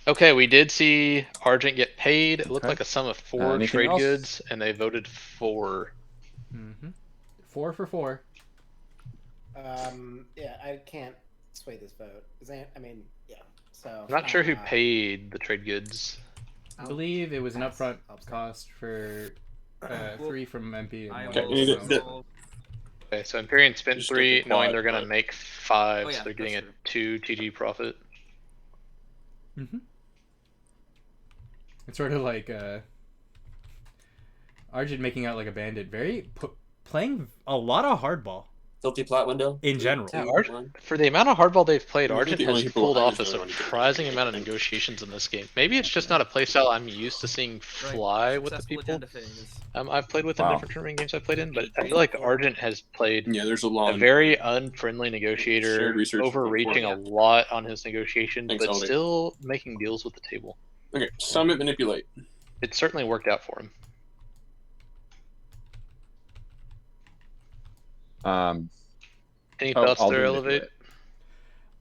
Okay, we did see Argent get paid. It looked Okay. like a sum of 4 anything trade else? goods, and they voted 4. Mm-hmm. 4 for 4. Yeah, I can't sway this vote. I mean, yeah. So I'm not sure who uh, paid the trade goods. I believe it was an pass. upfront I'll pass. cost for 3 from MP. I And Okay, will, you need to- so- Okay, so Empyrean spent Just 3, get the knowing quad, they're gonna but- make 5, Oh, yeah, so they're getting a that's 2 TG profit. Mm-hmm. It's sort of like Arjun making out like a bandit, playing a lot of hardball Filthy plot window. in general. Yeah, 2, Argent- 1. For the amount of hardball they've played, I think Argent the only has people pulled I off a really wanna get surprising is amount of Argent. negotiations in this game. Maybe it's just not a playstyle I'm used to seeing fly with the Successful people agenda phase. I've played with in Wow. different tournament games I've played in, but I feel like Argent has played Yeah, there's a a long. very unfriendly negotiator, Shared research overreaching a report. lot on his negotiations, Thanks, but Elliot. still making deals with the table. Okay, summit manipulate. It certainly worked out for him. Any thoughts I'll there, do Elevate?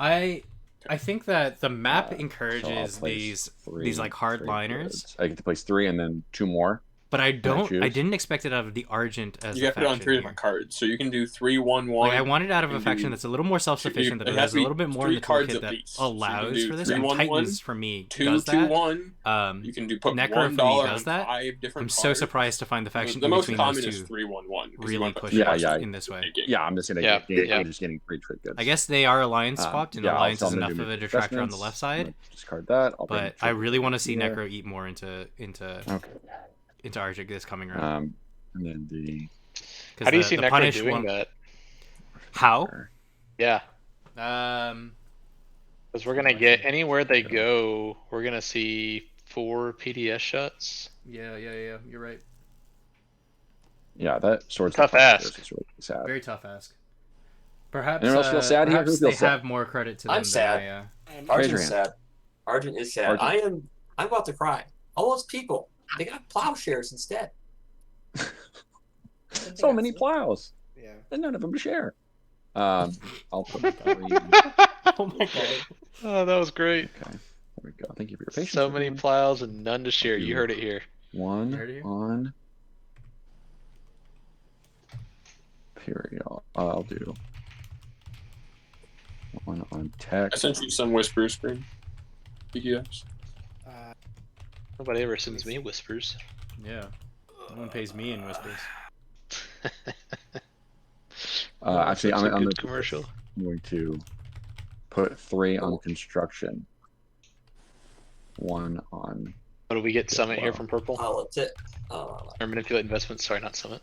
manipulate. I think that the map So I'll encourages place these 3 like trade hardliners, goods. I get to place 3 and then 2 more. but I choose? didn't expect it out of the Argent as You a have to put on faction 3 here. different cards, so you can do 3, 1, 1. Like I wanted out of a You can faction do- that's a little more self-sufficient, that it has has a to be little bit more in 3 the cards toolkit at that least. So you can allows do for this. 3, And 1, 1, Titans for me 2, does 2, that. 1. You can do put Necro $1 for me on does that. 5 different I'm so cards. surprised to find the faction The in most between common those is two 3, 1, 1. really push Yeah, it yeah. in this way. Yeah, I'm just gonna Yeah, I'm yeah. just getting 3 trade goods. I guess they are alliance swapped, and yeah, I'll alliance tell is them to enough do of a new detractor on the investments. left I'm side. gonna discard that. I'll bring But trade I really want to see here. Necro eat more into Okay. Arjik this coming round. And then the 'Cause How do you the see Necro punish doing won't- that? How? Yeah, Um, because we're gonna get anywhere they go, we're gonna see 4 PDS shots. yeah, you're right. Yeah, that swords. Tough ask. It's really sad. Very tough ask. Perhaps. Anyone else feel sad here? Who perhaps feels they sad? have more credit to them. I'm sad. Than Raise Argent's your hand. sad. Argent is sad. Argent. I'm about to cry. All those people, they got plowshares instead. So many plows, Yeah. and none of them to share. I'll put 3. Oh my god. Oh, that was great. Okay, there we go. Thank you for your patience. So many everyone. plows and none to share. You do heard it here. 1 You heard it here? on Imperial. I'll do 1 on tech. I sent you some whisper screen. PDFs. Nobody ever sends me whispers. Yeah. No one pays me in whispers. Actually, That's I'm a going good commercial. to put 3 on construction. 1 on. What do we get? Summit here wow. from Purple? Oh, that's it. Or manipulate investments. Sorry, not Summit.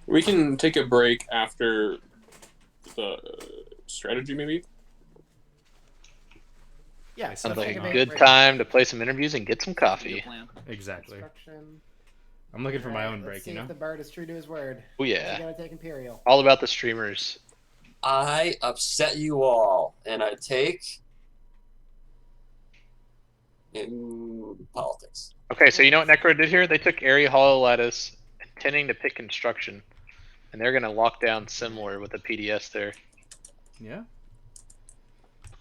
We can take a break after the strategy, maybe. Yeah, Sounds Sounds like like a a good break. time to play some interviews and get some coffee. Good plan. Exactly. Construction. I'm looking for my Alright, own let's break, see you know? if the bird is true to his word. Oh He's yeah. gonna take Imperial. All about the streamers. I upset you all, and I take in politics. Okay, so you know what Necro did here? They took area hollow lattice, intending to pick construction. And they're gonna lock down similar with the PDS there. Yeah.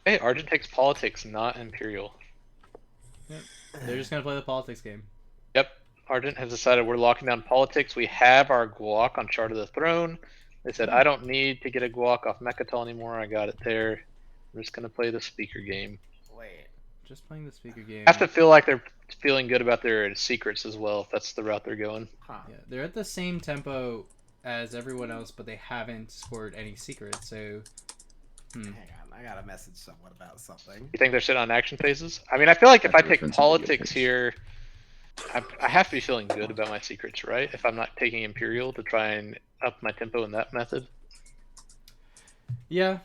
Hey, Argent takes politics, not Imperial. They're just gonna play the politics game. Yep, Argent has decided we're locking down politics. We have our guac on Chart of the Throne. They said, I don't need to get a guac off Mechatol anymore. I got it there. I'm just gonna play the speaker game. Wait. Just playing the speaker game. I have to feel like they're feeling good about their secrets as well, if that's the route they're going. Huh. Yeah, they're at the same tempo as everyone else, but they haven't scored any secrets, so... Hang on, I gotta message someone about something. You think they're sitting on action phases? I mean, I feel like if I That's take different politics videos. here, I have to be feeling good about my secrets, right? If I'm not taking Imperial to try and up my tempo in that method. Yeah.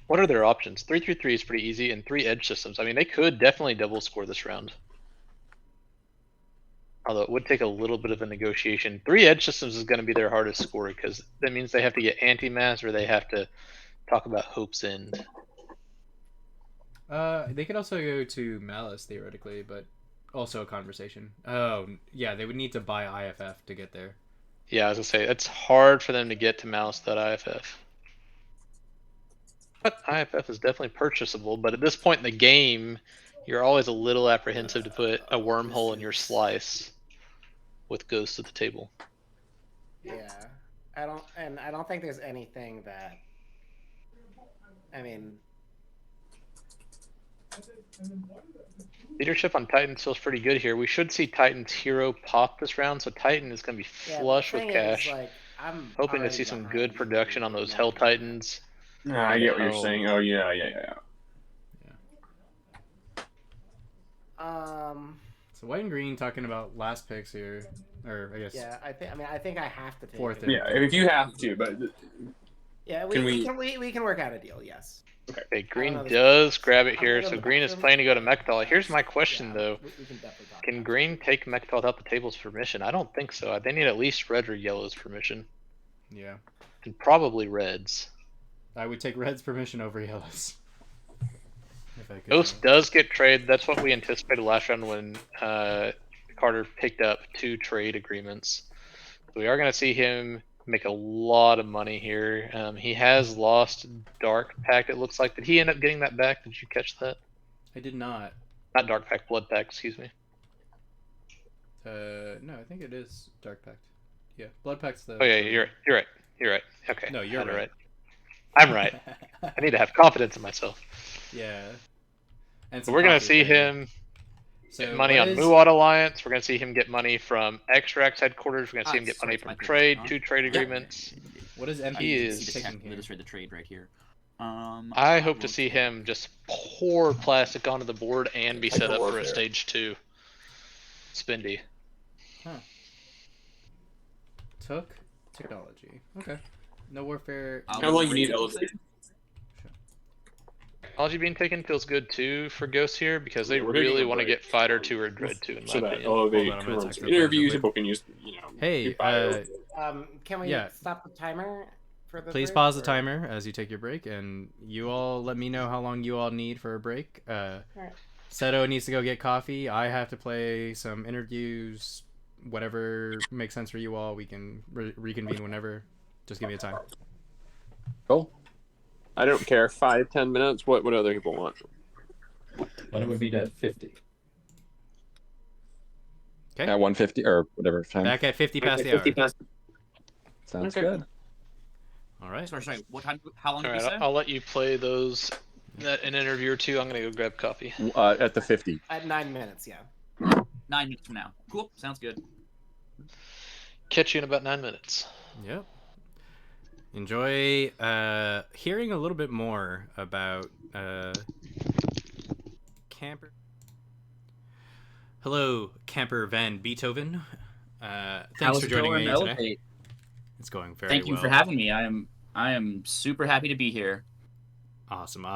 What are their options? 3-3-3 is pretty easy, and 3 edge systems. I mean, they could definitely double score this round. Although it would take a little bit of a negotiation. 3 edge systems is going to be their hardest score, because that means they have to get anti-mass or they have to talk about Hope's End. They could also go to Malice, theoretically, but also a conversation. Oh, yeah, they would need to buy IFF to get there. Yeah, I was going to say, it's hard for them to get to Mouse without IFF. But IFF is definitely purchasable, but at this point in the game, you're always a little apprehensive to put a wormhole in your slice with Ghost at the table. Yeah. I don't think there's anything that, I mean, Leadership on Titans feels pretty good here. We should see Titan's hero pop this round, so Titan is going to be yeah, flush the with thing cash. Is, like, I'm Hoping to already see some behind good you production on in those that Hell game. Titans. Nah, I get what you're Oh. saying. Oh yeah. So white and green talking about last picks here, or I guess Yeah, I think I have to take Fourth it. Yeah, if you have to, but Yeah, Can we can work out a deal. Yes. Okay, green know, this- does grab it I'm here, gonna go so to the green is bathroom. planning to go to Mechatol. Here's my question Yeah, though. we can definitely talk. Can about green take Mechatol without the table's permission? I don't think so. They need at least red or yellow's permission. yeah. And probably reds. I would take red's permission over yellow's. If I could. Ghost does get trade. That's what we anticipated last round when Carter picked up 2 trade agreements. So we are going to see him make a lot of money here. He has lost Dark Pact, it looks like. Did he end up getting that back? Did you catch that? I did not. Not Dark Pact, Blood Pact, excuse me. No, I think it is Dark Pact. Yeah, Blood Pact's the. Oh yeah, you're right. Okay. No, you're I had it right. I'm right. I need to have confidence in myself. Yeah. And So some we're gonna coffee see thing. him So get money what on is- Muad Alliance. We're gonna see him get money from Extract's headquarters. We're gonna see him get Sorry, money it's from my pick, trade, huh? 2 trade Yeah. agreements. What is MP He You can is see the taking tech, here? let us read the trade right here. I hope to see him just pour plastic onto the board and be Like set a up for a warfare. stage 2. Spendy. Took technology. Okay. No warfare. I'll Kind of like you read need it. elevator. Technology being taken feels good too for Ghosts here because they Yeah, we're taking really a want to break. get Fighter 2 or Dread 2 in my So that opinion. elevate Hold on, I'm gonna can run text some the interviews. players real People can use, Hey, do bio. Can we Yeah. stop the timer for the Please break, pause the or- timer as you take your break, and you all let me know how long you all need for a break. Alright. Seto needs to go get coffee. I have to play some interviews. whatever makes sense for you all. We can reconvene whenever. Just give me a time. Cool. I don't care. 5-10 minutes. What other people want? When do we meet at 50? Okay. At 1:50 or whatever time. Back at 50 past the hour. Sounds Okay. good. All right. Sorry. What time? How long All did you right, say? I'll let you play those. An interview or two. I'm gonna go grab coffee. At the 50. At 9 minutes, yeah. 9 minutes from now. Cool. Sounds good. Catch you in about 9 minutes. Yep. Enjoy hearing a little bit more about Camper. Hello, Camper Van Beethoven. Thanks How's for it joining going, me Elevate? today. It's going very Thank you well. for having me. I am super happy to be here. Awesome.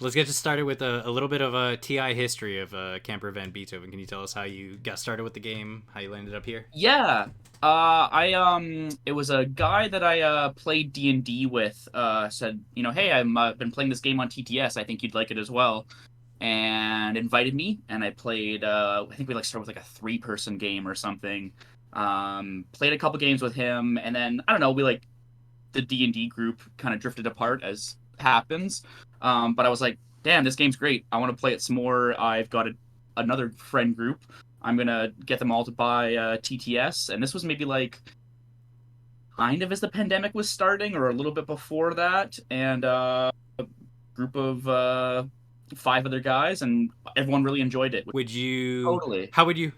Let's get started with a little bit of a TI history of Camper Van Beethoven. Can you tell us how you got started with the game, how you landed up here? Yeah. It was a guy that I played D&D with. Said, hey, I've been playing this game on TTS. I think you'd like it as well, and invited me. And I played. I think we started with a 3-person game or something. Played a couple games with him, and then I don't know. We the D&D group kind of drifted apart as happens. But I was like, damn, this game's great. I want to play it some more. I've got another friend group. I'm gonna get them all to buy TTS, and this was maybe kind of as the pandemic was starting, or a little bit before that. And a group of 5 other guys, and everyone really enjoyed it. Would you Totally. How would you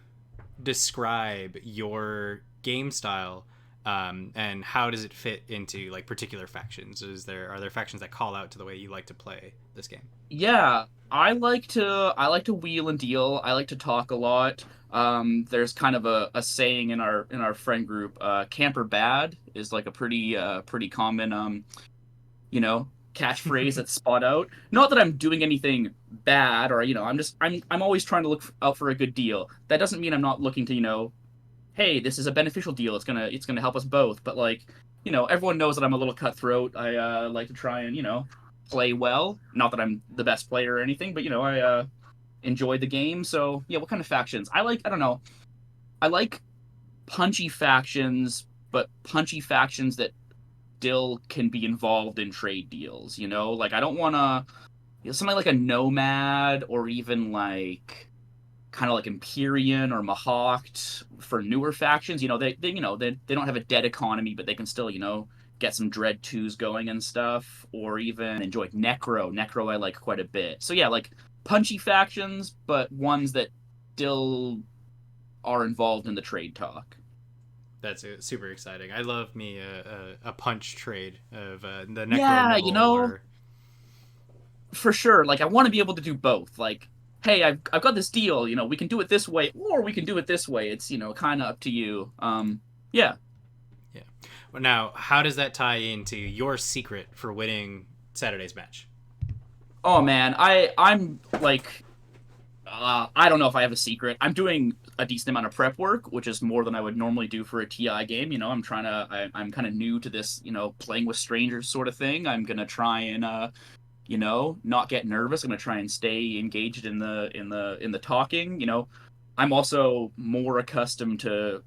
describe your game style, and how does it fit into particular factions? Are there factions that call out to the way you like to play this game? Yeah, I like to wheel and deal. I like to talk a lot. There's kind of a saying in our friend group. Camper bad is a pretty common catchphrase that's spot out. Not that I'm doing anything bad, or I'm always trying to look out for a good deal. That doesn't mean I'm not looking to hey, this is a beneficial deal. It's gonna help us both. But everyone knows that I'm a little cutthroat. I like to try and play well. Not that I'm the best player or anything, but I enjoy the game. So yeah, what kind of factions? I don't know. I like punchy factions, but punchy factions that still can be involved in trade deals. I don't want to something like a Nomad, or even kind of like Empyrean or Mahokt for newer factions. They don't have a dead economy, but they can still get some Dread 2s going and stuff. Or even enjoy Necro I like quite a bit. So yeah, punchy factions, but ones that still are involved in the trade talk. That's super exciting. I love me a punch trade of the Necro Yeah, Nibble or... for sure. I want to be able to do both. Hey, I've got this deal. We can do it this way, or we can do it this way. It's kind of up to you. Yeah. Yeah. Well, now, how does that tie into your secret for winning Saturday's match? Oh man, I'm I don't know if I have a secret. I'm doing a decent amount of prep work, which is more than I would normally do for a TI game. I'm kind of new to this, playing with strangers sort of thing. I'm gonna try and not get nervous. I'm gonna try and stay engaged in the talking. I'm also more accustomed to,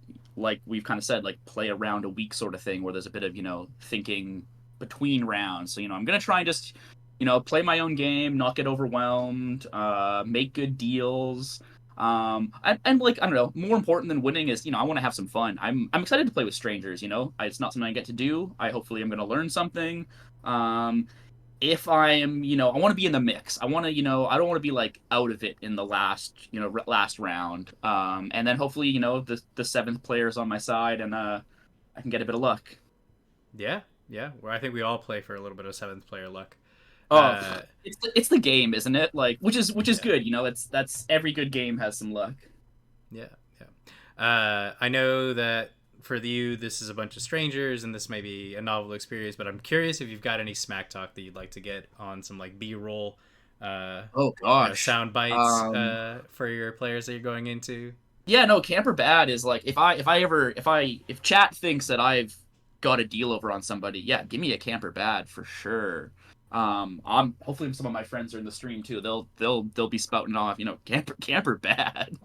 we've kind of said, play a round a week sort of thing, where there's a bit of thinking between rounds. So I'm gonna try and just play my own game, not get overwhelmed, make good deals. And I don't know, more important than winning is I want to have some fun. I'm excited to play with strangers. It's not something I get to do. I'm gonna learn something. If I am, I want to be in the mix. I want to, I don't want to be out of it in the last round. And then hopefully, the 7th player's on my side, and I can get a bit of luck. Yeah. Well, I think we all play for a little bit of 7th player luck. Oh, it's the game, isn't it? Which is good. That's every good game has some luck. Yeah. I know that for you, this is a bunch of strangers, and this may be a novel experience, but I'm curious if you've got any smack talk that you'd like to get on some B-roll oh gosh, sound bites for your players that you're going into. Yeah, no, Camper Bad is if chat thinks that I've got a deal over on somebody, yeah, give me a Camper Bad for sure. I'm hopefully some of my friends are in the stream too. They'll be spouting off, Camper Bad.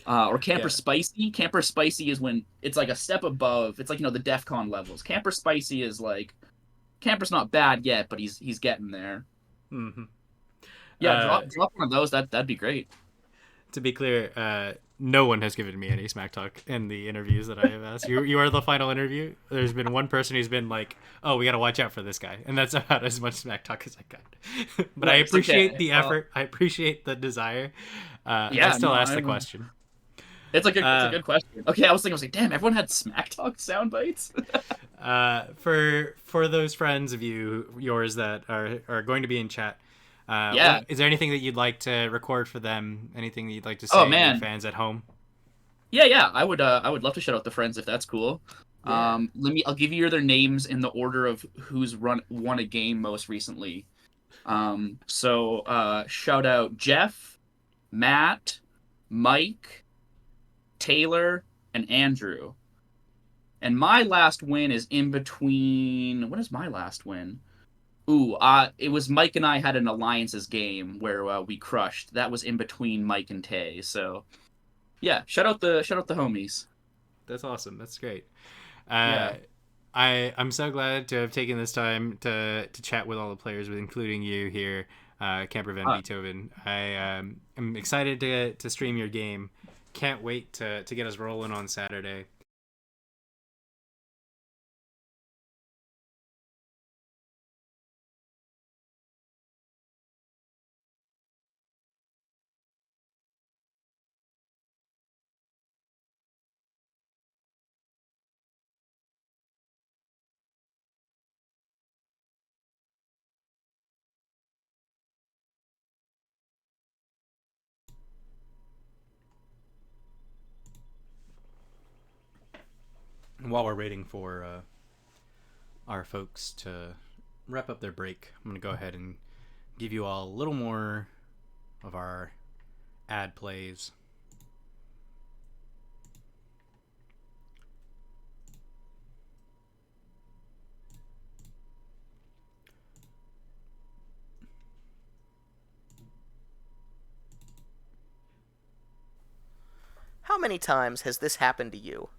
Or Camper Yeah. Spicy. Camper Spicy is when it's like a step above. It's like, the DEF CON levels. Camper Spicy is like, Camper's not bad yet, but he's getting there. Mm-hmm. Yeah, drop one of those. That'd be great. To be clear, no one has given me any smack talk in the interviews that I have asked. You are the final interview. There's been one person who's been like, "Oh, we got to watch out for this guy," and that's about as much smack talk as I got. But I Right, appreciate okay. the effort. I appreciate the desire. I Yeah, still no, ask the I'm- question. It's a good question. Okay, I was like, damn, everyone had smack talk sound bites. For those friends of yours that are going to be in chat, Yeah. is there anything that you'd like to record for them? Anything that you'd like to Oh, say to man. your fans at home? Yeah, I would love to shout out the friends if that's cool. Yeah. I'll give you their names in the order of who's won a game most recently. So shout out Jeff, Matt, Mike, Taylor, and Andrew. And my last win is in between. What is my last win? Ooh, it was Mike and I had an alliances game where we crushed. That was in between Mike and Tay. So, yeah, shout out the homies. That's awesome. That's great. Yeah. I'm so glad to have taken this time to chat with all the players, including you here, Camper Van Beethoven. I am excited to stream your game. Can't wait to get us rolling on Saturday. While we're waiting for our folks to wrap up their break, I'm going to go ahead and give you all a little more of our ad plays. How many times has this happened to you?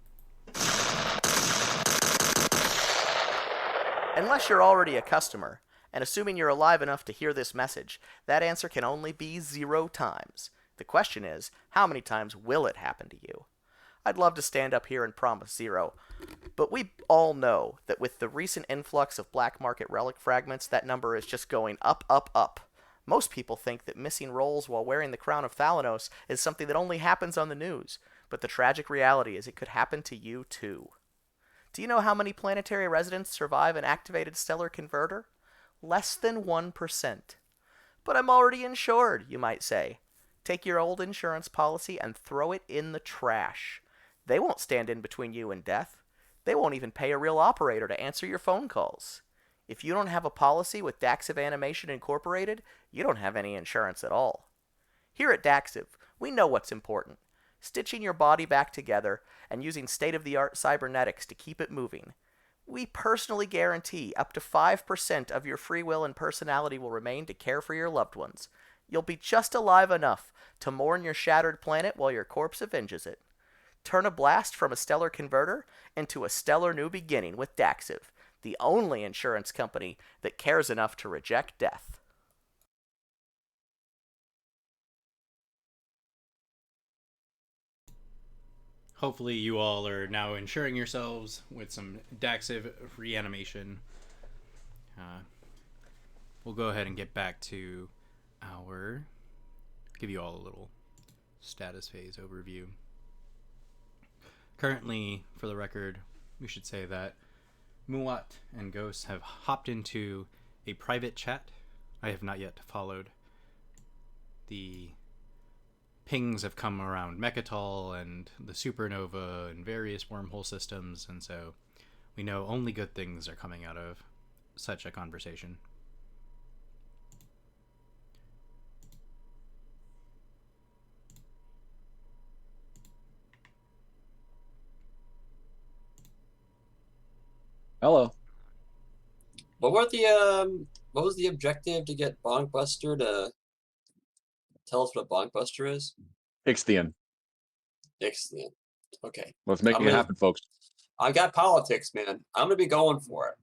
Unless you're already a customer, and assuming you're alive enough to hear this message, that answer can only be 0 times. The question is, how many times will it happen to you? I'd love to stand up here and promise 0, but we all know that with the recent influx of black market relic fragments, that number is just going up, up, up. Most people think that missing rolls while wearing the crown of Thalanos is something that only happens on the news, but the tragic reality is it could happen to you too. Do you know how many planetary residents survive an activated stellar converter? Less than 1%. But I'm already insured, you might say. Take your old insurance policy and throw it in the trash. They won't stand in between you and death. They won't even pay a real operator to answer your phone calls. If you don't have a policy with Daxiv Animation Incorporated, you don't have any insurance at all. Here at Daxiv, we know what's important. Stitching your body back together and using state-of-the-art cybernetics to keep it moving. We personally guarantee up to 5% of your free will and personality will remain to care for your loved ones. You'll be just alive enough to mourn your shattered planet while your corpse avenges it. Turn a blast from a stellar converter into a stellar new beginning with Daxiv, the only insurance company that cares enough to reject death. Hopefully you all are now insuring yourselves with some Daxiv reanimation. We'll go ahead and get back to our... give you all a little status phase overview. Currently, for the record, we should say that Muat and Ghost have hopped into a private chat. I have not yet followed. The pings have come around Mechatol and the supernova and various wormhole systems, and so we know only good things are coming out of such a conversation. Hello. What was the objective to get Bonkbuster to tell us what a Bonkbuster is? Ixthian. Excellent. Okay. Let's make I'm it gonna- happen, folks. I got politics, man. I'm gonna be going for it.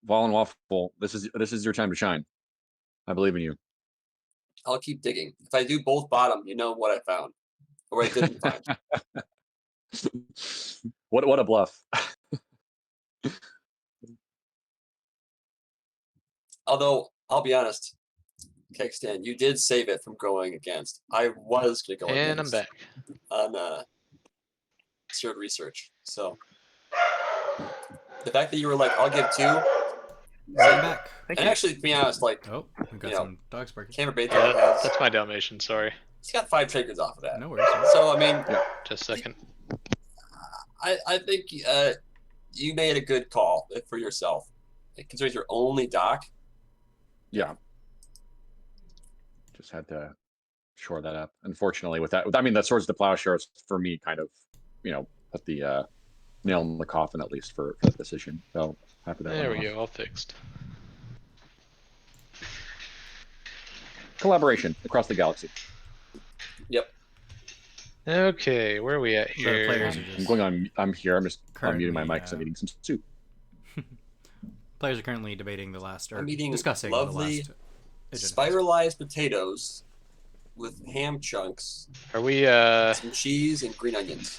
Vol and Waffle, this is your time to shine. I believe in you. I'll keep digging. If I do both bottom, you know what I found, or what I didn't find. What a bluff. Although I'll be honest, Kickstand, you did save it from going against. I was gonna go And I'm against back. on shared research. So the fact that you were like, I'll give 2. I'm back. Thank And you. actually, to be honest, like Oh, we got You know, some dogs barking. Cameron Baker Yeah, has that's my Dalmatian. Sorry. he's got 5 triggers off of that. No worries. So I mean, Just a second. I think you made a good call for yourself, considering your only doc. Yeah. Just had to shore that up. Unfortunately, with that, I mean, that Swords to Plowshares for me kind of, put the nail in the coffin at least for that decision. So happy that There went we off. go. All fixed. Collaboration across the galaxy. Yep. Okay, where are we at The here? players are I'm just going on. I'm here. I'm just Currently, unmuting my mic because I'm eating some soup. players are currently debating the last or I'm eating discussing lovely the last agenda. spiralized potatoes with ham chunks, Are we? some cheese, and green onions.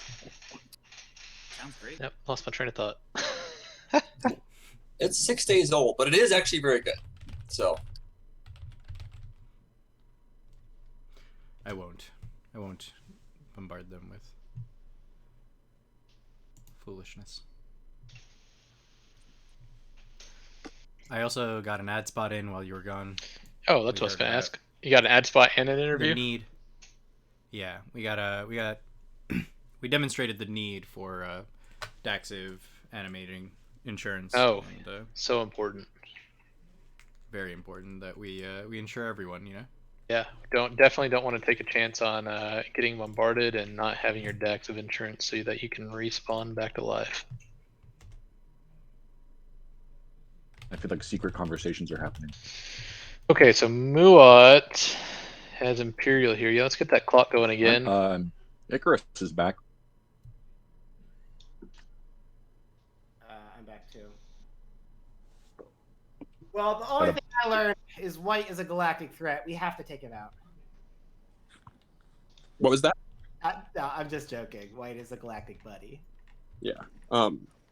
Sounds great. Yep. Lost my train of thought. It's 6 days old, but it is actually very good. So I won't bombard them with foolishness. I also got an ad spot in while you were gone. Oh, that's We what I was heard gonna about ask. You got an ad spot and an interview? The need. Yeah, we demonstrated the need for Daxiv animating insurance. Oh, and, so important. very important that we insure everyone. Yeah, definitely don't want to take a chance on getting bombarded and not having your decks of insurance so that you can respawn back to life. I feel like secret conversations are happening. Okay, so Muat has Imperial here. Yeah, let's get that clock going again. Icarus is back. I'm back too. Well, the only thing I learned is white is a galactic threat. We have to take it out. What was that? No, I'm just joking. White is a galactic buddy. Yeah.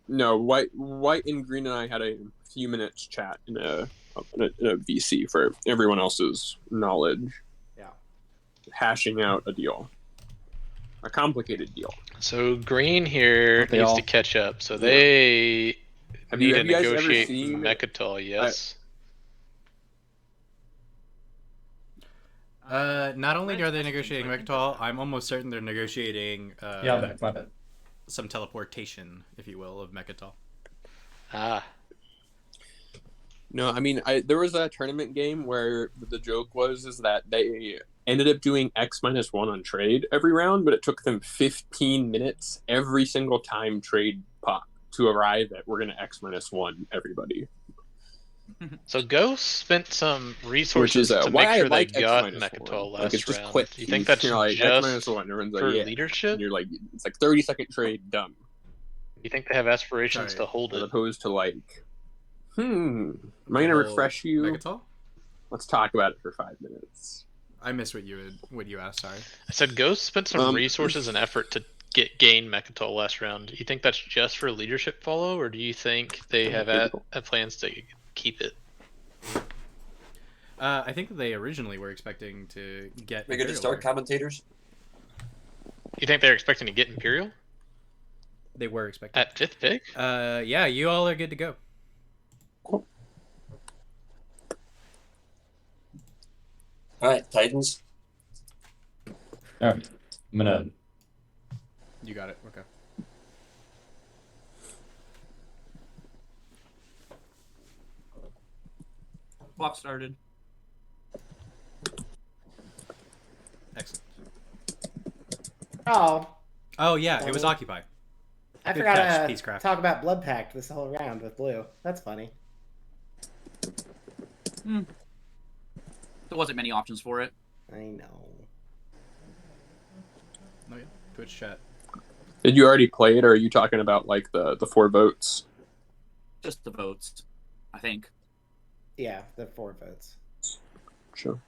No, white and green and I had a few minutes chat in a VC for everyone else's knowledge. Yeah. Hashing out a deal. A complicated deal. So green here Aren't they needs all? to catch up. So they Have need you to guys ever negotiate seen Mechatol, yes. Not only are they negotiating Mechatol, I'm almost certain they're negotiating Yeah, I'm back. My bad. some teleportation, if you will, of Mechatol. Ah. No, I mean, there was a tournament game where the joke was that they ended up doing X-1 on trade every round, but it took them 15 minutes every single time trade pop to arrive at we're going to X-1 everybody. So Ghost spent some resources to why make I sure like they got X-1. Mechatol last Like, it's just round. quick. Do you think that's You're like, just X-1, everyone's for like, yeah. leadership? And you're like, it's like 30-second trade, done. You think they have aspirations Sorry. to hold As it? opposed to like, am I going to refresh you? Mechatol? Let's talk about it for 5 minutes. I missed what you asked. Sorry. I said Ghost spent some resources and effort to gain Mechatol last round. Do you think that's just for leadership follow, or do you think they have plans to keep it? I think that they originally were expecting to get. We're going to Imperial start there. commentators. You think they're expecting to get Imperial They were expecting. at 5th pick? Yeah, you all are good to go. All right, Titans. All right. I'm gonna. You got it. Okay. Clock started. Excellent. Oh, yeah, it was Occupy. I Good forgot catch, to Peacecraft. talk about Blood Pact this whole round with Blue. That's funny. There wasn't many options for it. I know. Oh, yeah. Twitch chat. Did you already play it, or are you talking about like the 4 votes? Just the votes, I think. Yeah, the 4 votes. Sure.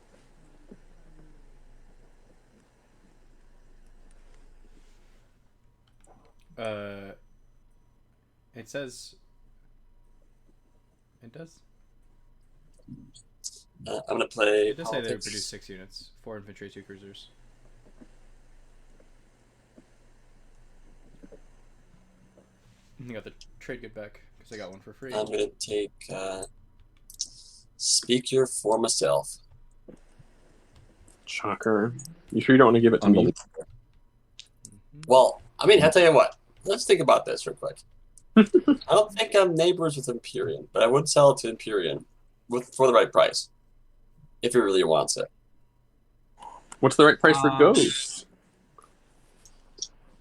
It says. It does. I'm gonna play. It does say they politics. produce 6 units, 4 infantry, 2 cruisers. You got the trade good back because I got one for free. I'm gonna take speaker for myself. Shocker. You sure you don't want to give it to me? Unbelievable. Well, I mean, I'll tell you what. Let's think about this real quick. I don't think I'm neighbors with Empyrean, but I would sell it to Empyrean for the right price, if he really wants it. What's the right price for Ghosts?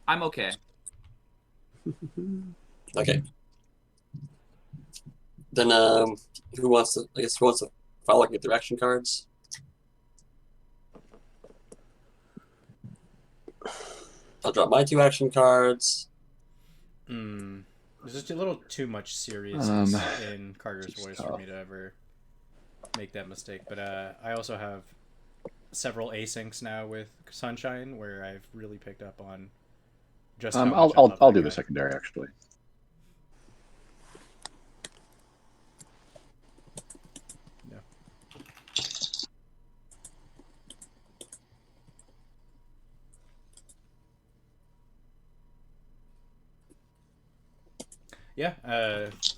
I'm okay. Okay. Then, who wants to? I guess who wants to follow and get their action cards? I'll drop my 2 action cards. There's just a little too much seriousness in Carter's voice for me to ever make that mistake. But I also have several asyncs now with Sunshine, where I've really picked up on just how much I love I'll that do guy. the secondary actually. Yeah. Yeah,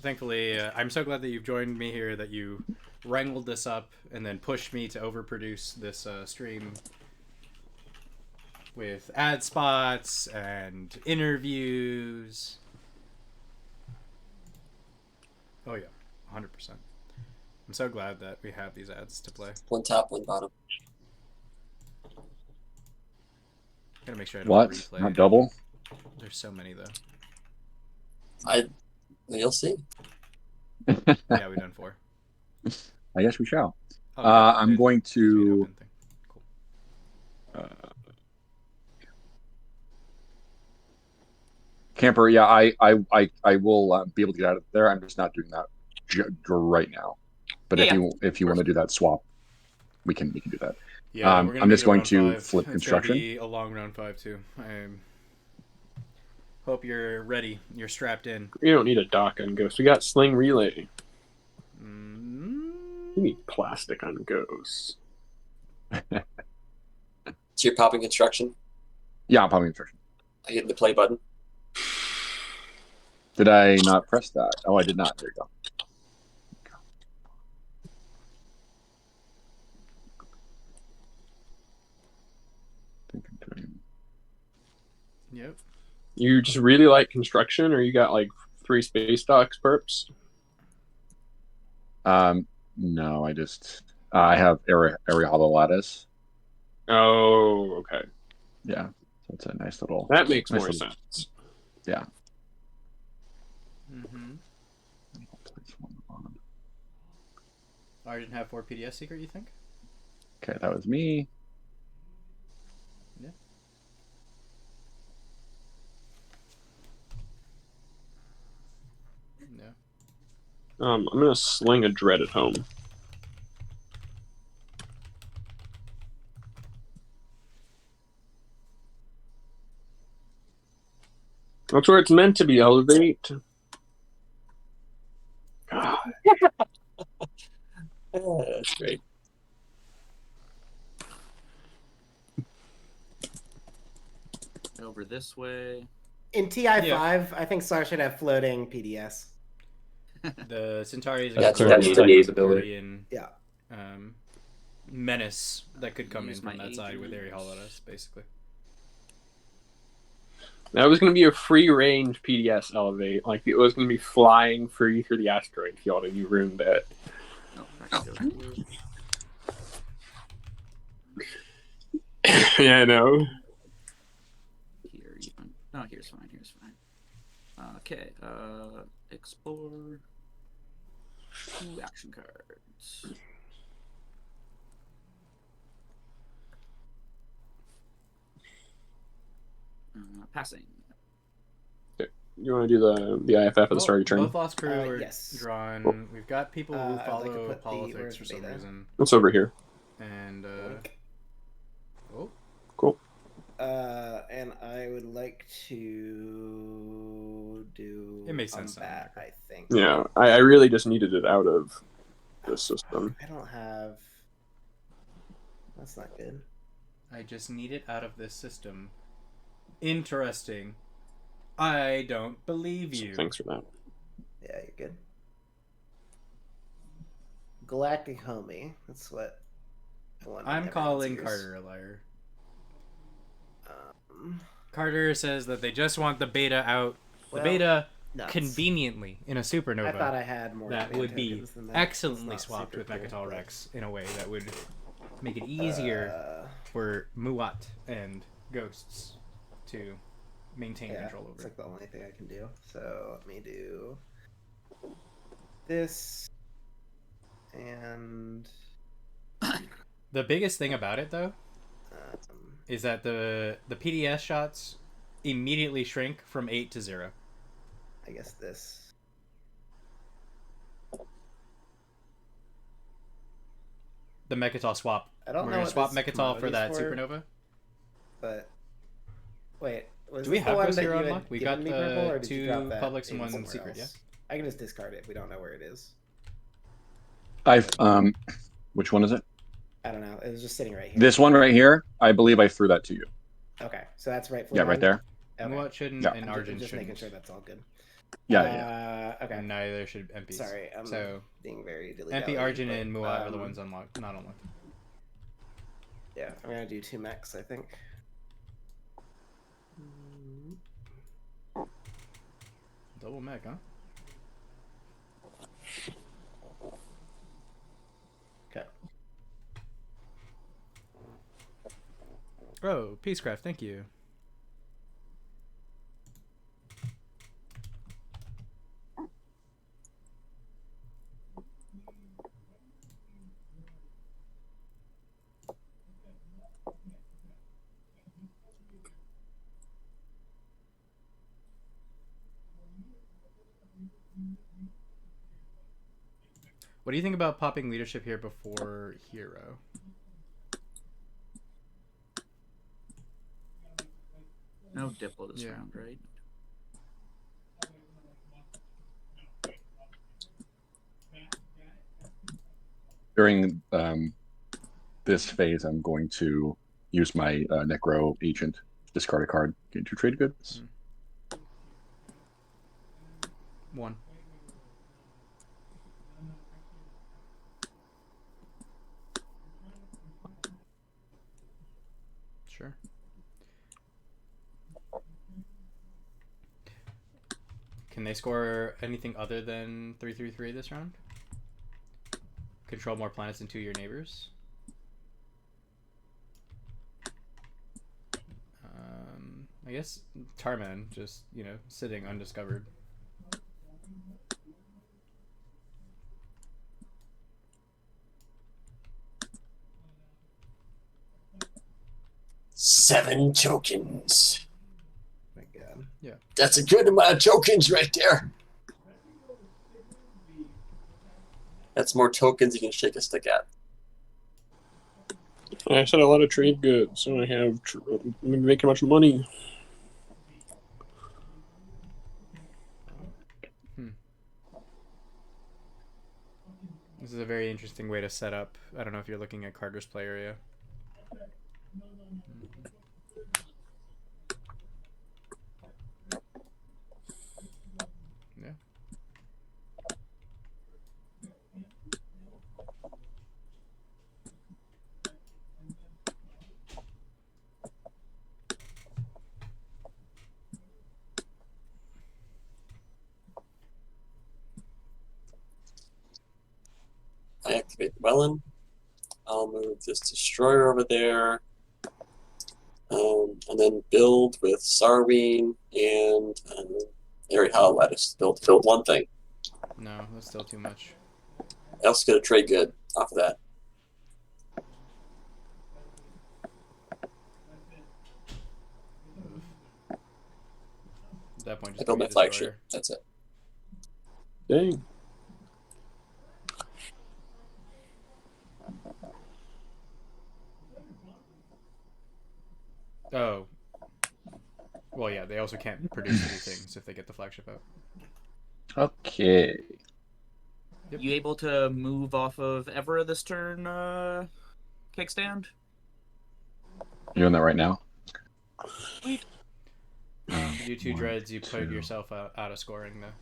thankfully, I'm so glad that you've joined me here, that you wrangled this up and then pushed me to overproduce this stream with ad spots and interviews. Oh yeah, 100%. I'm so glad that we have these ads to play. One top, one bottom. Gotta make sure I don't What? replay. Not double? There's so many though. You'll see. Yeah, we've done 4. I guess we shall. Oh, yeah, I'm there's- going there's me an to. open thing. Cool. Camper, yeah, I will be able to get out of there. I'm just not doing that right now. But Yeah, if you want to do that swap, we can do that. Yeah, we're gonna I'm make just it a going round to 5. flip It's construction. gonna be a long round 5 too. I hope you're ready. You're strapped in. You don't need a dock on Ghosts. We got Sling Relay. Mm, You need plastic on Ghosts. So you're popping construction. Yeah, I'm popping construction. I hit the play button. Did I not press that? Oh, I did not. There you go. Yep. You just really like construction, or you got like 3 space docks perps? No, I have area hollow lattice. Oh, okay. Yeah, so it's a nice little. That makes nice more little- sense. Yeah. Mm-hmm. Oh, I didn't have 4 PDS secret, you think? Okay, that was me. Yeah. No. I'm gonna sling a dread at home. That's where it's meant to be, elevate. God. That's great. Over this way. In TI5, I think Sar should have floating PDS. The Centauri is That's a clearly Guardian- ability. Guardian, Yeah. menace that could come in Use from my that side with agents. Airy Hollowness, basically. That was going to be a free range PDS elevate. Like, it was going to be flying free through the asteroid field, and you ruined that. No, actually, Yeah, I know. here even. No, here's fine. Here's fine. Okay. Explore. 2 action cards. Passing. You want to do the IFF at the start of your turn? Both lost crew are yes. drawn. Cool. We've got people who I'd like to follow put politics where's for the some beta? reason. It's over here. And oh, Cool. And I would like to do. It makes sense. That, I think. Yeah, I really just needed it out of the system. I don't have. That's not good. I just need it out of this system. Interesting. I don't believe you. Thanks for that. Yeah, you're good. Galactic homie. That's what I want. I'm calling Carter a liar. Carter says that they just want the beta out. The beta nuts. Conveniently in a supernova. I thought I had more. That would be than that. excellently swapped with Mechatol Rex in a way that would make it easier for Muat and Ghosts to maintain control over. It's like the only thing I can do. So let me do this and the biggest thing about it though is that the PDS shots immediately shrink from 8 to 0. I guess this. The Mechatol swap. I don't We're know gonna what swap this Mechatol for that commodity's supernova. But wait, was Do we this the have one Ghost that Hero you had unlocked? We given got me purple, or did you drop two that publics and in one somewhere secret, else? I can just discard it. We don't know where it is. I've which one is it? I don't know. It was just sitting right here. This one right here. I believe I threw that to you. Okay, so that's right. Yeah, right there. Okay. Muat shouldn't Yeah. and I'm Arjun just shouldn't. making sure that's all good. Yeah. Okay. And neither should MPs. Sorry, I'm so being very dilly MP, Arjun, and Muat are the ones unlocked, not unlocked. Yeah, I'm gonna do 2 mechs, I think. Double mech, huh? Okay. Oh, Peacecraft, thank you. What do you think about popping leadership here before hero? No Diplo this round, right? During this phase, I'm going to use my Necro Agent, discard a card, get 2 trade goods. 1. Sure. Can they score anything other than 3/3/3 this round? Control more planets than 2 of your neighbors? I guess Tarman just, sitting undiscovered. Seven tokens. My God. Yeah. That's a good amount of tokens right there. That's more tokens you can shake a stick at. I said a lot of trade goods, so I have making much money. This is a very interesting way to set up. I don't know if you're looking at Carter's play area. Yeah. I activate Wellen. I'll move this destroyer over there. And then build with Sarween and Airy Hollow Lettuce. Build one thing. No, that's still too much. I also get a trade good off of that. that point, I just built give me my a flagship. destroyer. That's it. Dang. Oh. Well, yeah, they also can't produce any things if they get the flagship out. Okay. Yep. You able to move off of Evera this turn, kickstand? You doing that right now? Sweet. If you do 2 1, dreads, you put 2. yourself out of scoring, though.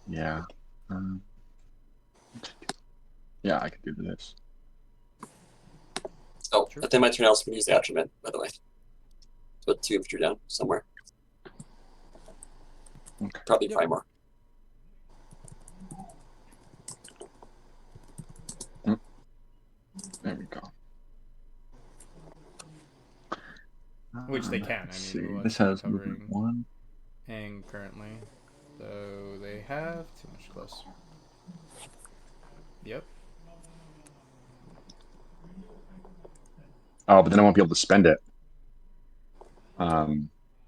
Yeah. Yeah, I could do this. Oh, Sure. at the end of my turn, I also can use the Atrament, by the way. Put 2 infantry down somewhere. Okay. Probably Yep. Primor. There we go. Which they can. I Let's mean, see. what's This has covering movement 1. Hang currently. So they have too much close. Yep. Oh, but then I won't be able to spend it. Are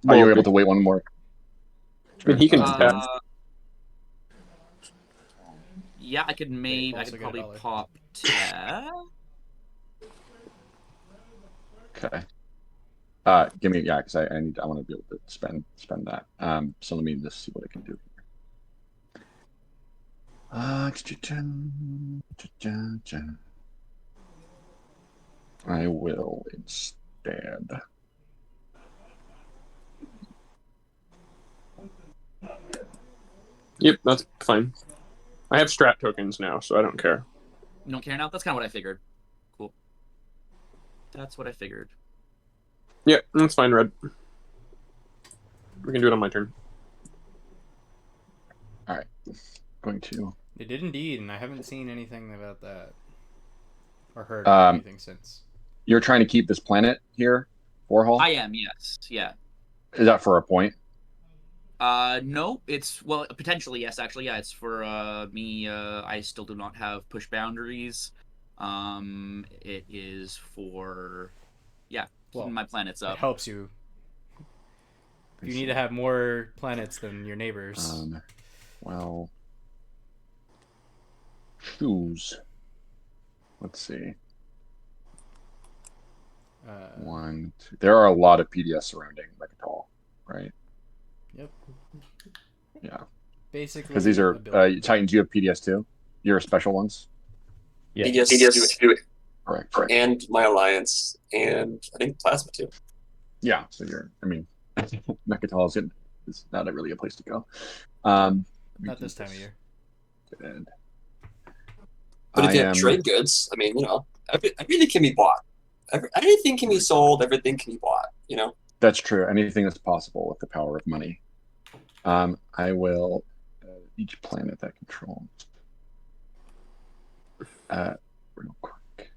Well, you able to wait one more? I mean, he can turn? tap. Yeah, I could maybe. I also could get a probably dollar. pop tap. Okay. Give me because I want to be able to spend that. So let me just see what I can do here. I will instead. Yep, that's fine. I have strat tokens now, so I don't care. You don't care now? That's kind of what I figured. Cool. That's what I figured. Yep, that's fine, Red. We can do it on my turn. All right. Going to. They did indeed, and I haven't seen anything about that. Or heard anything since. You're trying to keep this planet here, Warhol? I am, yes. Yeah. Is that for a point? No, it's, well, potentially, yes, actually, yeah, it's for, me, I still do not have push boundaries. It is for, yeah, keeping my planets It up. helps you. If you need to have more planets than your neighbors. Well, choose. Let's see. 1, 2. There are a lot of PDS surrounding Mechatol, right? Yep. Yeah. Basically, because these are Titans. You have PDS too. Your special ones. Yeah. PDS do it. Correct. And my alliance, and I think Plasma too. Yeah. So you're. I mean, Mechatol is not really a place to go. Not this time of year. And But if you have trade goods, I mean, everything can be bought. Anything can be sold. Everything can be bought. That's true. Anything is possible with the power of money. I will each planet that control. Real quick.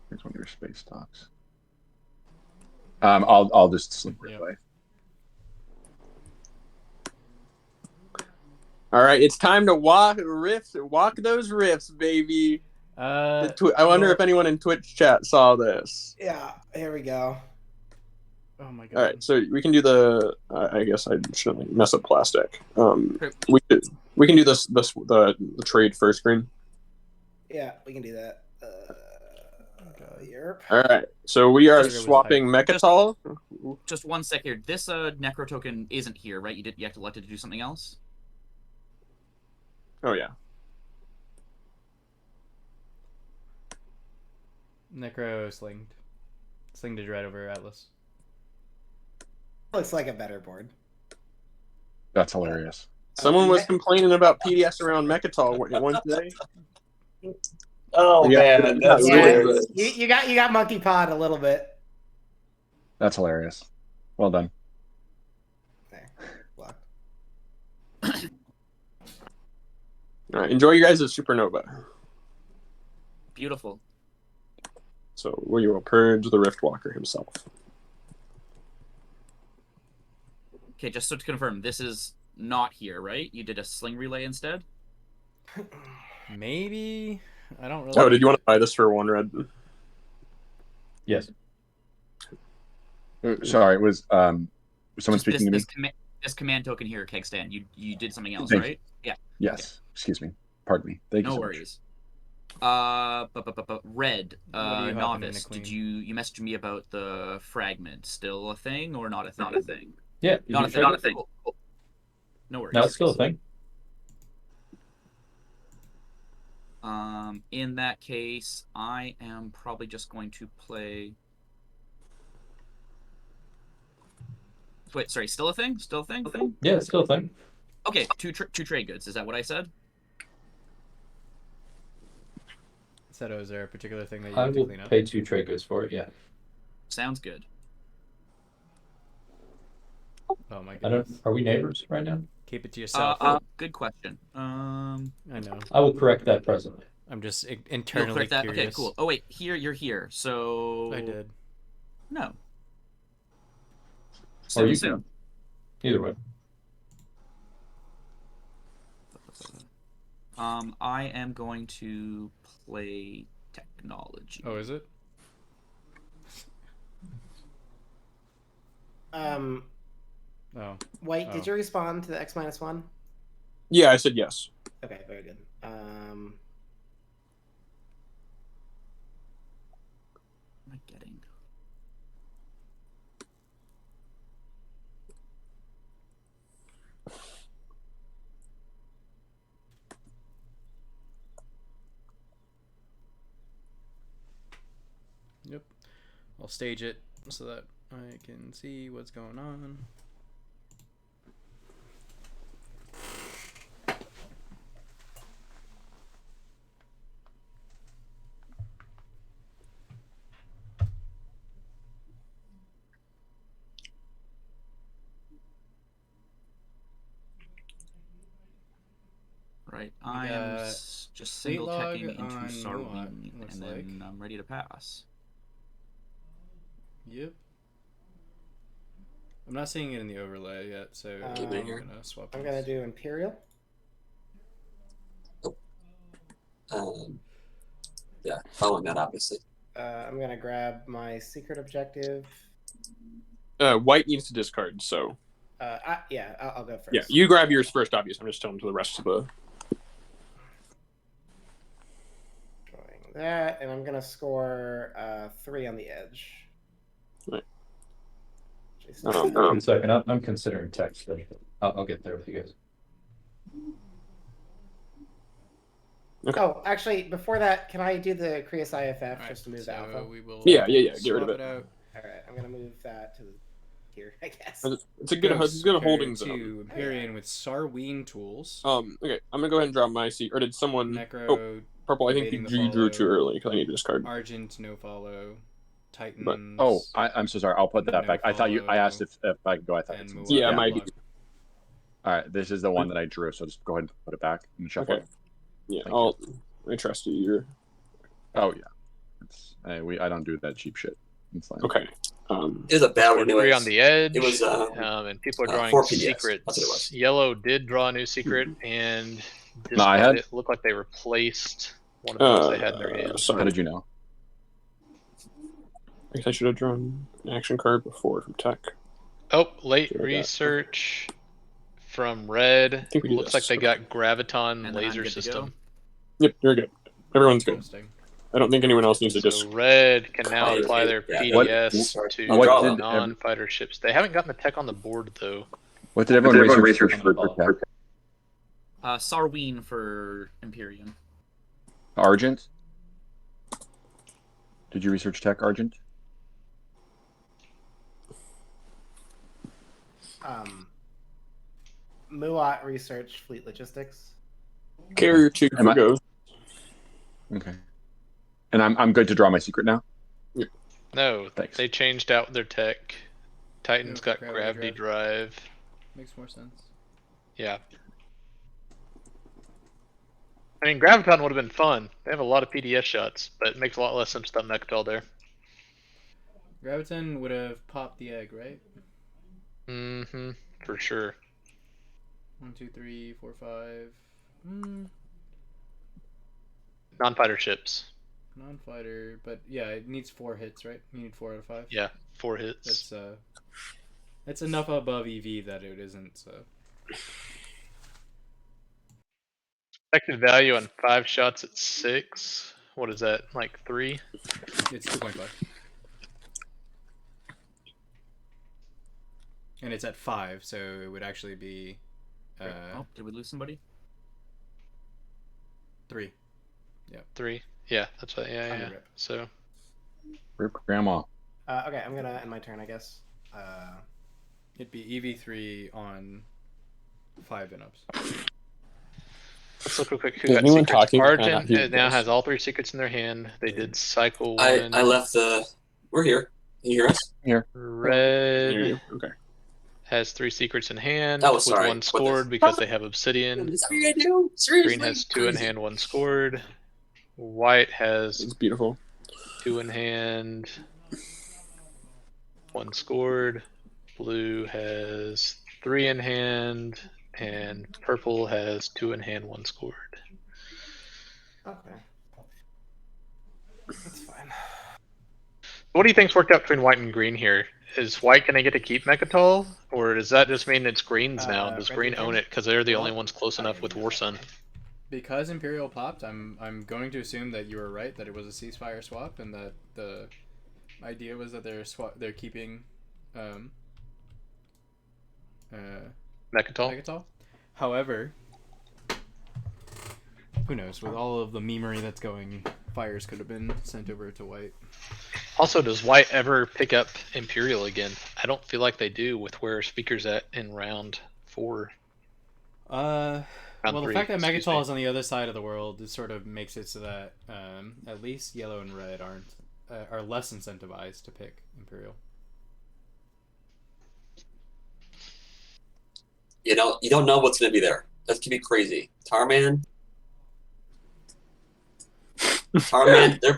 Here's one of your space docks. I'll just slip right away. All right, it's time to walk those rifts, baby. I wonder if anyone in Twitch chat saw this. Yeah, here we go. Oh my god. All right, so we can do the. I guess I shouldn't mess up plastic. We can do the trade first screen. Yeah, we can do that. Europe. All right, so we are swapping Mechatol. Just 1 sec here. This Necro token isn't here, right? You have to elect it to do something else. Oh yeah. Necro slinged a dread over Atlas. Looks like a better board. That's hilarious. Someone was complaining about PDS around Mechatol one day. Oh man, that's hilarious. You got monkey pod a little bit. That's hilarious. Well done. There, blocked. All right, enjoy your guys' supernova. Beautiful. So we will purge the Riftwalker himself. Okay, just so to confirm, this is not here, right? You did a sling relay instead? Maybe. I don't really. Oh, did you want to buy this for 1 red? Yes. Sorry, was someone speaking to me? This command token here, Kegstan. You did something else, Thank right? Yeah. Yes. Okay. Excuse me. Pardon me. Thank you No so worries. Red, What are you hopping into, novice. Queen? Did you messaged me about the fragment? Still a thing or not a thing? Not a thing. Yeah. Not a thing. Not a thing. Cool. No worries. No, it's still a thing. In that case, I am probably just going to play. Wait, sorry. Still a thing? Still a thing? Yeah, it's still a thing. Okay, two trade goods. Is that what I said? Said, is there a particular thing that you I want to will clean up? pay 2 trade goods for it. Yeah. Sounds good. Oh my I don't. goodness. Are we neighbors right now? Keep it to yourself. Good question. I know. I will correct that presently. I'm just You'll internally correct that? curious. Okay, cool. Oh wait, you're here. So I did. No. Or you Soon. can. Either way. I am going to play technology. Oh, is it? Um, Oh. White, Oh. did you respond to the X-1? Yeah, I said yes. Okay, very good. What am I getting? Yep. I'll stage it so that I can see what's going on. Right, We I am got just fleet single log teching into on Sarween, Muat, looks and then like. I'm ready to pass. Yep. I'm not seeing it in the overlay yet, so I'm here. gonna swap. I'm these. gonna do Imperial. Yeah, following that, obviously. I'm gonna grab my secret objective. White needs to discard, so I'll go first. yeah, you grab yours first. Obviously, I'm just telling to the rest of the. Drawing that, and I'm gonna score 3 on the edge. Right. One second. I'm considering text. I'll get there with you guys. Okay. Oh, actually, before that, can I do the Creus IFF Alright, just to move so the alpha? we will. Yeah. Get rid of swap it. out. All right, I'm gonna move that to here, I guess. It's a good holding zone. To Empyrean with Sarween tools. Okay, I'm gonna go ahead and drop my seat. Or did someone? Necro. Oh, purple. I think evading the you drew follow. too early because I need to discard. Argent, no follow. Titans. Oh, I'm so sorry. I'll put that No back. I thought I asked if I could go. I thought and it's Muat Yeah, on might be. log. All right. This is the one that I drew, so just go ahead and put it back in the shuffle. Okay. Yeah, Thank I trust you. You're Oh yeah. I don't do that cheap shit. It's fine. okay. It was a battle Three anyways. on the edge. It was and people are drawing 4 PDS. secrets. That's what it was. Yellow did draw a new secret and No, I had- it looked like they replaced one of those they had in their hand. How Sorry. did you know? I guess I should have drawn an action card before from tech. Oh, late Sure, I got it. research from Red. think we do Looks this. like they got Graviton And then I'm laser good to system. go. Yep, you're good. Everyone's good. Interesting. I don't think anyone else needs to So just. Red can now Oh, apply yeah. their Yeah. PDS What- to what did non-fighter ships. They haven't gotten the tech on the board though. What did everyone research for tech? Sarween for Empyrean. Argent? Did you research tech, Argent? Muat research fleet logistics. Carrier 2 Am I- goes. Okay. And I'm good to draw my secret now? No, Thanks. they changed out their tech. Titans Yeah, got gravity gravity drive. Makes more sense. Yeah. I mean, Graviton would have been fun. They have a lot of PDS shots, but it makes a lot less sense to Mechtel there. Graviton would have popped the egg, right? Mm-hmm. For sure. 1, 2, 3, 4, 5. Non-fighter ships. non-fighter, but yeah, it needs 4 hits, right? You need 4 out of 5. Yeah, 4 hits. That's enough above EV that it isn't. So Expected value on 5 shots at 6. What is that? Like 3? it's 2.5, and it's at 5, so it would actually be Oh, did we lose somebody? 3. 3. Yeah, that's what. Yeah, Under yeah. rip. So Rip Grandma. Okay, I'm gonna end my turn, I guess. It'd be EV3 on 5 and ups. let's look real quick. Who Is got anyone secrets? talking? Argent He now does. has all 3 secrets in their hand. They did cycle I one. left the. We're here. Can you hear us? Red Hear you? Okay. has 3 secrets in hand Oh, with sorry. 1 What scored the- because they have obsidian. Is that what you do? Seriously? Green has 2 in Crazy. hand, 1 scored. White has It's beautiful. 2 in hand, 1 scored. Blue has 3 in hand, and purple has 2 in hand, 1 scored. Okay. That's fine. What do you think's worked out between white and green here? Is white gonna get to keep Mechatol, or does that just mean it's green's now? Does Red green Deacon? own it because they're the Well, only ones close enough with Warsun? Because Imperial popped, I'm going to assume that you were right, that it was a ceasefire swap, and that the idea was that they're keeping Mechatol? Megatol. However, who knows? With all of the memery that's going, fires could have been sent over to white. Also, does white ever pick up Imperial again? I don't feel like they do with where Speaker's at in round 4. Well, the 3, fact that excuse Megatol me. is on the other side of the world, it sort of makes it so that at least yellow and red are less incentivized to pick Imperial. You don't know what's going to be there. That could be crazy. Tarman. There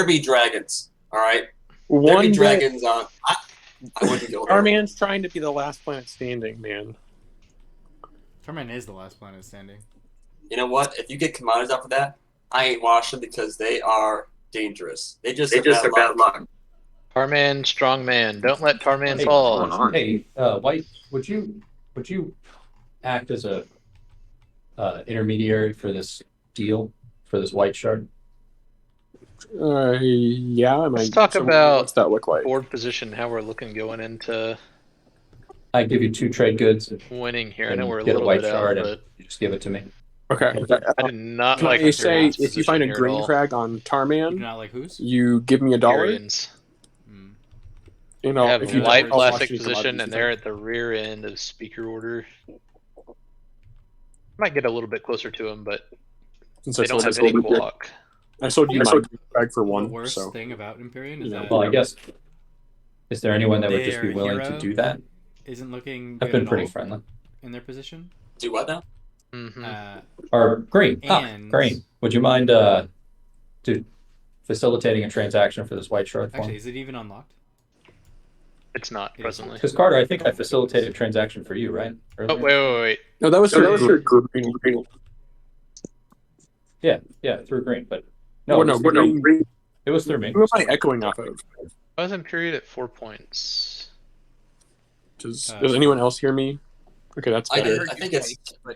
be dragons. All right. There One be bit, dragons on. I wouldn't go there. our man's trying to be the last planet standing, man. Torment is the last planet standing. You know what? If you get commodities off of that, I ain't watching because they are dangerous. They just have bad luck. Tarman, strong man. Don't let Tarman Hey, fall. Hey, White, would you act as a intermediary for this deal for this white shard? Yeah. Let's talk about what's that look like? board position, how we're looking going into I give you 2 trade goods winning here. I and know we're a get a little white bit out, shard and but you just give it to me. Okay. I did not Can like I say Hyperion's if you find a position here at green all. crag on You do Tarman, not like whose? you give me $1. Hyperion's. You They know, have if you light I'll watch plastic any position, commodities and you they're find. at the rear end of speaker order. Might get a little bit closer to them, but Since they don't have any guac. I sold you my green crag for The 1. worst So thing about Empyrean is Yeah. that Well, I guess, is there anyone that would just be Their willing to hero do that? isn't looking I've good been at pretty all friendly. in their position. Do what now? Mm-hmm. Or green. And- Green. Would you mind facilitating a transaction for this white shard for Actually, me? is it even unlocked? It's not It is. presently. Because Carter, I think I facilitated a transaction for you, right? Oh, Earlier? wait. no, that was your green. Yeah, through green, but No, no, green. it was through me. Who am I echoing off of? I was in period at 4 points. Does anyone else hear me? Okay, that's I better. did. I think it's.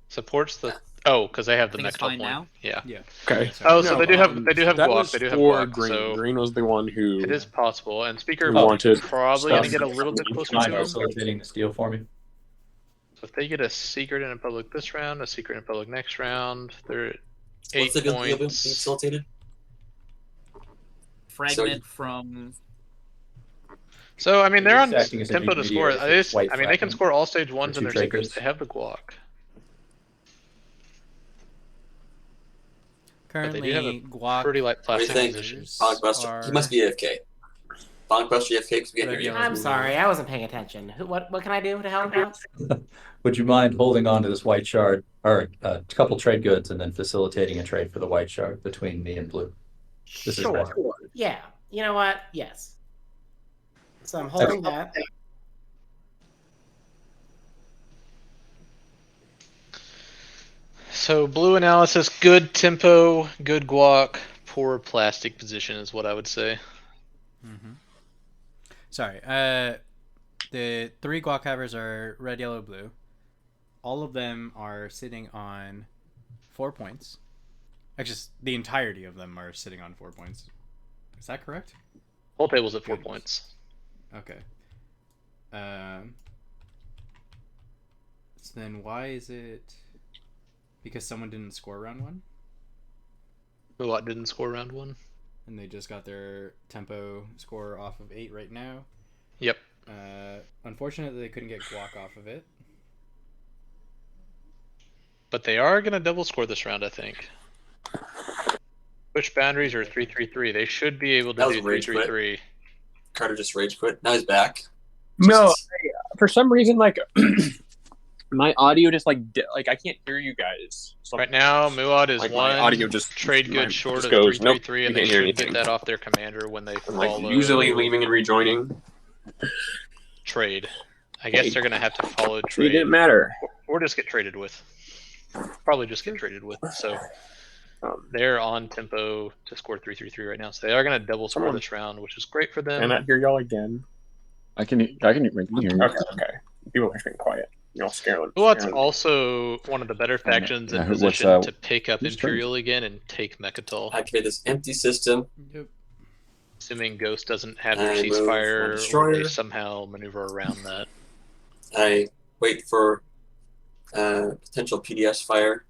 Supports the. Oh, because they have the I think it's Mechatol fine point. now. Yeah. Yeah. Okay. Oh, so No, they do have that guac. was They do have for guac. green. So Green was the one who it is possible, and speaker who wanted probably going to stuff. get a little bit Would closer you to mind him. facilitating this deal for me? So if they get a secret in a public this round, a secret in public next round, they're at 8 What's the deal being points. facilitated? Fragment from. So I mean, they're on Just acting as an tempo to score. intermediary for white I mean, they can fragment score all stage ones for in 2 their secrets. triggers. They have the guac. Currently, do have a guac Pretty light What do you plastic think? position. Bonkbuster. He must be AFK. Bonkbuster AFK because we can't hear you. I'm sorry, I wasn't paying attention. What can I do to help out? Would you mind holding on to this white shard, or a couple trade goods, and then facilitating a trade for the white shard between me and blue? This is Sure. red. Yeah. You know what? Yes. So I'm holding that. So blue analysis, good tempo, good guac, poor plastic position is what I would say. Mm-hmm. Sorry. The 3 guac havers are red, yellow, blue. All of them are sitting on 4 points. Actually, the entirety of them are sitting on 4 points. Is that correct? Whole table's at 4 points. Okay. So then why is it because someone didn't score round 1? Muat didn't score round 1. And they just got their tempo score off of 8 right now. Yep. Unfortunately, they couldn't get guac off of it. But they are going to double score this round, I think. Push boundaries are 3-3-3. They should be able to That was do rage quit. 3-3-3. Carter just rage quit. Now he's back. No, Just- for some reason, like my audio just like I can't hear you guys. So Right now, Muad is like, one my audio just trade my- good short just of goes, 3-3-3, nope, and you they can't hear should anything. get that off their commander when they I'm like follow usually leaving and rejoining. trade. I guess Hey. they're going to have to follow It trade. didn't matter. Or just get traded with. Probably just get traded with. So they're on tempo to score 3-3-3 right now. So they are going to double score Someone- this round, which is great for them. Can I hear y'all again? I can hear you. Okay. People are being quiet. Y'all scaring. Muad's also one of the better factions in what's, position to pick up whose turn? Imperial again and take Mechatol. Activate this empty system. Yep. Assuming Ghost doesn't have their I move my ceasefire, or destroyer. they somehow maneuver around that. I wait for potential PDS fire.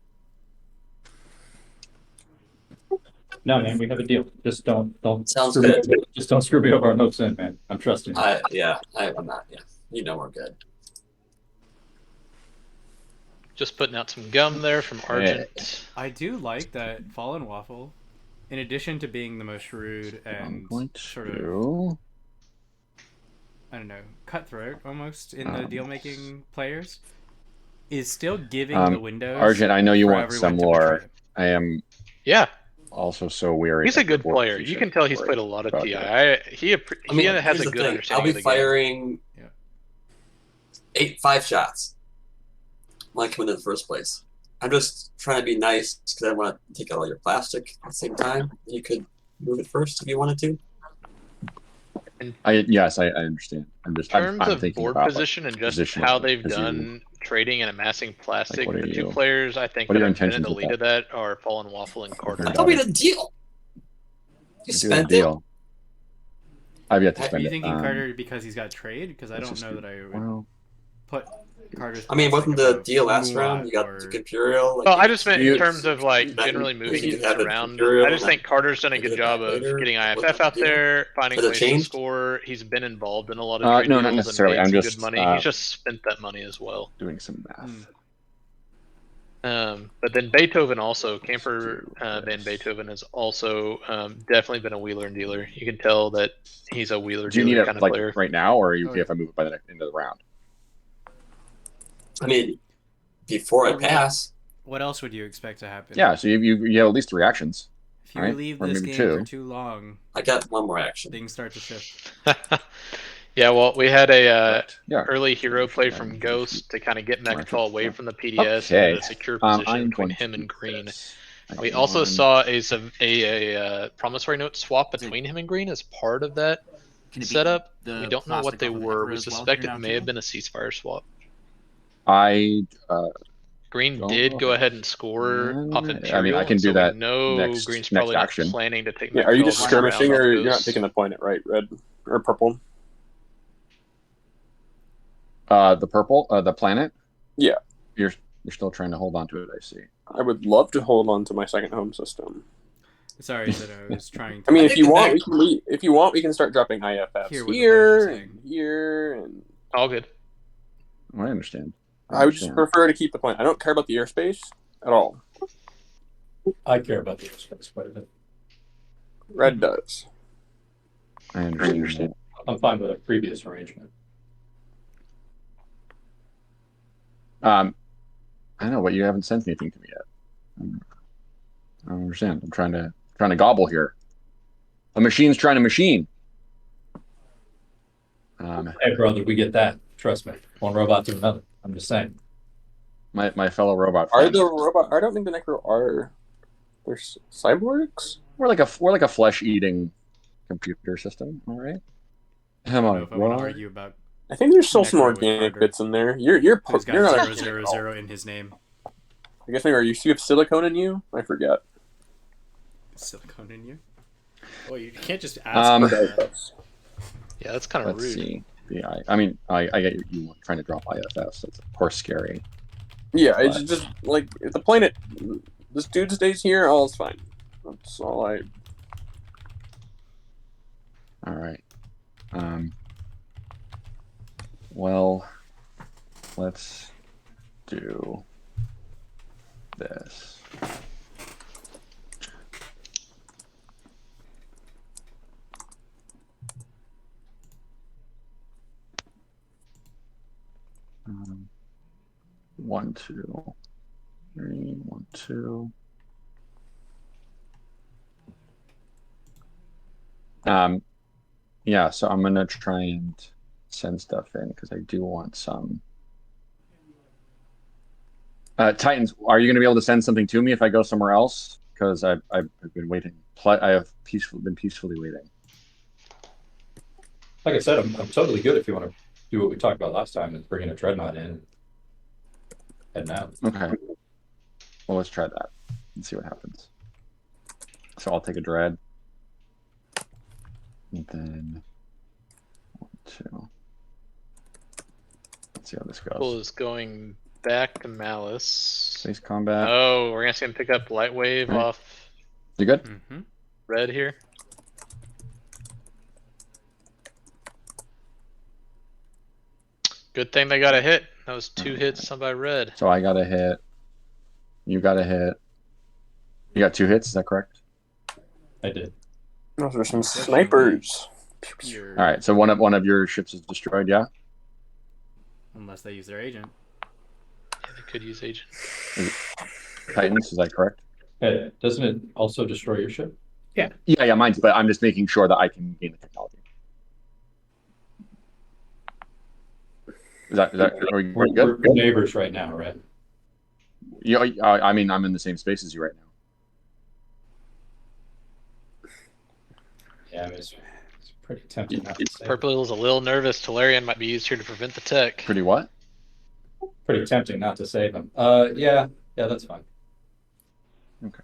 No, man, we have a deal. Just don't Sounds screw me- good. Just don't screw me over on hopes in, man. I'm trusting you. I'm not. Yeah, you know we're good. Just putting out some gum there from Argent. I do like that Fallen Waffle, in addition to being the most shrewd and sort of, I don't know, cutthroat almost in the deal-making players, is still giving the windows. Argent, I know you for want everyone some to more. betray. I am Yeah, also so weary. he's a of good the player. You position can tell he's for played a lot of about TI. that. He has here's a the good thing. understanding I'll be of the game. firing Yeah. 5 shots when I come into the first place. I'm just trying to be nice because I want to take out all your plastic at the same time. You could move it first if you wanted to. Yes, I understand. I'm just In terms I'm of thinking board about position and just position how of- they've because you- done trading and amassing plastic, what are the two you- players I think what are that your have been in intentions the with lead of that are Fallen Waffle and Carter. Okay. Tell me the deal. You do a spent it. deal. I've yet to Are spend you it. thinking Carter because he's got trade? Because I let's don't just know do- that I would well, put Carter's. I mean, wasn't the above deal last Muad round? You got or- the Imperial. Well, I just meant in You- terms of like that- generally moving you units have it around. Imperial, I just think Carter's done a you good did job that of later. getting What's IFF the out deal? there, finding Has it ways to changed? score. He's been involved in a lot of trade no, not deals necessarily. and I'm made some just, good money. He's just spent that money as well. doing some math. But then Beethoven also, Camper Van Beethoven has also definitely been a wheeler and dealer. You can tell that he's a wheeler Do you need dealer it kind of like player. right now, or are you Oh, okay if I move it by the end of the round? I mean, before I Well, pass, What else would you expect to happen? Yeah, so you have at least 3 actions. If you right? leave Or this maybe game for 2. too long, I got one more action. things start to shift. Yeah, well, we had a Correct. Yeah. early hero play Yeah, from you Ghost should- to kind of get Correct. Mechatol away Yeah. from the PDS Okay. and a secure position I'm between going to him and do Green. this. We Hang also on. saw a promissory note swap between him and Green as part of that Can it be setup. the We don't know what plastic they off of the were. Emperor We as well suspect here it now, may too? have been a ceasefire swap. I Green Don't did know go if- ahead and score Mm, off I mean, Imperial. I can do so that we know next- Green's next probably not action. planning to take. Yeah, are you just Mechatol skirmishing, around or off you're not Ghost. taking the point at right, red or purple? the purple, the planet. Yeah. You're still trying to hold on to it. I see. I would love to hold on to my second home system. Sorry that I was trying to. I mean, I if think you the want, next- we can start dropping IFFs Hear what the here, players are and saying. here, and All good. I understand. I would just prefer to keep the point. I don't care about the airspace at all. I care about the airspace quite a bit. Red does. I understand. I'm fine with a previous arrangement. I don't know, but you haven't sent anything to me yet. I don't understand. I'm trying to gobble here. A machine's trying to machine. Hey, brother, we get that. Trust me. One robot to another. I'm just saying. My fellow robot Are friend. the robot? I don't think the Necro are. They're cyborgs. We're like a flesh-eating computer system. All right. Come I don't on. know if I want to argue about I think there's still some Necro with organic Carter. bits in there. who's You're got not 000 organic at all. in his name. I guess maybe you have silicone in you? I forget. Silicone in you? Oh, you can't just ask for that. Yeah, that's kind of Let's rude. see. Yeah, I mean, I get you trying to drop IFS. That's of course scary. Yeah, it's But- just like if the planet, this dude stays here, all's fine. That's all I. All right. Well, let's do this. Um, 1, 2, 3, 1, 2. Yeah, so I'm gonna try and send stuff in because I do want some. Titans, are you gonna be able to send something to me if I go somewhere else? Because I've been waiting. I have been peacefully waiting. Like I said, I'm totally good if you want to do what we talked about last time and bring in a dreadnought in. And now. Okay. Well, let's try that and see what happens. So I'll take a dread. And then 1, 2. Let's see how this goes. Bull is going back to Malice. Space combat. Oh, we're gonna see him pick up Light Wave Right. off You good? Mm-hmm. Red here. Good thing they got a hit. That was 2 hits by Red. So I got a hit. You got a hit. You got 2 hits, is that correct? I did. Those are some snipers. All right, so one of your ships is destroyed, yeah? Unless they use their agent. Yeah, they could use agent. Titans, is that correct? Hey, doesn't it also destroy your ship? Yeah, mine's, but I'm just making sure that I can gain the technology. Is that are we We're good? good neighbors right now, right? Yeah, I mean, I'm in the same space as you right now. Yeah, I mean, it's pretty tempting not to say. Purple is a little nervous. Tolarian might be used here to prevent the tech. Pretty what? Pretty tempting not to save them. Yeah, that's fine. Okay.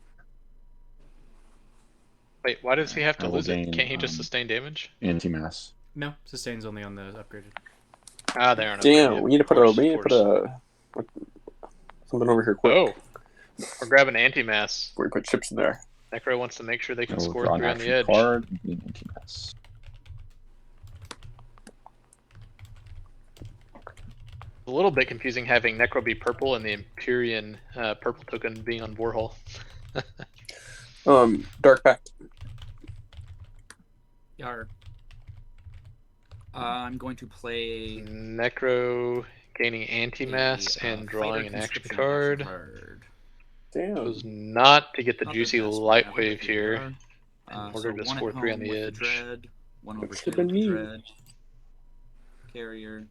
Wait, why does he have to I will lose gain, it? Can't he just sustain damage? Anti-mass. No, sustain's only on the upgraded. Ah, they aren't. Damn, upgraded. we need to put Of something over here quick. Oh, we're grabbing anti-mass. We put chips in there. Necro wants to make sure they I can will score draw an 3 on the action edge. card and gain anti-mass. A little bit confusing having Necro be purple and the Empyrean purple token being on Warhol. Dark Pact. Yar. I'm going to play Necro gaining anti-mass and drawing an action card. Damn. Chose not to get the Not juicy best, but light I wave think here. we are. in order to one score at 3 on home the with edge. Dread, 1 over What's 2 happening? with Dread. Carrier.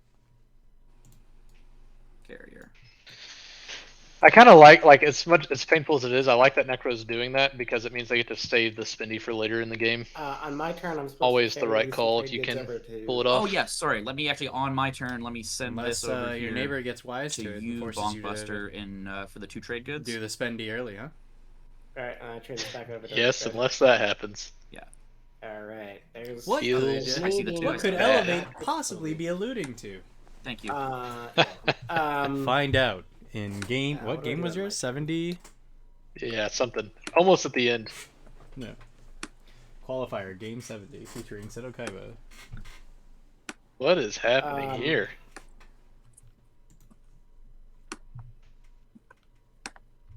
I kind of like as much as painful as it is. I like that Necro's doing that because it means they get to save the spendy for later in the game. On my turn, I'm supposed Always to the right carry call some if you trade can goods over to- pull it off. Oh yes, sorry. Let me actually on my turn. Let me send Unless this over your here neighbor gets wise to it and you, forces you to Bonkbuster, in for the 2 trade goods. do the spendy early, huh? Alright, I trade this back over to Yes, Dread. unless that happens. Alright, there's What Feels I see the two. What I could see Elevate possibly be alluding to? Thank you. Find out in game. How What do I game do was that, yours? 70. Yeah, something. Almost at the end. No. Qualifier game 70 featuring Seto Kaiba. What is happening here?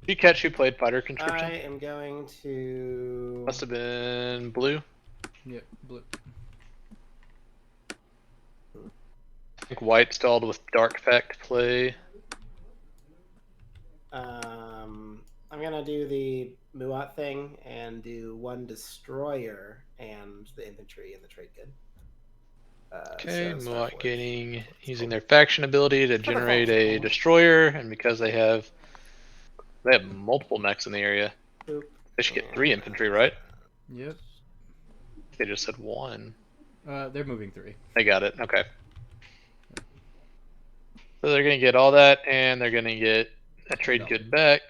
Did you catch who played Fighter Conscription? I am going to Must have been blue. Yep, blue. I think white stalled with Dark Fact play. I'm gonna do the Muat thing and do 1 destroyer and the infantry and the trade good. Okay, so Muat Starforge. getting using their faction ability to generate a Wonderful. destroyer, and because they have multiple mechs in the area, Boop. they should get 3 infantry, right? Yep. They just said 1. They're moving 3. I got it. Okay. So they're gonna get all that, and they're gonna get a trade good back.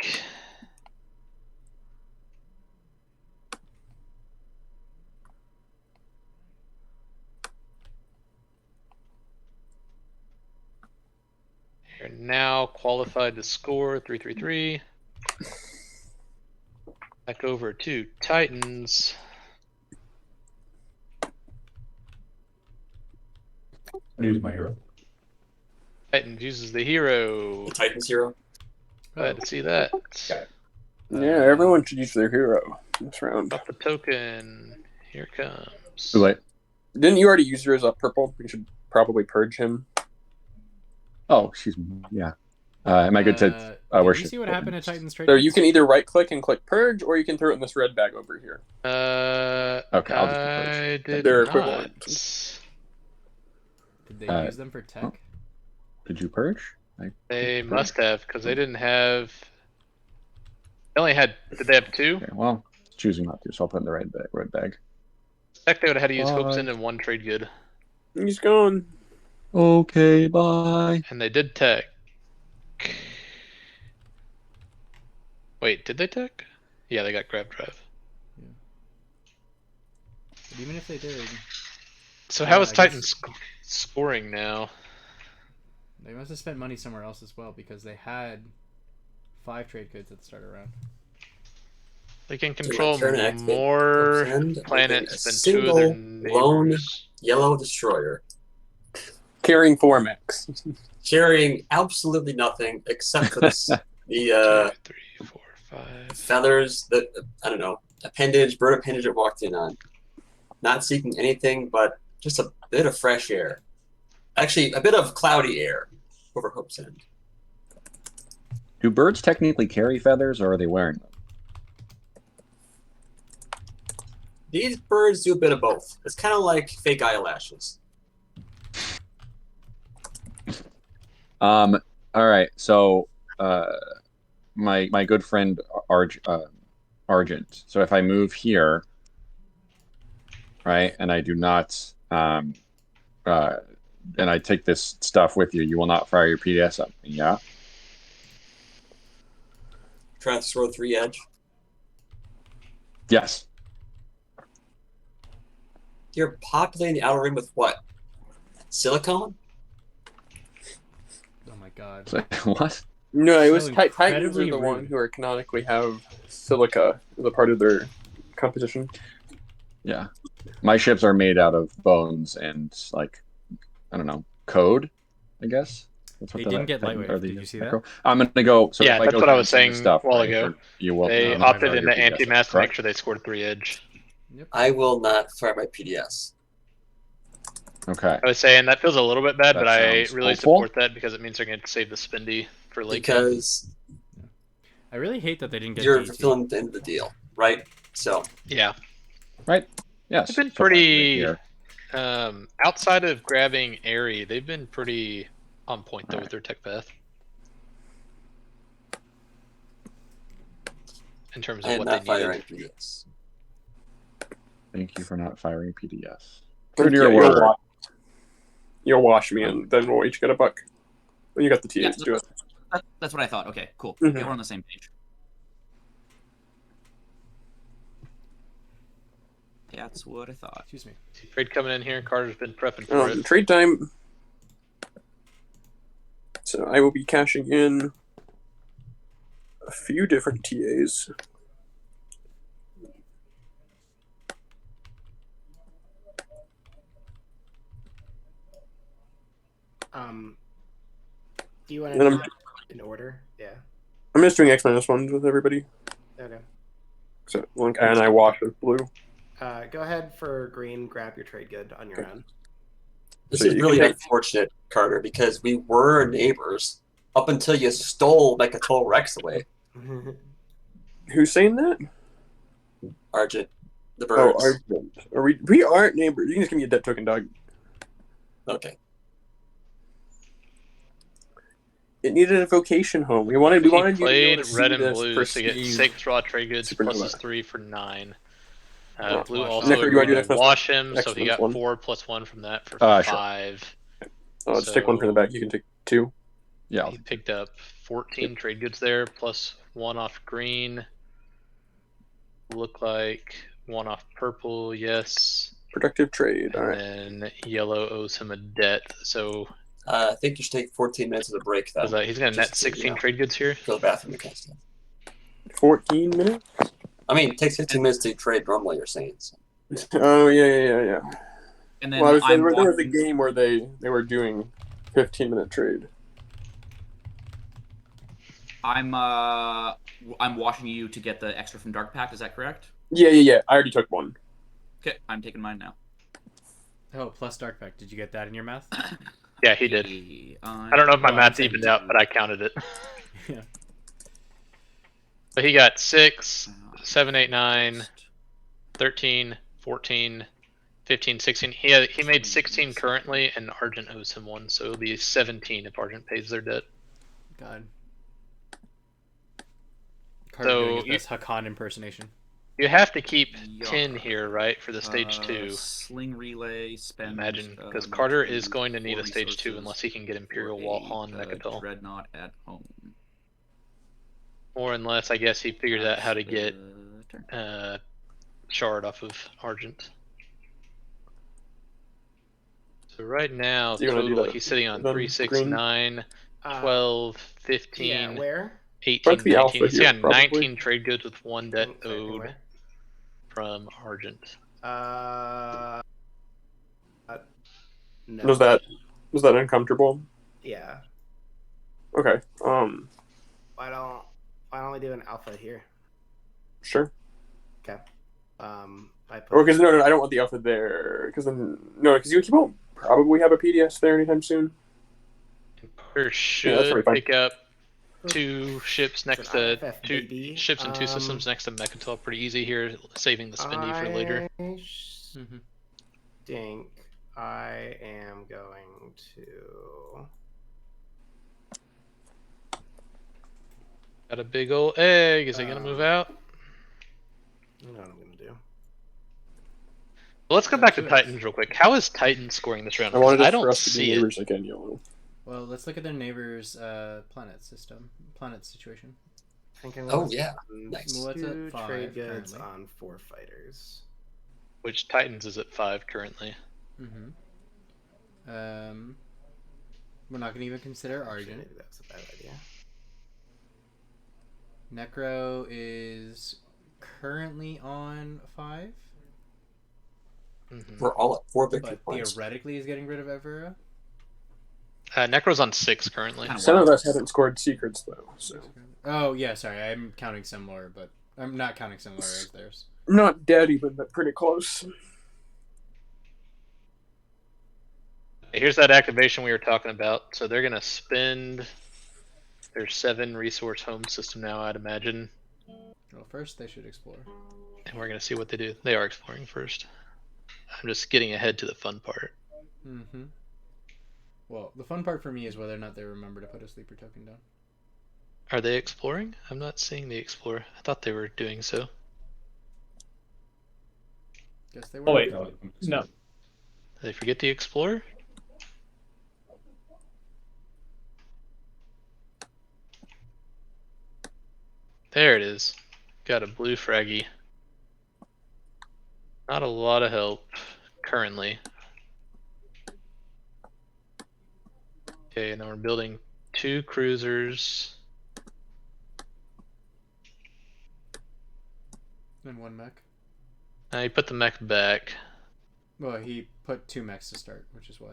They're now qualified to score 3-3-3. Back over to Titans. I use my hero. Titans uses the hero. The Titans hero. Glad to see that. Yeah, everyone should use their hero this round. Drop the token. Here it comes. Too late. Didn't you already use yours up purple? You should probably purge him. Oh, excuse me. Yeah. Am I good to Did worship? you see what happened at Titans Trade? So you can either right click and click purge, or you can throw it in this red bag over here. Okay, I'll just purge. I did They're not. equivalent. Did they use them for tech? Did you purge? They must have, because they didn't have. They only had. Did they have 2? Okay, well, choosing not to, so I'll put in the red bag. Heck, they would have had to use Hope's Bye. End and 1 trade good. He's gone. Okay, bye. And they did tech. Wait, did they tech? Yeah, they got grab drive. But even if they did, So how is I Titans scoring now? they must have spent money somewhere else as well because they had 5 trade goods at the start of the round. They can So control turn to activate more Hope's End, planets making than a 2 of their single lone neighbors. yellow destroyer, Carrying 4 mechs. carrying absolutely nothing except for this, the 2, 3, 4, 5. feathers that I don't know, bird appendage it walked in on. Not seeking anything but just a bit of fresh air. Actually, a bit of cloudy air over Hope's End. Do birds technically carry feathers, or are they wearing them? These birds do a bit of both. It's kind of like fake eyelashes. All right. So, my good friend Argent. So if I move here, right, and I do not, and I take this stuff with you, you will not fire your PDS up. Yeah. Trying to throw 3 edge. Yes. You're populating the outer ring with what? Silicone? Oh my god. So, what? No, it was So Titans are incredibly the one rude. who are canonically have silica as a part of their composition. Yeah. My ships are made out of bones and, like, I don't know, code, I guess. That's They the didn't get thing- lightweight. or the Did you see that? macro. I'm gonna go. So Yeah, if I that's go what I through was some of the saying stuff, a while right, ago. you will. They not opted fire into your PDS, anti-mass to make correct? sure they scored 3 edge. I will not fire my PDS. Okay. I was saying that feels a little bit bad, That but I sounds really hopeful. support that because it means they're going to save the Spindy for late game. Because I really hate that they didn't get you're DT. fulfilling the end of the deal, right? So Yeah, Right. Yes. they've been so far, pretty. here. Outside of grabbing Airy, they've been pretty on point though with their tech path. In terms I of am what not they firing needed. PDS. Thank you for not firing PDS. Good your word. You'll wash me, and then we'll each get a buck. When you got the TA, Yeah, do it. That's what I thought. Okay, cool. Mhm. Yeah, we're on the same page. That's what I thought. Excuse me. Trade coming in here. Carter's been prepping for it. Trade time. So I will be cashing in a few different TAs. Do you want And I'm- to in order? Yeah. I'm just doing X-1s with everybody. Okay. So, and I wash with blue. Go ahead for green. Grab your trade good on your own. This So is you really can take- unfortunate, Carter, because we were neighbors up until you stole Mechatol Rex away, Who's saying that? Argent. The Oh, birds. are we? We aren't neighbors. You can just give me a debt token, dog. Okay. It needed a vocation home. We wanted. We He wanted you to be able played to see red and this blue to get perceive- 6 raw trade goods Supernova. plus his 3 for 9. Blue Wash. also Necro, do you wanna do agreed next to one? wash him, Next so he one's got one. 4 plus 1 from that for Sure. 5. Just take one from the back. You can take 2. Yeah. He picked up 14 trade goods there, plus 1 off green. Look like 1 off purple, yes. Productive trade. And All right. then yellow owes him a debt, so I think you should take 14 minutes of the break, though. he's gonna net Just to, 16 trade goods here. Go to the bathroom, that kind of stuff. 14 minutes. I mean, it takes 15 minutes to trade normally, you're saying. So. Oh yeah. And then Well, I was saying I'm there was a walking- game where they were doing 15-minute trade. I'm watching you to get the extra from Dark Pact. Is that correct? Yeah. I already took one. Okay, I'm taking mine now. Oh, plus Dark Pact. Did you get that in your math? Yeah, he did. I don't know if my math's evened out, but I counted it. Yeah. But he got 6, 7, 8, 9, 13, 14, 15, 16. He made 16 currently, and Argent owes him 1, so it'll be 17 if Argent pays their debt. God. Carter So doing his best Hakan impersonation. You have to keep 10 here, right, for the stage 2. Sling relay, spend. Imagine, because Carter is going to need a stage 2 unless he can get Imperial Wall on Mechatol. Dreadnought at home. Or unless, I guess, he figures out how to get Shard off of Argent. So right now, total, he's sitting on 3, 6, 9, 12, 15, Yeah, where? 18, 19. He's got probably. 19 trade goods with 1 debt owed Where? from Argent. No. Was that uncomfortable? Yeah. Okay. Why don't we do an alpha here? Sure. Okay. I put. Or because no, I don't want the alpha there. Because then because you won't probably have a PDS there anytime soon. Or that's should probably fine. pick up 2 ships next to IFF, 2 baby. ships and 2 systems next to Mechatol. Pretty easy here, saving the spendy for later. I think I am going to. Got a big old egg. Is it gonna move out? You know what I'm gonna do. Well, let's go back to Titans real quick. How is Titan scoring this round? I wanted I it for don't us to be see it. neighbors again, yellow. Well, let's look at their neighbor's planet situation. I think I'm Oh, gonna yeah. spend Nice. Well, what's at 2 5 trade goods currently? on 4 fighters. Which Titans is at 5 currently? We're not gonna even consider Actually, Argent. maybe that's a bad idea. Necro is currently on 5, We're all at 4 victory but points. theoretically is getting rid of Evera. Necro's on 6 currently. Some of us haven't scored secrets though, so Oh yeah, sorry, I'm counting similar, but I'm not counting similar as theirs. not dead even, but pretty close. Here's that activation we were talking about. So they're gonna spend their 7 resource home system now, I'd imagine. Well, first they should explore. And we're gonna see what they do. They are exploring first. I'm just getting ahead to the fun part. Well, the fun part for me is whether or not they remember to put a sleeper token down. Are they exploring? I'm not seeing the explore. I thought they were doing so. Guess they were. Oh wait, no. Did they forget the explore? There it is. Got a blue fraggy. Not a lot of help currently. Okay, now we're building 2 cruisers. And 1 mech. Now you put the mech back. Well, he put 2 mechs to start, which is why.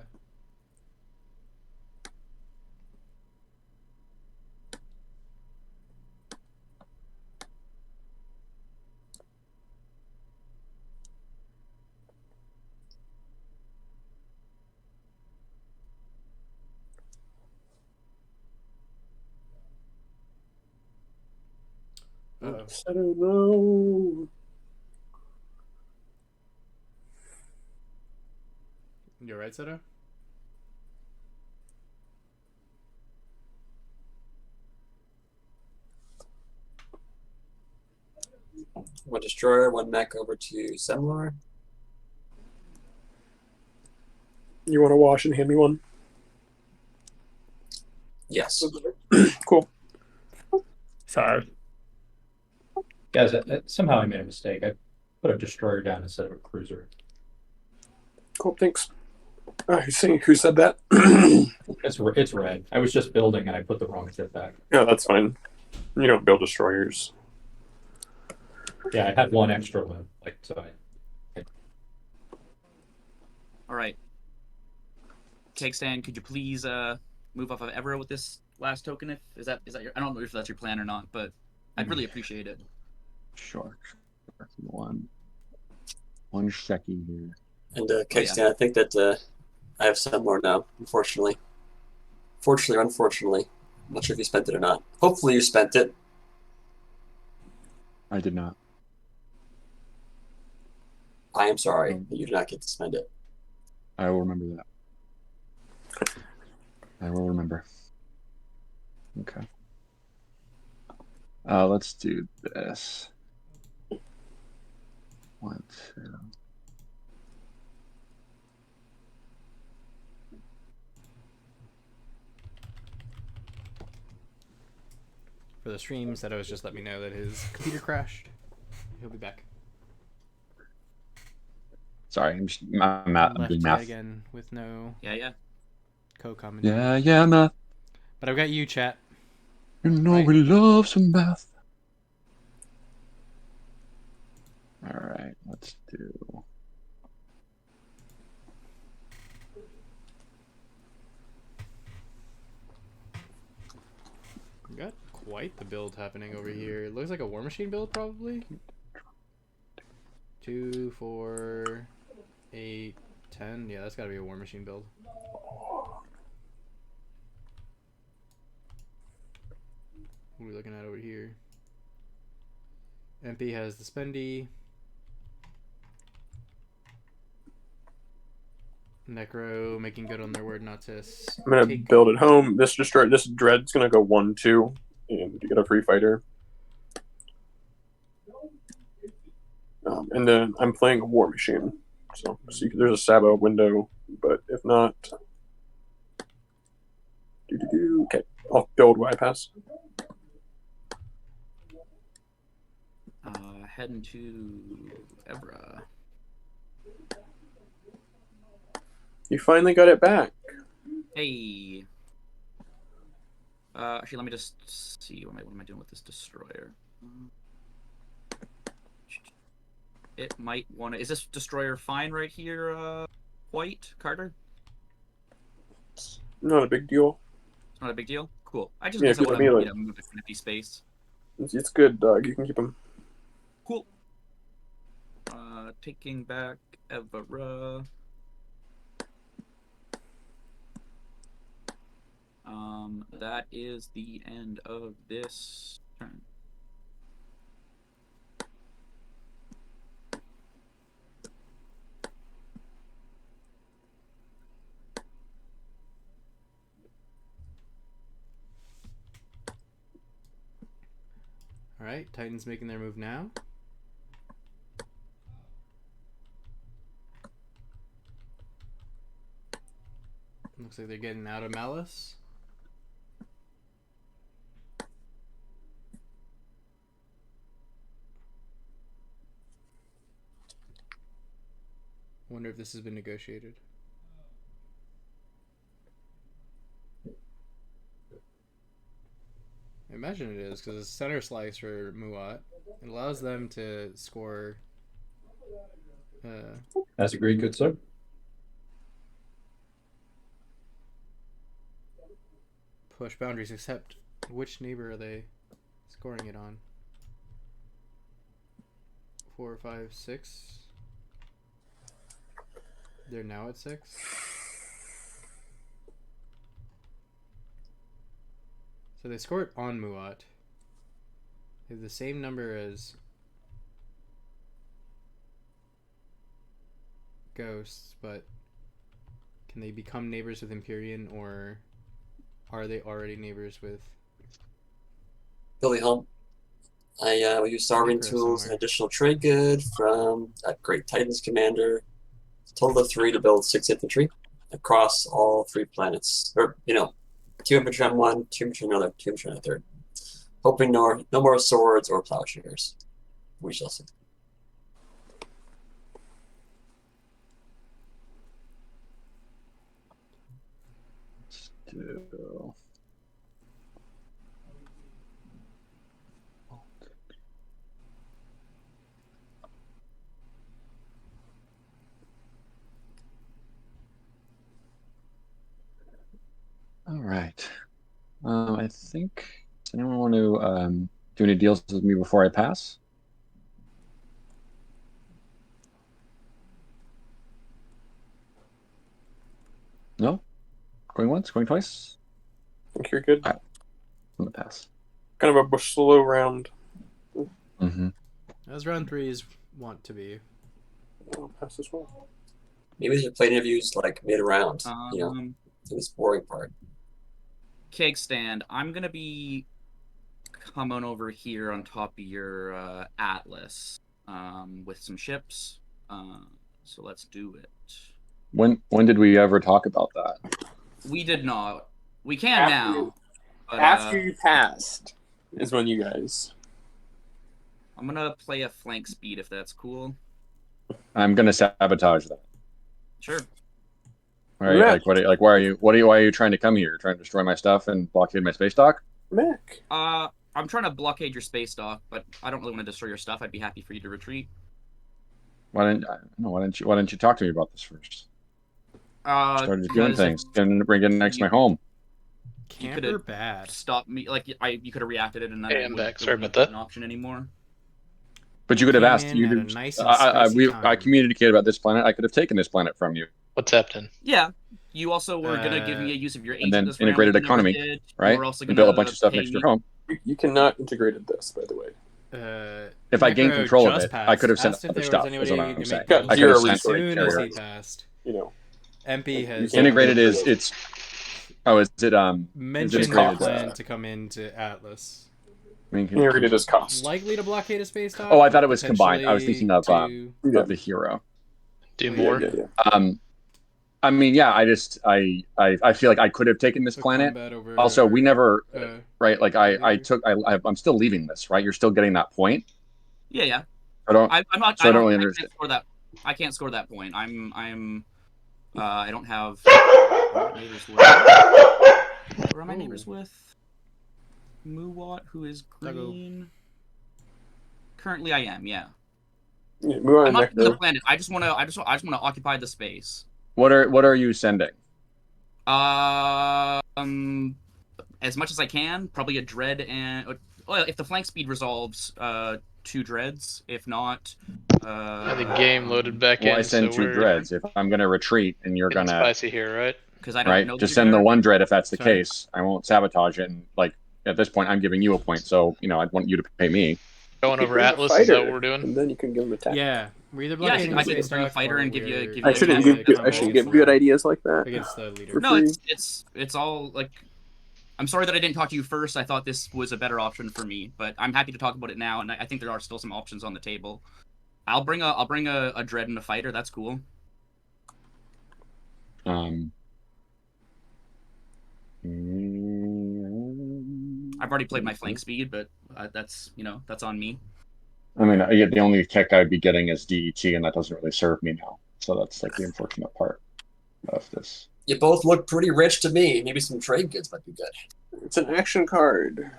Oops, I don't know. You're right, Seto? One destroyer, one mech over to Semlor. You want to wash and hand me one? Yes. Cool. Sorry. Guys, somehow I made a mistake. I put a destroyer down instead of a cruiser. Cool, thanks. Who said that? It's red. I was just building and I put the wrong ship back. Yeah, that's fine. You don't build destroyers. Yeah, I had one extra one. All right. Kegstand, could you please move off of Evra with this last token? Is that your? I don't know if that's your plan or not, but I'd really appreciate it. Sure. One second here. And Kegstand, I think that I have some more now, unfortunately. Fortunately or unfortunately. I'm not sure if you spent it or not. Hopefully you spent it. I did not. I am sorry that you did not get to spend it. I will remember that. I will remember. Okay. Let's do this. 1, 2. For the stream, Seto just let me know that his computer crashed. He'll be back. Sorry, I'm doing math again with no Yeah. co-commentary. Yeah, math. But I've got you, chat. You know we love some math. All right, let's do. We got quite the build happening over here. It looks like a War Machine build, probably. 2, 4, 8, 10. Yeah, that's got to be a War Machine build. What are we looking at over here? MP has the Spendy. Necro making good on their word not to. I'm gonna build at home. This dread's gonna go 1/2, and you get a free fighter. And then I'm playing a War Machine, so there's a Sabo window, but if not, okay, I'll build where I pass. Heading to Evra. You finally got it back. Hey. Actually, let me just see. What am I doing with this destroyer? It might want to. Is this destroyer fine right here, White Carter? Not a big deal. It's not a big deal. Cool. I just Yeah, want to move it in empty space. It's good, dog. You can keep them. Cool. Taking back Evra. That is the end of this turn. Alright, Titans making their move now. Looks like they're getting out of Malice. Wonder if this has been negotiated. I imagine it is, because it's center slice for Muat. It allows them to score. That's agreed, good sir. Push boundaries, except which neighbor are they scoring it on? 4, 5, 6. They're now at 6. So they scored on Muat. They have the same number as Ghosts, but can they become neighbors with Empyrean, or are they already neighbors with Billy Home? I use Starving Micro Tools somewhere. and additional trade good from that Great Titans commander. Total of 3 to build 6 infantry across all 3 planets. Or, 2 infantry on one, 2 infantry on another, 2 infantry on a third. Hoping no more swords or plowshares. We shall see. All right. I think. Does anyone want to do any deals with me before I pass? No? Going once? Going twice? I think you're good. All right. I'm going to pass. Kind of a slow round. Mm-hmm. As round 3s want to be. I'll pass as well. Maybe we should play interviews like mid-round, in this boring part. Keg stand, I'm going to be coming over here on top of your Atlas with some ships. So let's do it. When did we ever talk about that? We did not. We can now. But, After you passed is when you guys. I'm gonna play a flank speed if that's cool. I'm gonna sabotage that. Sure. All right. Yeah. Why are you trying to come here? Trying to destroy my stuff and blockade my space dock? Mick. I'm trying to blockade your space dock, but I don't really want to destroy your stuff. I'd be happy for you to retreat. Why didn't you talk to me about this first? Started doing things. Didn't bring it next to my home. Camper bad. Stop me. Like you could have reacted it, and then Hey, I I'm wouldn't back. Sorry about be that. an option anymore. But you could have Came asked. in You at a could, nice and spicy time. I communicated about this planet. I could have taken this planet from you. What's happening? Yeah. You also were gonna give me a use of your and agent then this round. integrated but you never economy, did. right? You were also And gonna built a bunch of stuff pay next to your me. home. You cannot integrated this, by the way. If I gained Micro control of just it, passed. I could have sent Asked if other there stuff. was Is anybody what who I'm could saying. make Got I could zero have sent as soon as he carriers. passed. You know. MP has Integrated is. Oh, is it mentioned is it their called, plan to come into Atlas. I mean, Integrated is cost. Likely to blockade a space dock. Oh, I thought it was combined. I was thinking of to the hero. Do more. Yeah. I mean, yeah. I feel like I could have taken this planet. combat over, Also, we never right. Like leader. I'm still leaving this. Right, you're still getting that point. Yeah. I don't. I'm not. So I don't really I understand. can't score that. I can't score that point. I don't have. Who are my neighbors with? Muwat, who is green. Currently, I am. Yeah. Move on I'm not next taking the planet. I just want to occupy the space. What are you sending? As much as I can. Probably a dread and. Well, if the flank speed resolves, 2 dreads. If not, the game loaded back in. I send so 2 dreads. If I'm gonna retreat and you're getting gonna spicy here, right? Because I don't right, know. just send the 1 dread if that's the Sorry. case. I won't sabotage it. And like at this point, I'm giving you a point, so I'd want you to pay me. Going over Atlas, is that what we're doing? And then you can give him attack. Yeah, we're either Yeah, blockading I the could space bring a dock fighter or and give you- we're give you I a shouldn't gonna give combo give good ideas like that. against the leader. For No, free. it's all like. I'm sorry that I didn't talk to you first. I thought this was a better option for me, but I'm happy to talk about it now, and I think there are still some options on the table. I'll bring a dread and a fighter. That's cool. I've already played my flank speed, but that's on me. I mean, the only tech I'd be getting is DET, and that doesn't really serve me now. So that's like the unfortunate part of this. You both look pretty rich to me. Maybe some trade goods might be good. It's an action card.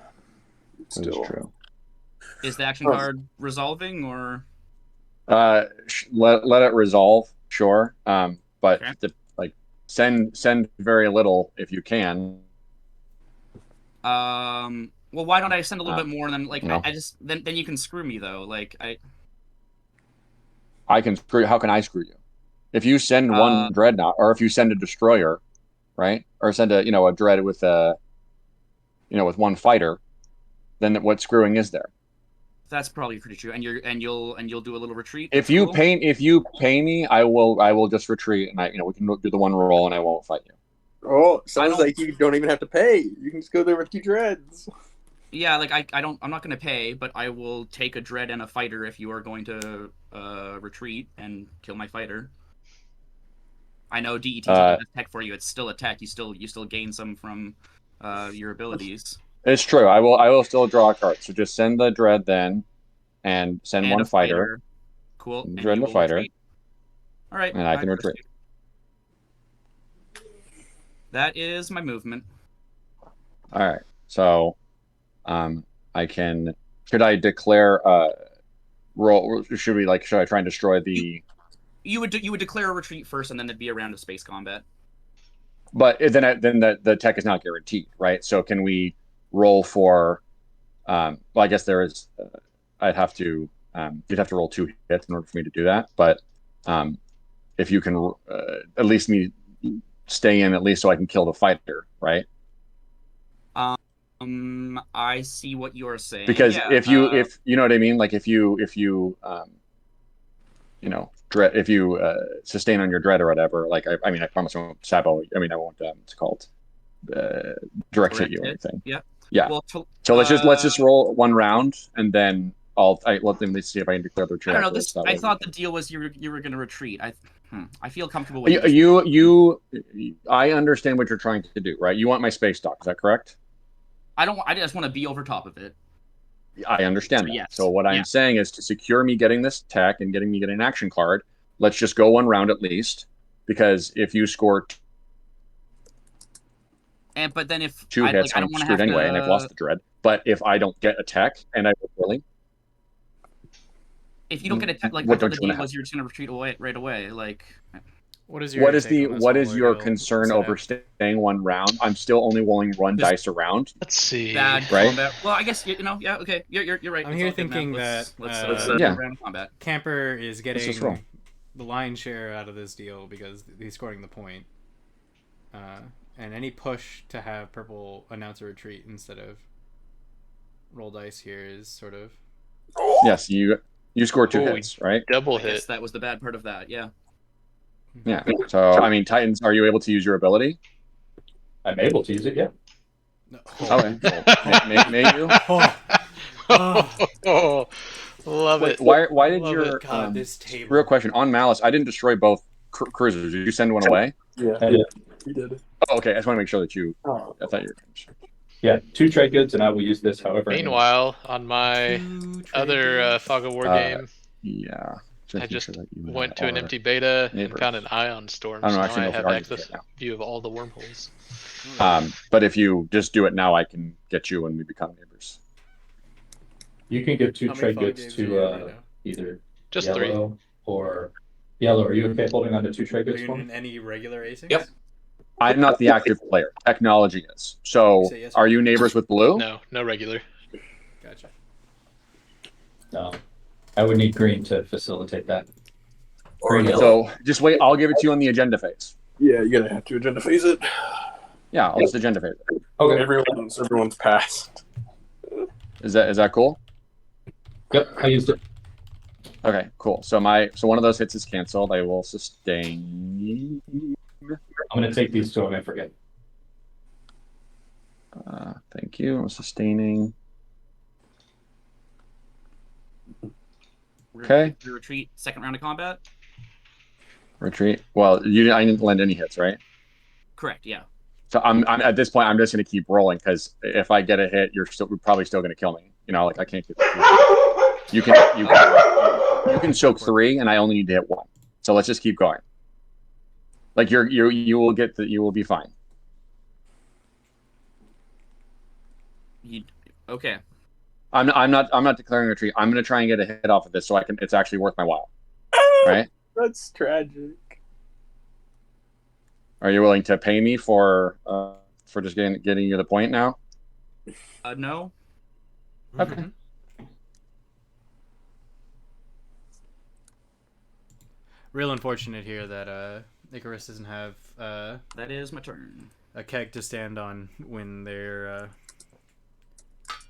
That is true. Is the action card resolving or? Let it resolve, sure. But Okay. send very little if you can. Well, why don't I send a little bit more and then No. I just then you can screw me though. Like I can screw. How can I screw you? If you send 1 dreadnought, or if you send a destroyer, right, or send a dread with with 1 fighter, then what screwing is there? that's probably pretty true. And you'll do a little retreat. If That's you cool. pay me, I will just retreat, and we can do the 1 roll, and I won't fight you. Oh, sounds don't- like you don't even have to pay. You can just go there with 2 dreads. Yeah, like I'm not gonna pay, but I will take a dread and a fighter if you are going to retreat and kill my fighter. I know DET's not the best tech for you. It's still a tech. You still gain some from your abilities. It's true. I will still draw a card. So just send the dread then, and send And one a fighter. Cool. And Dread you and a will fighter. retreat. All right. And I can retreat. That is my movement. All right. So, I can. Should I declare? Roll. Should I try and destroy the? You would declare a retreat first, and then it'd be a round of space combat. But then the tech is not guaranteed, right? So can we roll for? Well, I guess there is. I'd have to. You'd have to roll 2 hits in order for me to do that. But if you can, at least me stay in at least so I can kill the fighter, right? I see what you're saying. Because yeah, if you know what I mean, like if you dread, if you sustain on your dread or whatever, like I mean, I promise I won't sabo. I mean, I won't. It's called direct hit you or anything. Yeah. Yeah. Well, so let's just roll 1 round, and then let me see if I can declare the retreat. I don't know. I thought the deal was you were going to retreat. I feel comfortable with I understand what you're trying to do, right? You want my space dock, is that correct? I just want to be over top of it. I understand that. Yes. So what I'm saying is, to secure me getting this tech and getting me an action card, let's just go 1 round at least, because if you score but then if 2 hits, I'm screwed anyway, and I've lost the dread. But if I don't get a tech and I was willing, if you don't get a tech, like what I thought don't the you deal wanna was you were just going to retreat right away. Like, what is your concern over staying 1 round? I'm still only rolling 1 dice around. Let's see. Bad combat. Well, I guess yeah, okay, you're right. I'm It's here all good, thinking man. that round combat. Camper is getting the lion's share out of this deal because he's scoring the point. And any push to have purple announce a retreat instead of roll dice here is sort of. Yes, you score 2 hits, right? Double I hit. guess that was the bad part of that. Yeah. Yeah. So I mean, Titans, are you able to use your ability? I'm able to use it, yeah. No. Okay. May you? Oh, love it. Why did Love your it. God, this table. real question on Malice? I didn't destroy both cruisers. Did you send one away? Yeah, you did. Oh, okay. I just want to make sure that you. I thought you were. Yeah, 2 trade goods, and I will use this however. Meanwhile, on my other Fog of War game, yeah, I just went to an empty beta and found an ion storm. So now I have access view of all the wormholes. But if you just do it now, I can get you when we become neighbors. You can give 2 trade goods to either just yellow 3 or yellow. Are you okay holding on to 2 trade goods? Are you in any regular asyncs? Yep. I'm not the active player. Technology is. So, yes are you neighbors with blue? No regular. Gotcha. No, I would need green to facilitate that. Or So just wait. I'll give it to you on the agenda phase. Yeah, you're gonna have to agenda phase it. Yeah, I'll just agenda phase it. Okay. Everyone's passed. Is that cool? Yep, I used it. Okay, cool. So one of those hits is canceled. I will sustain. I'm gonna take these 2. I may forget. Thank you. I'm sustaining. Okay. Retreat. Second round of combat. Retreat. Well, I didn't land any hits, right? Correct. Yeah. So I'm at this point. I'm just going to keep rolling because if I get a hit, you're probably still going to kill me. You know, like I can't get. You can soak 3, and I only need to hit 1. So let's just keep going. Like you will be fine. Okay. I'm not declaring a retreat. I'm going to try and get a hit off of this so it's actually worth my while. Right? That's tragic. Are you willing to pay me for just getting you the point now? No. Okay. Mm-hmm. Real unfortunate here that Icarus doesn't have that is my turn. A keg to stand on when they're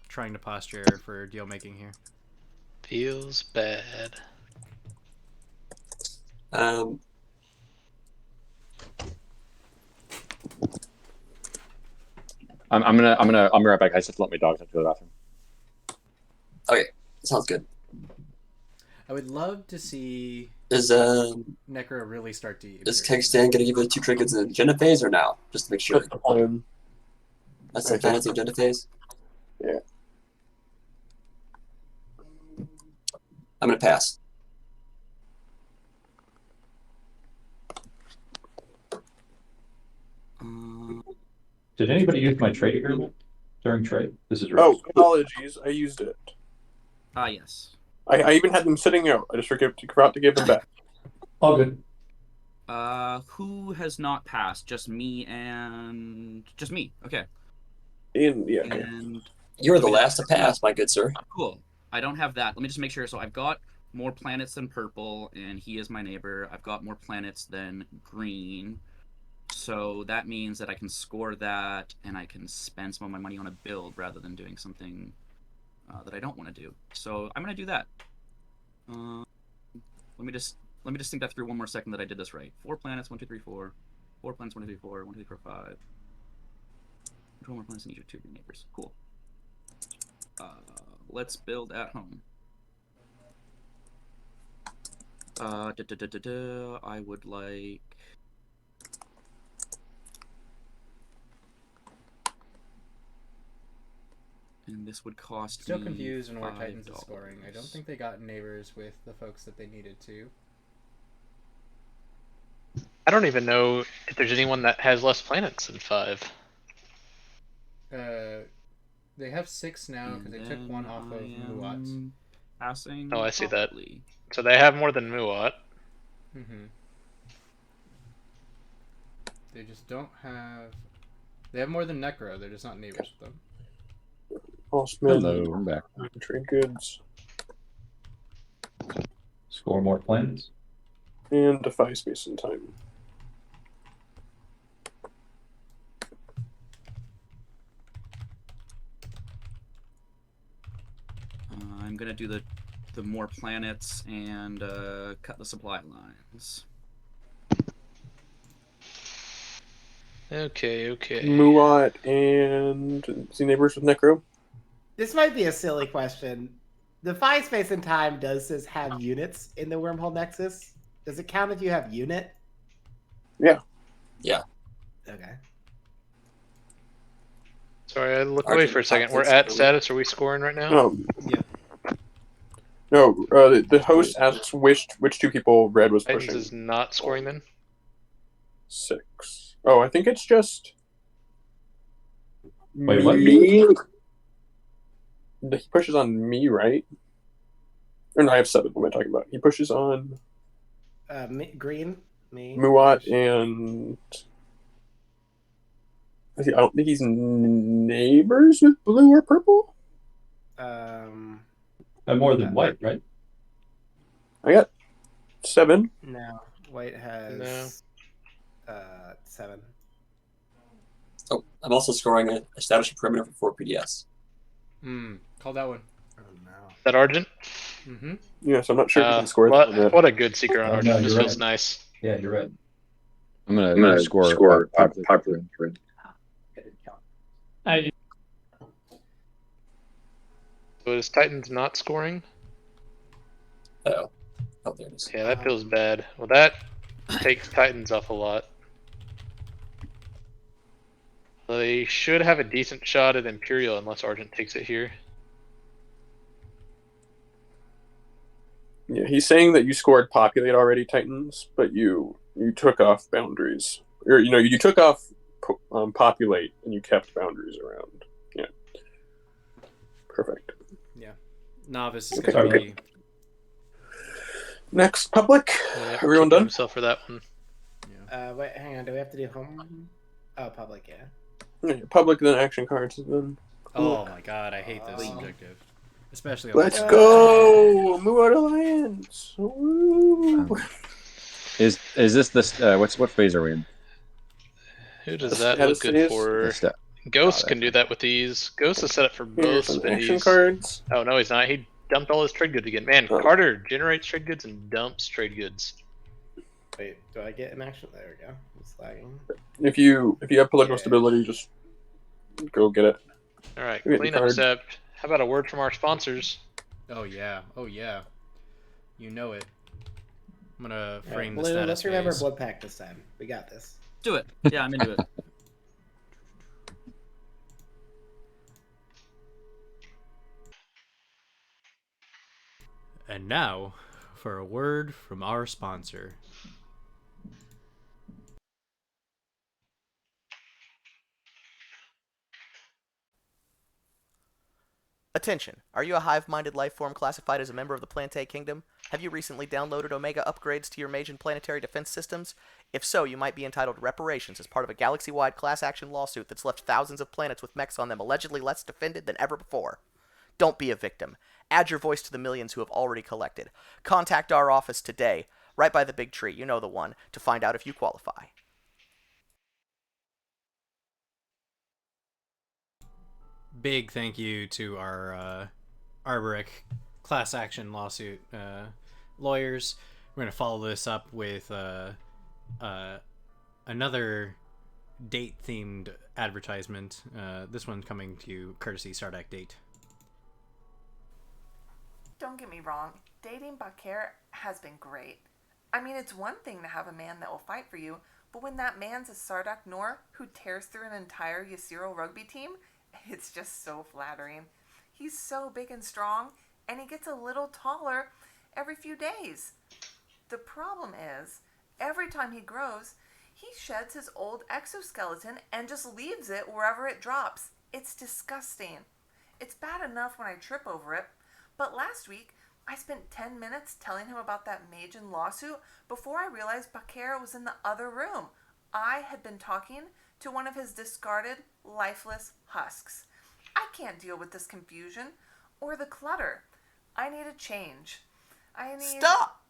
trying to posture for deal making here. Feels bad. I'm be right back. I just have to let my dogs out to the bathroom. Okay, sounds good. I would love to see Is Necro really start to eat. is Kegstand gonna give you the 2 trade goods in the agenda phase or now? Just to make sure. That's the plan. That's the plan. It's the agenda phase. Yeah. I'm gonna pass. Did anybody use my trade agreement during trade? This is Oh, apologies. I used it. Yes. I even had them sitting out. I just forgot to give them back. All good. Who has not passed? Just me and just me. Okay. Okay. And You were the last to pass, my good sir. cool. I don't have that. Let me just make sure. So I've got more planets than purple, and he is my neighbor. I've got more planets than green. So that means that I can score that, and I can spend some of my money on a build rather than doing something that I don't want to do. So I'm gonna do that. Let me just think that through one more second that I did this right. 4 planets, 1, 2, 3, 4. 4 planets, 1, 2, 3, 4. 1, 2, 3, 4, 5. Control more planets than each of 2 of your neighbors. Cool. Let's build at home. I would like. And this would cost Still me confused on where Titans is $5. scoring. I don't think they got neighbors with the folks that they needed to. I don't even know if there's anyone that has less planets than 5. They have 6 now because they took one off of Muat. Passing. Oh, I see that. properly. So they have more than Muat. Mm-hmm. They just don't have. They have more than Necro. They're just not neighbors with them. Hello, I'm back. Trade goods. Score more planets. And defy space and time. I'm gonna do the more planets and cut the supply lines. Okay. Muat and see neighbors with Necro. This might be a silly question. Defy space and time, does this have units in the wormhole nexus? Does it count if you have unit? Yeah. Yeah. Okay. Sorry, I looked away for a second. We're at status. Are we scoring right now? Yeah. No, the host asks which 2 people Red was Titans pushing. is not scoring then? 6. Oh, I think it's just Wait, what? me. He pushes on me, right? Or no, I have 7. What am I talking about? He pushes on Green, me. Muat and I don't think he's neighbors with blue or purple. More than white, right? I got 7. No, white has 7. Oh, I'm also scoring a establish a perimeter for 4 PDS. Call that one. Oh no. Is that Argent? Mm-hmm. Yeah, so I'm not sure if you can score it. What a good seeker on Oh, Argent. no, This you're feels right. nice. Yeah, you're right. I'm gonna score popular. So is Titans not scoring? Oh, there it is. Yeah, that feels bad. Well, that takes Titans off a lot. They should have a decent shot at Imperial unless Argent takes it here. Yeah, he's saying that you scored populate already, Titans, but you took off boundaries, or you took off populate and you kept boundaries around. Yeah, perfect. Yeah. Novice is Okay. going to be. Next, public. Yeah, Everyone keep done? himself for that one. Wait, hang on. Do we have to do home? Oh, public, yeah. Yeah, public, then action cards, then. Oh my god, I hate this objective. Especially on Let's this go! Muat Alliance! Woo! Is this this? What phase are we in? Who does that look good for? Ghost can do that with these. Ghost is set up for both Here's some action spinnies. cards. Oh no, he's not. He dumped all his trade goods again. Man, Carter generates trade goods and dumps trade goods. Wait, do I get an action? There we go. It's lagging. If you have political stability, just Go get it. All right, Go get the cleanup card. step. How about a word from our sponsors? Oh yeah. Oh yeah. You know it. I'm gonna All frame right, the Blue, status let's remember phase. Blood Pact this time. We got this. Do it. Yeah, I'm into it. And now, for a word from our sponsor. Attention! Are you a hive-minded life form classified as a member of the Plantae Kingdom? Have you recently downloaded Omega upgrades to your mage and planetary defense systems? If so, you might be entitled to reparations as part of a galaxy-wide class action lawsuit that's left thousands of planets with mechs on them allegedly less defended than ever before. Don't be a victim. Add your voice to the millions who have already collected. Contact our office today, right by the big tree, you know the one, to find out if you qualify. Big thank you to our Arboric class action lawsuit lawyers. We're going to follow this up with another date-themed advertisement. This one coming to you courtesy Sardak Date. Don't get me wrong, dating Bakir has been great. I mean, it's one thing to have a man that will fight for you, but when that man's a Sardak Nor who tears through an entire Ysiro rugby team, it's just so flattering. He's so big and strong, and he gets a little taller every few days. The problem is, every time he grows, he sheds his old exoskeleton and just leaves it wherever it drops. It's disgusting. It's bad enough when I trip over it, but last week, I spent 10 minutes telling him about that Majin lawsuit before I realized Bakir was in the other room. I had been talking to one of his discarded, lifeless husks. I can't deal with this confusion or the clutter. I need a change. Stop!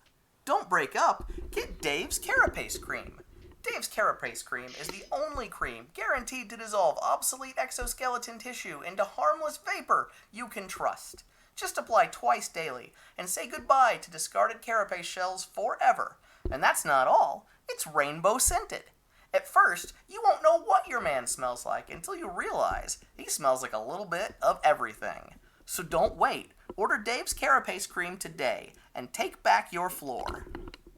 Don't break up. Get Dave's Carapace Cream. Dave's Carapace Cream is the only cream guaranteed to dissolve obsolete exoskeleton tissue into harmless vapor you can trust. Just apply twice daily and say goodbye to discarded carapace shells forever. And that's not all. It's rainbow scented. At first, you won't know what your man smells like until you realize he smells like a little bit of everything. So don't wait. Order Dave's Carapace Cream today and take back your floor.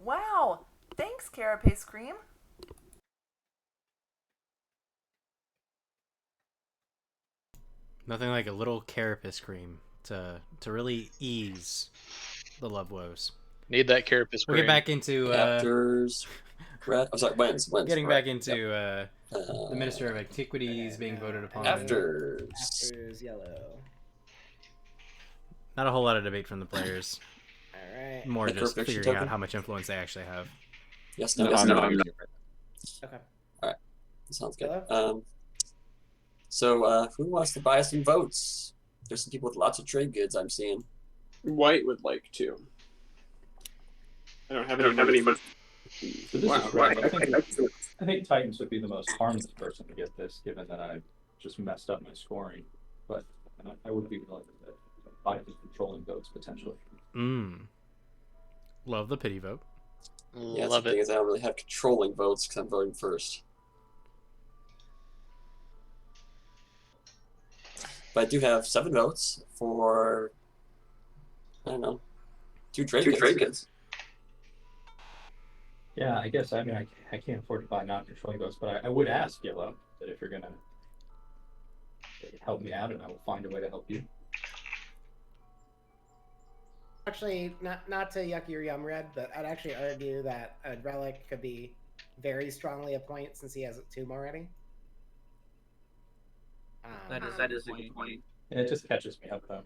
Wow! Thanks, Carapace Cream. Nothing like a little carapace cream to really ease the love woes. Need that carapace We'll cream. get back into Afters. I'm sorry, when's getting right. back into the Minister of Antiquities being voted upon. Afters. Afters yellow. Not a whole lot of debate from the players. All right. More Make a just prediction figuring out token? how much influence they actually have. Yes, No, no, yes, no. I'm not. Okay. Sounds good. Hello? So who wants to buy some votes? There's some people with lots of trade goods I'm seeing. White would like to. I don't have any money. So this is right. I think Titans would be the most harmless person to get this, given that I just messed up my scoring. But I would be willing to buy the controlling votes potentially. Love the pity vote. Yeah, Love the thing it. is I don't really have controlling votes because I'm voting first. But I do have 7 votes for, I don't know, 2 trade goods. Yeah, I guess. I mean, I can't afford to buy non-controlling votes, but I would ask Yellow that if you're gonna help me out, and I will find a way to help you. Actually, not to yuck your yum, Red, but I'd actually argue that a relic could be very strongly a point since he has 2 already. That is a good point. And it just catches me up though.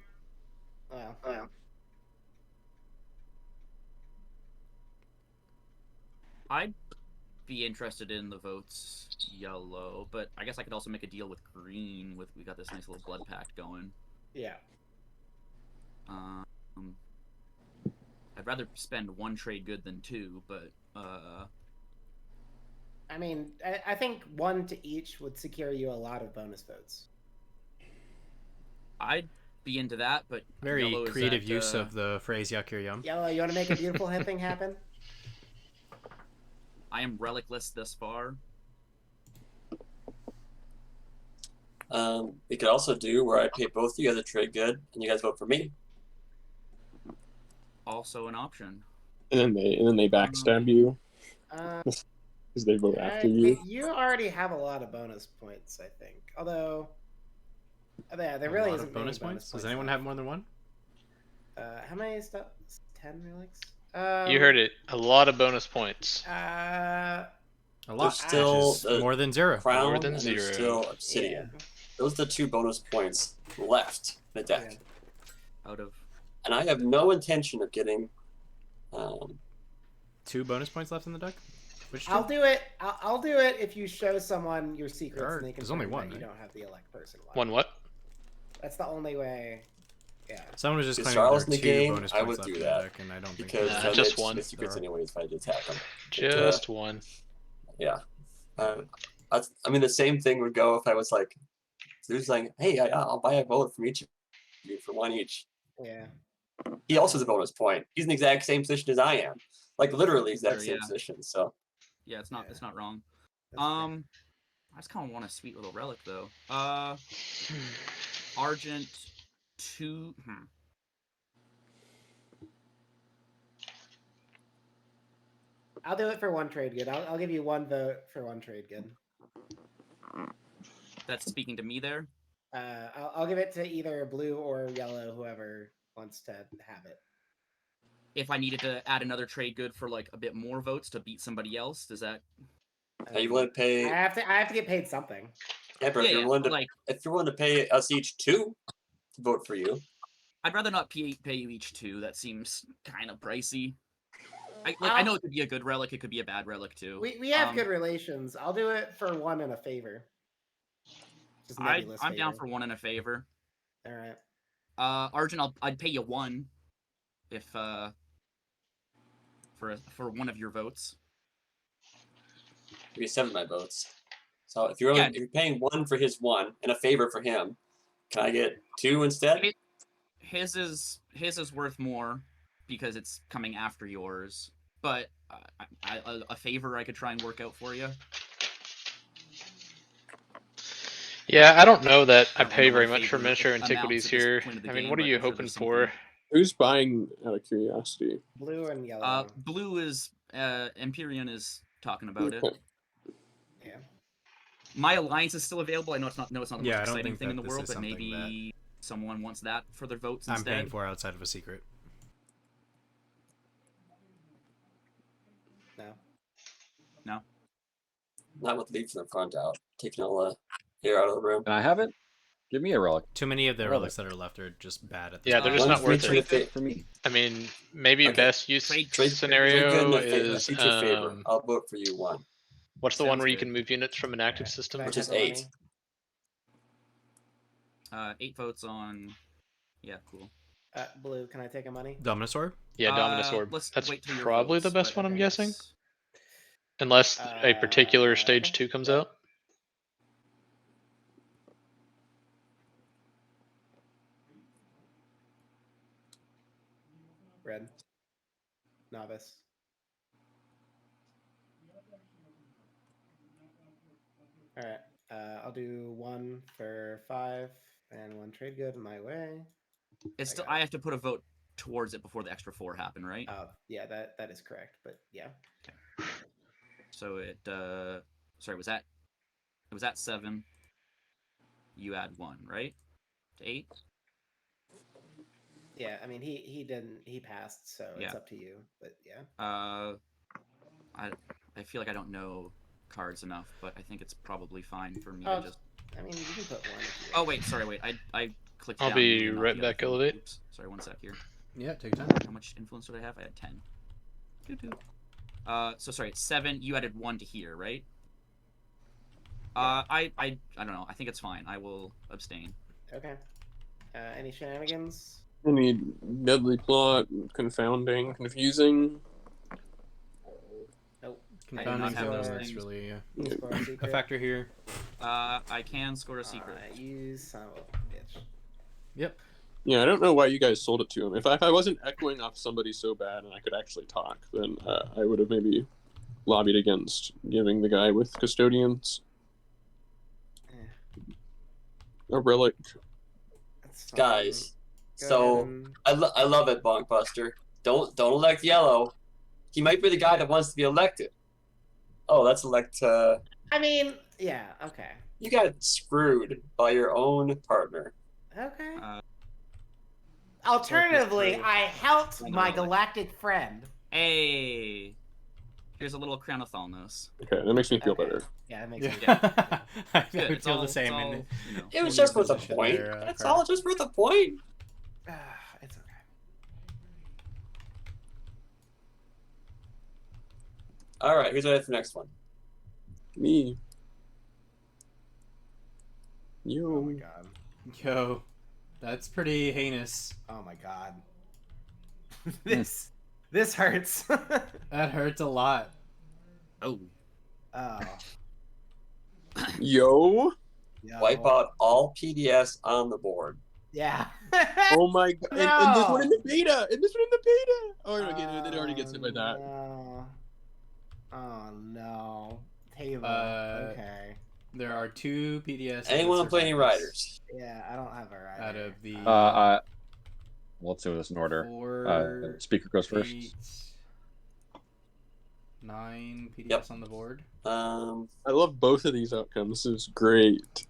Well, I'd be interested in the votes yellow, but I guess I could also make a deal with green. We got this nice little blood pact going. yeah. I'd rather spend 1 trade good than 2, but I mean, I think 1 to each would secure you a lot of bonus votes. I'd be into that. But Very yellow is creative at, use of the phrase "yuck your yum." Yellow, you want to make a beautiful thing happen? I am relicless thus far. We could also do where I pay both of you guys a trade good, and you guys vote for me. Also an option. And then they backstab you because they vote after you. You already have a lot of bonus points, I think. Although, yeah, there really isn't bonus many points. Does anyone have more than one? How many stuff? 10 relics. You heard it. A lot of bonus points. A lot. There's still which is more than 0. Crown, More than and 0. There's still Obsidian. Those are the 2 bonus points left in the deck. Out of. And I have no intention of getting 2 bonus points left in the deck. Which I'll do it. I'll do it if you show someone your secrets and they can. There's only one. You don't have the elect person one. One what? That's the only way. Yeah. Someone was just if claiming Charles there in are the 2 game, bonus I points would left do in the that deck, and I don't think because just one. secrets anyways if I had to attack them. Just one. Yeah. I mean, the same thing would go if I was like, there's like, hey, I'll buy a vote from each of you for 1 each. Yeah. He also has a bonus point. He's in the exact same position as I am, like literally exact same yeah. position. So. Yeah, it's not wrong. That's I just kind of want a sweet little relic though. Argent 2. I'll do it for 1 trade good. I'll give you 1 vote for 1 trade good. That's speaking to me there. I'll give it to either blue or yellow, whoever wants to have it. If I needed to add another trade good for like a bit more votes to beat somebody else, does that? Are you willing to pay? I have to get paid something. Yeah, but if you're willing to pay us each 2 to vote for you, I'd rather not pay you each 2. That seems kind of pricey. I know it could be a good relic. It could be a bad relic too. We have good relations. I'll do it for 1 and a favor. I'm down for 1 and a favor. All right. Argent, I'd pay you 1 if for 1 of your votes. Give me 7 of my votes. So if you're paying 1 for his 1 and a favor for him, can I get 2 instead? His is worth more because it's coming after yours. But a favor I could try and work out for you. Yeah, I don't know that I pay very much for miniature antiquities here. I mean, what are you hoping for? Who's buying out of curiosity? Blue and yellow. Blue is Empyrean is talking about it. Yeah. My alliance is still available. I know it's not the most exciting thing in the this world, is but maybe someone wants that for their votes instead. I'm paying for outside of a secret. No. Not with leaves in the front out, taking all the air out of the room. Can I have it? Give me a relic. Too many of the relics that are left are just bad at this Yeah, point. they're just not worth it. For me. I mean, maybe best use scenario is I'll vote for you 1. What's the one where you can move units from an active system? Which is 8. 8 votes on. Yeah, cool. Blue, can I take a money? Dominus Orb? Yeah, Dominus Orb. Let's That's wait till your probably votes, the best but one, I'm okay, guessing. Unless a particular stage 2 comes out. Red. Novice. All right. I'll do 1 for 5 and 1 trade good my way. It's still. I have to put a vote towards it before the extra 4 happen, right? Yeah, that is correct. But yeah. Okay. So it. Sorry, was that? It was at 7. You add 1, right? To 8. Yeah, I mean he didn't. He passed, so it's up to you. But yeah. I feel like I don't know cards enough, but I think it's probably fine for me to just. I mean, you can put 1. If you oh wait, sorry, wait. I clicked. I'll down be and not right the back, other thing. Elevate. Oops, sorry, 1 sec here. Yeah, take your time. How much influence did I have? I had 10. So sorry, it's 7. You added 1 to here, right? I don't know. I think it's fine. I will abstain. Okay. Any shenanigans? Any deadly plot, confounding, confusing? Nope. Confounding is really a factor here. I can score a secret. You son of a bitch. Yep. Yeah, I don't know why you guys sold it to him. If I wasn't echoing off somebody so bad and I could actually talk, then I would have maybe lobbied against giving the guy with custodians. A relic. That's, Guys. go So ahead and- I love it, Bonkbuster. Don't elect Yellow. He might be the guy that wants to be elected. Oh, let's elect. I mean, yeah, okay. You got screwed by your own partner. Okay. Uh, Alternatively, Focus I helped and my relic. galactic friend. Hey, here's a little crown of Thalnos. Okay, that makes me feel Okay. better. Yeah, that makes me Yeah. I Good, would it's feel all- the same. it's all, And you know. It was We'll just use worth a position point. there, That's Carter. all, just worth a point. It's okay. All right, who's ready for the next one? Me. Oh my You. god. Yo, that's pretty heinous. Oh my god. This hurts. That hurts a lot. Oh, Oh. Yo. Yo. Wipe out all PDS on the board. Yeah. Oh my god. And this one in No. the beta. And this one in the beta. Oh, okay, it already gets hit by that. No. Oh no. Table. Uh, Okay. There are 2 PDS. Anyone want to play any riders? Yeah, I don't have a rider. Out of the Let's do this in order. 4, Speaker goes first. 8, 9 PDS Yep. on the board. I love both of these outcomes. This is great.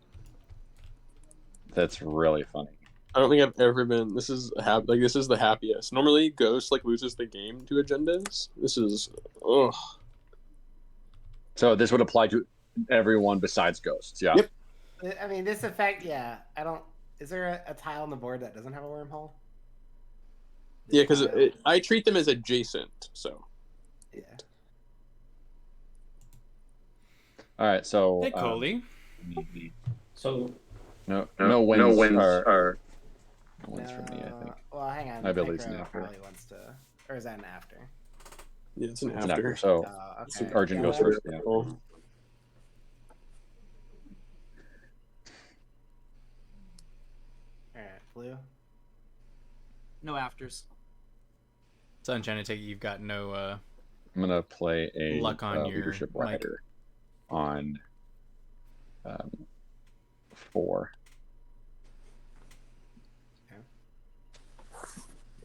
That's really funny. I don't think I've ever been. This is this is the happiest. Normally, Ghost loses the game to agendas. This is So this would apply to everyone besides ghosts. Yeah. Yep. I mean, this effect, yeah. I don't. Is there a tile on the board that doesn't have a wormhole? Yeah, because I treat them as adjacent. So Yeah. All right. So Hey, Coley. So no wins are no wins for me. I think. Well, hang on. My ability's Necro an after. probably wants to, or is that an after? yeah, it's an It's an after. after. So Okay. Arjun goes Yellow? first. Yeah. Oh, All right, blue. no afters. Sunshine, I take it you've got no. I'm gonna play a Luck on your leadership mic. rider on 4.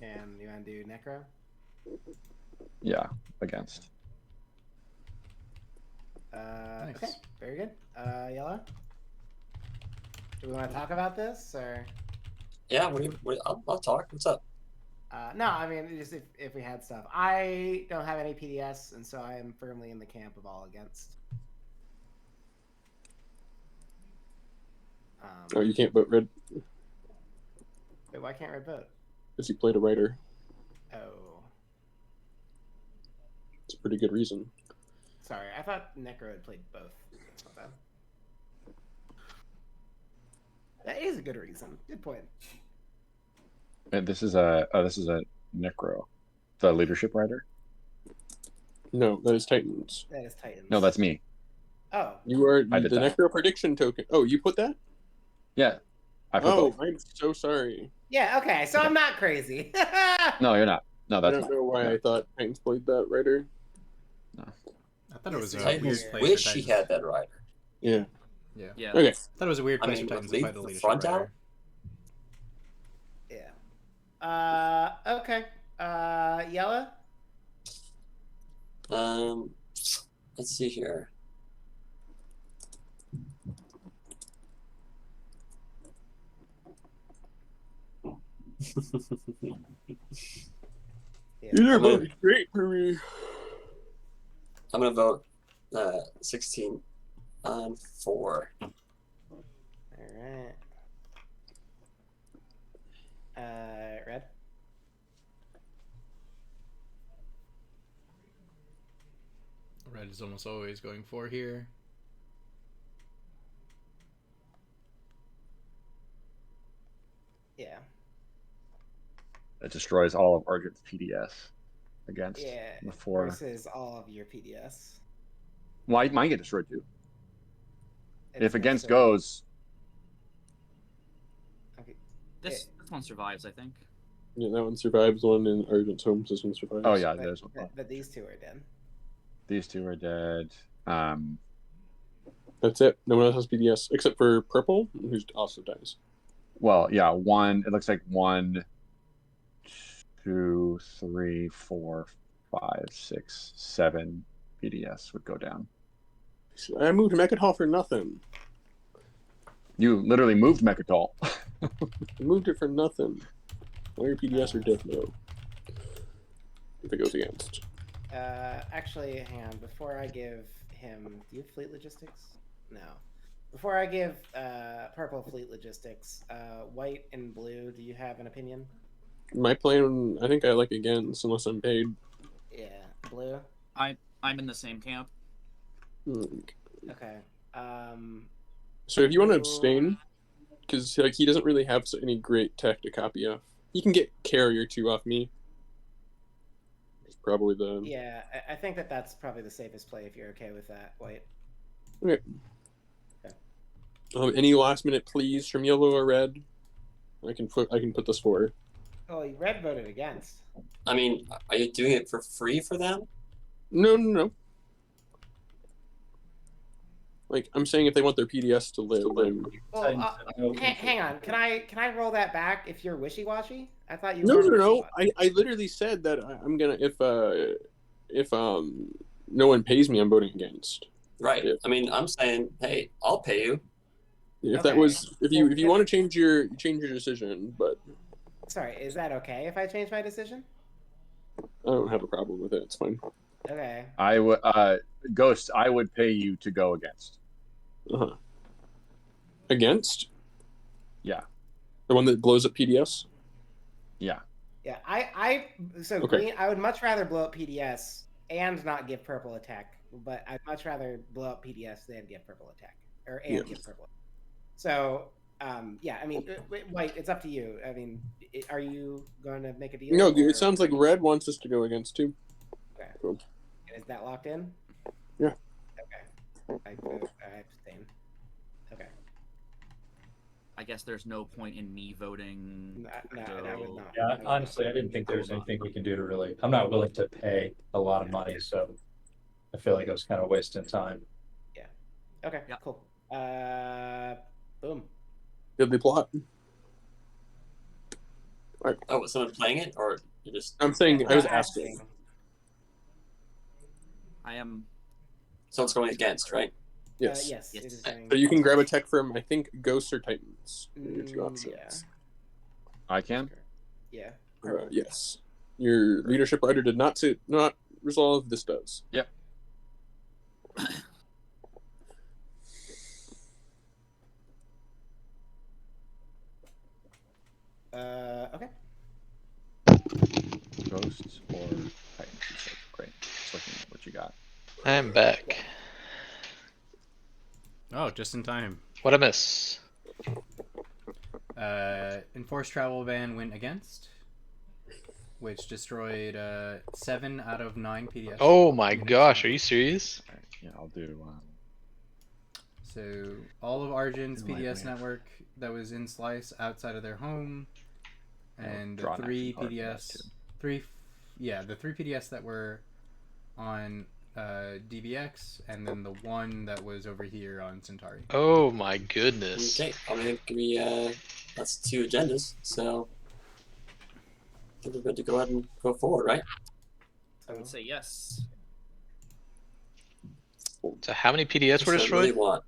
And you want to do Necro? Yeah, against. Nice. Okay, very good. Yellow. Do we want to talk about this or? Yeah, I'll talk. What's up? No, I mean just if we had stuff. I don't have any PDS, and so I am firmly in the camp of all against. oh, you can't vote red Wait, why can't Red vote? because you played a writer. Oh, It's a pretty good reason. sorry. I thought Necro had played both. That's not bad. That is a good reason. Good point. And this is a necro, the leadership rider. No, that is Titans. That is Titans. No, that's me. Oh, You are I the did that. Necro prediction token. Oh, you put that? Yeah, I put Oh, both. I'm so sorry. yeah. Okay, so I'm not crazy. No, you're not. No, I that's don't mine. know why No. I thought Titans played that writer. I thought it was a Titans weird Titans place wish for he Titans. had that rider. Yeah. Yeah. Yeah. Okay. I thought it was a weird I place mean, for Titans leave to play the the leadership front out? rider. Yeah. Okay. Yellow. Let's see here. Yeah. Either I'm gonna- vote is great for me. I'm gonna vote 16 on 4. All right. Red. Red is almost always going 4 here. Yeah. It destroys all of Argent's PDS against Yeah. the 4. Versus all of your PDS. Well, mine get destroyed too. It's If against gonna say- goes, Okay. This one survives, I think. Yeah, that one survives. One in Argent's home system survives. oh yeah, But, there's one. but these two are dead. These 2 are dead. That's it. No one else has PDS except for purple, who also dies. Well, yeah, one. It looks like 1, 2, 3, 4, 5, 6, 7 PDS would go down. I moved Mechatol for nothing. You literally moved Mechatol. I moved it for nothing. All your PDS are death though. If it goes against. Actually, hang on. Before I give him, do you have fleet logistics? No. Before I give purple fleet logistics, white and blue, do you have an opinion? My plan, I think I like against unless I'm paid. Yeah, blue. I'm in the same camp. Okay. So if you want to abstain, because like he doesn't really have any great tech to copy off. He can get carrier 2 off me. It's probably the. Yeah, I think that's probably the safest play if you're okay with that, white. Okay. Any last minute pleas from yellow or red? I can put this for. Oh, red voted against. I mean, are you doing it for free for them? No. Like I'm saying, if they want their PDS to live. Well, hang on. Can I roll that back if you're wishy-washy? I thought you. No. I literally said that I'm gonna if no one pays me, I'm voting against. Right. I mean, I'm saying, hey, I'll pay you. If that was if you want to change your decision, but. Sorry, is that okay if I change my decision? I don't have a problem with it. It's fine. Okay. I would Ghost. I would pay you to go against. Against? Yeah. The one that blows up PDS? Yeah. Yeah, Okay. green. I would much rather blow up PDS and not give purple attack, but I'd much rather blow up PDS than give purple attack give purple. So, yeah. I mean, white. It's up to you. I mean, are you going to make a deal? No, it sounds like red wants us to go against too. Okay. Cool. Is that locked in? Yeah. Okay. I abstain. Okay. I guess there's no point in me voting. No, I would not. Yeah, honestly, I didn't think there was anything we can do to really. I'm not willing to pay a lot of money, so I feel like I was kind of wasting time. Yeah. Okay. Yeah. Cool. Boom. Did they plot? Oh, was someone playing it, or you just? I'm saying I was asking. I am. So it's going against, right? Yes. Yes. It is So you can grab a tech from I think Ghosts or Titans. Your 2 options. Yeah. I can. Yeah. Yes. Your leadership rider did not resolve. This does. Yep. Okay. Ghosts or Titans. Great. Just looking at what you got. I'm back. Oh, just in time. What'd I miss? Enforced travel ban went against, which destroyed 7 out of 9 PDS. Oh my gosh, are you serious? Right, yeah, I'll do. So all of Arjun's Lightweight. PDS network that was in Slice outside of their home, and the draw an 3 action card for PDS, this, the 3 PDS that were on DBX, and then the 1 that was over here on Centauri. Oh my goodness. Okay, I mean, that's 2 agendas, so I think we're good to go ahead and go forward, right? I would say yes. So how many PDS were So I destroyed? really want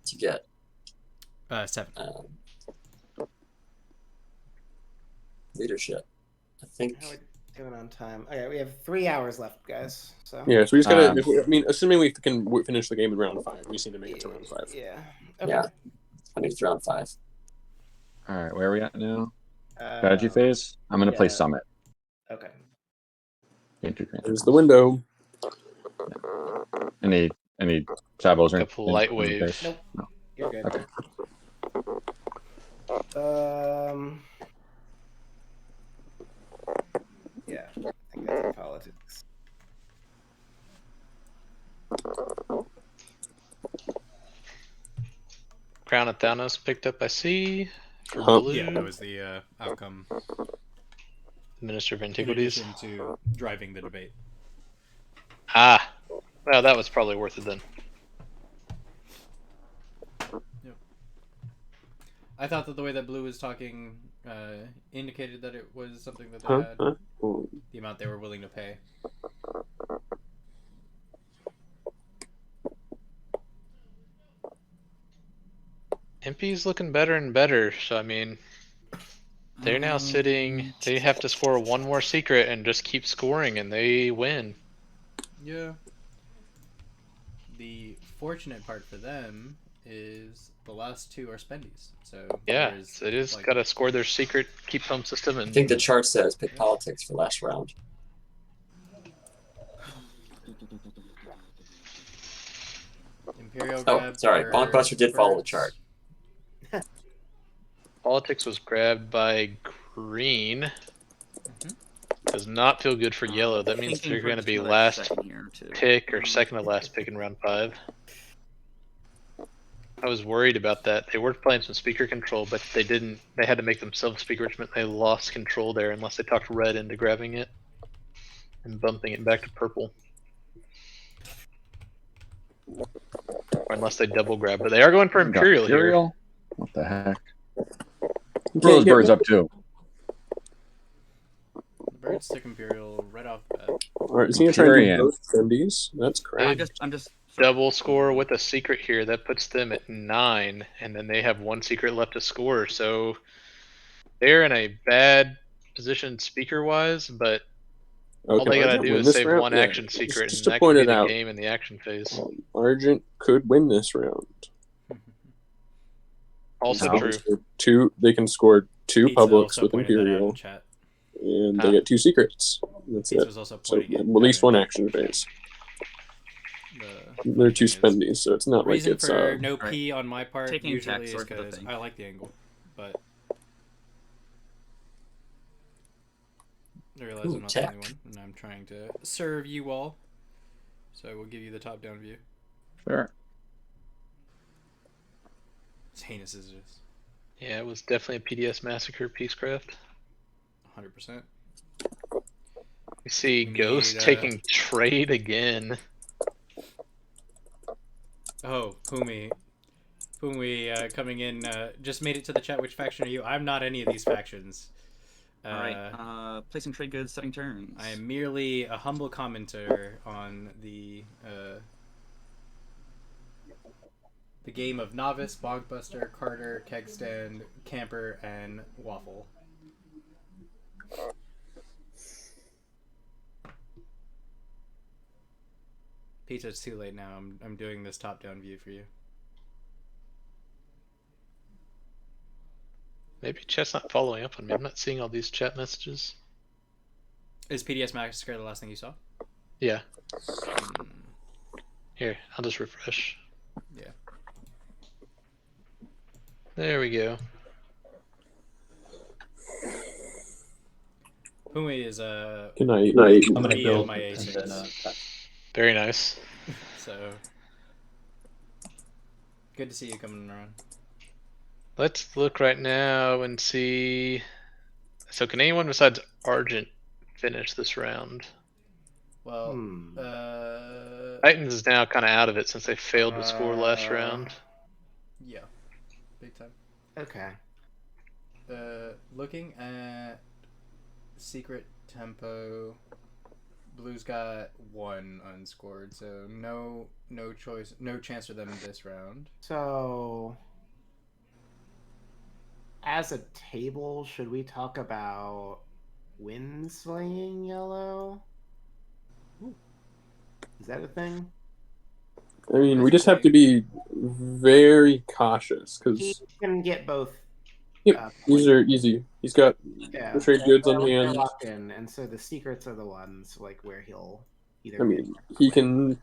to get 7. leadership. I think. How are we doing on time? Okay, we have 3 hours left, guys. So. Yeah, so we just gotta. Assuming we can finish the game in round 5, we just need to make it to round 5. Yeah. Okay. Yeah. I think it's round 5. All right, where are we at now? Strategy phase. I'm gonna play Summit. Okay. There's the window. Any sabos or Couple light wave. Nope. No. You're good. Okay. Yeah, I think that's in politics. Crown of Thanos picked up, I see. For Huh. blue. Yeah, that was the outcome. Minister of In Antiquities. addition to driving the debate. Ah, well, that was probably worth it then. I thought that the way that Blue was talking indicated that it was something that they had. The amount they were willing to pay. MP's looking better and better, so I mean, they're now sitting. They have to score one more secret and just keep scoring, and they win. Yeah. The fortunate part for them is the last two are spendies. So yeah, so it is got to score their secret, keep home system, and I think the chart says pick politics for last round. Imperial Oh, sorry. Bonkbuster did follow the chart. Politics was grabbed by green. Does not feel good for yellow. That means they're going to be last pick or second to last pick in round 5. I was worried about that. They were playing some speaker control, but they didn't. They had to make themselves speaker, which meant they lost control there unless they talked red into grabbing it and bumping it back to purple. Or unless they double grab. But they are going for Imperial here. What the heck? Throw those birds up too. The birds took Imperial right off the bat. Alright, is he gonna try to do both spendies? That's correct. I'm just double score with a secret here. That puts them at 9, and then they have 1 secret left to score. So they're in a bad position speaker-wise, but all they gotta do is save round, one action secret, just and that could be the game in the action phase. Argent could win this round. Also true. They can score 2 publics with Imperial, and they get 2 secrets. That's it. So at least 1 action phase. They're 2 spendies, so it's not like it's for no P on my part. Taking usually text is or the because thing. I like the angle, but I realize I'm not the only one, and I'm trying to serve you all. So I will give you the top-down view. Sure. As heinous as it is. Yeah, it was definitely a PDS Massacre Peacecraft. 100%. We see Ghost taking trade again. Oh, Pumi coming in, just made it to the chat. Which faction are you? I'm not any of these factions. Alright, placing trade goods, setting turns. I am merely a humble commenter on the game of Novice, Bonkbuster, Carter, Kegstand, Camper, and Waffle. Pizza, it's too late now. I'm doing this top-down view for you. Maybe chat's not following up on me. I'm not seeing all these chat messages. Is PDS Massacre the last thing you saw? Yeah. Here, I'll just refresh. Yeah. There we go. Pumi is Good night. I'm gonna build my A6. Very nice. So good to see you coming around. Let's look right now and see. So can anyone besides Argent finish this round? Well, Titans is now kind of out of it since they failed to score last round. Yeah, big time. Okay. Looking at secret tempo, Blue's got 1 unscored, so no chance for them this round. So, as a table, should we talk about windslaying yellow? Is that a thing? I mean, we just have to be very cautious because he can get both. Yep, these are easy. He's got the trade goods on they're hand. locked in, and so the secrets are the ones like where he'll either. I mean, he can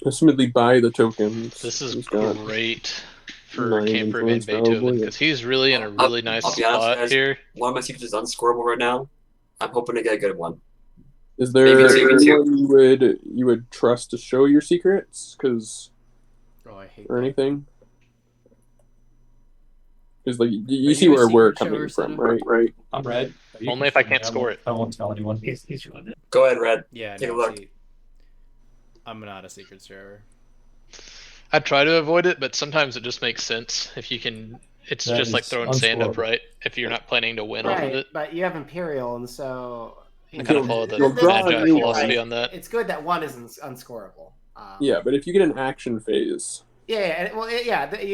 assumedly buy the tokens. This is He's got great for 9 Camper Van influence Beethoven probably. because he's really in a really nice I'll be honest, spot guys, here. One of my secrets is unscorable right now. I'm hoping to get a good one. Is there Maybe it's even anyone you would trust to show your secrets? Because I hate or that. anything? Because like you you see a where we're secret coming shower, from, Seta? right? I'm red. Only if I can't score it. I won't tell anyone. Go ahead, Red. Yeah, Take a no, look. see, I'm not a secret server. I try to avoid it, but sometimes it just makes sense if you can It's That just like is throwing sand up, unscorable. right? If you're not planning to win off of Right, it. but you have Imperial, and so I kind of follow the you'll draw Magi a philosophy white. on that. It's good that one isn't unscorable. Yeah, but if you get an action phase, you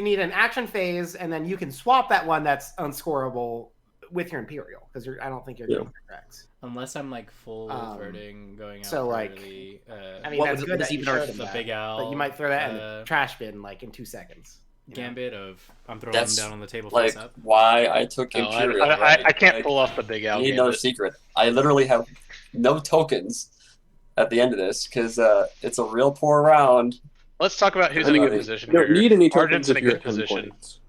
need an action phase, and then you can swap that one that's unscorable with your Imperial, because I don't think you're getting corrects. Unless I'm like full verting going out. So, for like, the, I mean, that's good that you showed him the that, big owl. but you might throw that in the trash bin like in 2 seconds. Gambit of I'm throwing That's them down on the table like face up. why I took No, Imperial. I can't Like, pull off the big owl you need no gambit. secret. I literally have no tokens at the end of this because it's a real poor round. Let's talk about who's I in a mean, good position you don't here. need any Argent's tokens in a if you're good at 10 position. points.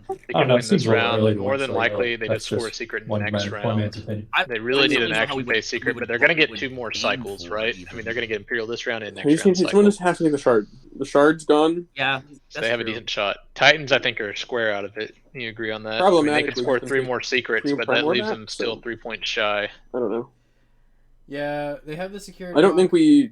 They I don't can know, win it seems this a little round. early to More win than so likely, low. they That's just score a just secret in the one next man's round. opinion. They really need an know how action we would- phase secret, we but they're would- going to we get would 2 more aim cycles, for right? even. I mean, they're going to get Imperial this round and next Someone round cycle. just has to take the shard. The shard's gone. Yeah, So they have a decent shot. Titans, I think, are square out of it. You agree on that? I mean, they could Problematically, score because 3 they more secrets, but prime that more leaves back, them still so- 3 points shy. I don't know. Yeah, they have the security. I don't think we.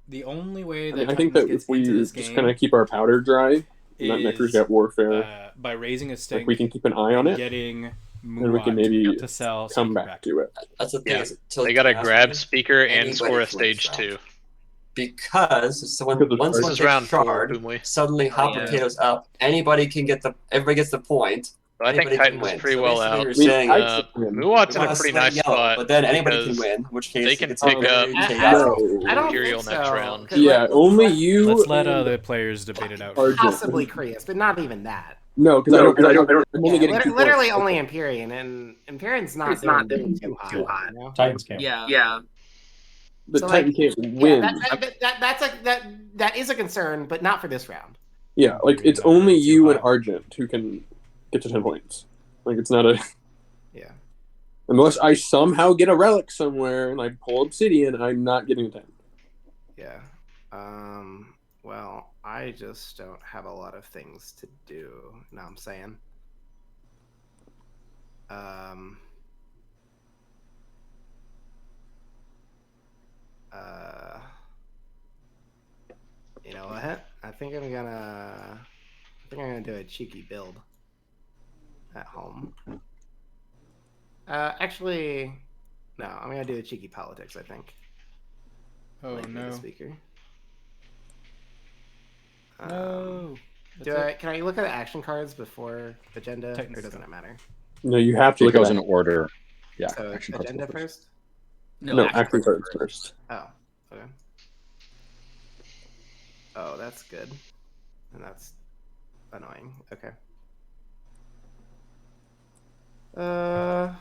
The only way that I think Titans that gets if we into this just game kind of keep our powder dry, not next year's is, got warfare. by raising a stink, Like we can keep an eye on and it, getting and we can Muad maybe to sell come secret back to it. That's the thing. Yeah. Is till They got to after grab speaker and anybody score a can win this stage round. 2. Because so Because of once shard. one This is takes round 4, shard, Boomway. suddenly hot yeah. potatoes up. Everybody gets the point. But I think Anybody can Titans is win. pretty So well basically out. you're saying Muad's in you a wanna pretty slay nice yellow, spot. but then anybody can because win. In which case they it can gets pick very up chaotic. I don't Imperial think next so, round. 'cause, Yeah, like, only you. Let's let and other players debate it out. Argent. possibly Krios, but not even that. No, because I don't. I'm only Yeah, getting 2 literally points. only Empyrean, and Empyrean's not doing too hot. You know? Titans can't. Yeah. The So, Titan like, can't win. That is a concern, but not for this round. Yeah, like it's only you and Argent who can get to 10 points. Like it's not a. Yeah. Unless I somehow get a relic somewhere and I pull Obsidian, I'm not getting a 10. Yeah. Well, I just don't have a lot of things to do. You know what I'm saying? You know what? I think I'm gonna do a cheeky build at home. Actually, no. I'm gonna do a cheeky politics. I think. Oh Link me the no. speaker. No. Can I look at the action cards before agenda, Titans or doesn't go. it matter? No, you have to It look at goes in that. order. Yeah, So action cards agenda go first. first. No, action cards first. Oh, okay. Oh, that's good. And that's annoying. Okay. Man,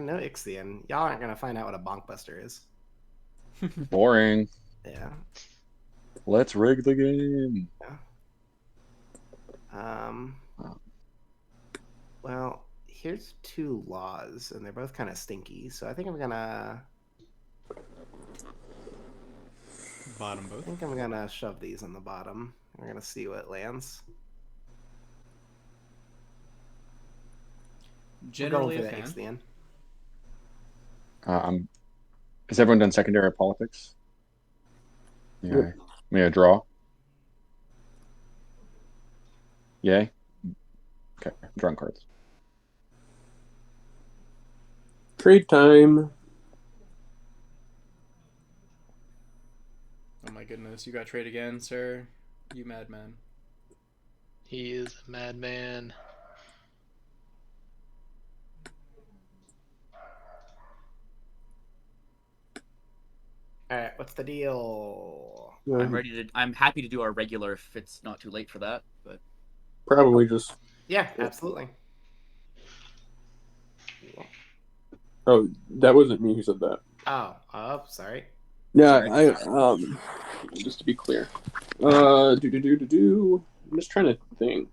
no Ixion. Y'all aren't gonna find out what a bonk buster is. Boring. Yeah. Let's rig the game. Well, here's 2 laws, and they're both kind of stinky. So I think I'm gonna. Bottom I both. think I'm gonna shove these on the bottom. We're gonna see what lands. Generally We're a going for the fan. Ixion. Has everyone done secondary politics? Yeah. May I draw? Yay? Okay, drawing cards. Trade time. Oh my goodness, you got trade again, sir. You madman. He is a madman. All right, what's the deal? I'm happy to do our regular if it's not too late for that. But Probably just. Yeah, absolutely. Oh, that wasn't me who said that. Oh, sorry. Yeah, Sorry. just to be clear. I'm just trying to think.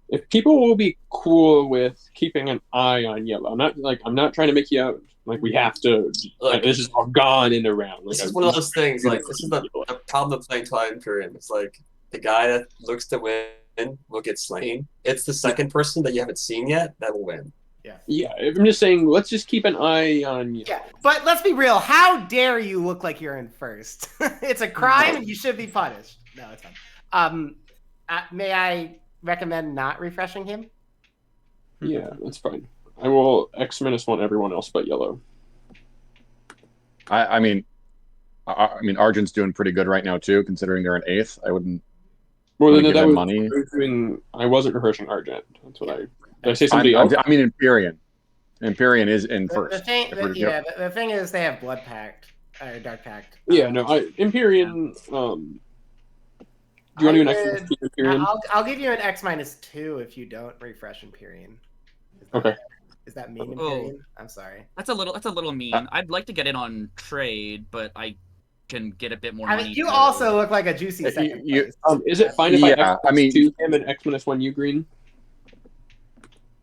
If people will be cool with keeping an eye on yellow, I'm not trying to make you out like we have to. Look, this is all gone in a round. Like, This is one of those things. Like this is the problem of playing Twilight Imperium. It's like the guy that looks to win will get slain. It's the second person that you haven't seen yet that will win. Yeah, I'm just saying. Let's just keep an eye on you. Yeah, but let's be real. How dare you look like you're in first? It's a crime, and you should be punished. No, it's fine. May I recommend not refreshing him? Yeah, that's fine. I will X-1 everyone else but yellow. I mean, Argent's doing pretty good right now too, considering they're in 8th. I wouldn't. Well, wanna then give that them was money. I wasn't refreshing Argent. That's what I. Did I say somebody else? I mean, Empyrean. Empyrean is in The first. thing, If we're- the thing is, they have Blood Pact or Dark Pact. Yeah, no, Empyrean. Do you want to do an X-2 Empyrean? I'll give you an X-2 if you don't refresh Empyrean. Okay. Is that mean, Empyrean? I'm sorry. That's a little mean. I'd like to get in on trade, but I can get a bit more I money. mean, you also look like a juicy second place. Is it fine if I X-2 him and X-1 you green?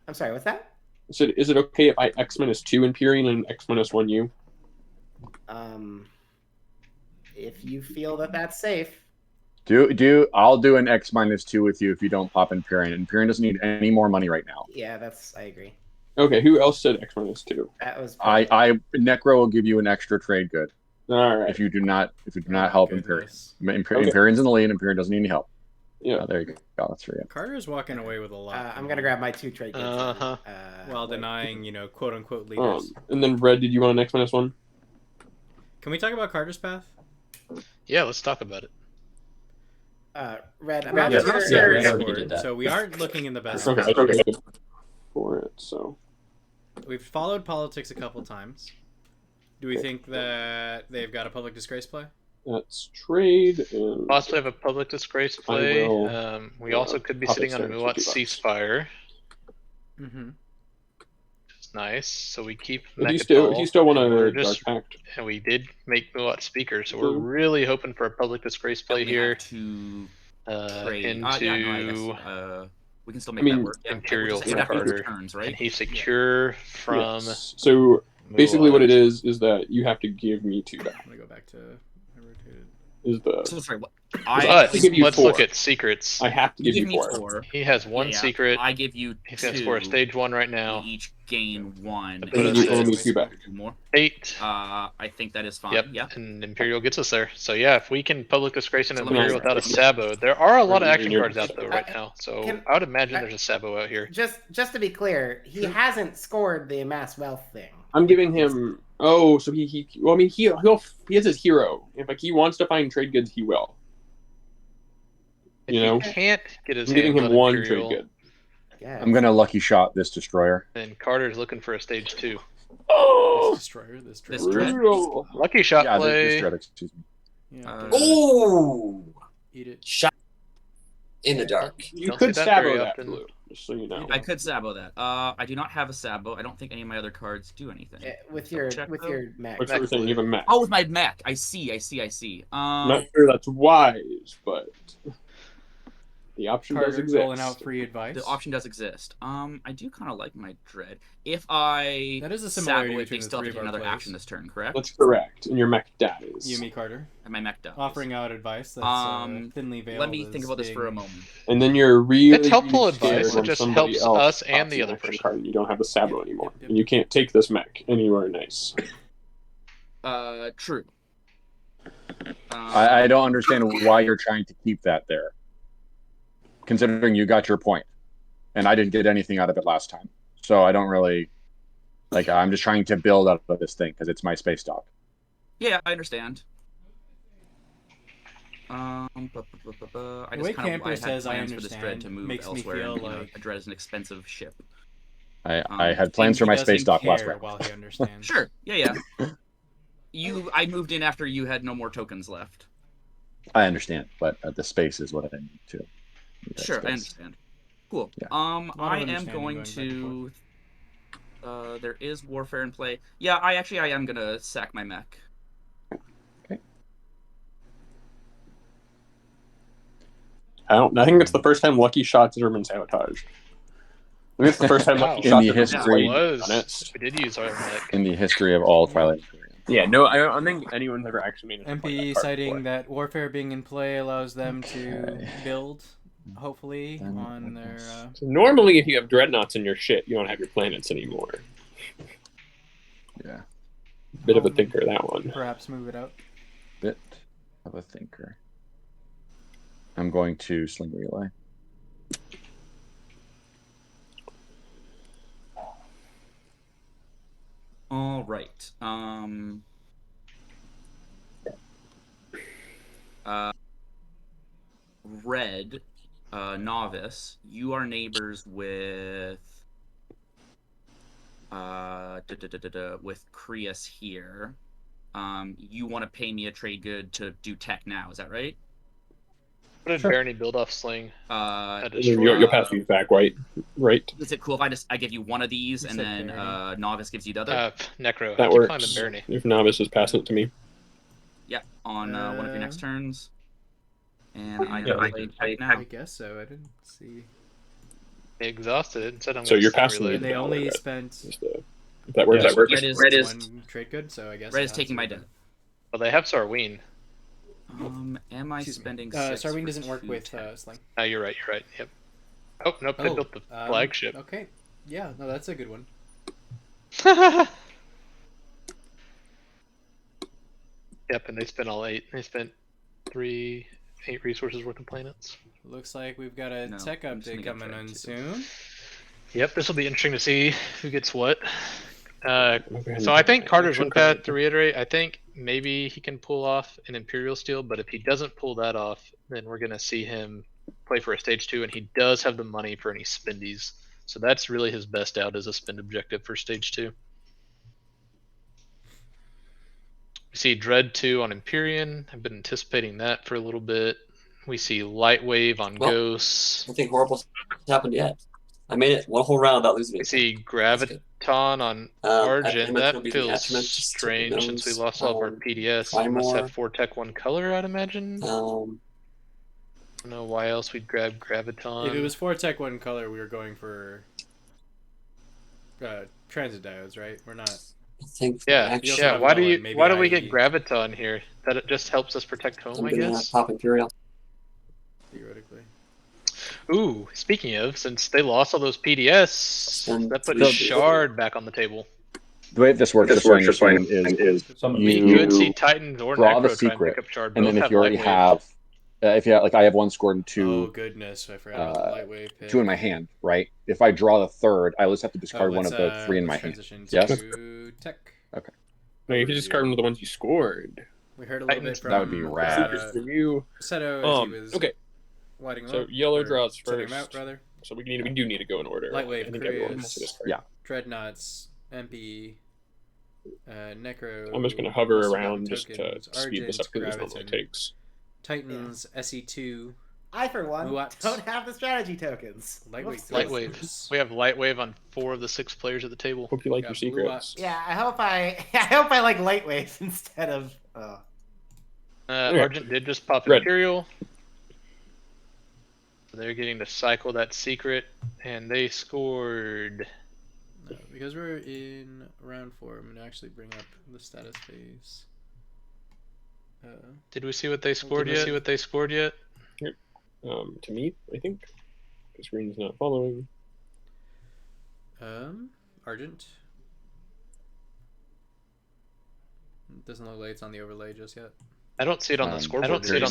I'm sorry, what's that? So is it okay if I X-2 Empyrean and X-1 you? If you feel that that's safe. I'll do an X-2 with you if you don't pop Empyrean. Empyrean doesn't need any more money right now. Yeah, I agree. Okay, who else said X-2? That was. Necro will give you an extra trade good. All right. If you do not help Empyrean. Empyrean's in the lead. Empyrean doesn't need any help. Yeah. There you go. That's for you. Carter's walking away with a lot. I'm gonna grab my 2 trade goods. While denying, quote unquote leaders. And then Red, did you want an X-1? Can we talk about Carter's path? Yeah, let's talk about it. Red. So we aren't looking in the best. Okay. For it, so we've followed politics a couple times. Do we think that they've got a public disgrace play? That's trade. And Possibly have a public disgrace play. We also could be sitting on Muat's ceasefire. Mm-hmm. It's nice. So we keep. You still want a Dark Pact. And we did make Muat speaker, so we're really hoping for a public disgrace play here. To into. We can still make that work. Yeah. Imperial for Carter, turns, right? And he's secure from. Yes. So basically, what it is that you have to give me 2 back. I'm gonna go back to rotated. So sorry, what? Let's look at secrets. I have to give you 4. He has 1 secret. I give you 2. He's gonna score stage 1 right now. We each gain 1. And you owe me 2 back. More. 8. I think that is fine. Yep. Yeah. And Imperial gets us there. So yeah, if we can public disgrace an Imperial without a Sabo, there are a lot of action cards out there right now. So I would imagine there's a Sabo out here. Just to be clear, he hasn't scored the amass wealth thing. I'm giving him. Oh, so he has his hero. If he wants to find trade goods, he will. If he can't get his. I'm giving him 1 Imperial, trade good. Yeah. I'm gonna lucky shot this destroyer. And Carter's looking for a stage 2. Oh, this dread. Lucky shot play. This dread, excuse me. Yeah. Eat it. Shot in the dark. You could Sabo that blue, just so you know. I could Sabo that. I do not have a Sabo. I don't think any of my other cards do anything. With your mech. What's everything? You have a mech. Oh, with my mech. I see. I'm not sure that's wise, but the option does exist. Rolling out free advice. The option does exist. I do kind of like my dread. If I that is a similarity Sabo, between they the still three have of our another plays. action this turn, correct? That's correct. And your mech dies. Yumi Carter. And my mech dies. Offering out advice that's thinly veiled. Let me think about this for a moment. And then you're really. It's helpful advice. It when just somebody helps else us and pops the an other action person. card and you don't have a Sabo anymore, and you can't take this mech anywhere nice. True. I don't understand why you're trying to keep that there, considering you got your point, and I didn't get anything out of it last time. So I don't really like. I'm just trying to build out of this thing because it's my space dock. Yeah, I understand. I The just way kind Camper of says I plans for this dread understand to move makes me elsewhere. feel And, like a dread is an expensive ship. I had plans for my space dock last round. While he understands. Sure. Yeah. I moved in after you had no more tokens left. I understand, but the space is what I need to. Sure, I understand. Cool. Yeah. I am going to. There is warfare in play. Yeah, I am gonna sack my mech. Okay. I think it's the first time Lucky Shots has ever been sabotaged. I think it's the first time Lucky Shots in the history We did use our mech. in the history of all Twilight. Yeah, no, I don't think anyone's ever actually made a MP citing that warfare being in play allows them to build, hopefully, on their. So normally, if you have dreadnoughts in your shit, you don't have your planets anymore. Yeah. Bit of a thinker, that one. Perhaps move it out. Bit of a thinker. I'm going to Sling Relay. All right. Red, novice. You are neighbors with with Krius here. You want to pay me a trade good to do tech now? Is that right? What did Barony build off Sling? You'll pass these back, right? Is it cool if I give you one of these and then novice gives you the other? Necro. That How'd you works. find a Barony? If novice is passing it to me. Yeah, on one of your next turns. And I Yeah, play tech now. I guess so. I didn't see. They exhausted it. Said I'm So gonna you're send passing relay. it. They only spent. If that works. Yeah, That works. Red is one trade good, so I guess. Red is taking my debt. Well, they have Sarween. Am I spending 6 Sarween for doesn't work 2 with tech? Sling. Oh, you're right. Yep. Oh nope, they built the flagship. Okay. Yeah, no, that's a good one. Yep, and they spent all 8. They spent 8 resources worth of planets. Looks like we've got a tech update coming in soon. Yep, this will be interesting to see who gets what. So I think Carter's one path, to reiterate, I think maybe he can pull off an Imperial Steel, but if he doesn't pull that off, then we're going to see him play for a stage 2, and he does have the money for any spendies. So that's really his best out as a spend objective for stage 2. We see Dread 2 on Empyrean. I've been anticipating that for a little bit. We see Light Wave on Ghosts. Nothing horrible happened yet. I made it one whole round without losing it. We see Graviton on Argent. That feels strange since we lost all of our PDS. We must have 4 tech 1 color, I'd imagine. I don't know why else we'd grab Graviton. If it was 4 tech 1 color, we were going for transit diodes, right? We're not. Yeah. Why do we get Graviton here? That it just helps us protect home, I guess. Pop Imperial. Theoretically. Ooh, speaking of, since they lost all those PDS, that put Shard back on the table. The way this works, is we could see Titans or draw Necro the try and secret, pick up Shard. and then Both if you already have, like I have 1 scored and 2. Oh goodness, I forgot about the Lightwave pick. 2 in my hand, right? If I draw the 3rd, I always have to discard one of the 3 in my hand. Yes. To tech. Okay. No, you can discard one of the ones you scored. We heard a little bit from. That would be rad. For you. Seto, as he was okay. lighting So up, yellow draws setting first. him out, rather. So we do need to go in order. Lightwave, I think everyone has to Krius, discard. Yeah. Dreadnoughts, MP, Necro. I'm just going to hover Mr. around just to Tokens, speed this up because this normally Graviton, takes. Titans, SE2. I, for one, Muat. don't have the strategy tokens. Lightwave. We have Lightwave on 4 of the 6 players at the table. Hope you like your Got secrets. Yeah, I hope I like lightweights instead of. Argent did just pop Red. Imperial. So they're getting to cycle that secret, and they scored. No, because we're in round 4, I'm gonna actually bring up the status phase. Did we see what they scored yet? To me, I think. The screen's not following. Argent. It doesn't look like it's on the overlay just yet. I don't see it on the scoreboard. Did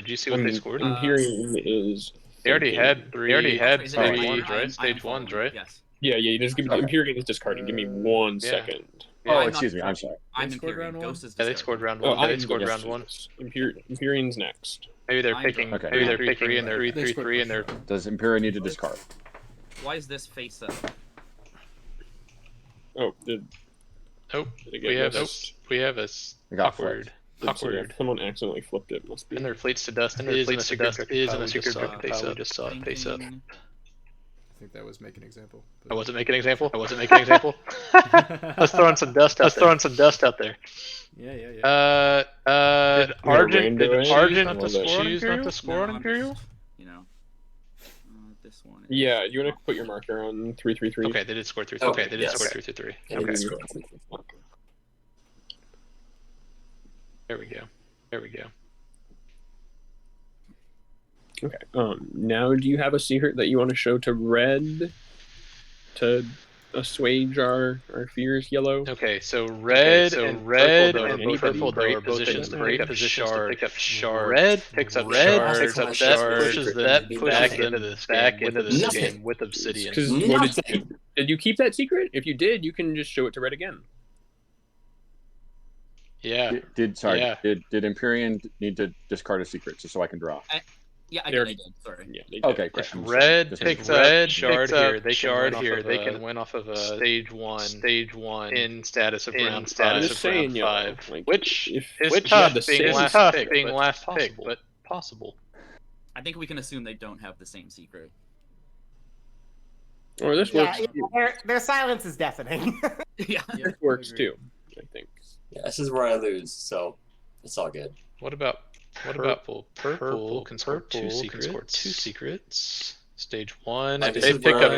you see what they scored? Imperium is. They already had 3. They already had Is 3 it ones, right? Stage following 1s, you, right? Yes. Yeah, just give me Imperium is discarding. Give me 1 yeah. second. Oh, I'm excuse not me. I'm sorry. I'm They scored Imperial. round Ghost one? is Yeah, they discarded. scored round Oh, 1. They scored round 1. Imperium's next. Maybe they're I'm picking. drunk. Okay. Maybe they're They picking 3 and they're scored 3 and they're. Does Imperial need to discard? Why is this face up? Oh, did Nope. it get We have missed? We got awkward. Awkward. Someone accidentally flipped it. Must be. And their fleets to dust. And their fleets to dust is in the secret object face up. Just saw it face up. I think that was make an example. I wasn't making an example. Let's throw in some dust out there. Yeah. Did Argent not Well, to score on Imperial? You know. This one. Yeah, you want to put your marker on 333? Okay, they did score 3. Oh, Okay, they did yes. score 3. And Okay. it's- There we go. Okay. Now, do you have a secret that you want to show to Red to assuage our fears, Yellow? Okay, so red and purple are Anybody? great positions to pick up Shard. Shard. Red picks up Shard. That pushes them back Nothing. into this Nothing. game with Obsidian. Because did you keep that secret? If you did, you can just show it to Red again. Yeah. Did Yeah. did Empyrean need to discard a secret just so I can draw? Yeah, I They already did. Sorry. Yeah, they did. Okay, great. If I'm red just picks making sure. up shard here, they can win off of a stage one in status of round I'm just five. saying, like, Which if is you tough had the being same last pick, but possible. I think we can assume they don't have the same secret. or this Yeah, works. their silence is deafening. Yeah. This works too. I think. Yeah, this is where I lose, so it's all good. What about purple? Purple can score two secrets. Stage one. Like, If this they is pick where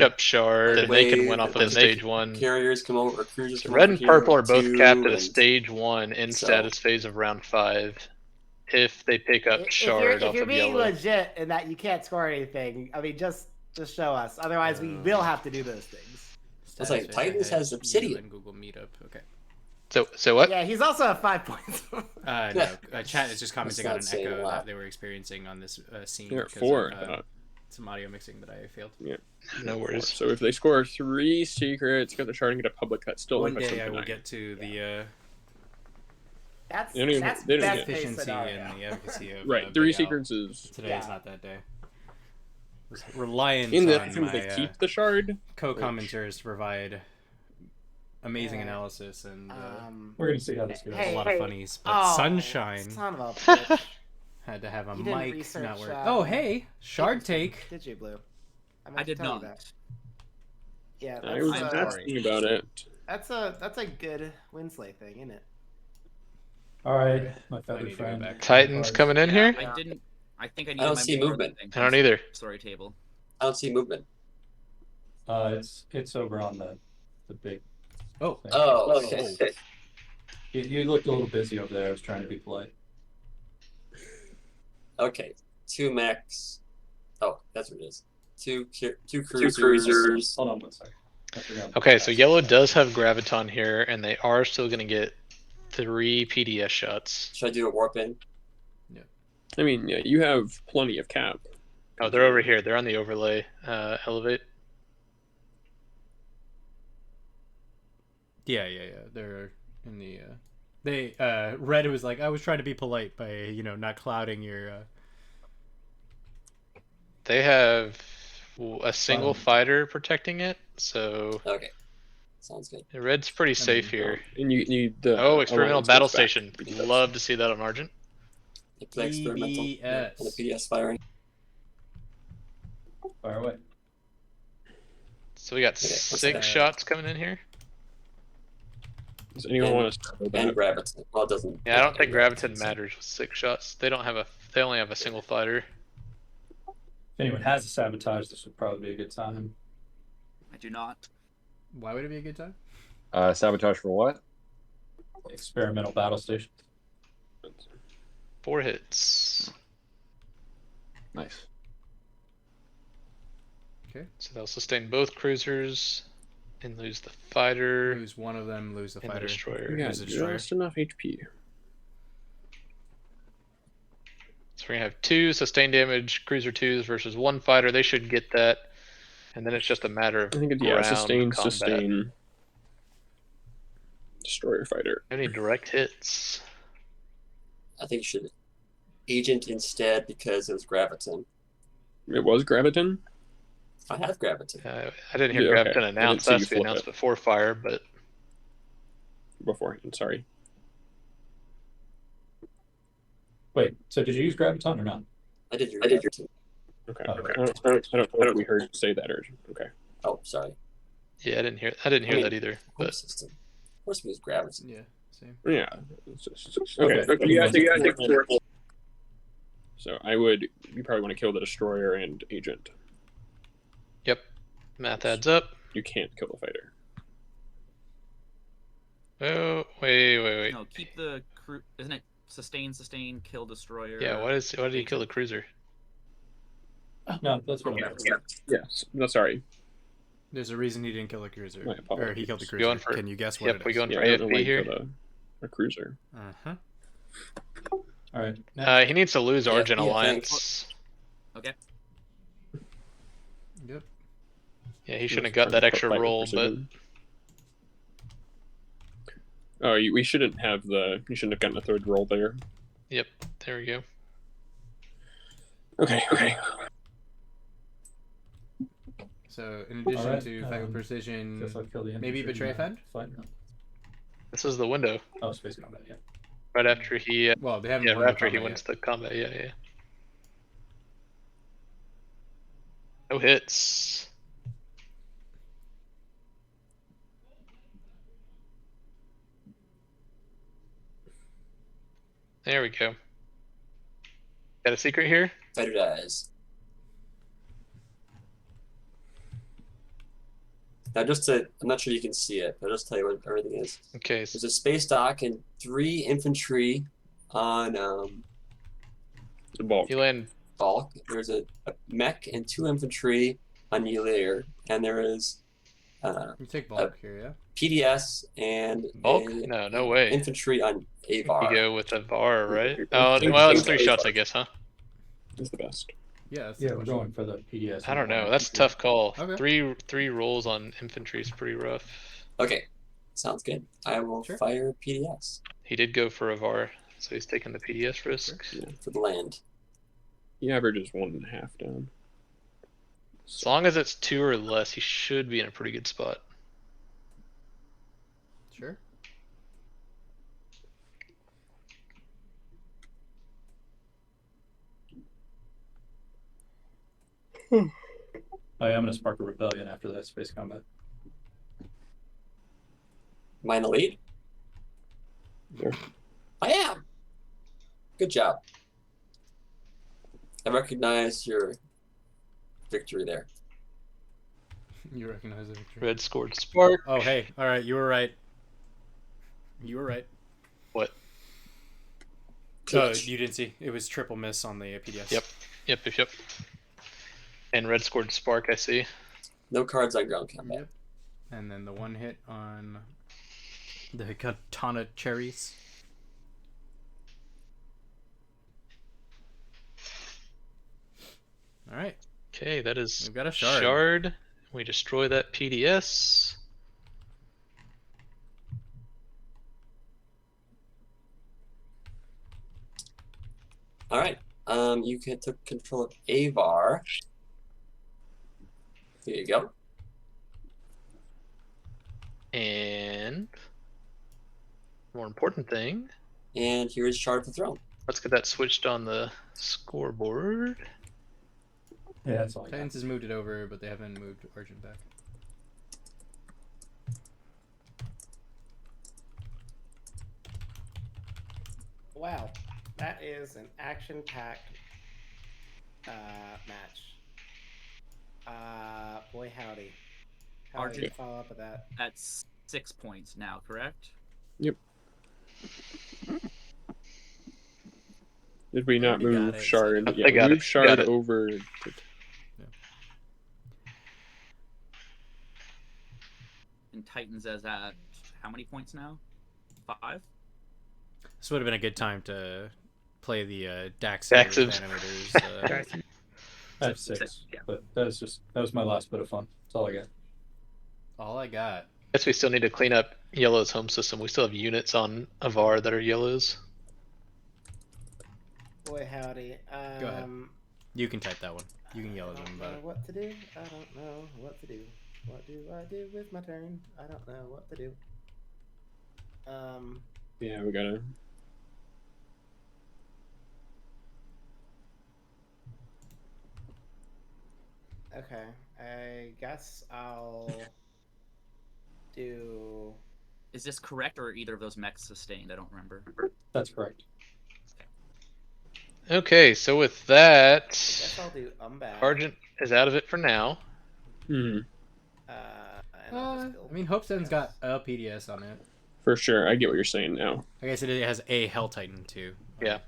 up shard, then they can win off of then stage one. Carriers come over, or cruisers So come red over and here purple are with both 2, capped at a and stage one in so- status phase of round 5. If they pick up If shard you're off of being yellow. legit and that you can't score anything, I mean, just show us. Otherwise, we will have to do those things. It's like Titans has Obsidian. Google Meetup. Okay. So what? Yeah, he's also at 5 points. No, chat is just commenting on an not saying echo a lot. that they were experiencing on this scene. They're at because 4. of, some audio mixing that I failed. Yeah. No worries. So if they score 3 secrets, get the shard and get a public cut, still One only puts day them I to will 9. get to the That's They don't even- that's they don't best get- case efficiency scenario. and the efficacy of Right, Big 3 Al. secrets is Today is Yeah. not that day. Was reliant in the on if they my keep the shard. co-commenters to provide amazing analysis and We're gonna see how this goes. a lot of funnies. But Oh, Sunshine son of a bitch. had to have a You didn't mic research, not work. uh, Oh hey, shard take. Did you, Blue? meant I to did tell you not. that. Yeah, I was that's, asking about it. that's a good Winsley thing, isn't it? All right, my I feathered need to go friend. back. Titans coming in here? I didn't. I think I need. I don't see movement. I don't either. Story table. I don't see movement. It's over on the big. Oh. thing. Oh, You looked a little busy over there. I was trying to be polite. okay. 2 mechs. Oh, that's what it is. Two cruisers. Hold on one second. I forgot. Okay, so yellow does have graviton here, and they are still going to get 3 PDS shots. Should I do a warp in? I mean, yeah, you have plenty of cap. Oh, they're over here. They're on the overlay. Elevate. Yeah. They're in the. They Red was like, I was trying to be polite by not clouding your. They have a single fighter protecting it, so Okay. Sounds good. Red's pretty safe here. And you need the Experimental Alliance battle goes back station. because- Love to see that on Argent. They play experimental. PBS. And the PDS firing. Fire away. So we got Okay, what's 6 that? shots coming in here. Does anyone And- want to start with And that? Graviton. Well, it doesn't. Yeah, I don't think Graviton Graviton matters with 6 shots. They only have a single fighter. If anyone has a sabotage, this would probably be a good time. I do not. Why would it be a good time? Sabotage for what? Experimental battle station. 4 hits. Nice. Okay. So they'll sustain both cruisers and lose the fighter Lose one of them, lose the and the fighter. destroyer. You got There's a destroyer. just enough HP. So we're gonna have 2 sustained damage cruiser 2s versus 1 fighter. They should get that, and then it's just a matter of I think it's ground sustain, combat. sustain. Destroyer fighter. Any direct hits? I think you should agent instead because it was Graviton. It was Graviton? I have Graviton. I didn't hear Yeah, okay. Graviton I announce. didn't see That's you to be flip announced it. before fire, but Beforehand, sorry. Wait, so did you use Graviton or not? I did your Graviton. Okay. Oh, I don't know if we heard you say that or okay. Oh, sorry. yeah, I didn't hear that either. Home But system. Of course, we use Graviton. Yeah, same. Yeah. Okay. You have to take the So you probably want to kill the destroyer and agent. yep, math adds up. You can't kill the fighter. Oh, wait. No, keep the crew. Isn't it sustain, kill destroyer? Yeah, why did he kill the cruiser? No, that's what Yeah. I'm Yes. No, sorry. There's a reason he didn't kill the cruiser. My apologies. Or he killed the cruiser. Going for- Can you guess what Yep, it we is? going Yeah, for I don't know why AFB you here. killed a cruiser. Uh-huh. All right. He needs to lose Yeah, Argent yeah, Alliance. Okay. Yep. Yeah, he shouldn't have got that extra roll, but Oh, we shouldn't have you shouldn't have gotten a third roll there. Yep, there we go. Okay. So in addition Alright, to fight with precision, Guess I'll kill the maybe infantry betray and, fend. fight now. This is the window. Oh, space combat, yeah. Right after he, Well, they haven't yeah, won right the after he combat wins yet. the combat. Yeah. No hits. There we go. Got a secret here? Fighter dies. Now, I'm not sure you can see it, but I'll just tell you what everything is. Okay. There's a space dock and 3 infantry on The bulk. You land. bulk. There's a mech and 2 infantry on Elair, and there is You take bulk here, yeah. PDS and Bulk? No way. infantry on You Avar. go with a VAR, right? Think- Oh, think- well, it's think 3 shots, Avar. I guess, huh? Is the best. Yeah, that's Yeah, the we're question. going for the PDS. I don't know. That's a tough call. Okay. Three rolls on infantry is pretty rough. Okay, sounds good. I will Sure. fire PDS He did go for a VAR, so he's taking the PDS risk. for the land. He averages 1.5 down. As long as it's 2 or less, he should be in a pretty good spot. Sure. Oh, yeah, I'm going to spark a rebellion after that space combat. Am I in the lead? Sure. I am. Good job. I recognize your victory there. You recognize the victory. Red scored spark. Oh, hey. All right, you were right. You were right. What? Oh, you didn't see. It was triple miss on the PDS. Yep. And red scored spark, I see. No cards on ground combat. Yep. And then the one hit on the katana cherries. All right. Okay, that is We've got a shard. shard. We destroy that PDS. All right. You can took control of Avar. There you go. And more important thing, And here is Shard of the Throne. let's get that switched on the scoreboard. Yeah, that's all I got. Titans has moved it over, but they haven't moved Argent back. Wow, that is an action-packed match. Boy howdy. How do you Argent- follow up with that? That's 6 points now, correct? Did we not You got move it. Shard? I Yeah, we got moved it. Shard Got it. over. And Titans is at how many points now? 5? This would have been a good time to play the Dax Daxes. animators. I have 6, Yeah. but that was my last bit of fun. That's all I got. All I got. Guess we still need to clean up Yellow's home system. We still have units on Avar that are Yellows. Boy howdy. Go ahead. You can type that one. You can yell I at them don't about know it. what to do. I don't know what to do. What do I do with my turn? I don't know what to do. Yeah, we gotta. Okay. I guess I'll do. Is this correct, or are either of those mechs sustained? I don't remember. That's correct. Okay, so with that, I guess I'll do Umbad. Argent is out of it for now. Hmm. And I'll just I build mean, Hopestone's got Yes. a PDS on it. For sure, I get what you're saying now. I guess it has a Hell Titan too. Yeah.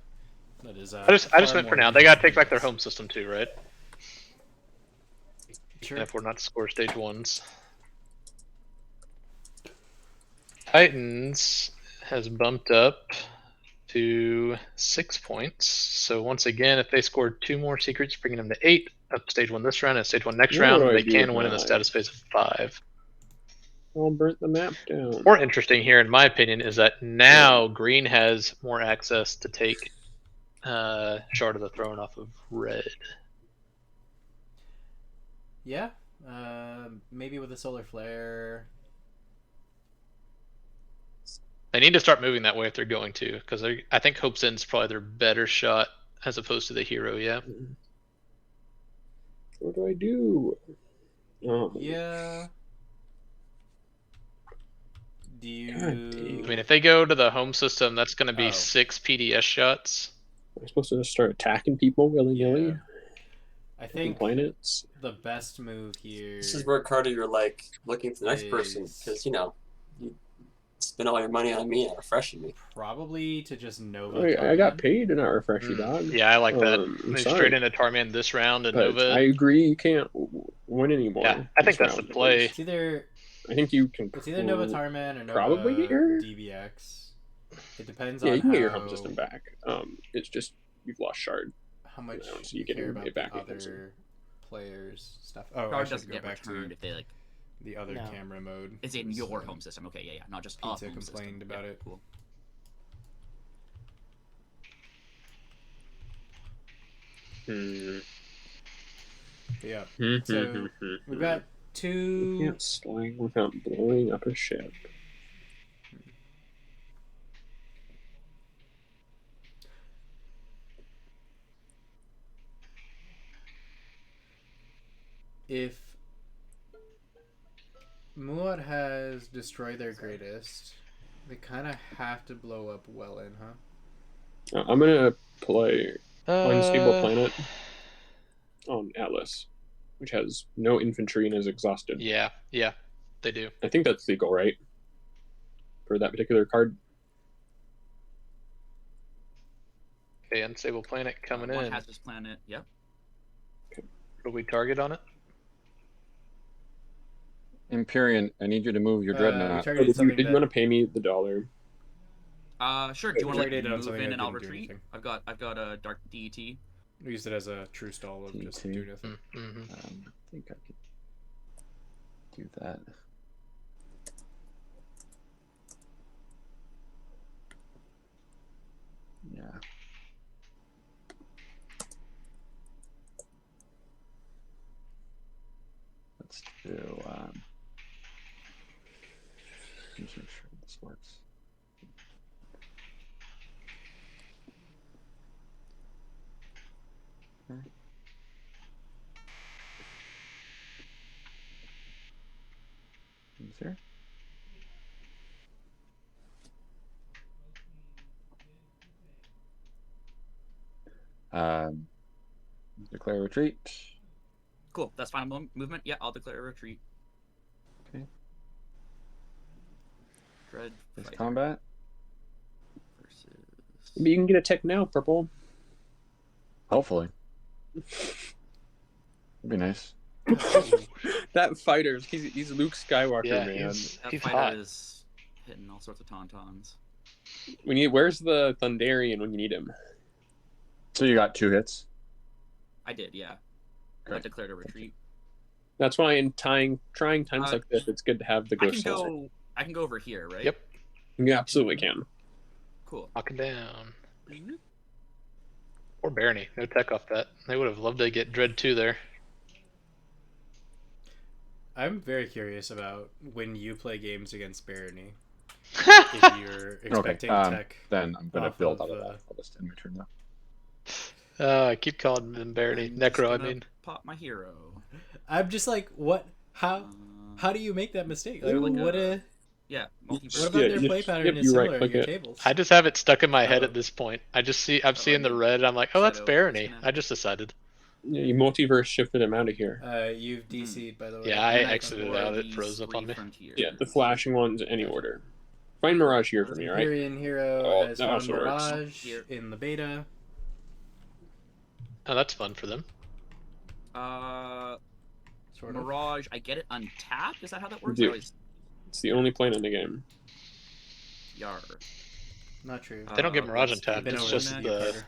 That is. I just far meant for more now. than They gotta take PDS. back their home system too, right? Sure. And if we're not to score stage 1s. Titans has bumped up to 6 points. So once again, if they scored 2 more secrets, bringing them to 8 up stage 1 this round and stage 1 next What round, do I they do can with win in a my- status phase of 5. all burnt the map down. More interesting here, in my opinion, is that now green has more access to take Shard of the Throne off of red. Yeah, maybe with a solar flare. They need to start moving that way if they're going to, because I think Hope's End's probably their better shot as opposed to the hero. Yeah. What do I do? Yeah. Do you? I mean, if they go to the home system, that's going to be 6 PDS shots. Am I supposed to just start attacking people willy-nilly? Yeah. I think planets. The best move here. This is where, Carter, you're like looking for the next person because you spend all your money on me and refreshing me. Probably to just Nova. I got paid to not refresh you, dog. Yeah, I like that. Straight into Tarman this round and Nova. I agree, you can't win anymore. Yeah, I think that's the play. It's either. I think you can. It's either Nova Tarman or Nova probably get your DBX. It depends on. Yeah, you can how... get your home system back. It's just you've lost Shard. How much so you care about it back the other players' stuff? Oh, Shard I doesn't should get go back returned to if they like. The other camera mode. It's in your home system. Okay, yeah, not just Pizza home complained system. about it. Cool. Yeah. So we've got two. You can't slang without blowing up a ship. If Muad has destroyed their greatest, they kind of have to blow up Wellen, huh? I'm gonna play Unstable Planet on Atlas, which has no infantry and is exhausted. Yeah, they do. I think that's legal, right? For that particular card. Okay, Unstable Planet coming One in. has this planet. Yep. What do we target on it? Empyrean, I need you to move your dreadnought. Did you want to pay me the $1? Sure. Do you want to Traded on move something in that and I'll didn't do retreat? anything. I've got a dark DET. We used it as a true stall of just do nothing. I think I could do that. Yeah. Let's do. Just make sure this works. Okay. Here. Declare retreat. Cool. That's final movement. Yeah, I'll declare a retreat. Okay. Dread. This combat. Maybe you can get a tech now, Purple. Hopefully. That'd be nice. That fighter, he's Luke Skywalker, Yeah, man. That fighter is hitting all sorts of tauntauns. Where's the Thunderian when you need him? So you got 2 hits. I did, yeah. Great. I declared a retreat. That's why in trying times like this, it's good to have the Ghost Soldier. I can go over here, right? Yep. You absolutely can. Cool. Knocking down. Or Barony. No tech off that. They would have loved to get Dread 2 there. I'm very curious about when you play games against Barony. If you're expecting tech. Then I'm going to build out of that. I'll just end my turn now. I keep calling them Barony. Necro, I mean. Pop my hero. I'm just like, what? How do you make that mistake? Like, what about their play pattern is similar in your tables? I just have it stuck in my head at this point. I'm seeing the red. I'm like, oh, that's Barony. I just decided. Yeah, you multiverse shifted him out of here. You've DC'd, by the way. Yeah, I exited out. It froze up on me. Yeah, the flashing ones, any order. Find Mirage here for me, right? Empyrean hero has found Mirage in the beta. Oh, that's fun for them. Sort of. Mirage, I get it untapped? Is that how that works? Dude, it's the only plane in the game. Yar. Not true. They don't get Mirage untapped. It's just the...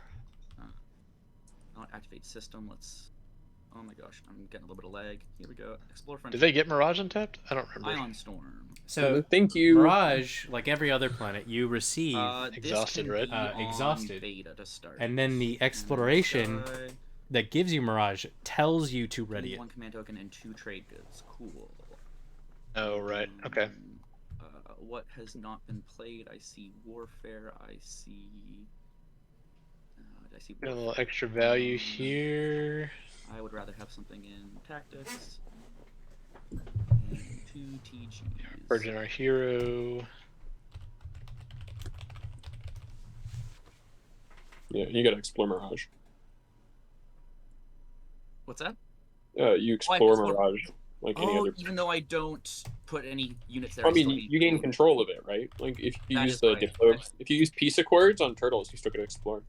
Not activate system. Let's... Oh my gosh, I'm getting a little bit of lag. Here we go. Explore Frontier. Did they get Mirage untapped? I don't remember. Ion Storm. So thank you. Mirage, like every other planet, you receive Exhausted, this right? can be on exhausted. beta to start. And then the exploration that gives you Mirage tells you to ready it. 1 command token and 2 trade goods. Cool. Oh, right. Okay. What has not been played? I see Warfare. I see. Got a little extra value here. I would rather have something in Tactics. And 2 TGs. Virgin our hero. Yeah, you gotta explore Mirage. What's that? You explore Mirage like any other. Even though I don't put any units there. I mean, you gain control of it, right? Like if you use the if you use peace accords on turtles, you still get to explore.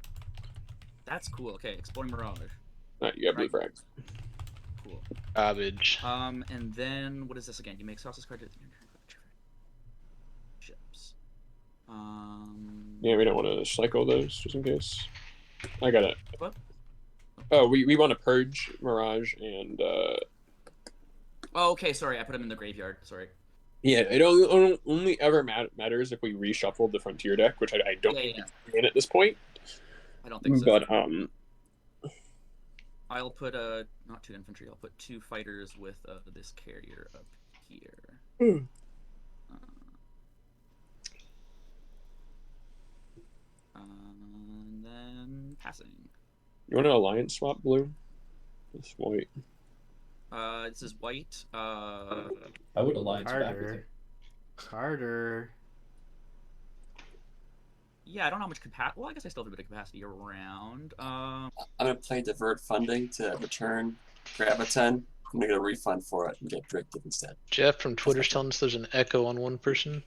That's cool. Okay, exploring Mirage. You have blue frags. Cool. Garbage. And then what is this again? You make sauces card. Ships. Yeah, we don't want to cycle those just in case. I got it. What? Oh, we want to purge Mirage and. Oh, okay. Sorry, I put them in the graveyard. Sorry. Yeah, it only ever matters if we reshuffle the Frontier deck, which I don't think it's in at this point. I don't think so. But I'll put not 2 infantry. I'll put 2 fighters with this carrier up here. And then passing. You want an alliance swap blue? It's white. This is white. I would alliance back with it. Carter. Yeah, I don't know how much capacity. Well, I guess I still have a bit of capacity around. I'm gonna play divert funding to return Graviton. I'm gonna get a refund for it and get directed instead. Jeff from Twitter's telling us there's an echo on one person.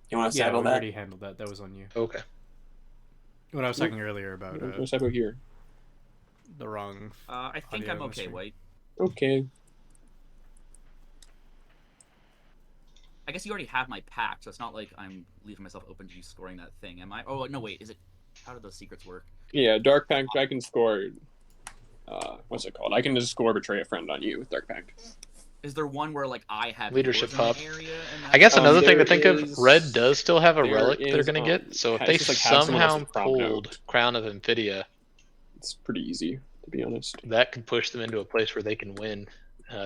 You want to Yeah, settle we that? already handled that. That was on you. Okay. When I was talking earlier about what's happening here? The wrong. I think I'm okay, White. Okay. I guess you already have my pack, so it's not like I'm leaving myself open to you scoring that thing, am I? Oh no, wait. Is it? How do those secrets work? Yeah, Dark Pact. I can score. What's it called? I can just score Betray a Friend on you with Dark Pact. Is there one where like I have leadership hop? I guess another thing to think is- of. Red does still have a relic they're is, gonna get. So if it's they just like have someone somehow else's prom note. pulled Crown of Amphidia, It's pretty easy, to be honest. that could push them into a place where they can win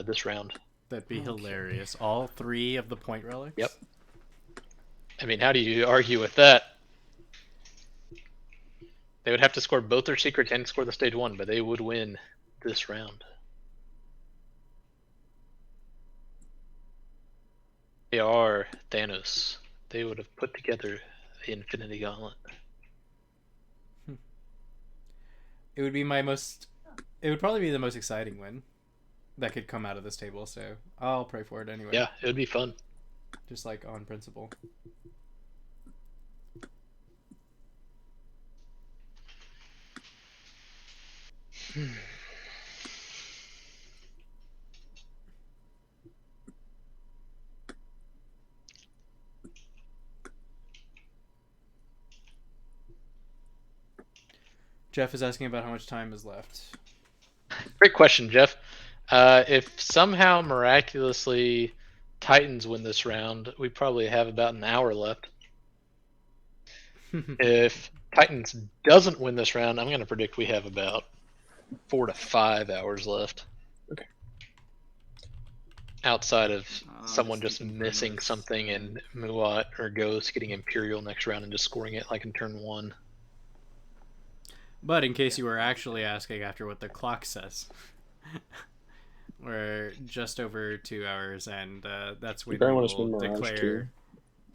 this round. That'd be hilarious. All 3 of the point relics. Yep. I mean, how do you argue with that? They would have to score both their secrets and score the stage 1, but they would win this round. They are Thanos. They would have put together the Infinity Gauntlet. It would be my most. It would probably be the most exciting win that could come out of this table. So I'll pray for it anyway. Yeah, it would be fun. Just like on principle. Jeff is asking about how much time is left. Great question, Jeff. If somehow miraculously Titans win this round, we probably have about an hour left. If Titans doesn't win this round, I'm going to predict we have about 4 to 5 hours left. Okay. Outside of someone just missing something and Muat or Ghost getting Imperial next round and just scoring it like in turn 1. But in case you were actually asking after what the clock says, we're just over 2 hours, and that's when probably we wanna spin will Mirage, declare too.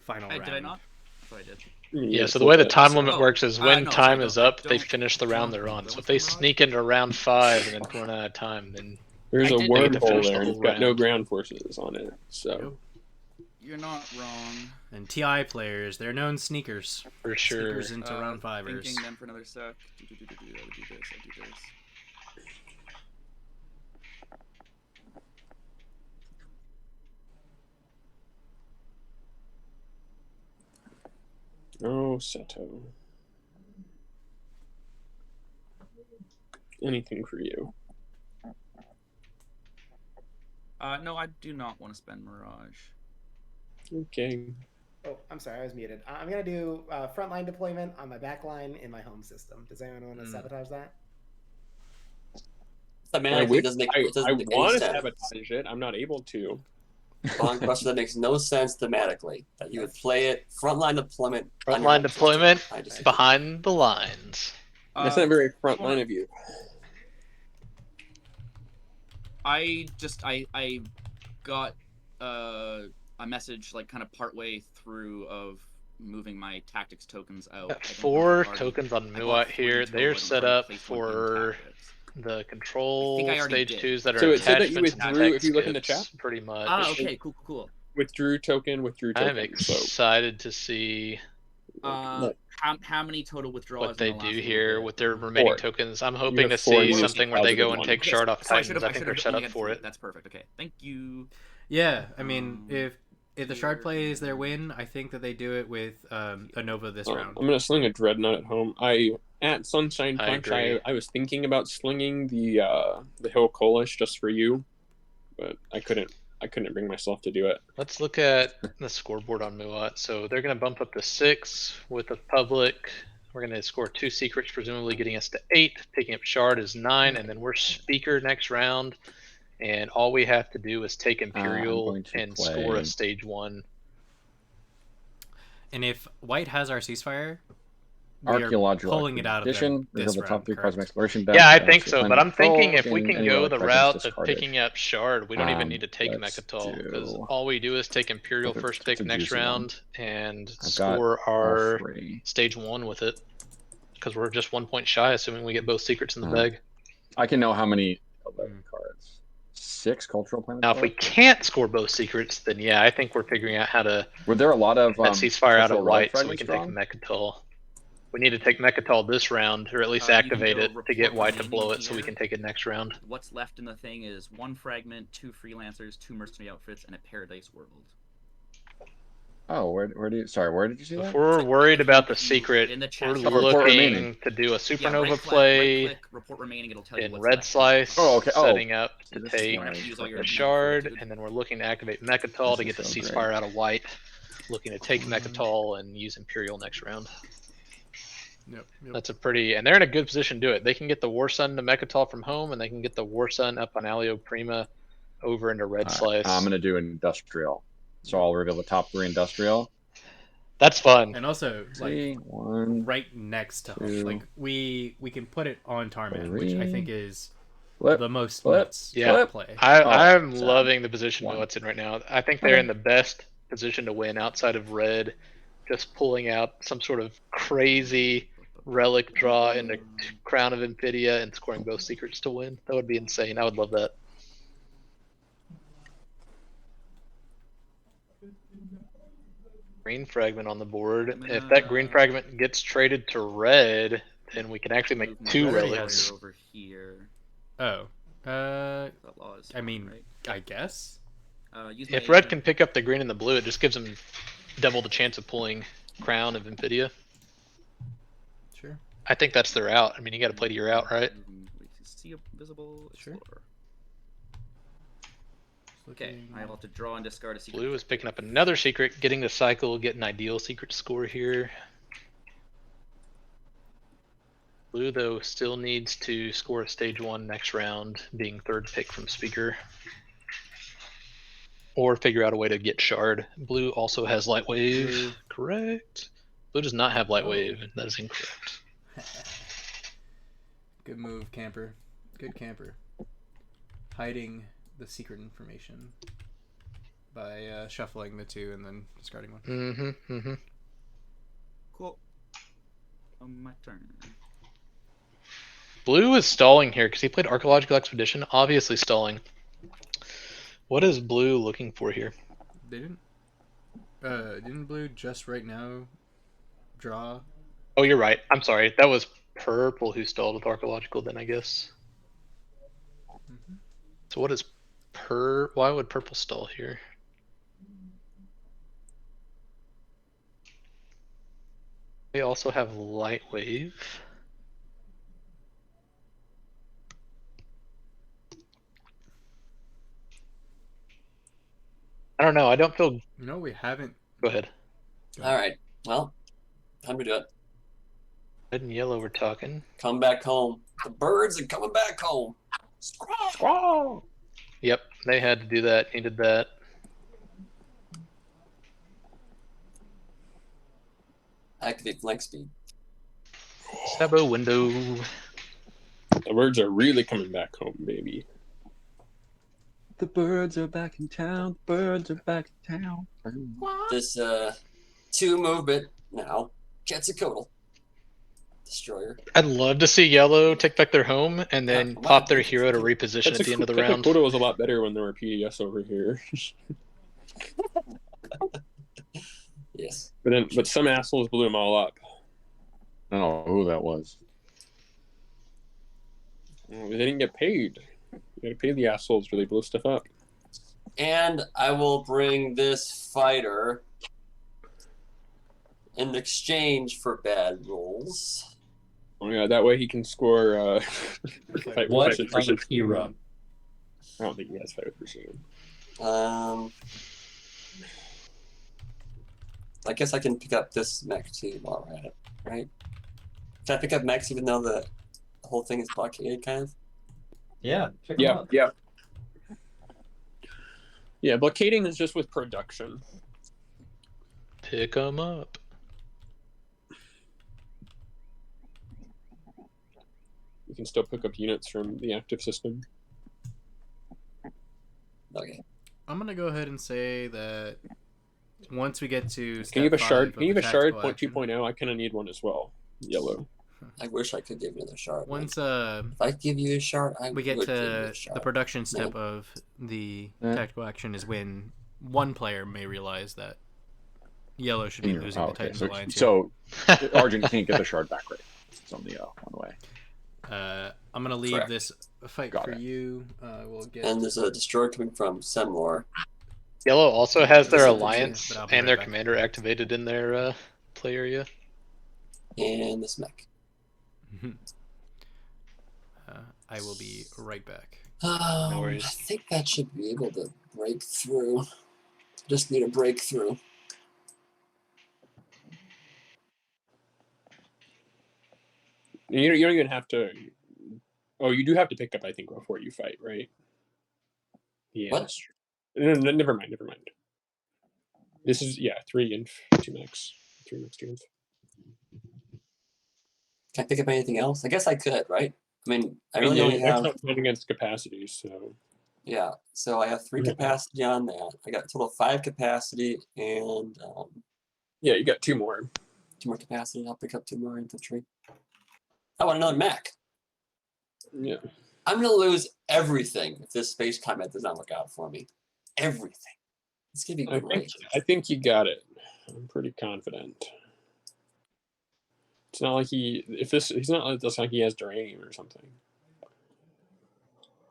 final round. Did I not? I thought I did. Yeah, so the way the time limit Oh, works is when no, time sorry, is don't- up, they don't- finish the round don't- they're on. don't So if they spin Mirage? sneak into round 5 and then run out of time, then There's I a did- they get to wormhole finish the there, and whole it's got no round. ground forces on it. So You're not wrong. And TI players, they're known sneakers. for sure. Sneakers into round 5ers. Thinking then for another sec. I would do this. I do this. oh, Seto. Anything for you. No, I do not want to spend Mirage. Okay. Oh, I'm sorry, I was muted. I'm gonna do frontline deployment on my back line in my home system. Does anyone want to sabotage that? Thematically, it I doesn't make any want to sense. sabotage it. I'm not able to. Bond Crusher, that makes no sense thematically. That you would play it frontline deployment. on your Frontline home deployment system. I just behind the lines. That's not very frontline of you. I got a message like kind of partway through of moving my tactics tokens out. Got 4 tokens on Muat here. They're set up for the control stage 2s that are so it said that you attachments and withdrew. tech If you look in the chat, skips, pretty much. Ah, okay, cool. Withdrew token. I'm excited to see how many total withdrawals what they in the do last here with their remaining tokens. I'm hoping to have 4 see used something where they go and take Okay, shard off so I Titans. I think they're set only up had for 3. it. That's perfect. Okay, thank you. Yeah, I mean, if the shard play is their win, I think that they do it with a Nova this round. I'm gonna sling a Dreadnought at home. At Sunshine Punch, I was thinking about slinging the Hill Kolish just for you, but I couldn't bring myself to do it. Let's look at the scoreboard on Muat. So they're going to bump up to 6 with the public. We're going to score 2 secrets, presumably getting us to 8. Picking up shard is 9, and then we're speaker next round. And all we have to do is take Imperial and score a stage 1. And if White has our ceasefire, we archaeological are pulling it out of edition. this The top 3 cards of exploration. Yeah, I think so. But I'm thinking if we can go the route of discarded. picking up shard, we don't even need to take Mechatol, because all we do is take Imperial first pick next round and score our stage 1 with it. Because we're just 1 point shy, assuming we get both secrets in the bag. I can know how many 11 cards. 6 cultural planets. Now, if we can't score both secrets, then yeah, I think we're figuring out how to. Were there a lot of that ceasefire out of White, so we can drawn? take Mechatol. We need to take Mechatol this round, or at least activate it to get White to blow it, so we can take it next round. What's left in the thing is 1 fragment, 2 freelancers, 2 mercenary outfits, and a paradise world. Oh, where did you see that? If we're worried about the secret, we're looking to do a supernova play report remaining, it'll tell you in what's Red left. Slice, setting up to this take a shard, and then we're looking to activate Mechatol to get the ceasefire out of White, looking to take Mechatol and use Imperial next round. Yep. That's a pretty, and they're in a good position to do it. They can get the War Sun to Mechatol from home, and they can get the War Sun up on Alio Prima over into Red Slice. I'm gonna do industrial, so I'll reveal the top 3 industrial. That's fun. And also, like, right next to home, like we can put it on Tarman, which I think is the most nuts play. I'm loving the position Muat's in right now. I think they're in the best position to win outside of Red. Just pulling out some sort of crazy relic draw in the Crown of Infidia and scoring both secrets to win. That would be insane. I would love that. Green fragment on the board. If that green fragment gets traded to red, then we can actually make 2 relics. Over here. Oh. I mean, I guess. If red can pick up the green and the blue, it just gives them double the chance of pulling Crown of Infidia. Sure. I think that's their out. I mean, you got to play to your out, right? See visible. Sure. Okay, I will have to draw and discard a secret. Blue is picking up another secret, getting the cycle, getting ideal secret score here. Blue, though, still needs to score a stage 1 next round, being 3rd pick from speaker. Or figure out a way to get shard. Blue also has light wave. Correct. Blue does not have light wave. That is incorrect. Good move, camper. Good camper. Hiding the secret information by shuffling the 2 and then discarding 1. Cool. My turn. Blue is stalling here because he played Archaeological Expedition. Obviously stalling. What is Blue looking for here? They didn't Blue just right now draw? Oh, you're right. I'm sorry. That was Purple who stalled with Archaeological then, I guess. So what is why would Purple stall here? They also have light wave. I don't know. I don't feel. No, we haven't. Go ahead. All right. Well, time to do it. Red and yellow were talking. Come back home. The birds are coming back home. Squall! Yep, they had to do that. Needed that. Activate flank speed. Sabo window. The birds are really coming back home, baby. The birds are back in town. The birds are back in town. This 2 movement now. Quetzalcoatl. Destroyer. I'd love to see yellow take back their home and then come pop on, their hero to reposition at the end of the round. Quetzalcoatl was a lot better when there were PDS over here. Yes. But some assholes blew them all up. I don't know who that was. They didn't get paid. You gotta pay the assholes where they blow stuff up. And I will bring this fighter in exchange for bad rolls. Oh yeah, that way he can score. Fight What with other precision. hero? I don't think he has fight with precision. I guess I can pick up this mech too while we're at it, right? Can I pick up mechs even though the whole thing is blockaded, kind of? Yeah. Pick 'em Yeah, up. yeah. Yeah, blockading is just with production. Pick them up. You can still pick up units from the active system. Okay. I'm gonna go ahead and say that once we get to Can you have a step shard? 5 Can you of have a the shard tactical action, 2.0? I kind of need one as well. Yellow. I wish I could give you another shard. once if I give you a shard, I we get would give you to a shard. the production step No. of the Eh. tactical action is when one player may realize that yellow should be losing the Titans Alliance. here. So Argent can't get the shard back right. It's on the one way. I'm gonna leave Correct. this fight Got for it. you. We'll get. And there's a destroyer coming from Semlor. Yellow also has their This is the alliance but I'll be and right their back. commander activated in their play area. And this mech. I will be right back. No worries. I think that should be able to break through. Just need a breakthrough. You don't even have to. Oh, you do have to pick up, I think, before you fight, right? Yeah. What? That's true. No, never mind. This is 3 and 2 max. 3 max 2 inf. Can I pick up anything else? I guess I could, right? I mean, I really only that's have. not playing against capacity, so. Yeah, so I have 3 capacity on that. I got a total of 5 capacity and Yeah, you got 2 more. 2 more capacity. I'll pick up 2 more infantry. I want another mech. Yeah. I'm gonna lose everything if this space combat does not work out for me. Everything. It's gonna be great. I think you got it. I'm pretty confident. It's not like he's not like he has Duranium or something.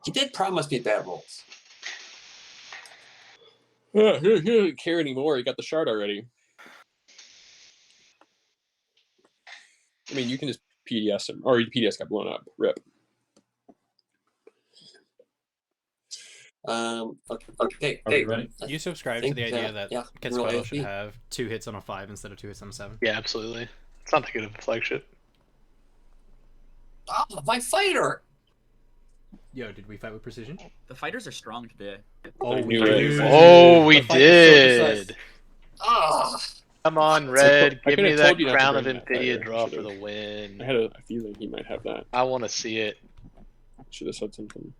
He did promise me bad rolls. He doesn't care anymore. He got the shard already. I mean, you can just PDS him, or your PDS got blown up. Rip. Okay. Are we ready? You subscribe to the idea that Quetzalcoatl should have 2 hits on a 5 instead of 2 hits on a 7? Yeah, absolutely. It's not that good of a flagship. Oh, my fighter! Yo, did we fight with precision? The fighters are strong today. Oh, we knew it. did. Oh, we The fight was so did. Ah, Come on, Red. I Give could've me that told you not to crown of bring that Infidia fighter. draw for Should've. the win. I had a feeling he might have that. I want to see it. Should have said something.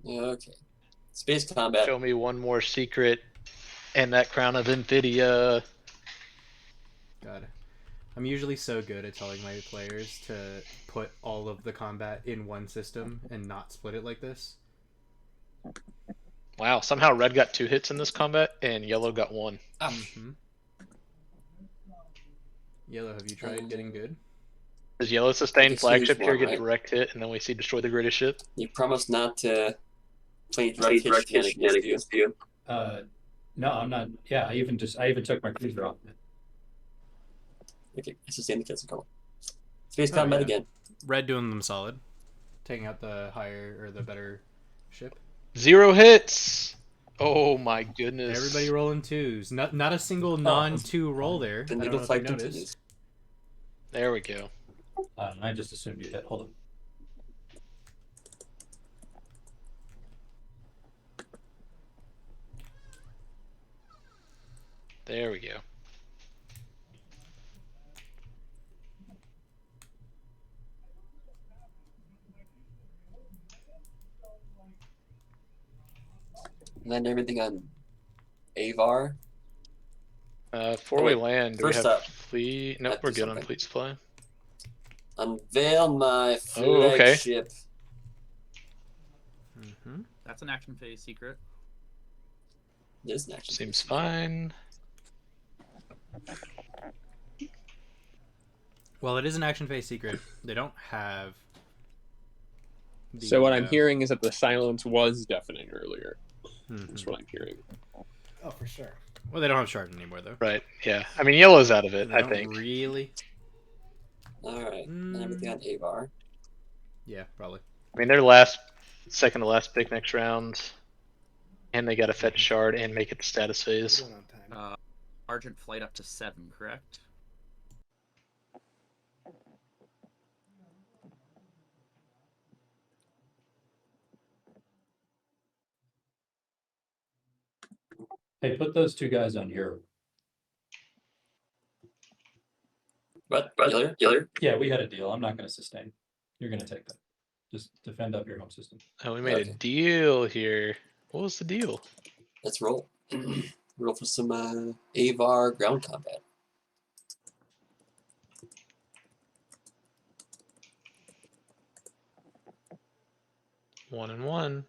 okay. Space combat. Show me one more secret and that crown of Infidia. God. I'm usually so good at telling my players to put all of the combat in one system and not split it like this. Wow, somehow Red got 2 hits in this combat and Yellow got 1. Yellow, have you tried getting good? Does Yellow sustain It's flagship huge here, one, get right? direct hit, and then we see destroy the greatest ship? You promised not to play direct hit shenanigans, do you? No, I'm not. Yeah, I even took my cruiser off. Okay, I sustain the Quetzalcoatl. Space combat again. Red doing them solid. Taking out the higher or the better ship. 0 hits! Oh my goodness. Everybody rolling 2s. Not a single non-2 roll there. The I don't needle know if fight you noticed. continues. There we go. I just assumed you hit. Hold on. There we go. Land everything on Avar. Before Oh, we wait. land, do we First have up, fleet? Nope, have we're to do good on something. fleet supply. Unveil my Oh, okay. flagship. That's an action phase secret. It is an action Seems phase. fine. Well, it is an action phase secret. They don't have. So what I'm hearing is that the silence was deafening earlier. That's what I'm hearing. Oh, for sure. Well, they don't have shard anymore though. Right. Yeah. I mean, yellow's out of it. They I don't think. really. All right, and everything on Avar. Yeah, probably. I mean, they're second to last pick next round, and they got to fetch shard and make it the status phase. We're doing on time. Argent flight up to 7, correct? Hey, put those 2 guys on your. What? Giller? Yeah, we had a deal. I'm not going to sustain. You're going to take that. Just defend up your home system. Oh, we made a Okay. deal here. What was the deal? Let's roll. Roll for some Avar ground combat. One and one.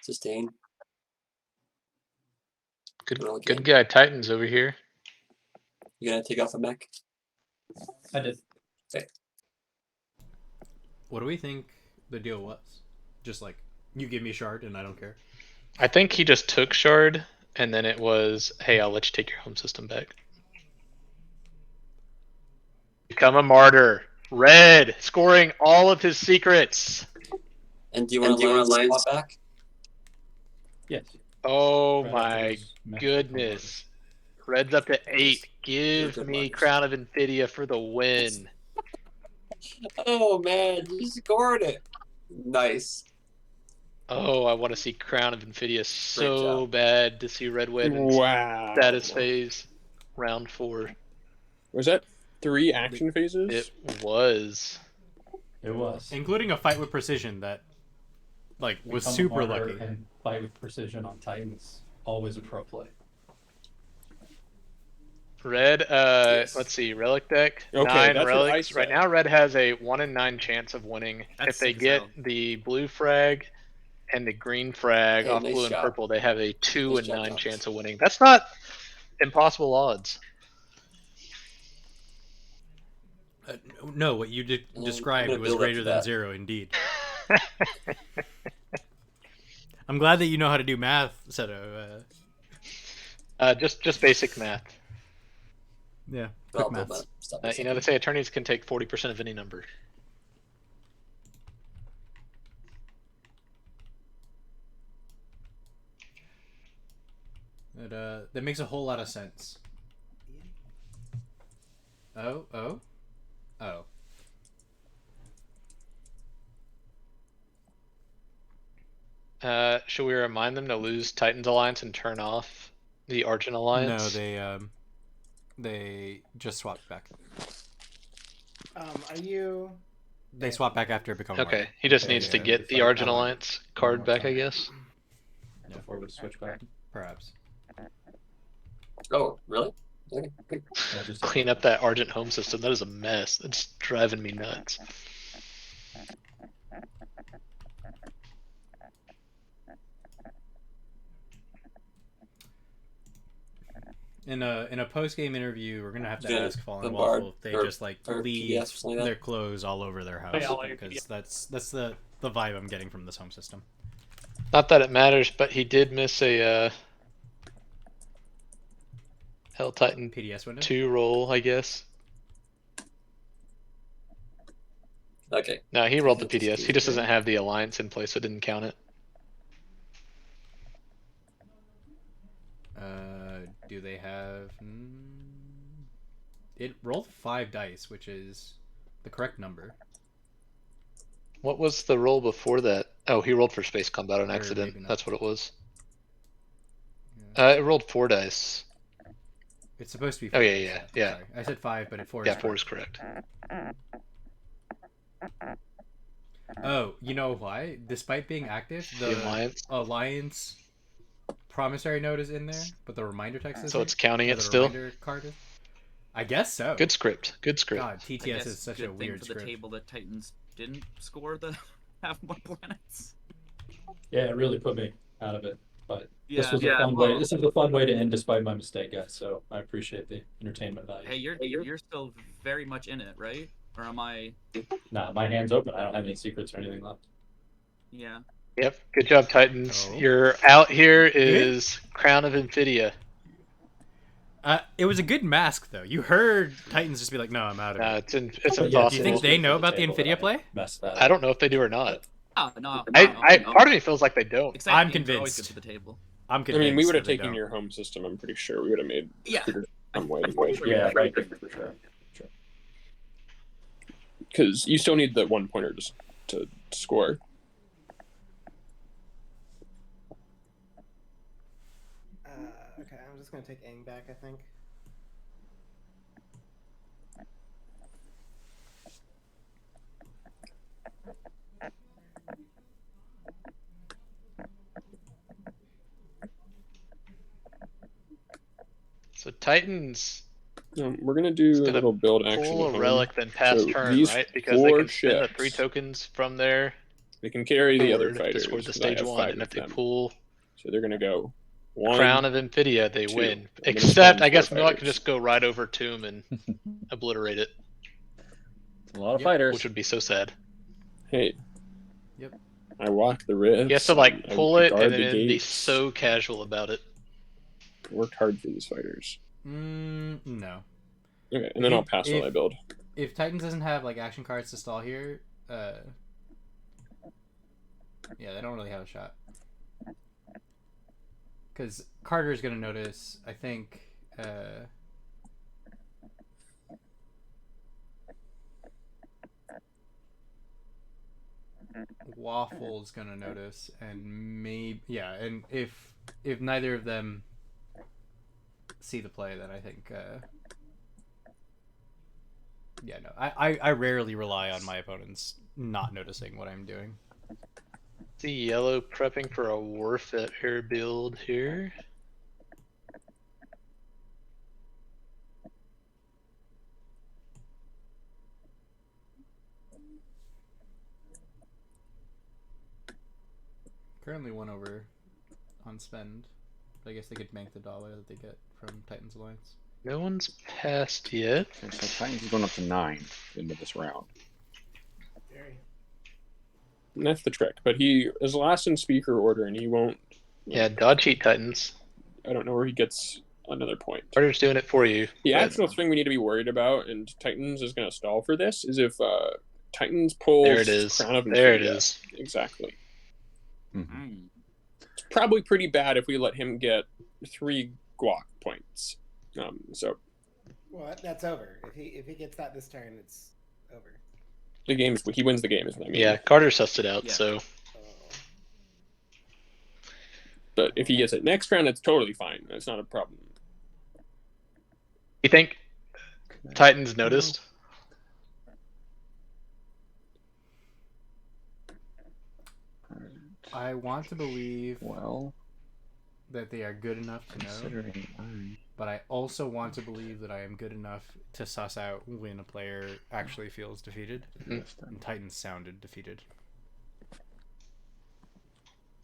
Sustain. Good, Roll again. good guy. Titans over here. You gonna take off a mech? I did. Okay. What do we think the deal was? Just like you give me shard and I don't care. I think he just took shard, and then it was, hey, I'll let you take your home system back. Become a martyr. Red, scoring all of his secrets. And do you want to swap back? Yes. Oh Right my after this match. goodness. Red's up to 8. Give Good me luck. Crown of Infidia for the win. Oh man, you scored it. Nice. Oh, I want to see Crown of Infidia so job. bad to see Red win in Wow. status phase round 4. Was that 3 action phases? It was. It was. Including a fight with precision that like was Become a super martyr lucky. And fight with precision on Titans. Always a pro play. Red, Yes. let's see, relic deck, Okay, 9 that's what I relics. Right said. now, Red has a 1 in 9 chance of winning. That's If they sick as get hell. the blue frag and the green frag Hey, off nice blue and job. purple, they have a 2 Nice in job, 9 Thomas. chance of winning. That's not impossible odds. No, what you I'm described gonna was build up greater to than that. 0, indeed. I'm glad that you know how to do math, Seto. Just basic math. Yeah, Well, quick maths. stop You know, they say attorneys can take 40% of any number. That makes a whole lot of sense. Oh. Should we remind them to lose Titans Alliance and turn off the Argent Alliance? No, they just swapped back. Are you? They swap back after it becomes Okay, he just Okay, needs to yeah, get the fight Argent Ally. Alliance card more back, I time. guess. Before we switch back. perhaps. Oh, really? Okay. Great. Yeah, just Clean up that Argent home system. That is a mess. That's driving me nuts. In a post game interview, we're gonna have to Yeah, ask Fallen Bombard, Waffle if they or- just like or leave PDF or something like that. their clothes all over their house, all your because that's the vibe I'm getting from this home system. Not that it matters, but he did miss a Hell Titan PDS window. 2 roll, I guess. Okay. No, he rolled the That's PDS. He good. just doesn't have the alliance in place, so it didn't count it. Do they have? It rolled 5 dice, which is the correct number. What was the roll before that? Oh, he rolled for space combat on Or accident. maybe not. That's what it was. Yeah. It rolled 4 dice. It's supposed to be. 4 Oh, yeah, dice, yeah, yeah. Sorry, I said 5, but 4 Yeah, is 4 is correct. correct. Oh, you know why? Despite being active, The Alliance. Alliance promissory note is in there, but the reminder text is So it's counting it the still? reminder card is. I guess so. Good script. Good script. God, I TTS guess is such good a thing weird for the script. table that Titans didn't score the have more planets. Yeah, it really put me out of it. But Yeah, this was a fun way. This is a fun way to end despite my mistake, guys. So I appreciate the entertainment value. Hey, you're still very much in it, right? Or am I? Nah, my hand's open. I don't have any secrets or anything left. Yeah. Yep. Good job, Titans. Oh. Your out here is Crown of Infidia. It was a good mask, though. You heard Titans just be like, "No, I'm out of it." It's But impossible. yeah, Do you think they know about the Infidia play? Messed that I up. don't know if they do or not. Oh no. Part of me feels like they don't. Exciting I'm games are always convinced. good to the table. I'm I convinced. mean, we would have that they taken don't. your home system. I'm pretty sure we would have made. Yeah. Some way. Yeah, right. For sure. Because you still need the 1 pointer to score. Okay, I'm just gonna take aim back, I think. So Titans We're gonna do a gonna little build action. pull at a home. relic then pass So turn, these right? Because they 4 can spend the 3 ships, tokens from there They can carry the other to fighters. score the 'cause I stage have 1, 5 and of if they them. pull So they're gonna go 1. Crown of Infidia, they 2. win. I'm gonna Except, spend I guess 4 Milk can fighters. just go right over Tomb and obliterate it, A lot of Yep. fighters. which would be so sad. Hey. Yep. I walk the rifts. He has to like I pull it guard and the then be gates. so casual about it. Worked hard for these fighters. No. Okay, and then I'll pass while I build. If Titans doesn't have like action cards to stall here, yeah, they don't really have a shot. Because Carter's gonna notice, I think, Waffle's gonna notice, and and if neither of them see the play, then I think, yeah, no, I rarely rely on my opponents not noticing what I'm doing. See yellow prepping for a warfare build here. Currently 1 over on spend. But I guess they could bank the dollar that they get from Titans Alliance. No one's passed yet. Okay, so Titans is going up to 9 into this round. And that's the trick. But he is last in speaker order, and he won't. Yeah, dodge cheat Titans. I don't know where he gets another point. Carter's doing it for you. The but actual thing we need to be worried about, and Titans is going to stall for this, is if Titans pulls There it is. Crown of There it Infidia. is. Exactly. Mm-hmm. It's probably pretty bad if we let him get 3 guac points. So Well, that's over. If he gets that this turn, it's over. the game's he wins the game is what I mean. Yeah, Carter sussed it out, Yeah. so But if he gets it next round, it's totally fine. It's not a problem. you think Titans noticed? I want to believe Well, that they are good enough to know, considering but I also want to believe that I am good enough to suss out when a player actually feels defeated. And Titans sounded defeated.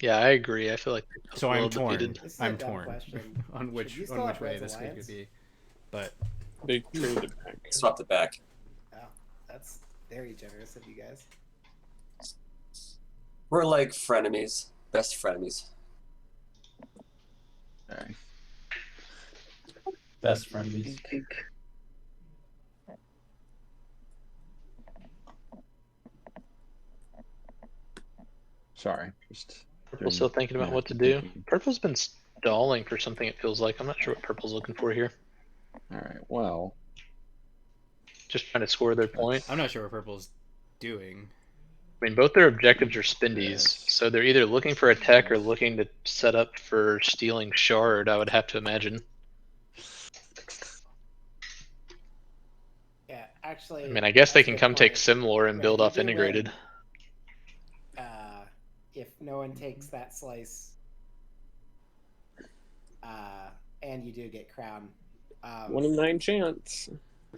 Yeah, I agree. I feel like So well I'm torn. defeated. This is a I'm dumb torn question. on which Should you still have way Red's this Alliance? could be. But They traded it back. Swapped it back. Oh, that's very generous of you guys. We're like frenemies, best frenemies. okay. Best friends. Sorry, just Purple's still thinking about what to do. Purple's been stalling for something, it feels like. I'm not sure what purple's looking for here. All right. Well, Just trying to score their point. I'm not sure what purple's doing. I mean, both their objectives are spindies, so they're either looking for attack or looking to set up for stealing shard, I would have to imagine. Yeah, actually. I mean, I guess they that's a can good come take point. Simlor and Right, build you off do win, integrated. If no one takes that slice, and you do get crown. 1 in 9 chance.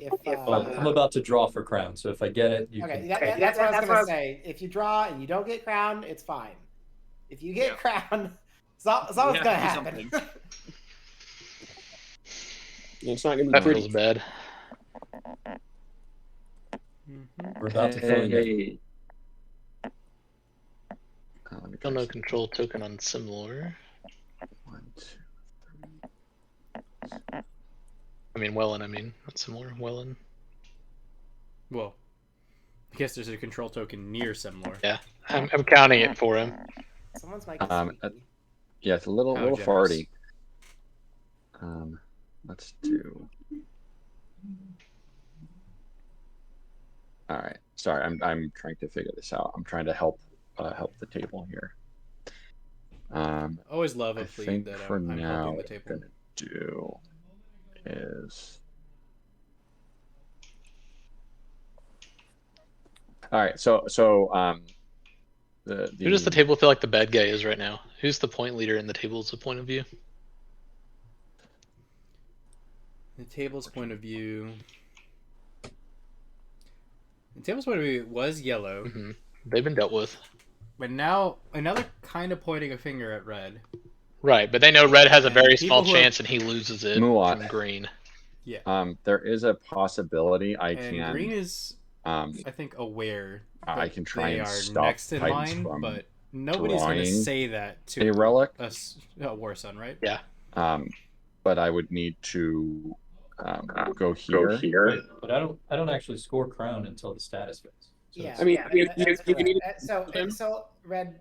If I'm about to draw for crown, so if I get it, you okay, can. that's what I was gonna say. If you draw and you don't get crown, it's fine. If you get crown, it's alwa's gonna happen. It's not gonna be That pretty. feels bad. We're about to fill in. Still no control token on Simlor. 1, 2, 3. I mean, Wellen, not Simlor, Wellen. Well, I guess there's a control token near Simlor. Yeah, I'm counting it for him. Someone's mic Yeah, it's a little generous. farty. Let's do. All right. Sorry, I'm trying to figure this out. I'm trying to help the table here. Always love a I fleet think that for I'm now, helping the what table. I'm gonna do is. All right. So Who does the table feel like the bad guy is right now? Who's the point leader in the table's point of view? The table's point of view. The table's point of view was yellow. Mm-hmm. They've been dealt with. But now they're kind of pointing a finger at red. Right, but they know red has a very small People who chance and he loses it Muat. from green. Yeah. There is a possibility And green is, I think, aware that I can try they and are stop next in Titans line, from but nobody's going to drawing say that to a relic. a War Sun, right? Yeah. But I would need to go here. But I don't actually score crown until the status phase. So Yeah, I mean, yeah, you that's correct. need So red.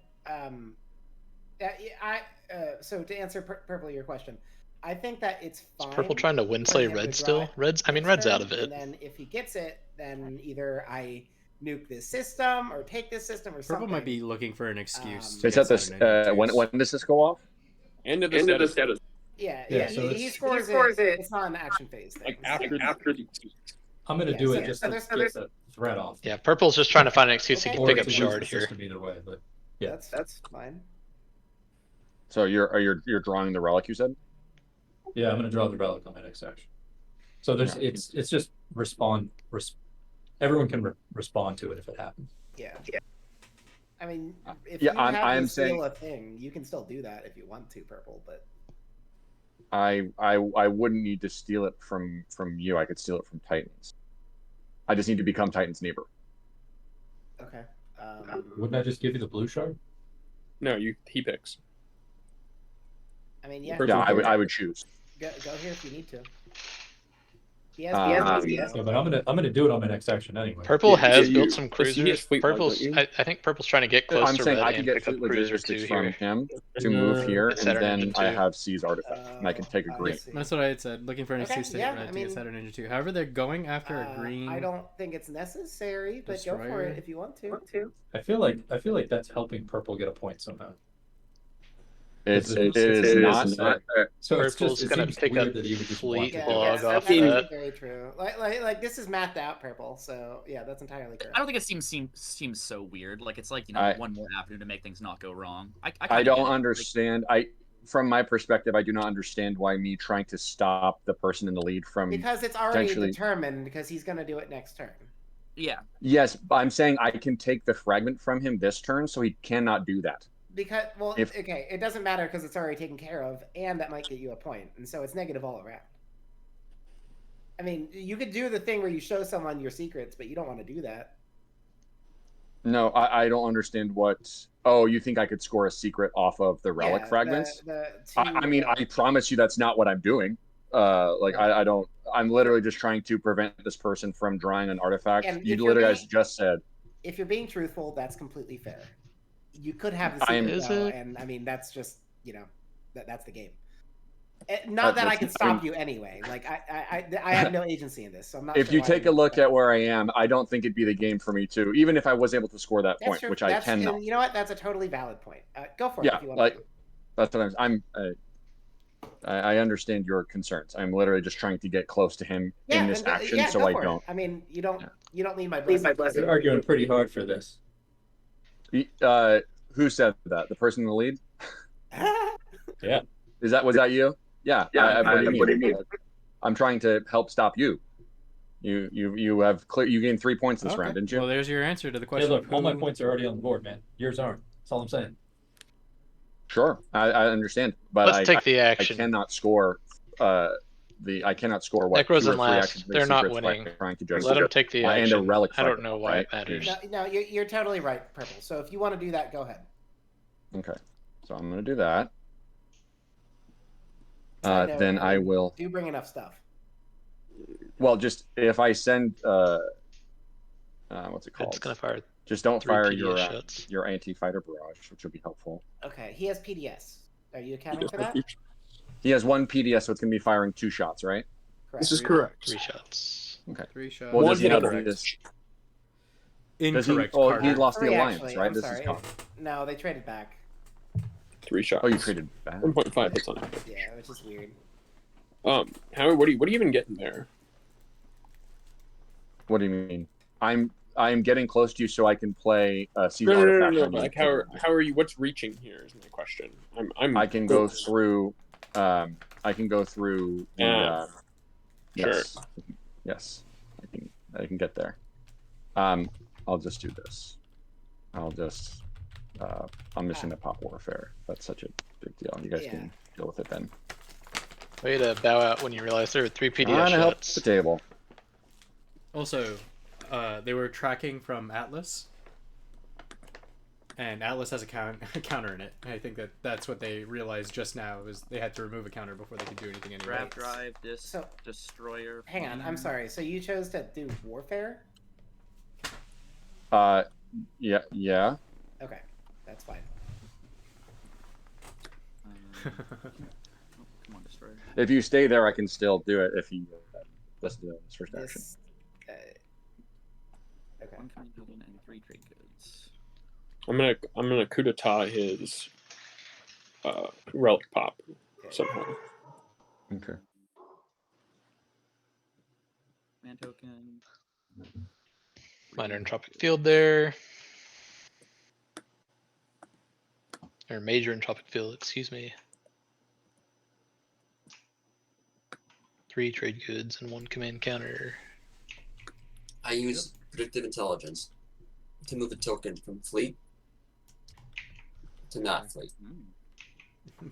So to answer purple your question, I think that it's fine. Is purple trying to for winslay him to red draw still? it Red's next out turn, of it. And then if he gets it, then either I nuke this system or take this system or something. Purple might be looking for an excuse. Is to that get this? When does this go off? End of the status. Yeah. so He it's- scores it. It's not an action phase thing. Like after the I'm gonna Yeah, do so- it just so to there's- get the threat off. Yeah, purple's just trying to find an excuse Okay. to Or pick to up lose shard the here. system either way, but yeah. That's fine. So you're drawing the relic, you said? Yeah, I'm gonna draw the relic on my next action. So there's it's just everyone can respond to it if it happens. Yeah. I mean, if Yeah, you I'm have to saying- steal a thing, you can still do that if you want to, purple. But I wouldn't need to steal it from you. I could steal it from Titans. I just need to become Titan's neighbor. okay. Wouldn't I just give you the blue shard? No, he picks. I mean, yeah. Yeah, I would choose. Go here if you need to. He Yeah, but I'm gonna do it on my next action anyway. Purple Yeah, has you- built some you get cruisers. fleet ones, Purple's, don't you? I think purple's trying to get close I'm to saying red I can and get pick up fleet cruiser logistics two from here. him to move here, It's and Saturn then Ninja I 2. have C's artifact, and I can take a green. I see. That's what I had said. Looking for an Okay, excuse to yeah, get red I to get mean- Saturn Ninja 2. However, they're going after a green. I don't think it's necessary, but go for Destroyer. it if you want to. I feel like that's helping purple get a point somehow. It is not. So it's Purple's just it gonna seems pick weird up that he would just fleet want Yeah, to log go. off that's that. very true. Like this is mathed out purple, so yeah, that's entirely correct. I don't think it seems so weird. Like it's like one more avenue to make things not go wrong. I I don't get it. understand. From my perspective, I do not understand why me trying to stop the person in the lead from. Because it's already potentially- determined because he's going to do it next turn. Yeah. Yes, I'm saying I can take the fragment from him this turn, so he cannot do that. Because If- okay, it doesn't matter because it's already taken care of, and that might get you a point, and so it's negative all around. I mean, you could do the thing where you show someone your secrets, but you don't want to do that. No, I don't understand what. Oh, you think I could score a secret off of the relic Yeah, fragments? the I mean, I promise you that's not what I'm doing. I don't. I'm literally just trying to prevent this person from drawing an artifact. And You if you're literally guys being- just said. if you're being truthful, that's completely fair. You could have the I am- secret Is though, it? and I mean that's just that's the game. Not that I that's- can stop you anyway. Like I have no agency in this, so I'm not. If sure you why take a would look do that. at where I am, I don't think it'd be the game for me too. Even if I was able to score that That's point, true. which I cannot. And you know what? That's a totally valid point. Go for it Yeah, if you want like to. that's what I understand your concerns. I'm literally just trying to get close to him in this action, so go I for it. don't. I mean, you don't need my You're blessing. arguing pretty hard for this. Who said that? The person in the lead? Yeah. Was that you? Yeah. What do you mean? I'm trying to help stop you. You have clear. You gained 3 points this round, didn't you? Well, there's your answer to the Hey, question. look, all my points are already on the board, man. Yours aren't. That's all I'm saying. Sure, I understand, but Let's take the I action. cannot score. I cannot score what Necros 2 or in 3 last. actions. They're not secrets by winning. trying to just Let them take the and a action. relic I don't fight, know why right? it matters. No, you're totally right, Purple. So if you want to do that, go ahead. Okay, so I'm going to do that. know Then you I will. Do bring enough stuff. Well, just if I send what's it called? It's gonna fire. Just don't 3 fire PDS shots. your anti-fighter barrage, which will be helpful. Okay, he has PDS. Are you accounting for that? He has 1 PDS, so it's going to be firing 2 shots, right? Correct. This is correct. 3 shots. Okay. 3 shots. Well, One does he have incorrect. this? Incorrect. He Carter. lost the 3 alliance, actually. right? I'm This sorry. is Carter. No, they traded back. 3 shots. Oh, you traded back. 1.5%. Yeah, which is weird. Howard, what are you even getting there? What do you mean? I'm getting close to you so I can play season artifact. No. on you. Like how are you? What's reaching here is my question. I can go through. I can go through. The, yes. Sure. Yes. I can get there. I'll just do this. I'm just gonna pop warfare. That's such a big deal. You guys can deal with it then. Way to bow out when you realize there were 3 PDS Trying to help shots. the table. Also, they were tracking from Atlas, and Atlas has a counter in it. I think that's what they realized just now, is they had to remove a counter before they could do anything anyway. Grab drive, destroyer. Hang on, I'm sorry. So you chose to do warfare? Yeah. Okay, that's fine. Come on, destroyer. If you stay there, I can still do it. If you let's do this first action. Okay. 1 command token and 3 trade goods. I'm gonna coup d'etat his relic pop somehow. Okay. Command token. Minor entropic field there. Or major entropic field, excuse me. 3 trade goods and 1 command counter. I use predictive intelligence to move a token from fleet to not fleet.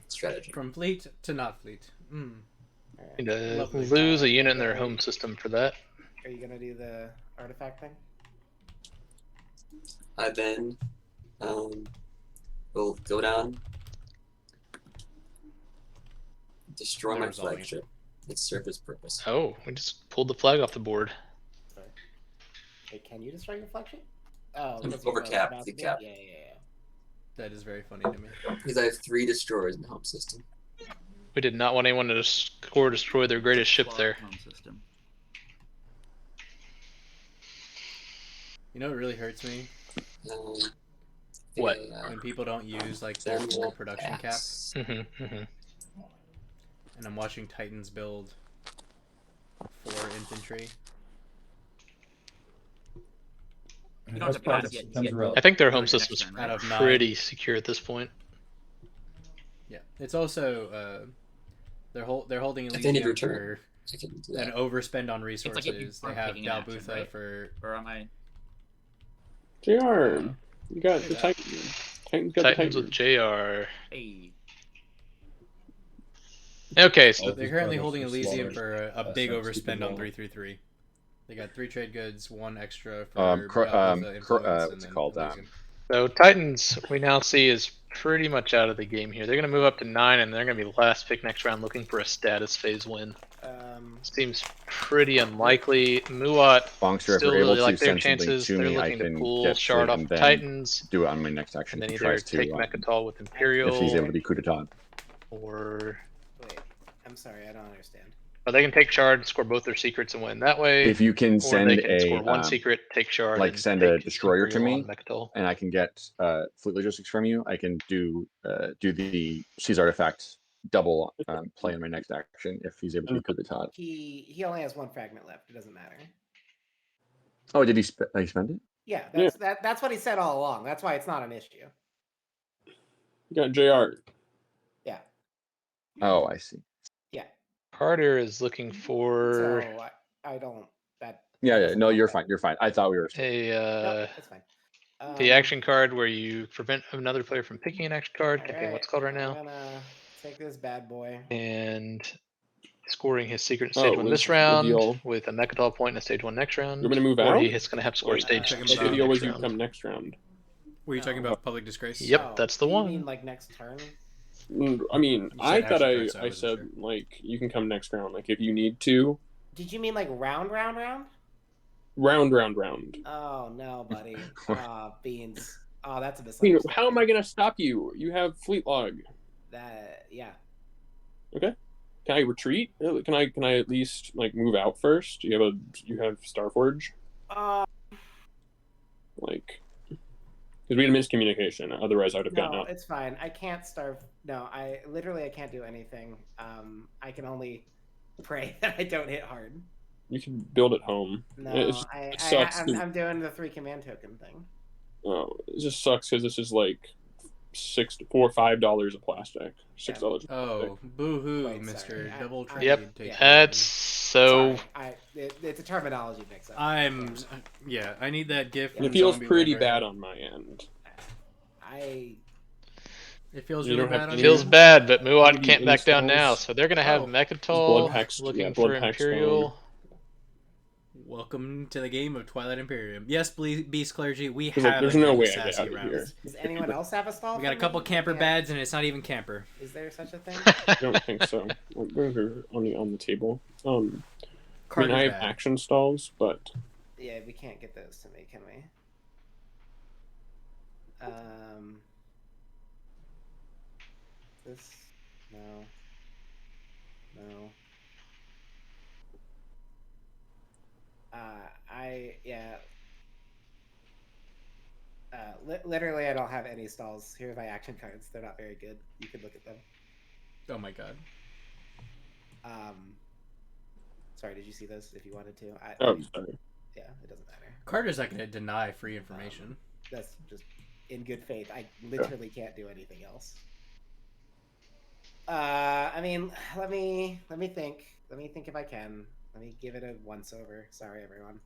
Strategy. From fleet to not fleet. Need to Lovely. lose a unit in their home system for that. Are you gonna do the artifact thing? I then will go down, destroy They're my resolving. flagship. It served its purpose. Oh, we just pulled the flag off the board. Sorry. Wait, can you destroy your flagship? Oh, I'm because you're overcapped, about to the do- cap. Yeah. That is very funny to me. Because I have 3 destroyers in the home system. We did not want anyone to score destroy their greatest ship there. Home system. You know what really hurts me? What? When people don't use like their full production cap, and I'm watching Titans build 4 infantry. You don't have to pass yet. I think their home system's Next turn, right? Out of 9. pretty secure at this point. Yeah, it's also they're holding If they need Elysium return, for I can do an that. overspend on like if you resources. They aren't have taking an action, Dalbutha right? for Or am I? JR, you got the Say Titan. Titan's got Titans the with Titan. JR. Hey. Okay, so they're currently holding Brothers Elysium slaughtered. for a big Sounds overspend stupid on wrong. 333. They got 3 trade goods, 1 extra for What's influence, and it then called? Elysium. So Titans, we now see, is pretty much out of the game here. They're going to move up to 9, and they're going to be last pick next round looking for a status phase win. Seems pretty unlikely. Muat Bonkster, if still you're able really to like their send something chances. to They're me, I looking to can pull get Shard fleet off and the then Titans, do it on my next action. and then He either tries take to, Mechatol with Imperial, if he's able to coup d'etat. or Wait. I'm sorry, I don't understand. But they can take shard, score both their secrets, and win that way. If you can or send they can score a one secret, take shard, like and send take a destroyer to Imperial me, on Mechatol. and I can get fleet logistics from you, I can do the seize artifact double play in my next action if he's able to be coup d'etat. He only has one fragment left. It doesn't matter. Oh, did he spend it? Yeah, Yeah. that's what he said all along. That's why it's not an issue. You got JR. Yeah. Oh, I see. Yeah. Carter is looking for So I don't. That. Yeah, that yeah. doesn't No, help you're that. fine. You're fine. I thought we were. a That's fine. the action card where you prevent another player from picking an action card. Can't think of what it's called right now. I'm gonna take this bad boy. And scoring his secret in Oh, stage 1 was this the round deal- with a Mechatol point in stage 1 next round. You want me to move or out? he's going to have to score Or- stage talking 2 about- The deal was next you round. come next round. Were you talking No. about public disgrace? Yep, Oh, that's the you one. mean like next turn? I mean, You I said thought action I cards, so I I wasn't said sure. like you can come next round, like if you need to. Did you mean like round? Round. Oh no, buddy. Beans. Oh, that's a I mean, misunderstanding. how am I gonna stop you? You have fleet log. That yeah. Okay. Can I retreat? Can I at least like move out first? You have Starforge? Like, because we had a miscommunication. Otherwise, I would have gotten No, out. it's fine. I can't starve. No, I can't do anything. I can only pray that I don't hit hard. You can build at home. No, It sucks. I'm doing the 3 command token thing. Oh, it just sucks because this is like $4 or $5 a plastic. $6. Oh, boo-hoo, Wait, Mr. sorry. Double I- Trade. Yep, Take that's so. Sorry, it's a terminology mix-up. Yeah, I need that gift. It feels pretty bad on my end. It feels You really don't have bad on any- Feels you. bad, but Give Muad you can't back down now, installs. so they're gonna have Oh. Blood Mechatol Hex- looking yeah, for Blood Hex Imperial. Welcome to the game of Twilight Imperium. Yes, Beast Clergy, we There's have no way I get sassy out of rounds. here. Does anyone else have a stall? We got a for couple me? camper Yeah. bads, and it's not even camper. Is there such a thing? I don't think so. We're on the table. I mean, Carter's I have bad. action stalls, but Yeah, we can't get those to me, can we? This no. Literally, I don't have any stalls. Here are my action cards. They're not very good. You could look at them. Oh my god. Sorry, did you see those? If you wanted to, sorry. Yeah, it doesn't matter. Carter's not going to deny free information. That's just in good faith. I literally can't do anything else. I mean, let me think. Let me think if I can. Let me give it a once over. Sorry, everyone.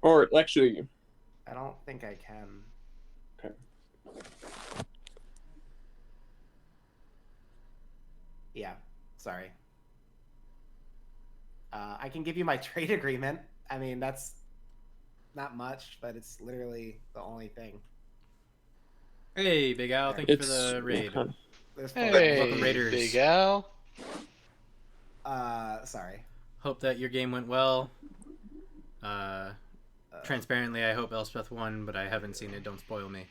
Or actually, I don't think I can. Okay. Yeah, sorry. I can give you my trade agreement. I mean, that's not much, but it's literally the only thing. Hey, Big Al, thank you for it's the raid. There's Hey, Welcome, Raiders. Big Al. Sorry. Hope that your game went well. Transparently, I hope Elspeth won, but I haven't seen it. Don't spoil me.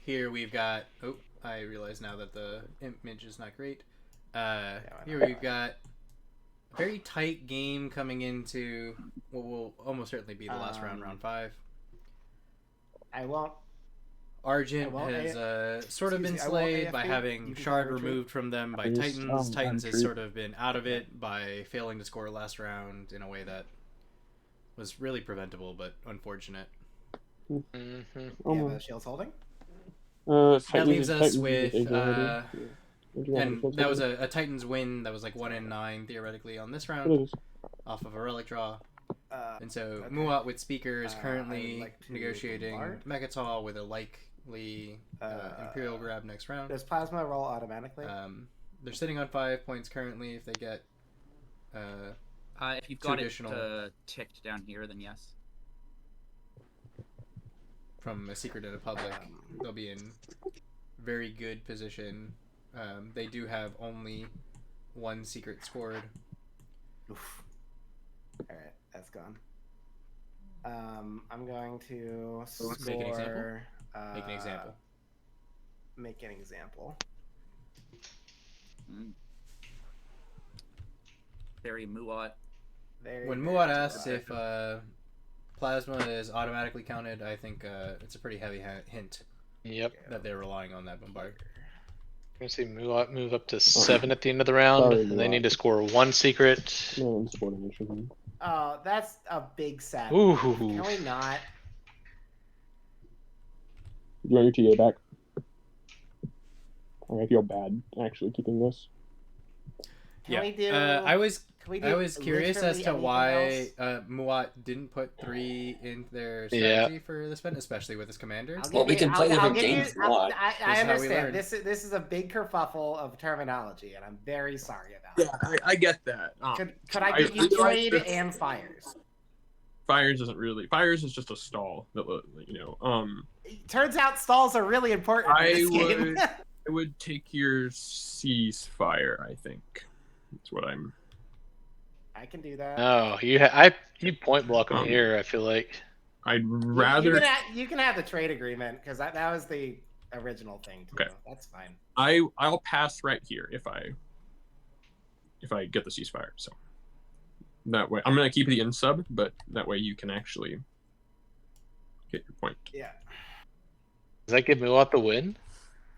Here we've got... Oh, I realize now that the image is not great. Here we've got a very tight game coming into what will almost certainly be the last round, round 5. Argent has sort of been slayed by having Shard removed from them by Titans. Titans has sort of been out of it by failing to score last round in a way that was really preventable, but unfortunate. Yeah, Shield's holding? That leaves us with... and that was a Titans win that was like 1 in 9, theoretically, on this round, off of a relic draw. And so Muat with Speaker is currently negotiating Mechatol with a likely Imperial grab next round. Does Plasma roll automatically? They're sitting on 5 points currently. If they get if you've got it ticked down here, then yes. From a secret in a public, they'll be in very good position. They do have only 1 secret scored. Oof. All right, that's gone. I'm going to score. Make an example. Make an example. Make an example. Very Muat. When Muat asks if plasma is automatically counted, I think it's a pretty heavy hint. Yep. That they're relying on that bombard. We're gonna see Muat move up to 7 at the end of the round, Sorry, and they Muat. need to score 1 secret. No, I'm supporting Michigan. Oh, that's a big sad. Ooh. Can we not? You want your TA back? I feel bad actually keeping this. Can we do? I was Can we do I was curious as literally to anything why else? Muat didn't put 3 in their strategy for this event, especially with his commander. I'll Well, give we you- can play I'll different give you- games if you want. I This is how we understand. learn. This is a big kerfuffle of terminology, and I'm very sorry about it. Yeah, I get that. Could I give you realize trade that and fires? Fires isn't really. Fires is just a stall. That Turns out stalls are really important in this game. I would take your ceasefire. I think that's what I'm. I can do that. No, you point block him here. I feel like I'd rather. You can have the trade agreement because that was the original thing. Too. Okay. That's fine. I'll pass right here if I get the ceasefire. So that way I'm gonna keep the in sub, but that way you can actually get your point. Yeah. does that give Muat the win?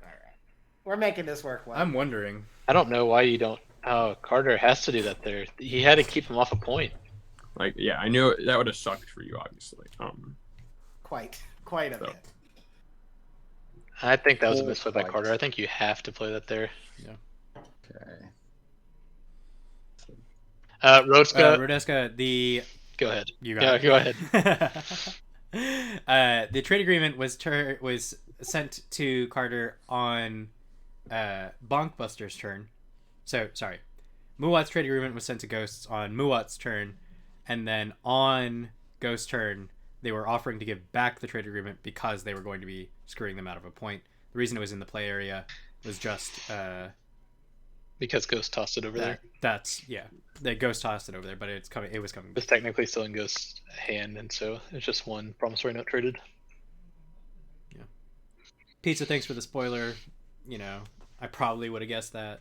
All right. We're making this work well. I'm wondering. I don't know why you don't. Oh, Carter has to do that there. He had to keep him off a point. Like, yeah, I know that would have sucked for you, obviously. Quite a bit. I think that was a misplay by Carter. I think you have to play that there. Yeah. Okay. Rodeska, Go ahead. You got it. Go ahead. The trade agreement was sent to Carter on Bonkbuster's turn. So, sorry. Muat's trade agreement was sent to Ghosts on Muat's turn, and then on Ghost's turn, they were offering to give back the trade agreement because they were going to be screwing them out of a point. The reason it was in the play area was just because Ghost tossed it over there. The Ghost tossed it over there, but it was coming. It's technically still in Ghost's hand, and so it's just one promissory note traded. Yeah. Pizza, thanks for the spoiler. I probably would have guessed that.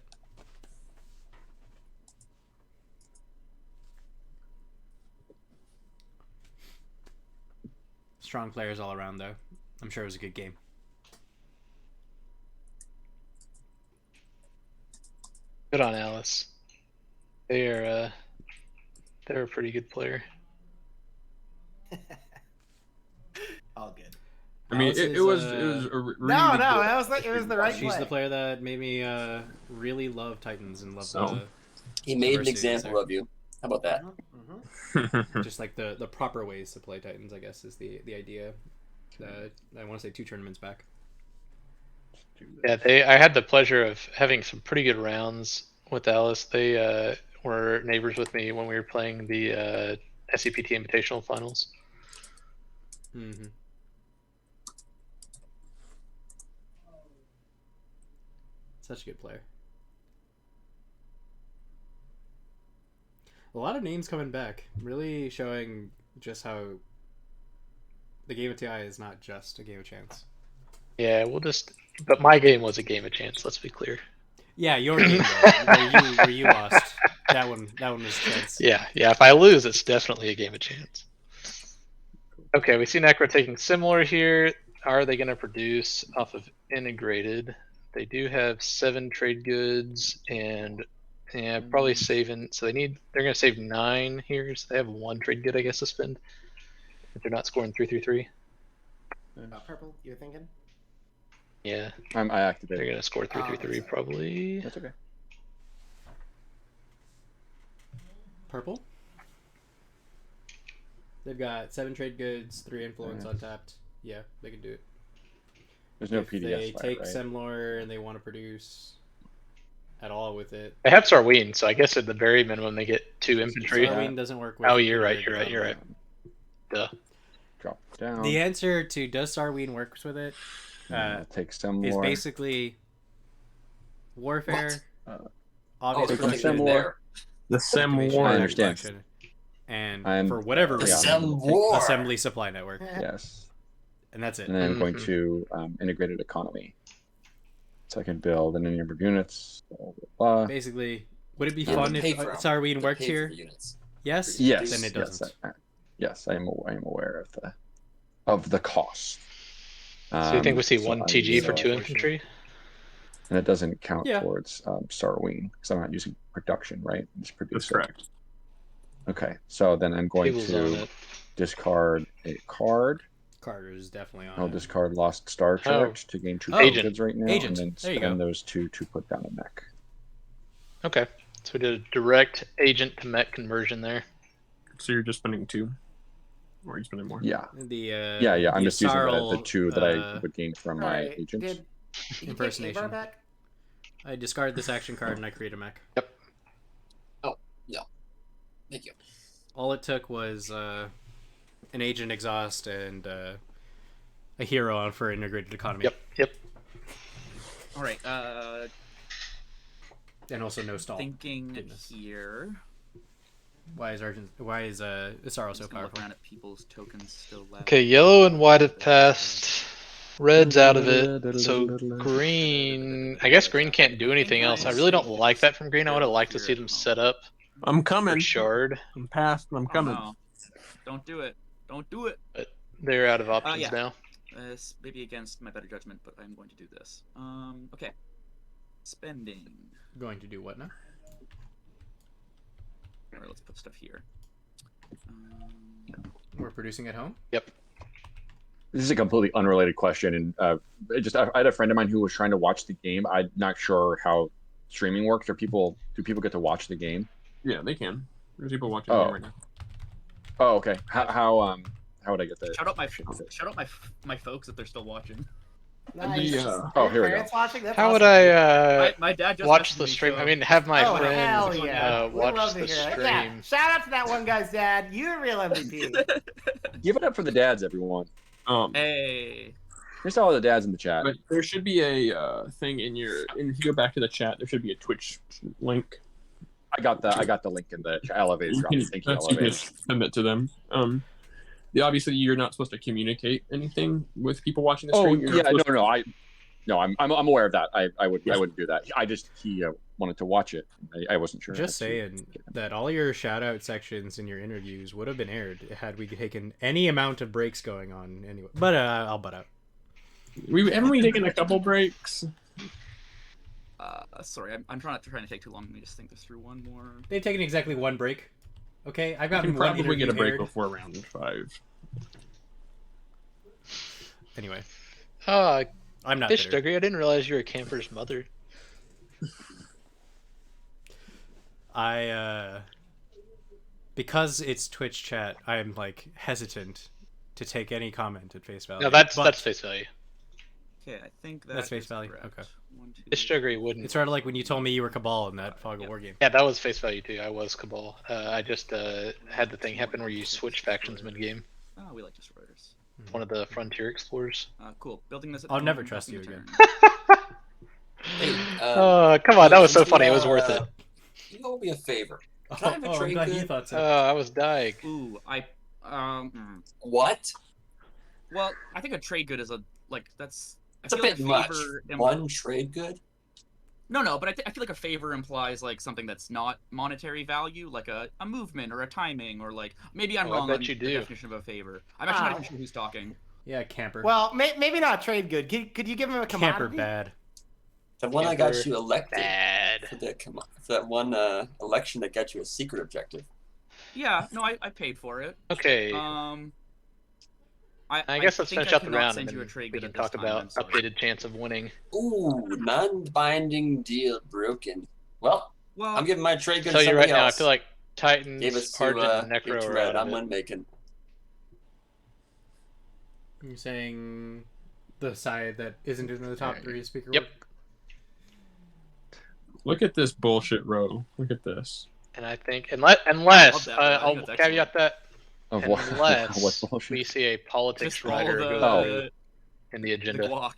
Strong players all around, though. I'm sure it was a good game. Good on Alice. They're a pretty good player. All good. I mean, it was a really no, good. it was the right She's play. the player that made me really love Titans and love He made an diversity example there. of you. How about that? Just like the proper ways to play Titans, I guess, is the idea. I want to say 2 tournaments back. Yeah, I had the pleasure of having some pretty good rounds with Alice. They were neighbors with me when we were playing the SCPT Invitational Finals. Mm-hmm. Such a good player. A lot of names coming back, really showing just how the game of TI is not just a game of chance. Yeah, but my game was a game of chance. Let's be clear. Yeah, your game though, where you lost. That one was chance. Yeah. If I lose, it's definitely a game of chance. Okay, we see Necro taking similar here. Are they going to produce off of integrated? They do have 7 trade goods and probably saving. So they're going to save 9 here. So they have 1 trade good, I guess, to spend if they're not scoring 3-3-3. Purple, you're thinking? Yeah. I activated. They're going to score 3-3-3 probably. That's okay. Purple. They've got 7 trade goods, 3 influence untapped. Yeah, they can do it. There's no if PDS. they fight, take right? Semlor and they want to produce at all with it. They have Sarween, so I guess at the very minimum they get 2 infantry. Sarween doesn't work with. Oh, you're right. Duh. Drop down. The answer to does Sarween works with it take some is more. basically warfare. Oh, Obviously, there's nothing there. The Sem activation War. I and understand. collection, and I'm- for whatever The Yeah. reason, Sem War. assembly supply network, Yes. and that's it. And then I'm going Mhm. to integrated economy. So I can build an number of units. Blah, blah, blah. Basically, would it be You have fun to pay if for 'em. Sarween You have to worked pay for here? the units. Yes. Yes. Then it doesn't. Yes, I am aware of the cost. So you think we see so one I TG for will- 2 infantry? And it doesn't count Yeah. towards Sarween because I'm not using production, right? It's That's produced. correct. Okay, so then I'm going Tables on to it. discard a card. Carter is definitely on I'll it. discard Lost Star Chart to gain 2 Agent. goods right now, Agent. and then There you spend go. those 2 to put down a mech. Okay. So we did a direct agent to mech conversion there. So you're just spending 2, or are you spending more? Yeah, The yeah. I'm the just using the Yssarl, 2 that I would gain from my Alright, agents. Did you Impersonation. take Avar back? I discard this action card and I create a mech. Thank you. All it took was an agent exhaust and a hero on for integrated economy. Yep. All right. And also no stall. Thinking Goodness. here. Why is Yssarl so I'm just gonna look powerful? around at people's tokens still left. Okay, yellow and white have passed. Red's out of it. So green, I guess green can't do anything else. I really don't like that from green. I would have liked to see them set up I'm for coming. shard. I'm past, but I'm Oh, coming. no. Don't do it. Don't do it. They're out of options yeah. now. Maybe against my better judgment, but I'm going to do this. Okay. Spending. Going to do what now? All right, let's put stuff here. We're producing at home? Yep. This is a completely unrelated question, and I had a friend of mine who was trying to watch the game. I'm not sure how streaming works. Do people get to watch the game? Yeah, they can. There's people watching Oh. the game right now. Oh, okay. How would I get that? Shout out my folks if they're still watching. Nice. Yeah. Oh, here we go. Parents watching? That's How would awesome. I My dad just watch messaged the me, stream? so- I mean, have my Oh, hell friends yeah. We'd watch love to the hear that. stream. Yeah, shout out to that one guy's dad. You're a real MVP. Give it up for the dads, everyone. Hey. Here's all the dads in the chat. But there should be a thing in your. And if you go back to the chat, there should be a Twitch link. I got the link in the elevator. You can, Thank you, you can elevator. send it to them. Obviously, you're not supposed to communicate anything with people watching the Oh stream. You're yeah, supposed I'm aware of that. I wouldn't do that. He wanted to watch it. I wasn't sure. Just saying that all your shout out sections in your interviews would have been aired had we taken any amount of breaks going on anyway. But I'll butt out. Haven't we taken a couple breaks? Sorry, I'm trying to take too long. Let me just think this through one more. They've taken exactly one break. Okay, I've We gotten can one probably get a interview break aired. before round 5. Anyway, I'm not Fish bitter. Duggery, I didn't realize you were a camper's mother. Because it's Twitch chat, I'm like hesitant to take any comment at face value. No, that's But face value. Okay, I think that's face is value. correct. Okay. 1, 2, Fish Duggery wouldn't. It's sort of like when you told me you were Cabal in that Fog of War game. Yeah, that was face value too. I was Cabal. I just had the thing happen where you switch factions mid-game. Oh, we like destroyers. One of the Frontier Explorers. Cool. Building this. At I'll home, never trust you passing again. the turn. Hey, Come on, that was so can you, funny. It was worth it. You owe me a favor. Can I have a I'm trade glad you good? thought so. I was dying. Ooh, What? Well, I think a trade good is that's. It's a bit much. One trade good? No, but I feel like a favor implies like something that's not monetary value, like a movement or a timing, or like maybe I'm wrong bet on you the do. definition of a favor. I'm actually not even sure who's talking. Yeah, camper. Well, maybe not trade good. Could you give him a camper commodity? bad. The one that got Camper you elected. Bad. For that one election that got you a secret objective. Yeah, no, I paid for it. Okay. I guess let's think finish I out the cannot round send and you a then trade we good can at this talk time, about I'm sorry. updated chance of winning. Ooh, non-binding deal broken. Well, I'm giving my trade good I'll to tell you right somebody now, I else. feel like Titans, Gave us to, Argent, and give Necro to are Red. out of I'm it. one making. You're saying the side that isn't in the top 3 speaker Yep. work? Look at this bullshit row. Look at this. And I think, unless I love that. I I'll think that's caveat that, Of what? unless What bullshit? we see a politics Just all rider the, go in the the agenda. guac.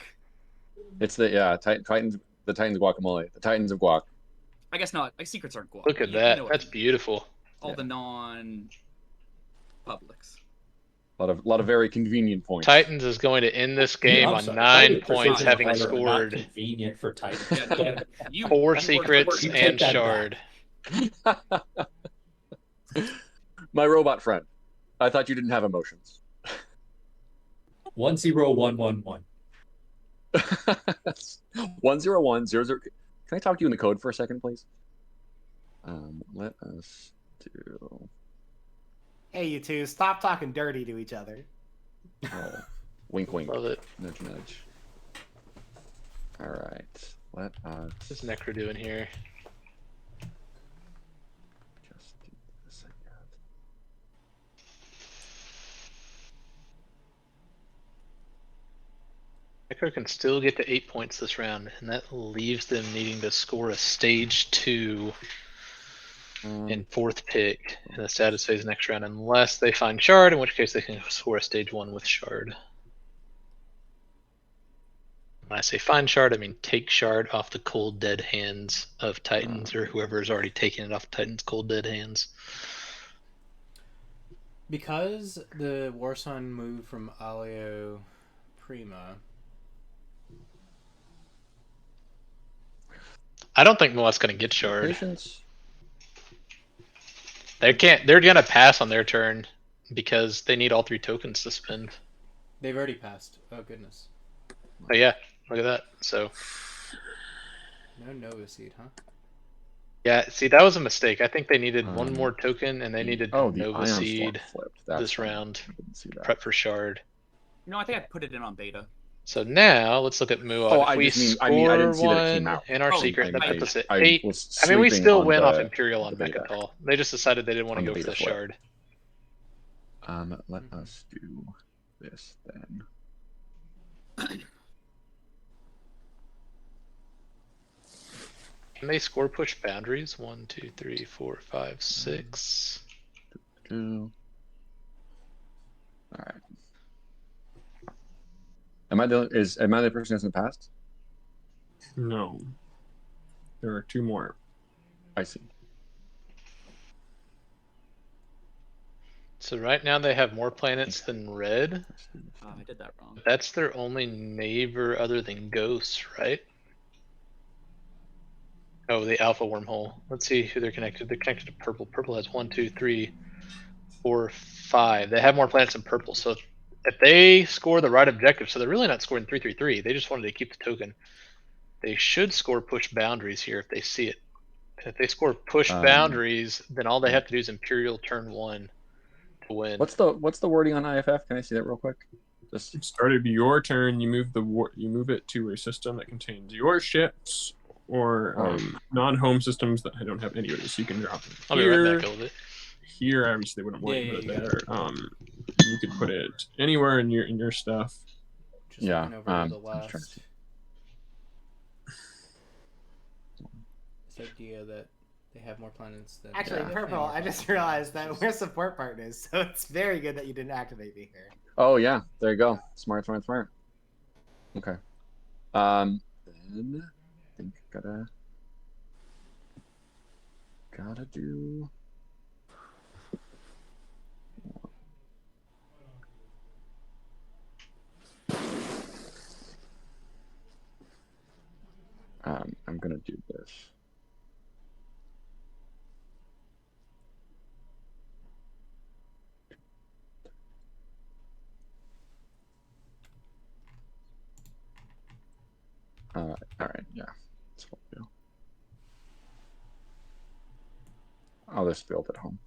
It's the Titans. The Titans guacamole. The Titans of guac. I guess not. Like secrets aren't guap. Look at that. That's beautiful. All the non publics. A lot of very convenient points. Titans is going to end this game on 9 points, having scored convenient for Titans. Yeah, 4 secrets and shard. My robot friend, I thought you didn't have emotions. 10111. 10100. Can I talk to you in the code for a second, please? Let us do. Hey, you two, stop talking dirty to each other. Oh, wink, wink. Love it. Nudge, nudge. All right. Let us. What's Necro doing here? Just do this again. Necro can still get to 8 points this round, and that leaves them needing to score a stage 2 in 4th pick in the status phase next round, unless they find shard, in which case they can score a stage 1 with shard. When I say find shard, I mean take shard off the cold dead hands of Titans, or whoever's already taken it off Titans' cold dead hands. Because the Warsun moved from Alio Prima. I don't think Moat's gonna get shard. Patience. They can't. They're gonna pass on their turn because they need all 3 tokens to spend. They've already passed. Oh goodness. Oh yeah, look at that. So No Nova Seed, huh? yeah, see that was a mistake. I think they needed 1 more token, and they needed the Nova Ion Storm Seed flipped. That's this funny. round. I didn't see that. Prep for shard. No, I think I put it in on beta. So now let's look at Muad. Oh, If we I didn't see score that it came one out. in our Oh, secret, that I puts us at I 8. was I mean, we sleeping still on win off the- Imperial on the beta. Mechatol. They just decided they didn't want On to the go for beta the flip. shard. Let us do this then. Can they score push boundaries? 1, 2, 3, 4, 5, 6. All right. Am I the person who hasn't passed? No. There are 2 more. I see. So right now they have more planets than red. Oh, I did that wrong. That's their only neighbor other than Ghosts, right? Oh, the Alpha wormhole. Let's see who they're connected. They're connected to Purple. Purple has 1, 2, 3, 4, 5. They have more planets than Purple. So if they score the right objective, so they're really not scoring 333. They just wanted to keep the token. They should score push boundaries here if they see it. If they score push boundaries, then all they have to do is Imperial turn 1 to win. What's the wording on IFF? Can I see that real quick? Just It started your turn. You move it to a system that contains your ships or non-home systems that don't have any of this. So you can drop it I'll be here. right back over it. Here, obviously, they wouldn't want Yeah, you to put yeah, it there. You could put it anywhere in your stuff. Just yeah. looking over I'm the just trying to last. see. This idea that they have more planets than. Actually, Yeah. Purple, I just realized that we're support partners, so it's very good that you didn't activate me here. Oh yeah, there you go. Smart. Okay. Then I think gotta do. I'm gonna do this. All right, yeah. That's what we'll do. I'll just build at home.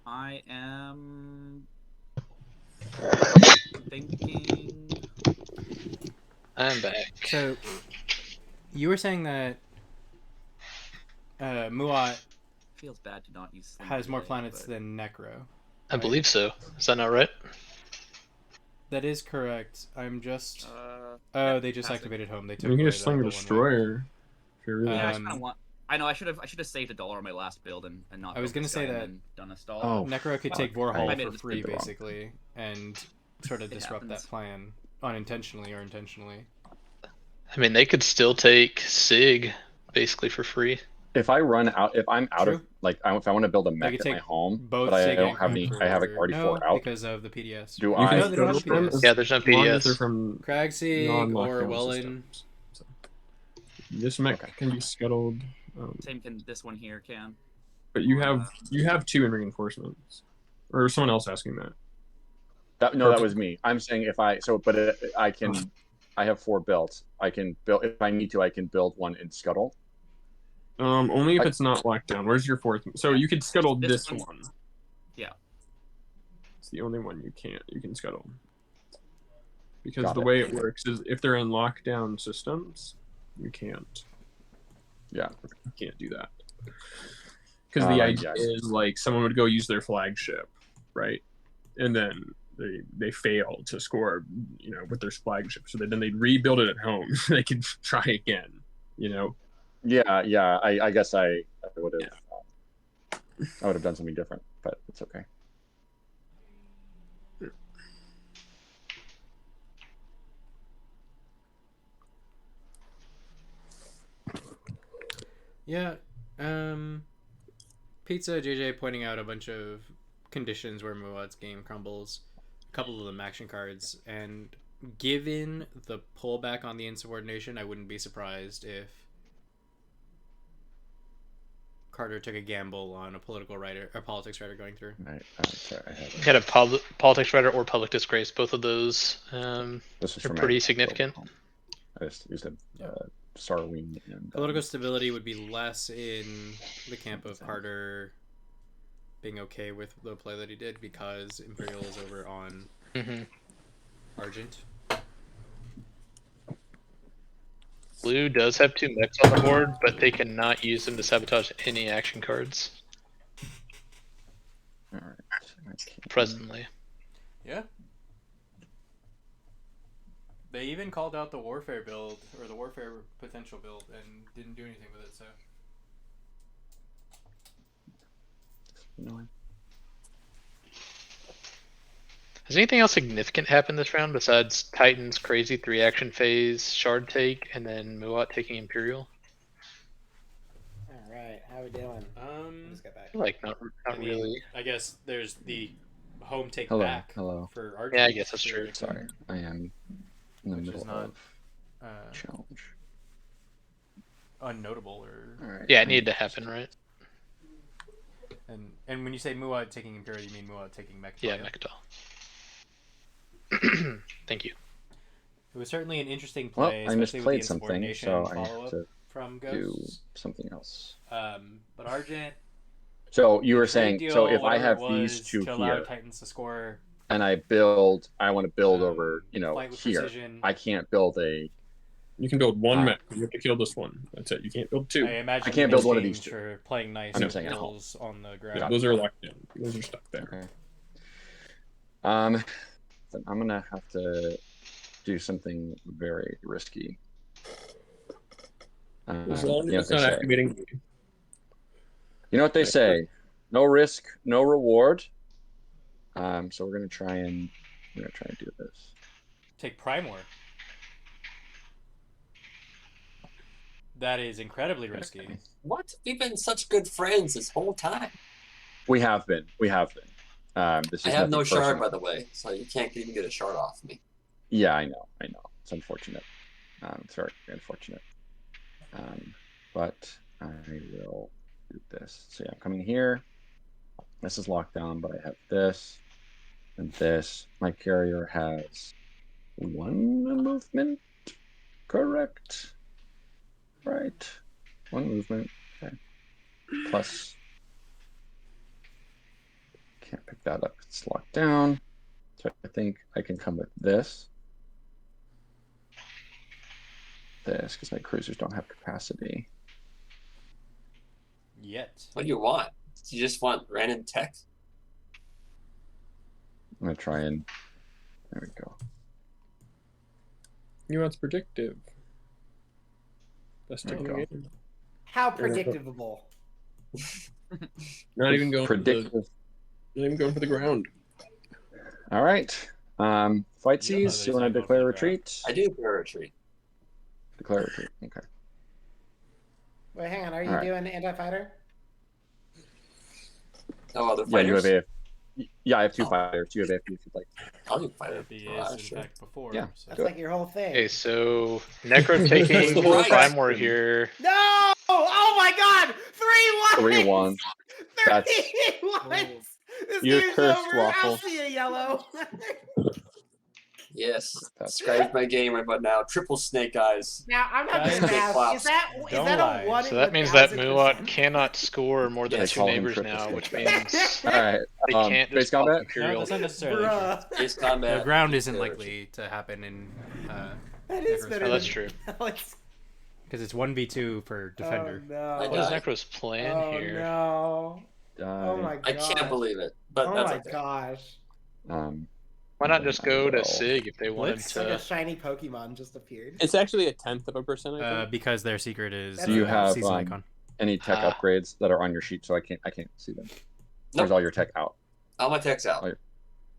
I am thinking. I'm back. So, you were saying that Muat Feels bad to not use. Sling has more today, planets but- than Necro. I believe so. Is that not right? That is correct. I'm just. yeah, Oh, they just passing. activated home. They took You can away just sling the a one way. destroyer. If you're really Yeah, Um, I know I should have saved $1 on my last build and not. I was built gonna this say guy and that- then done a stall. Oh, Necro could fuck. take I Vorhol made for a free, mistake. basically, and sort of It disrupt happens. that plan unintentionally or intentionally. I mean, they could still take Sig basically for free. If I run out, if I'm out of True. like, if I want to build a They mech could at my take home, both but I Sig don't and have Crag any, for... I have like already no, 4 out. because of the PDS. Do You I? can No, they don't have scuttle them PDS. as Yeah, there's no long as PDS. they're from Crag Sig or non-lockdown Wellen. systems. So, this mech Okay. can be scuttled, Same can this one here can. but you have 2 in reinforcements, or someone else asking that. That was me. I'm saying if I I can, I have 4 built. I can build if I need to. I can build one in scuttle. Only if it's not locked down. Where's your 4th? So you could scuttle This this one. one. Yeah. It's the only one you can't. You can scuttle. Because Got the it. way it works is if they're in lockdown systems, you can't. Yeah. You can't do that. Because the idea yes. is like someone would go use their flagship, right? And then they fail to score, with their flagship. So then they'd rebuild it at home. They could try again, Yeah. I guess I would have. I would have done something different, but it's okay. Yeah. Pizza JJ pointing out a bunch of conditions where Muad's game crumbles. A couple of them action cards, and given the pullback on the insubordination, I wouldn't be surprised if Carter took a gamble on a political writer or politics writer going through. Right. Sorry, I You had a politics writer or public disgrace. Both of those This is are for pretty my significant. I just used a Starwing and Political stability would be less in the camp of Carter being okay with the play that he did because Imperial is over on Argent. Blue does have 2 mechs on the board, but they cannot use them to sabotage any action cards All right. presently. Yeah. They even called out the Warfare build, or the Warfare potential build, and didn't do anything with it, so. No. Has anything else significant happened this round besides Titan's crazy 3-action phase, Shard take, and then Muat taking Imperial? All right, how we doing? Let's get back. Like not really. I guess there's the home take Hello, back hello. for Argent. Yeah, I guess that's true. Sorry, I am in the Which middle is not, of challenge. unnotable or. All right. Yeah, it needed to happen, right? And when you say Muad taking Imperial, you mean Muad taking Mechatol? Yeah, Mechatol. Thank you. It was certainly an interesting Well, play, I especially with the misplayed something, insubordination so I follow-up have to from do Ghosts. something else. But Argent. So you were trade saying, so deal, if I whatever have it these was, 2 to allow here, Titans to score, and I want to build over, flight with here, precision. I can't build a. You can build 1 mech. You have to kill this one. That's it. You can't build 2. I imagine I can't in build one of exchange these two. for playing nice I'm with saying at home. rolls on the ground. Yeah, those are locked in. Those are stuck there. Okay. Then I'm gonna have to do something very risky. As long you know as what it's they not say. activating. You know what they say? No risk, no reward. So we're gonna try and do this. Take Primor. That is incredibly risky. Okay. What? We've been such good friends this whole time. We have been. This is I have no nothing shard, personal. by the way, so you can't even get a shard off me. Yeah, I know. It's unfortunate. It's very unfortunate. But I will do this. So yeah, I'm coming here. This is locked down, but I have this and this. My carrier has 1 movement. Correct. Right. 1 movement. Okay. Plus. Can't pick that up. It's locked down. So I think I can come with this. This, because my cruisers don't have capacity. Yet. What do you want? Do you just want random tech? I'm gonna try and there we go. You know, it's predictive. Best There in you the go. game. How predictable. Not even going Predictive. not even going for the ground. All right. Fight You don't know seas. that You he's want not to going declare for the retreat? I do declare retreat. Declare retreat. Okay. Wait, hang on. Are you All right. doing anti-fighter? No other Yeah, you fighters? have AF. Yeah, I have 2 Oh. fighters. You have AFP if you'd like. I'll do fighter. He Oh, is, in sure. fact, before. Yeah. So. That's Good. like your whole thing. Okay, so Necro taking Right. Primor here. No! Oh my god! 3 3-1. 3-1! This You're game's cursed, over. Waffle. I'll see you, Yellow. Yes. That's Sky's my game right about now. Triple snake eyes. Now, I'm not Guys, doing math. Clout. Is that Don't a lie. 1 So in that means that 1,000%? Muat cannot score more than They 2 call him neighbors triple now, snake. which means All right. they can't Base just pop combat. No, Imperial. that's not necessarily true. Bruh. Ace combat. The ground isn't declare likely to happen in. That is Necro's better Oh, than that's true. Alex. Because it's 1v2 for defender. Oh, no. What is died. Necro's plan Oh, here? no. Oh, my Die. gosh. I can't believe it, but Oh, that's my okay. gosh. Why not then just I go to will- Sig if they wanted Blitz? Like a to? shiny Pokemon just appeared. It's actually a 1/10%, I think. Because their secret is Do you have, season icon. Any tech Ah. upgrades that are on your sheet, so I can't see them. Nope. Or is all your tech out? All my tech's out. Oh,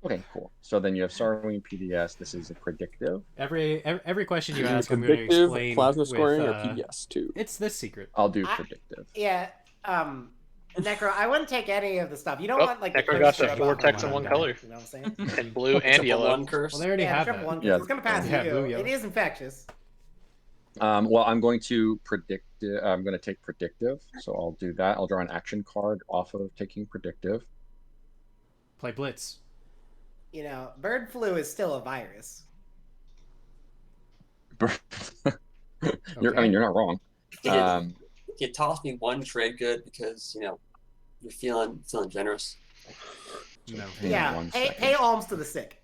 Okay, cool. So then you have Starwing PDS. This is a predictive. Every question you Is it ask, I'm going to predictive, explain. plasma scoring, with, or PDS too? It's this secret. I'll do I- predictive. Yeah, Necro, I wouldn't take any of the stuff. You don't Oh, want like the Necro got curse the rub 4 off techs on in one guy, color. You know what I'm saying? And blue and Triple yellow. one curse. Well, they already Yeah, have triple that. one curse. Yeah. It's gonna pass Yeah, you. blue, yellow. It is infectious. Well, I'm going to predict. I'm going to take predictive. So I'll do that. I'll draw an action card off of taking predictive. Play Blitz. You know, bird flu is still a virus. I mean, you're not wrong. You toss me one trade good because you're feeling generous. No. Hang on Yeah, one pay second. alms to the sick.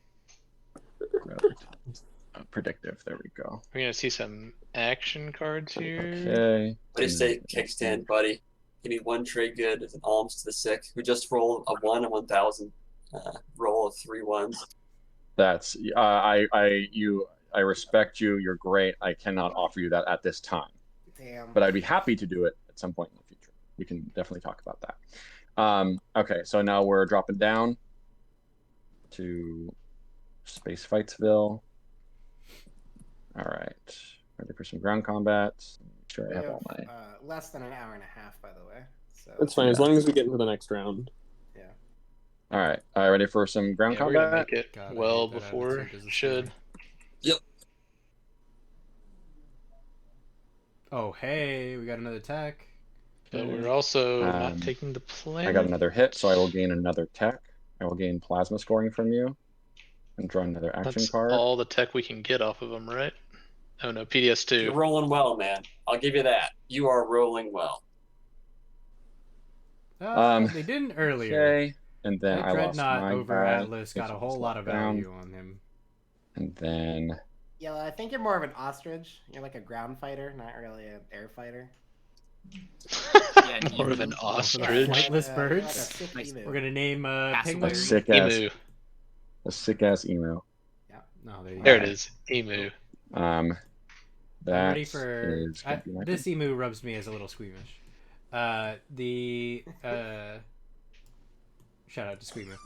Predictive. There we go. We're gonna see some action cards here. Okay. What do you say, kickstand, buddy? Give me one trade good as an alms to the sick who just rolled a 1 in 1,000 roll of 3 ones. That's I respect you. You're great. I cannot offer you that at this time, Damn. but I'd be happy to do it at some point in the future. We can definitely talk about that. Okay, so now we're dropping down to Space Fightsville. All right, ready for some ground combat. Make sure We I have have all my. less than an hour and a half, by the way. So That's fine, as long as we get into the next round. yeah. All right, ready for some ground Yeah, we're gonna combat? make it God, I well hate that before attitude as a should. streamer. Yep. Oh, hey, we got another tech. But we're also not Um, taking the plan. I got another hit, so I will gain another tech. I will gain plasma scoring from you, and draw another action That's card. all the tech we can get off of them, right? Oh no, PDS2. You're rolling well, man. I'll give you that. You are rolling well. They didn't earlier. Okay, and then That I lost Dreadnought my over guy. Atlas got a It's whole lot of down. value on him. And then Yeah, I think you're more of an ostrich. You're like a ground fighter, not really an air fighter. Yeah, More of an emu. ostrich. Flightless You're birds? like a sick emu. We're gonna name Penguin. a sick ass, Emu. emu. No, there you There go. it is. Emu. That I'm ready is for gonna be my this emu rubs me as a little squeamish. Shout out to Squeamo.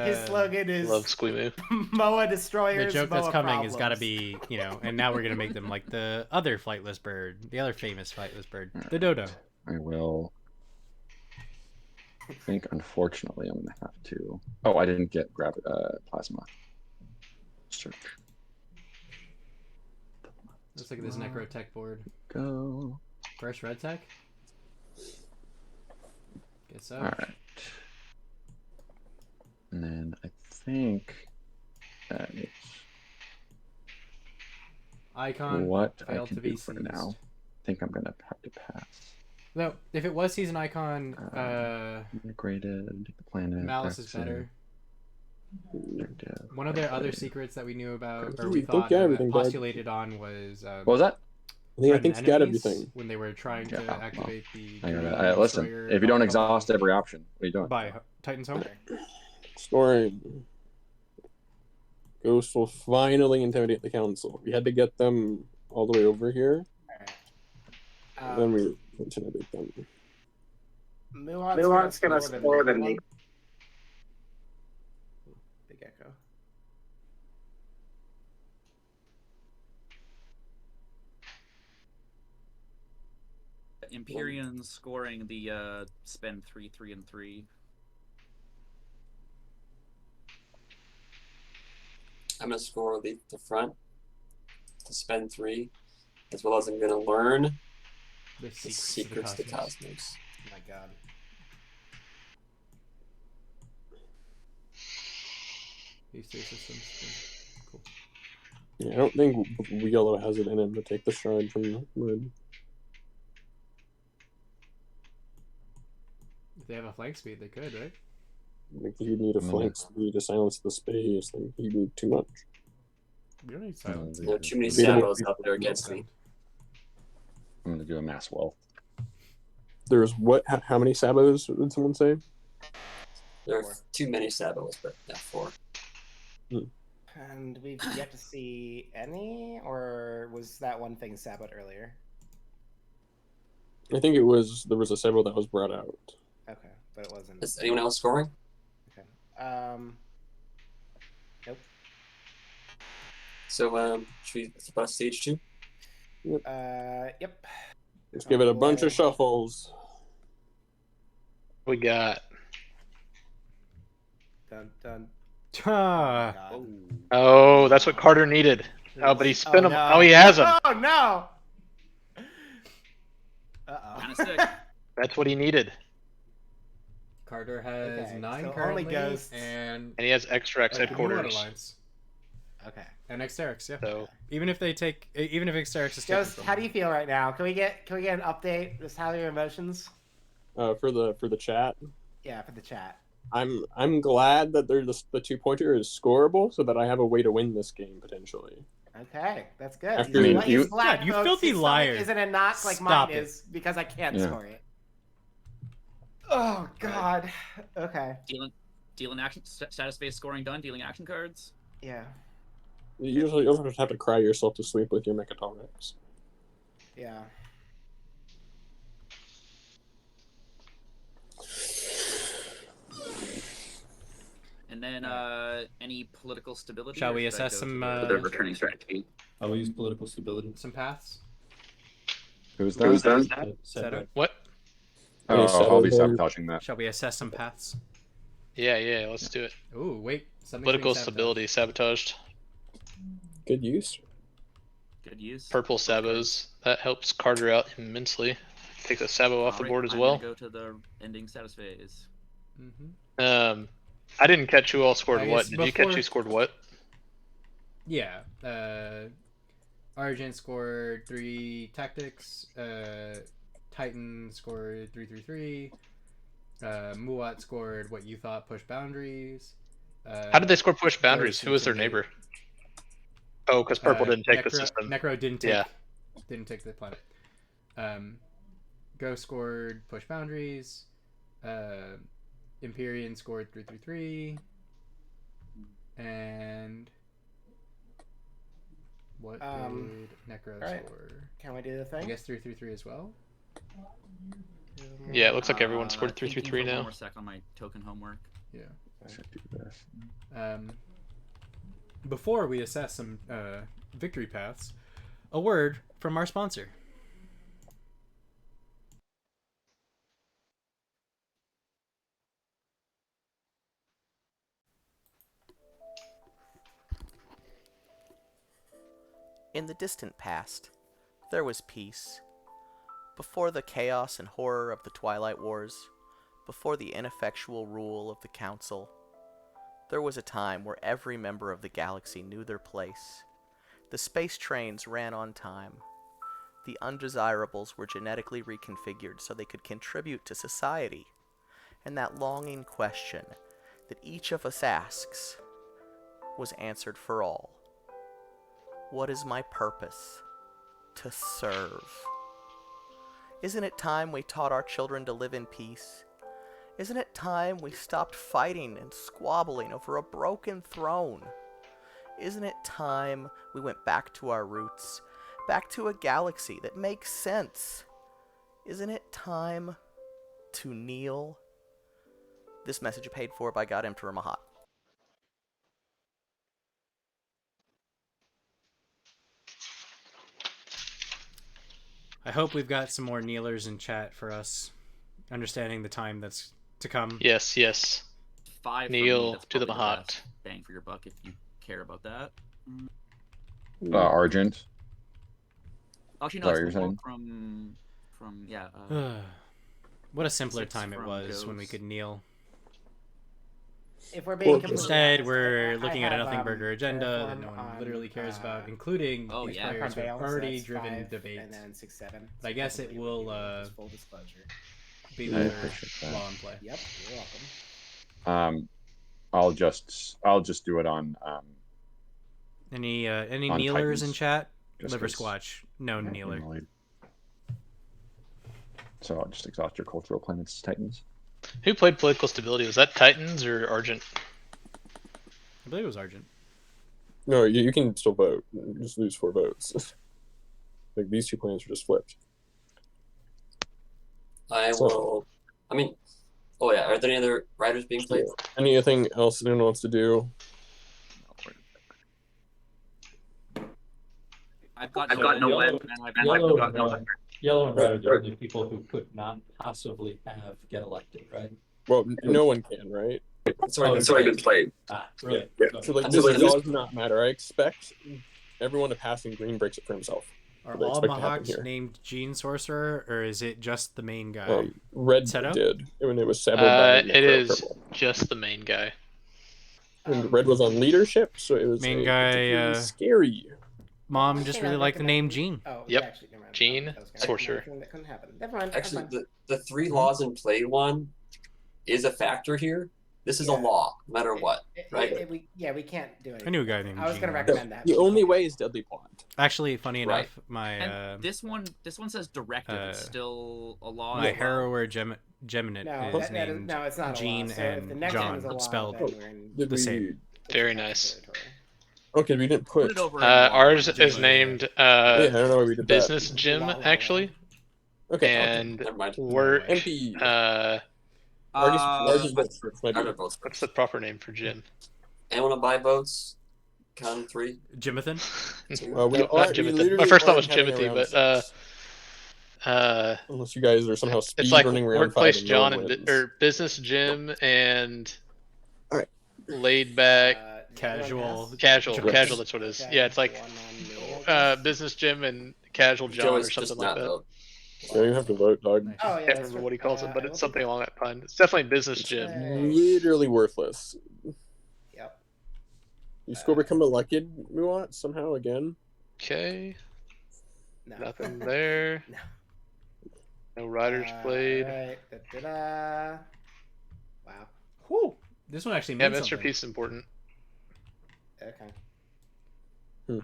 His slogan is Love Squeamu. MOA The destroyers. joke that's MOA coming has got to problems. be, and now we're gonna make them like the other flightless bird, the other famous flightless bird, the dodo. I will. I think unfortunately I'm gonna have to. Oh, I didn't get plasma. Search. Let's look at this necrotech board. Go. First red tech. Guess so. All right. And then I think that is Icon. what I failed can to be do for seized. now. I think I'm gonna have to pass. No, if it was season icon, Integrated, take the planet. Malice is exit, better. objective, One of their other upgrade. secrets that we knew about, I or we think thought you got everything, bud. postulated on, was What was that? I think threaten you got enemies everything. when they were trying to Yeah, well, activate the. I gotta, Dragon listen, Destroyer if you don't couple- exhaust every option, what are you doing? by Titan's Home. Scoring. Ghost will finally intimidate the council. We had to get them all the way over here. Then we intimidate them. Mulat's gonna score the knee. Big echo. Empyrean scoring the spend 3, 3, and 3. I'm gonna score the front to spend 3, as well as I'm gonna learn The the secrets, secrets of to the cosmos. cosmos. Oh my god. These 3 systems. Cool. Yeah, I don't think yellow has it in him to take the shard from red. If they have a flank speed, they could, right? Like he'd need a flank speed to silence the space. Like he'd need too much. We don't need silence. There are too many sabos out there against me. I'm gonna do a mass well. There's what? How many sabos did someone say? There are too many sabos, but yeah, 4. And we've yet to see any, or was that one thing saboed earlier? I think there was a sabo that was brought out. Okay, but it wasn't. Is anyone else scoring? Okay. Nope. So should we about stage 2? Yep. Let's give it a bunch of shuffles. We got. Dun dun. Oh, that's what Carter needed. Oh, but he spent them. No. Oh, he has them. Oh no! Kind of sick. That's what he needed. Carter has Okay, 9 so currently, only ghosts. and And he has extra X the New headquarters. Alliance. Okay. And Exterix, yeah. So Even if Exterix is taken Ghost, from how him. do you feel right now? Can we get an update? Just how are your emotions? For the chat. Yeah, for the chat. I'm glad that the 2-pointer is scoreable, so that I have a way to win this game potentially. Okay, that's good. After He's black, God, you folks. filthy His stomach liar. isn't a knot like Stop mine it. is because I can't Yeah. score it. Oh God. Okay. Dealing action status phase scoring done. Dealing action cards. Yeah. You usually also have to cry yourself to sleep with your Mechatonix. Yeah. And then any political stability. Shall or we should I assess go to some, the returning strategy? I will use political stability. Some paths? Who's done? Seto? what? Oh, settle I'll be them. sabotaging that. Shall we assess some paths? Yeah, let's do it. Ooh, wait. Something's Political being sabotaged. stability sabotaged. Good use. Good use. Purple sabos. That helps Carter out immensely. Take the sabo off the Alright, board as I'm well. gonna go to the ending status phase. I didn't catch who all scored I what. guess Did you catch before- who scored what? Yeah. Argent scored 3 tactics. Titan scored 333. Muat scored what you thought push boundaries. How did they score push boundaries? Who was their Intimidate. neighbor? Oh, because purple didn't take the Necro- system. Necro didn't take. Yeah. Didn't take the planet. Go scored push boundaries. Empyrean scored 333. And what did Necro alright. score? Can we do the I thing? guess 333 as well. Yeah, it looks like everyone scored Thinking 333 for one now. more sec on my token homework. Yeah. Should do this. Before we assess some victory paths, a word from our sponsor. In the distant past, there was peace. Before the chaos and horror of the Twilight Wars, before the ineffectual rule of the Council, there was a time where every member of the galaxy knew their place. The space trains ran on time. The undesirables were genetically reconfigured so they could contribute to society. And that longing question that each of us asks was answered for all. What is my purpose? To serve. Isn't it time we taught our children to live in peace? Isn't it time we stopped fighting and squabbling over a broken throne? Isn't it time we went back to our roots, back to a galaxy that makes sense, Isn't it time to kneel? This message paid for by God Emperor Mahat. I hope we've got some more kneelers in chat for us, understanding the time that's to come. Yes, yes. 5 for Kneel me. That's to the probably Mahat. best bang for your buck if you care about that. Argent. Actually, no, Sorry, it's you're the saying? one from yeah. What a simpler 6 time it from was when we Ghost. could kneel. If we're being completely Instead, honest, we're I looking at a have, nothing burger agenda that Terraform no one on, literally cares about, including Oh, these yeah. players who have Veil, so already that's driven 5, debate. and then 6, 7. But I guess it technically will would be just full disclosure. be I better appreciate that. while in play. Yep, you're welcome. I'll just do it on. Any On kneelers Titans, in chat? just Liver 'cause- Squatch, no kneeler. So I'll just exhaust your cultural planets, Titans. Who played Political Stability? Was that Titans or Argent? I believe it was Argent. No, you can still vote. You just lose 4 votes. Like these 2 plans are just flipped. I will. I mean, oh yeah. Are there any other riders being played? Anything else anyone wants to do? I've got So no yellow- and I've Yellow got and no red. Yellow and red are the only people who could not possibly have get elected, right? Well, no one can, right? It's already been played. Ah, brilliant. So like I'm this just- does not matter. I expect everyone to pass and green breaks it for himself. Are They all expect to happen Mahawks here. named Gene Sorcerer, or is it just the main guy? Red Seto? did when it was settled by It Necro is Purple. just the main guy. And Red was on leadership, so it was Main guy, particularly scary. Mom just really liked the name Gene. Oh, Yep. yeah, actually, never mind. Gene, That was gonna- Sorcerer. That couldn't happen. Never mind. Actually, that's fine. the 3 laws in play one is a factor here. This is a law, no matter what, right? We can't do anything. I knew a guy named I was Gene. going to recommend that. The only way is Deadly Plot. Actually, funny Right. enough, my And this one says directive. It's still a law. my as well. harrower Geminate No, is that is, named no, it's not Gene a law. So if the and next one John, is a law, spelled then we're in Did the we... same. Very nice. territory. Okay, we didn't Put put. it over in Ours law. is named Yeah, I don't know why we did Business that. Gym, Law. actually. Okay. And Never mind. work. MP. Uh, votes first, maybe. I don't vote. What's the proper name for gym? Anyone want to buy votes? Count 3. Jimathan? we No, not we Jimothy. literally My first thought was aren't having Jimothy, a but round 6. Unless you guys are somehow speed it's like running round workplace 5 and John no one and wins. or business gym and Alright. laid back Casual. casual. Yes. Casual, that's what it is. Okay, Yeah, it's like one on me, I guess. business gym and casual You John can or always something just like not that. vote. Yeah, you have to vote, dog. Oh, yeah, I can't that's remember true. what he calls it, but I it's will something take along that line. It's definitely business gym. Hey. Literally worthless. Yep. You still become elected, Muat, somehow again? Okay, No. nothing there. No. No riders played. Right. Da-da-da. Wow. Whew. This one actually Yeah, means Mr. something. Peace is important. Okay.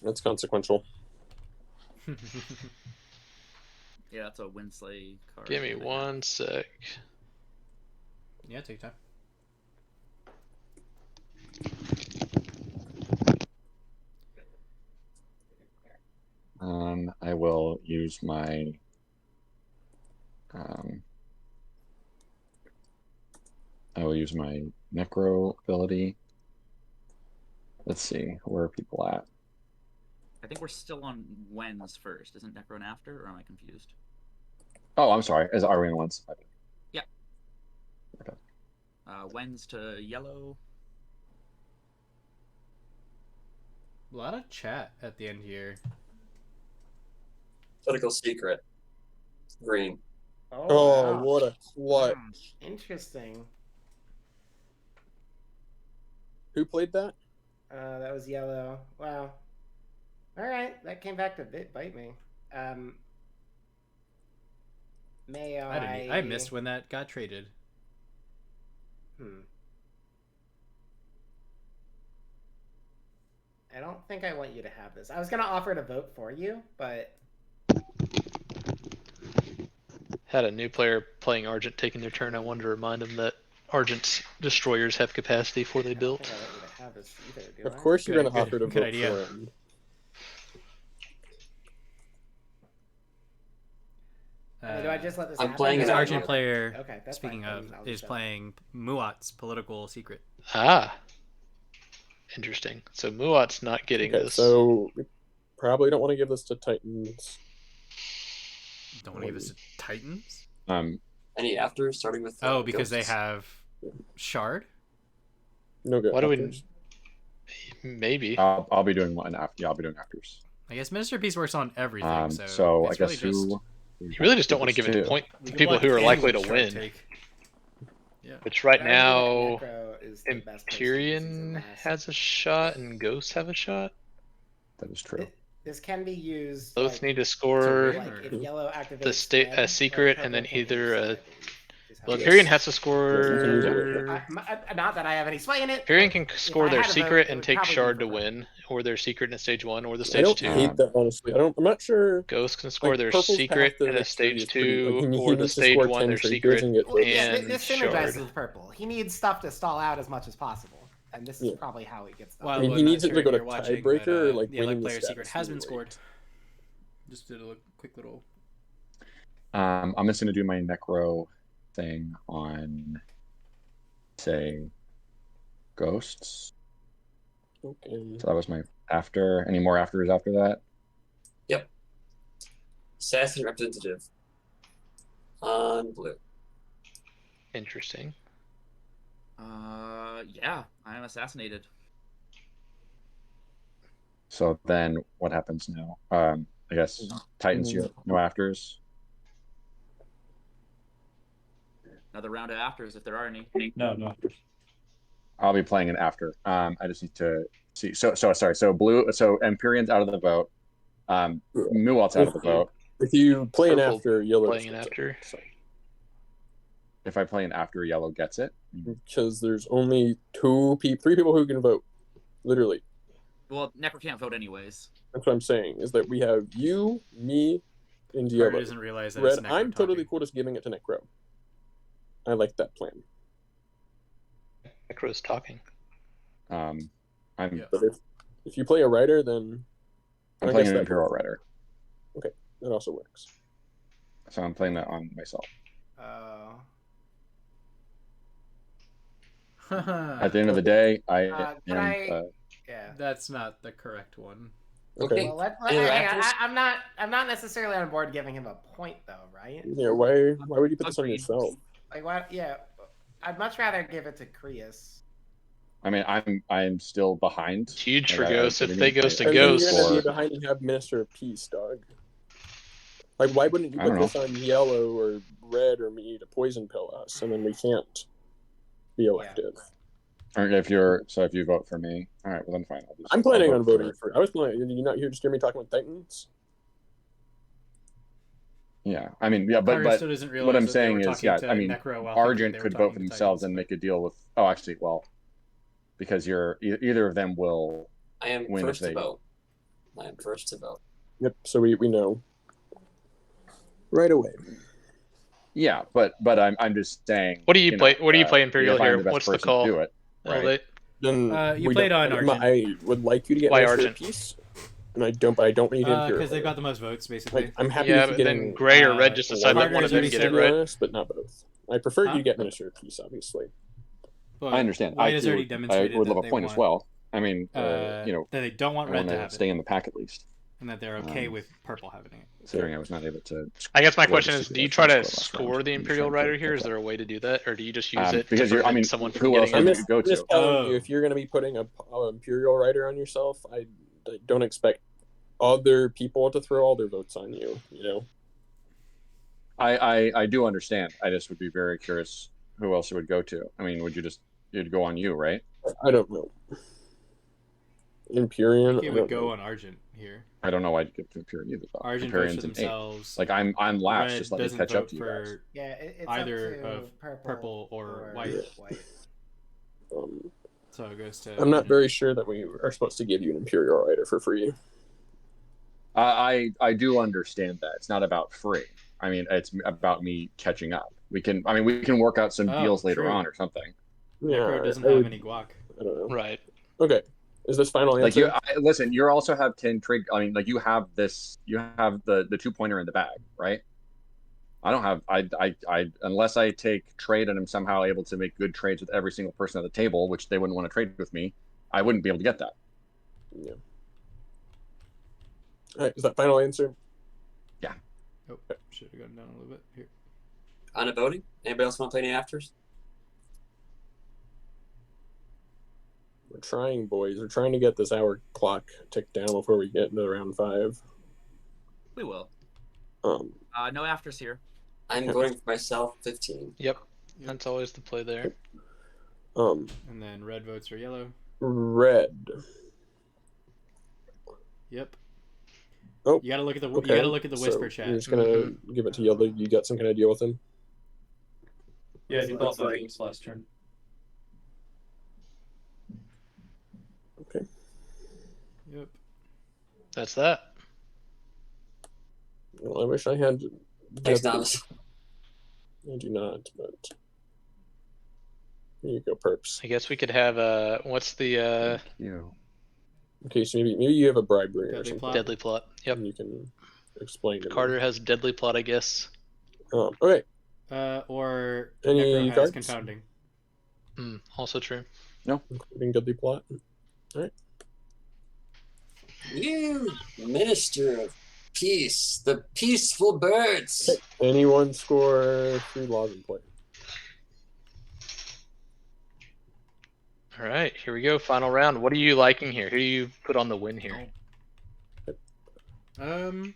That's consequential. yeah, that's a Winsley card. Give me one sec. Yeah, take your time. I will use my necro ability. Let's see, where are people at? I think we're still on Wens first. Isn't Necron after, or am I confused? Oh, I'm sorry. Are we in once? Yeah. Okay. Wens to yellow. A lot of chat at the end here. Political secret. Green. Oh, wow. what a clutch. Interesting. Who played that? That was yellow. Wow. All right, that came back to bite me. May I missed when that got traded. I don't think I want you to have this. I was gonna offer to vote for you, but Had a new player playing Argent taking their turn. I wanted to remind them that Argent's destroyers have capacity before they I don't built. think I want you to have this either, do Of I? course you're Good- going to offer to good vote idea. for him. I mean, do I just let this I'm happen? playing This it out Argent here. player, Okay, that's speaking fine. of, I'll is just- playing Muat's Political Secret. Ah, interesting. So Muat's not getting Okay, this. so we probably don't want to give this to Titans. Don't want to give this to Titans? Any after starting with? Oh, because ghosts? they have Shard? No good. Why do we? afters. Maybe. I'll be doing one after. Yeah, I'll be doing afters. I guess Minister Peace works on everything, so, So I it's guess really just... You really just don't want to give it to people who are likely to win. Yeah. Which right But I really now, think Necro is the best place to use Empyrean these unless- has a shot and Ghosts have a shot. That is true. This can be used. Both like, need to score like if yellow activates the state red, a like secret purple and then can use either it, I a. believe, is how Well, it Empyrean is. has to score. Not that I have any sway in it. Empyrean but can if score I their had a vote, secret it and would take probably be Shard for to purple. win, or their secret in stage 1 or the I stage don't 2. hate that honestly. I'm not sure. Ghosts can score their Purple's secret path to in a victory stage is pretty- 2 like, he or the needs to stage score 1 10 their trade secret goods and get Well, yeah, and this Shard. synergizes with purple. He needs stuff to stall out as much as possible, and this is Yeah. probably how it gets done. Well, I mean, he I'm not needs it to sure go if to you're watching, tiebreaker but, or, like, the Elect winning the player secret status has been league. scored. Just did a quick little... I'm just gonna do my necro thing on, say, ghosts. Okay. So that was my after. Any more afters after that? Yep. Assassin representative. On blue. Interesting. Yeah, I am assassinated. So then what happens now? I guess Titans, you have no afters. Another round of afters if there are any. No. I'll be playing an after. I just need to see. So sorry. So blue. So Empyrean's out of the vote. Muat's out of the vote. If you play an Purple after, yellow playing an gets it. after. So- If I play an after, yellow gets it. because there's only three people who can vote. Literally. Well, Necro can't vote anyways. That's what I'm saying, is that we have you, me, and Carter Yellow. doesn't realize that it's Red, Necro I'm totally talking. cool just giving it to Necro. I like that plan. Necro's talking. I'm Yeah. But if you play a writer, then I'm I playing guess an that Imperial Rider. that also works. So I'm playing that on myself. At the end of the day, I Can am. I- Yeah. That's not the correct one. Okay. Well, Any other hang on. actors? I'm not necessarily on board giving him a point though, right? Yeah, why would you put this on Agreed. yourself? Like what? Yeah, I'd much rather give it to Krius. I mean, I'm still behind. Huge Like, for I Ghosts. really If they need- goes to And then Ghosts, you're gonna be Or- behind and have Minister of Peace, dog. Like, why wouldn't you I put don't this on Yellow or Red or me to poison pill us, and then we can't be elected? Or if you vote for me, all right. Well, then fine. I'm planning I'll on vote voting for. I was planning. Did you not hear? Just hear me talking with Titans? Yeah, I mean, yeah, Carter but still doesn't realize what I'm that they saying were is, talking yeah, to I mean, Necro while thinking Argent they were could talking vote for to themselves Titans, and but- make a deal with. Oh, actually, well, because either of them will. I am Win if first to they- vote. I am first to vote. Yep. So we know right away. Yeah, but I'm just saying. What do you play? know, What do you play Imperial if I'm here? the best What's the person to call? Do it. Right. Elevate. Then You we played don't- on Argent. I would like you to get Why Minister of Argent? Peace, and I don't. But I don't need Imperial. Because they've got the most votes, basically. Like, I'm happy Yeah, with but you then getting. Gray or Red just uh, decide that Carter one of has them already get said it to be right. honest, but not both. I prefer Huh? you get Minister of Peace, obviously. But I understand. White I has too already would- demonstrated I would love that a they point want, as well. I mean, that they don't want I Red want to to have stay it, in the pack at least. and that they're okay um, with Purple having it. Considering I was not able to. I guess my Well, question just is: to do do you that try to last round. score the I'm just Imperial trying to Rider here? catch Is up. there a way to do that, or do you just use it to Because you're. I prevent mean, someone from who else getting would it? you go I'm just to? telling you, Oh. if you're going to be putting a Imperial Rider on yourself, I don't expect other people to throw all their votes on you. You know. I do understand. I just would be very curious who else it would go to. I mean, you'd go on you, right? I don't know. Imperial. It would go on Argent here. I don't know why I'd give to Imperial either. Though. Argent votes Imperial's for an 8. themselves. Like I'm last. Red Just let me doesn't catch up vote to you guys. for Yeah, it's either up to of purple or white. Um, So it goes to. I'm not very sure that we are supposed to give you an Imperial Rider for free. I do understand that it's not about free. I mean, it's about me catching up. We can work out some Oh, deals later true. on or something. Necro doesn't I have would- any guac. I don't know. Right. Okay. Is this final answer? Like listen, you also have 10 trade. I mean, like you have this. You have the 2-pointer in the bag, right? I don't have I unless I take trade and I'm somehow able to make good trades with every single person at the table, which they wouldn't want to trade with me. I wouldn't be able to get that. Yeah. All right, is that final answer? Yeah. Oh, should have gone down a little bit here. On a voting? Anybody else want to play any afters? We're trying, boys. We're trying to get this hour clock ticked down before we get into round 5. We will. Um, No afters here. I'm voting for myself. 15. Yep. That's always the play there. And then red votes for yellow. Red. Yep. Oh, you gotta look at the okay. You gotta look at the whisper chat. You're just gonna give it to yellow. You got some kind of deal with him? Yeah, he thought that was last turn. Okay. Yep. That's that. Well, I wish I had. Thanks, Thomas. I do not, but here you go, perps. I guess we could have what's the Okay, so maybe you have a bribery or Deadly something. plot. deadly plot? Yep. And you can explain it. Carter has deadly plot, I guess. Okay. Or Any Necro has cards? confounding. Also true. No. Including deadly plot. All right. You, Minister of Peace, the peaceful birds. Okay. Anyone score 3 laws in play? All right, here we go. Final round. What are you liking here? Who do you put on the win here? I'm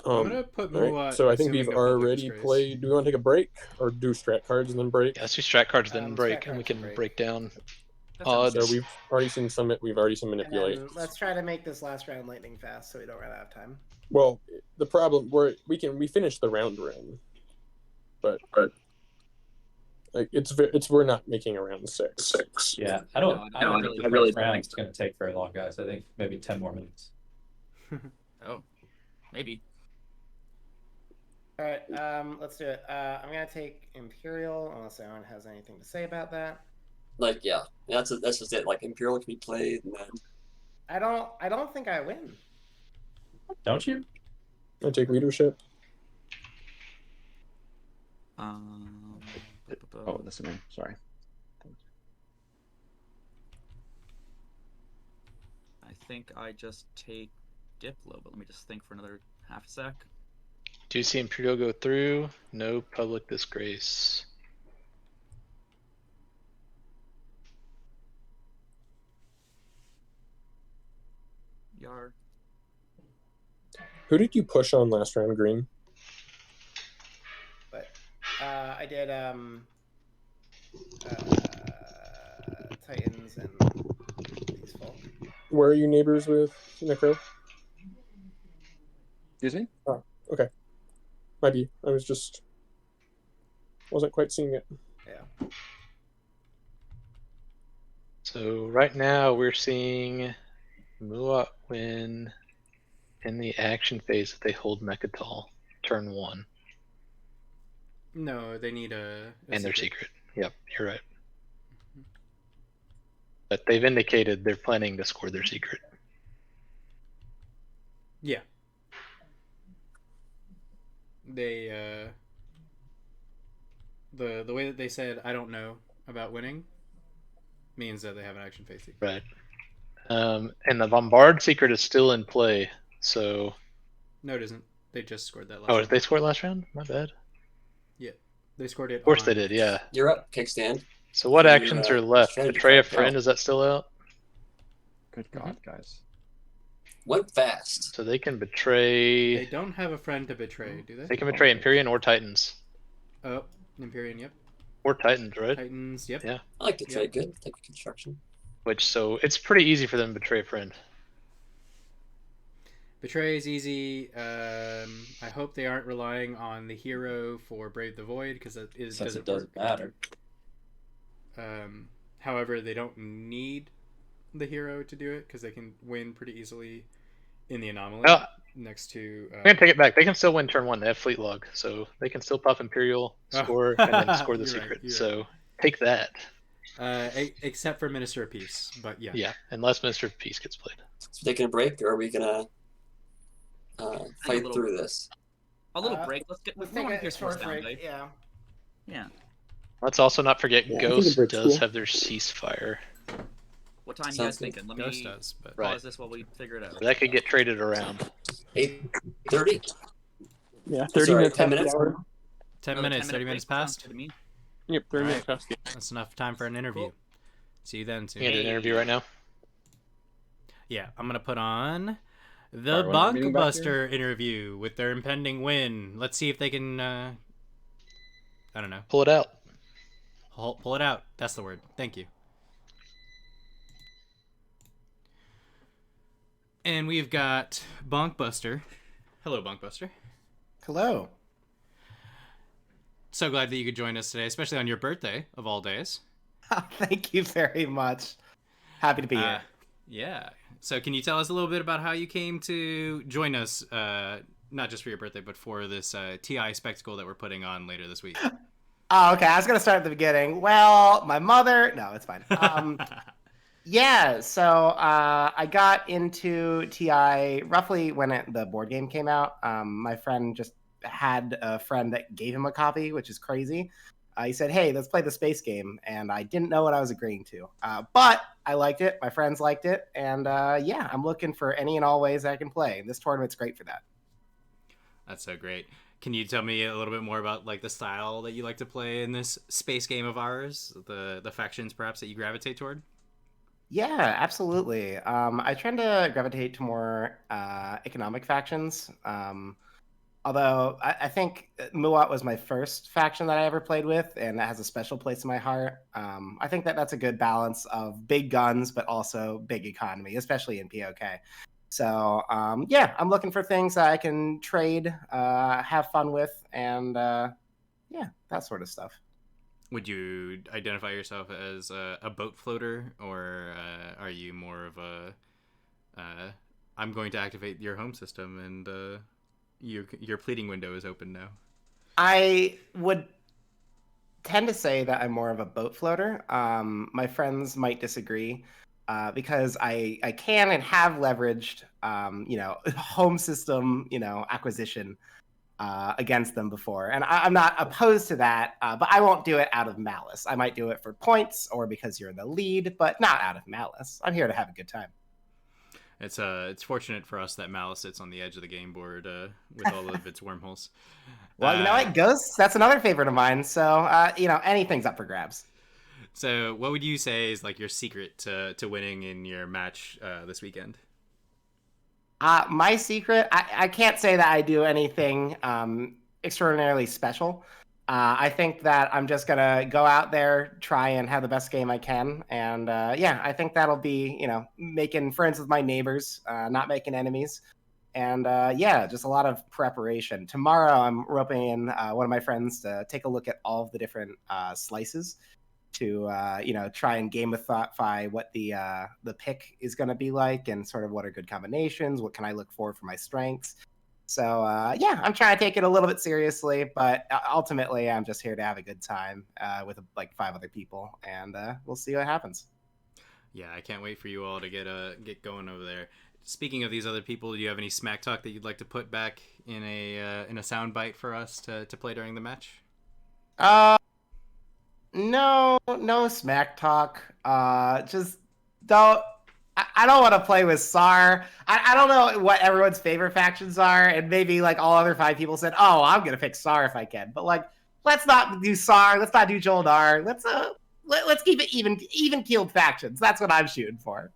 gonna put all right, Muat. so I think assuming we've no public already disgrace. played. Do we want to take a break or do strat cards and then break? Yeah, let's do strat cards then break, strat and we cards can break down That sounds odds. So we've already seen some. We've already seen And manipulate. then let's try to make this last round lightning fast, so we don't run out of time. Well, the problem we finished the round we're in, but like we're not making a round 6. Yeah, I don't No, think I the really first round's going to take very long, guys. I think maybe 10 more minutes. Oh, maybe. All right, let's do it. I'm gonna take Imperial, unless anyone has anything to say about that. Like, yeah, that's just it. Like, Imperial can be played, and then I don't think I win. Don't you? I take leadership. Oh, that's me. Sorry. I think I just take Diplo, but let me just think for another half a sec. Do you see Imperial go through? No public disgrace. Yar. Who did you push on last round, Green? But I did Titans and these folk. Where are you neighbors with Necro? Excuse me? Oh, okay. Might be. I wasn't quite seeing it. Yeah. So right now we're seeing Muat win in the action phase if they hold Mechatol turn 1. No, they need a And their secret. Yep, you're right. But they've indicated they're planning to score their secret. Yeah. They the way that they said I don't know about winning means that they have an action phase secret. Right. And the Bombard secret is still in play, so... No, it isn't. They just scored that last Oh, round. they scored last round? My bad. Yeah. They scored it. Of course they did, yeah. you're up, kickstand. So what You, actions are left? strategy Betray a card, friend, go. is that still out? Good God, guys. Went fast. So they can betray... They don't have a friend to betray, do they? They can betray Empyrean or Titans. Oh, Empyrean, yep. Or Titans, right? Titans, yep. Yeah. I like to trade good. Take a construction. Which, so it's pretty easy for them to betray a friend. Betray is easy. I hope they aren't relying on the hero for Brave the Void, because it Since doesn't it doesn't matter. However, they don't need the hero to do it, because they can win pretty easily in the anomaly next to... I'm going to take it back. They can still win turn 1. They have Fleet Log, so they can still pop Imperial, score, and then score the You're right, secret. you're So take that. Except for Minister of Peace, but yeah. Yeah, unless Minister of Peace gets played. So taking a break, or are we gonna fight little- through this? A little break. Let's get. Let's We want take to hear a some more short sound break. bite. Yeah. Yeah. Let's also not forget Yeah, I think a Ghost break's does cool. have their ceasefire. What time you Sounds guys good. thinking? Let Ghost me does, but pause Right. this while we figure it out. That could get traded around. 8:30. Yeah, 30 Sorry, minutes 10 past minutes. the hour. 10 Another minutes, 10-minute 30 minutes break sounds past. good to me. Yep, 30 minutes Alright. past the That's enough time for an interview. Cool. See you then, too. You gonna do an interview right now? Yeah, I'm gonna put on the Sorry, what am I reading back Bonkbuster interview with their impending win. Let's see if they can. I don't know. Pull it out. Pull it out. That's the word. Thank you. And we've got Bonkbuster. Hello, Bonkbuster. Hello. So glad that you could join us today, especially on your birthday of all days. Thank you very much. Happy to be here. Yeah. So can you tell us a little bit about how you came to join us, not just for your birthday, but for this TI spectacle that we're putting on later this week? Oh, okay. I was gonna start at the beginning. Well, my mother. No, it's fine. Yeah. So I got into TI roughly when the board game came out. My friend just had a friend that gave him a copy, which is crazy. He said, "Hey, let's play the space game," and I didn't know what I was agreeing to, but I liked it. My friends liked it, and yeah, I'm looking for any and all ways I can play. This tournament's great for that. That's so great. Can you tell me a little bit more about like the style that you like to play in this space game of ours? The factions perhaps that you gravitate toward? Yeah, absolutely. I tend to gravitate to more economic factions. Although I think Muat was my first faction that I ever played with, and that has a special place in my heart. I think that that's a good balance of big guns, but also big economy, especially in POK. So yeah, I'm looking for things that I can trade, have fun with, and yeah, that sort of stuff. Would you identify yourself as a boat floater, or are you more of a I'm going to activate your home system and your pleading window is open now? I would tend to say that I'm more of a boat floater. My friends might disagree because I can and have leveraged, home system, acquisition against them before. And I'm not opposed to that, but I won't do it out of malice. I might do it for points or because you're in the lead, but not out of malice. I'm here to have a good time. It's fortunate for us that Malice sits on the edge of the game board with all of its wormholes. Well, you know what? Ghosts, that's another favorite of mine. So, anything's up for grabs. So what would you say is like your secret to winning in your match this weekend? My secret, I can't say that I do anything extraordinarily special. I think that I'm just going to go out there, try and have the best game I can. And yeah, I think that'll be, making friends with my neighbors, not making enemies. And yeah, just a lot of preparation. Tomorrow, I'm roping in one of my friends to take a look at all of the different slices to try and gamify what the pick is going to be like, and sort of what are good combinations, what can I look for my strengths. So yeah, I'm trying to take it a little bit seriously, but ultimately I'm just here to have a good time with like 5 other people, and we'll see what happens. Yeah, I can't wait for you all to get going over there. Speaking of these other people, do you have any smack talk that you'd like to put back in a sound bite for us to play during the match? No smack talk. Just don't. I don't want to play with SAR. I don't know what everyone's favorite factions are, and maybe like all other 5 people said, "Oh, I'm gonna pick SAR if I can." But like, let's not do SAR. Let's not do Jolnar. Let's keep it even keeled factions. That's what I'm shooting for.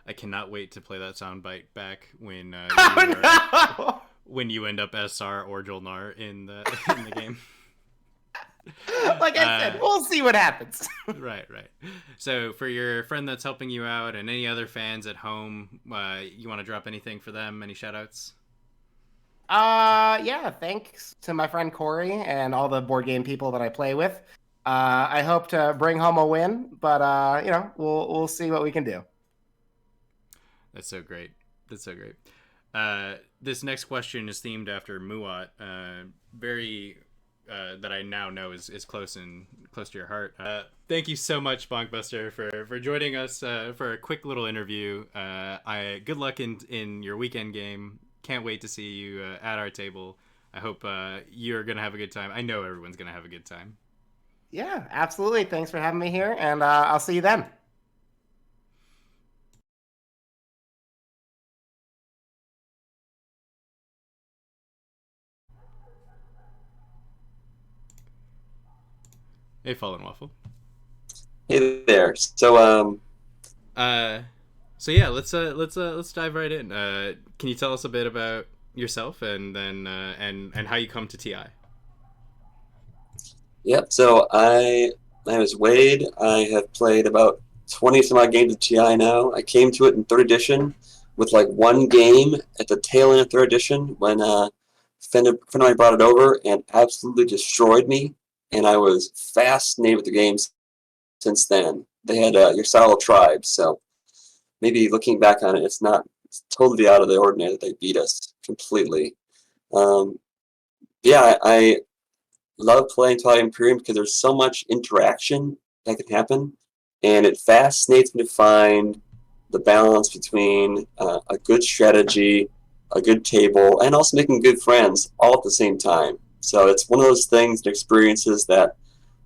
I cannot wait to play that soundbite back when No! when you end up as SAR or Jolnar in the game. Like I said, we'll see what happens. Right. So for your friend that's helping you out and any other fans at home, you want to drop anything for them? Any shout outs? Yeah, thanks to my friend Corey and all the board game people that I play with. I hope to bring home a win, but we'll see what we can do. That's so great. This next question is themed after Muat. That I now know is close to your heart. Thank you so much, Bonkbuster, for joining us for a quick little interview. Good luck in your weekend game. Can't wait to see you at our table. I hope you're gonna have a good time. I know everyone's gonna have a good time. Yeah, absolutely. Thanks for having me here, and I'll see you then. Hey, Fallen Waffle. Hey there. So So yeah, let's dive right in. Can you tell us a bit about yourself and then and how you come to TI? yep. So my name is Wade. I have played about 20 some odd games of TI now. I came to it in third edition with like one game at the tail end of third edition when friend of mine brought it over and absolutely destroyed me. And I was fascinated with the games since then. They had your Sorrow Tribes, so maybe looking back on it, it's totally out of the ordinary that they beat us completely. Um, yeah, I love playing Twilight Imperium because there's so much interaction that can happen, and it fascinates me to find the balance between a good strategy, a good table, and also making good friends all at the same time. So it's one of those things and experiences that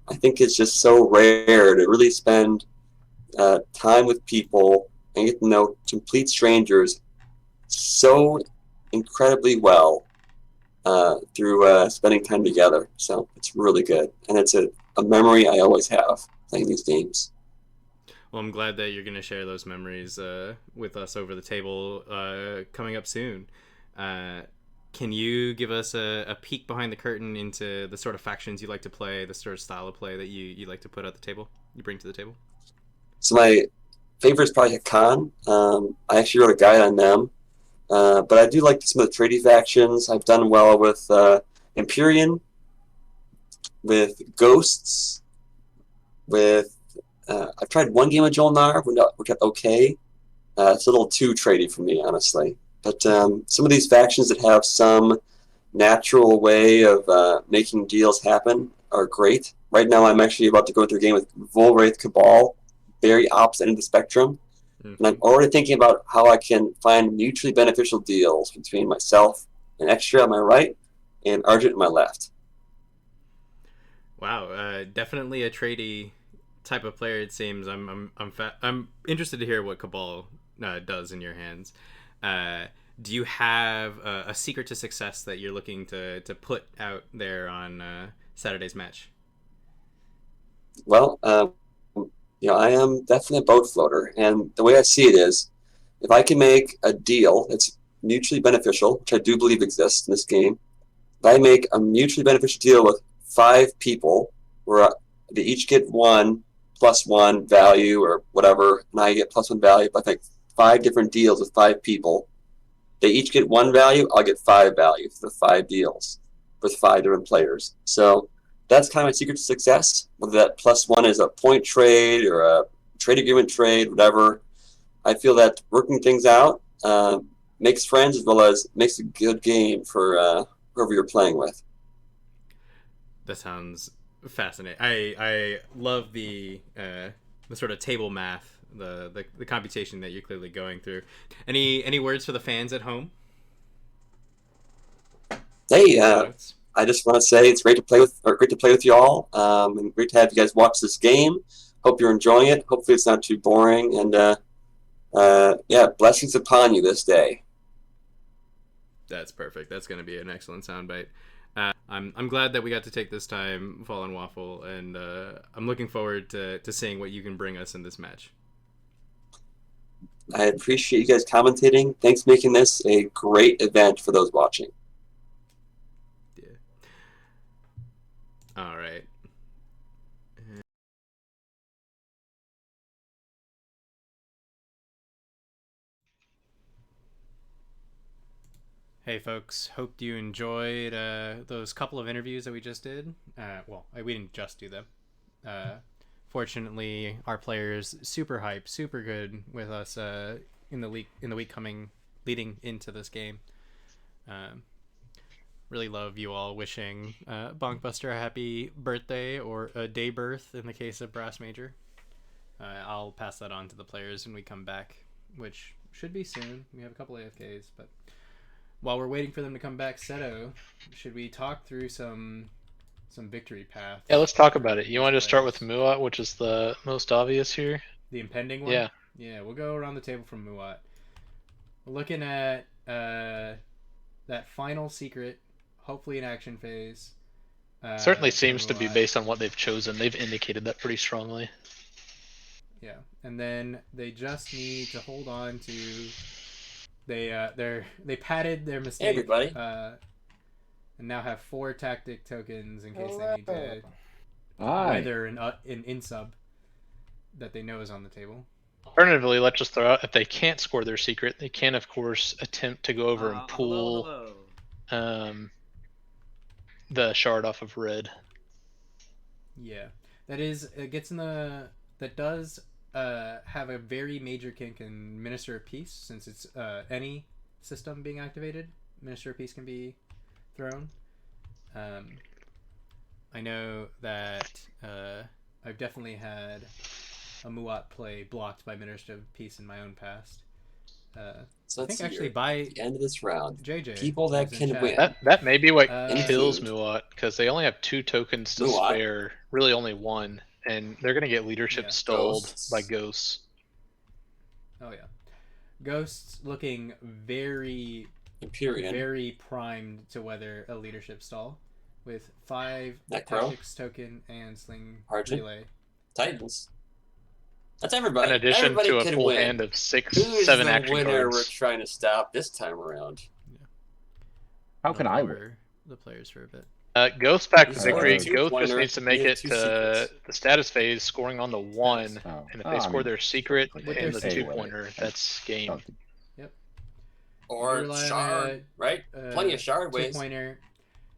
I think is just so rare to really spend time with people and get to know complete strangers so incredibly well through spending time together. So it's really good, and it's a memory I always have playing these games. Well, I'm glad that you're going to share those memories with us over the table coming up soon. Can you give us a peek behind the curtain into the sort of factions you like to play, the sort of style of play that you like to put at the table, you bring to the table? So my favorite is probably Hakan. I actually wrote a guide on them, but I do like some of the tradie factions. I've done well with Empyrean, with Ghosts, with I've tried one game of Jolnar, which got okay. It's a little too tradie for me, honestly. But some of these factions that have some natural way of making deals happen are great. Right now, I'm actually about to go through a game with Volwraith Cabal, very opposite end of the spectrum. Mm-hmm. And I'm already thinking about how I can find mutually beneficial deals between myself and Extra on my right and Argent on my left. Wow, definitely a tradie type of player. It seems. I'm interested to hear what Cabal does in your hands. Do you have a secret to success that you're looking to put out there on Saturday's match? Well, I am definitely a boat floater, and the way I see it is, if I can make a deal that's mutually beneficial, which I do believe exists in this game, if I make a mutually beneficial deal with 5 people, where they each get 1+1 value or whatever, and I get +1 value, if I make 5 different deals with 5 people, they each get 1 value, I'll get 5 value for the 5 deals with 5 different players. So that's kind of my secret to success, whether that +1 is a point trade or a trade agreement trade, whatever. I feel that working things out makes friends as well as makes a good game for whoever you're playing with. That sounds fascinating. I love the sort of table math, the computation that you're clearly going through. Any words for the fans at home? Hey, I just want to say it's great to play with you all, and great to have you guys watch this game. Hope you're enjoying it. Hopefully, it's not too boring, and yeah, blessings upon you this day. That's perfect. That's going to be an excellent soundbite. I'm glad that we got to take this time, Fallen Waffle, and I'm looking forward to seeing what you can bring us in this match. I appreciate you guys commentating. Thanks for making this a great event for those watching. Yeah. All right. Hey folks, hope you enjoyed those couple of interviews that we just did. Well, we didn't just do them. Fortunately, our players super hype, super good with us in the week coming leading into this game. Really love you all wishing Bonkbuster a happy birthday or a day birth in the case of Brass Major. I'll pass that on to the players when we come back, which should be soon. We have a couple AFKs, but while we're waiting for them to come back, Seto, should we talk through some victory paths? Yeah, let's talk about it. You want to start with Muat, which is the most obvious here? The impending one? Yeah. Yeah, we'll go around the table from Muat. Looking at that final secret, hopefully an action phase. Certainly seems to be based on what they've chosen. They've indicated that pretty strongly. Yeah, and then they just need to hold on to. They padded their mistake. Hey, everybody. And now have 4 tactic tokens in case they need to Hi. weather an in-sub that they know is on the table. Alternatively, let's just throw out, if they can't score their secret, they can, of course, attempt to go over and pull the shard off of red. Yeah, it gets in the, that does have a very major kink in Minister of Peace, since it's any system being activated, Minister of Peace can be thrown. I know that I've definitely had a Muat play blocked by Minister of Peace in my own past. So I think actually by the end of this round, JJ, people that can win. That may be what kills include Muat, because they only have 2 tokens to Muat. spare, really only 1, and they're going to get leadership stalled Ghosts. by ghosts. Oh yeah, Ghosts looking very Empyrean. very primed to weather a leadership stall with 5 Necro. tactics token and sling Argent. relay. Titans. That's everybody. In addition Everybody to a can full win. hand of 6, Who's 7 the action winner cards. we're trying to stop this time around? How can I win? Lower the players for a bit. Ghost back to He's victory. scoring a Ghost just two-pointer, needs to make we have it 2 to secrets. the status phase, scoring on the 1, Oh. and if they score their secret With their and the secret. 2-pointer, that's game. Or Rely on shard, right? Plenty of shard ways. 2-pointer.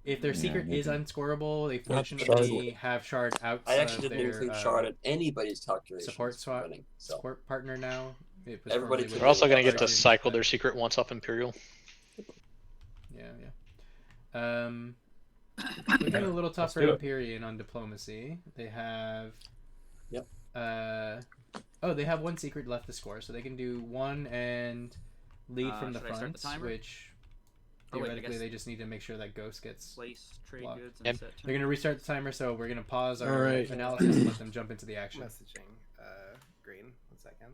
If their secret is unscorable, they Not fortunately have shard outside I actually of didn't their include shard in anybody's calculation. support swap, winning, so. support partner now. It was Everybody formerly can with They're also win. going to get to Argent, cycle but- their secret once off Imperial. Yeah. Looking a little tough for do it. Empyrean on diplomacy. They have. Yep. They have 1 secret left to score, so they can do 1 and lead from the should I start front, the timer? which Oh, wait, I theoretically guess- they just need to make sure that Ghost gets. Place trade blocked. goods and Yep. set They're gonna restart the timer, so we're gonna pause our Alright. analysis and let them jump into the action. Messaging. Green. 1 second.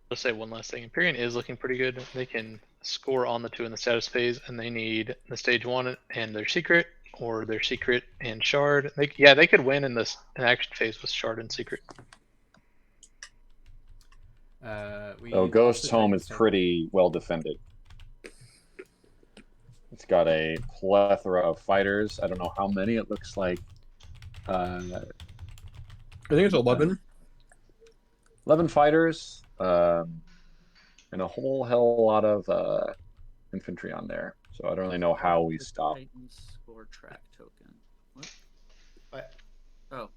Let's say one last thing. Empyrean is looking pretty good. They can score on the 2 in the status phase, and they need the stage 1 and their secret, or their secret and shard. They could win in this action phase with shard and secret. So Ghost's home is pretty well defended. It's got a plethora of fighters. I don't know how many. It looks like I think it's 11. 11 fighters, and a whole hell lot of infantry on there. So I don't really know how we stop. Score track token. What? Oh.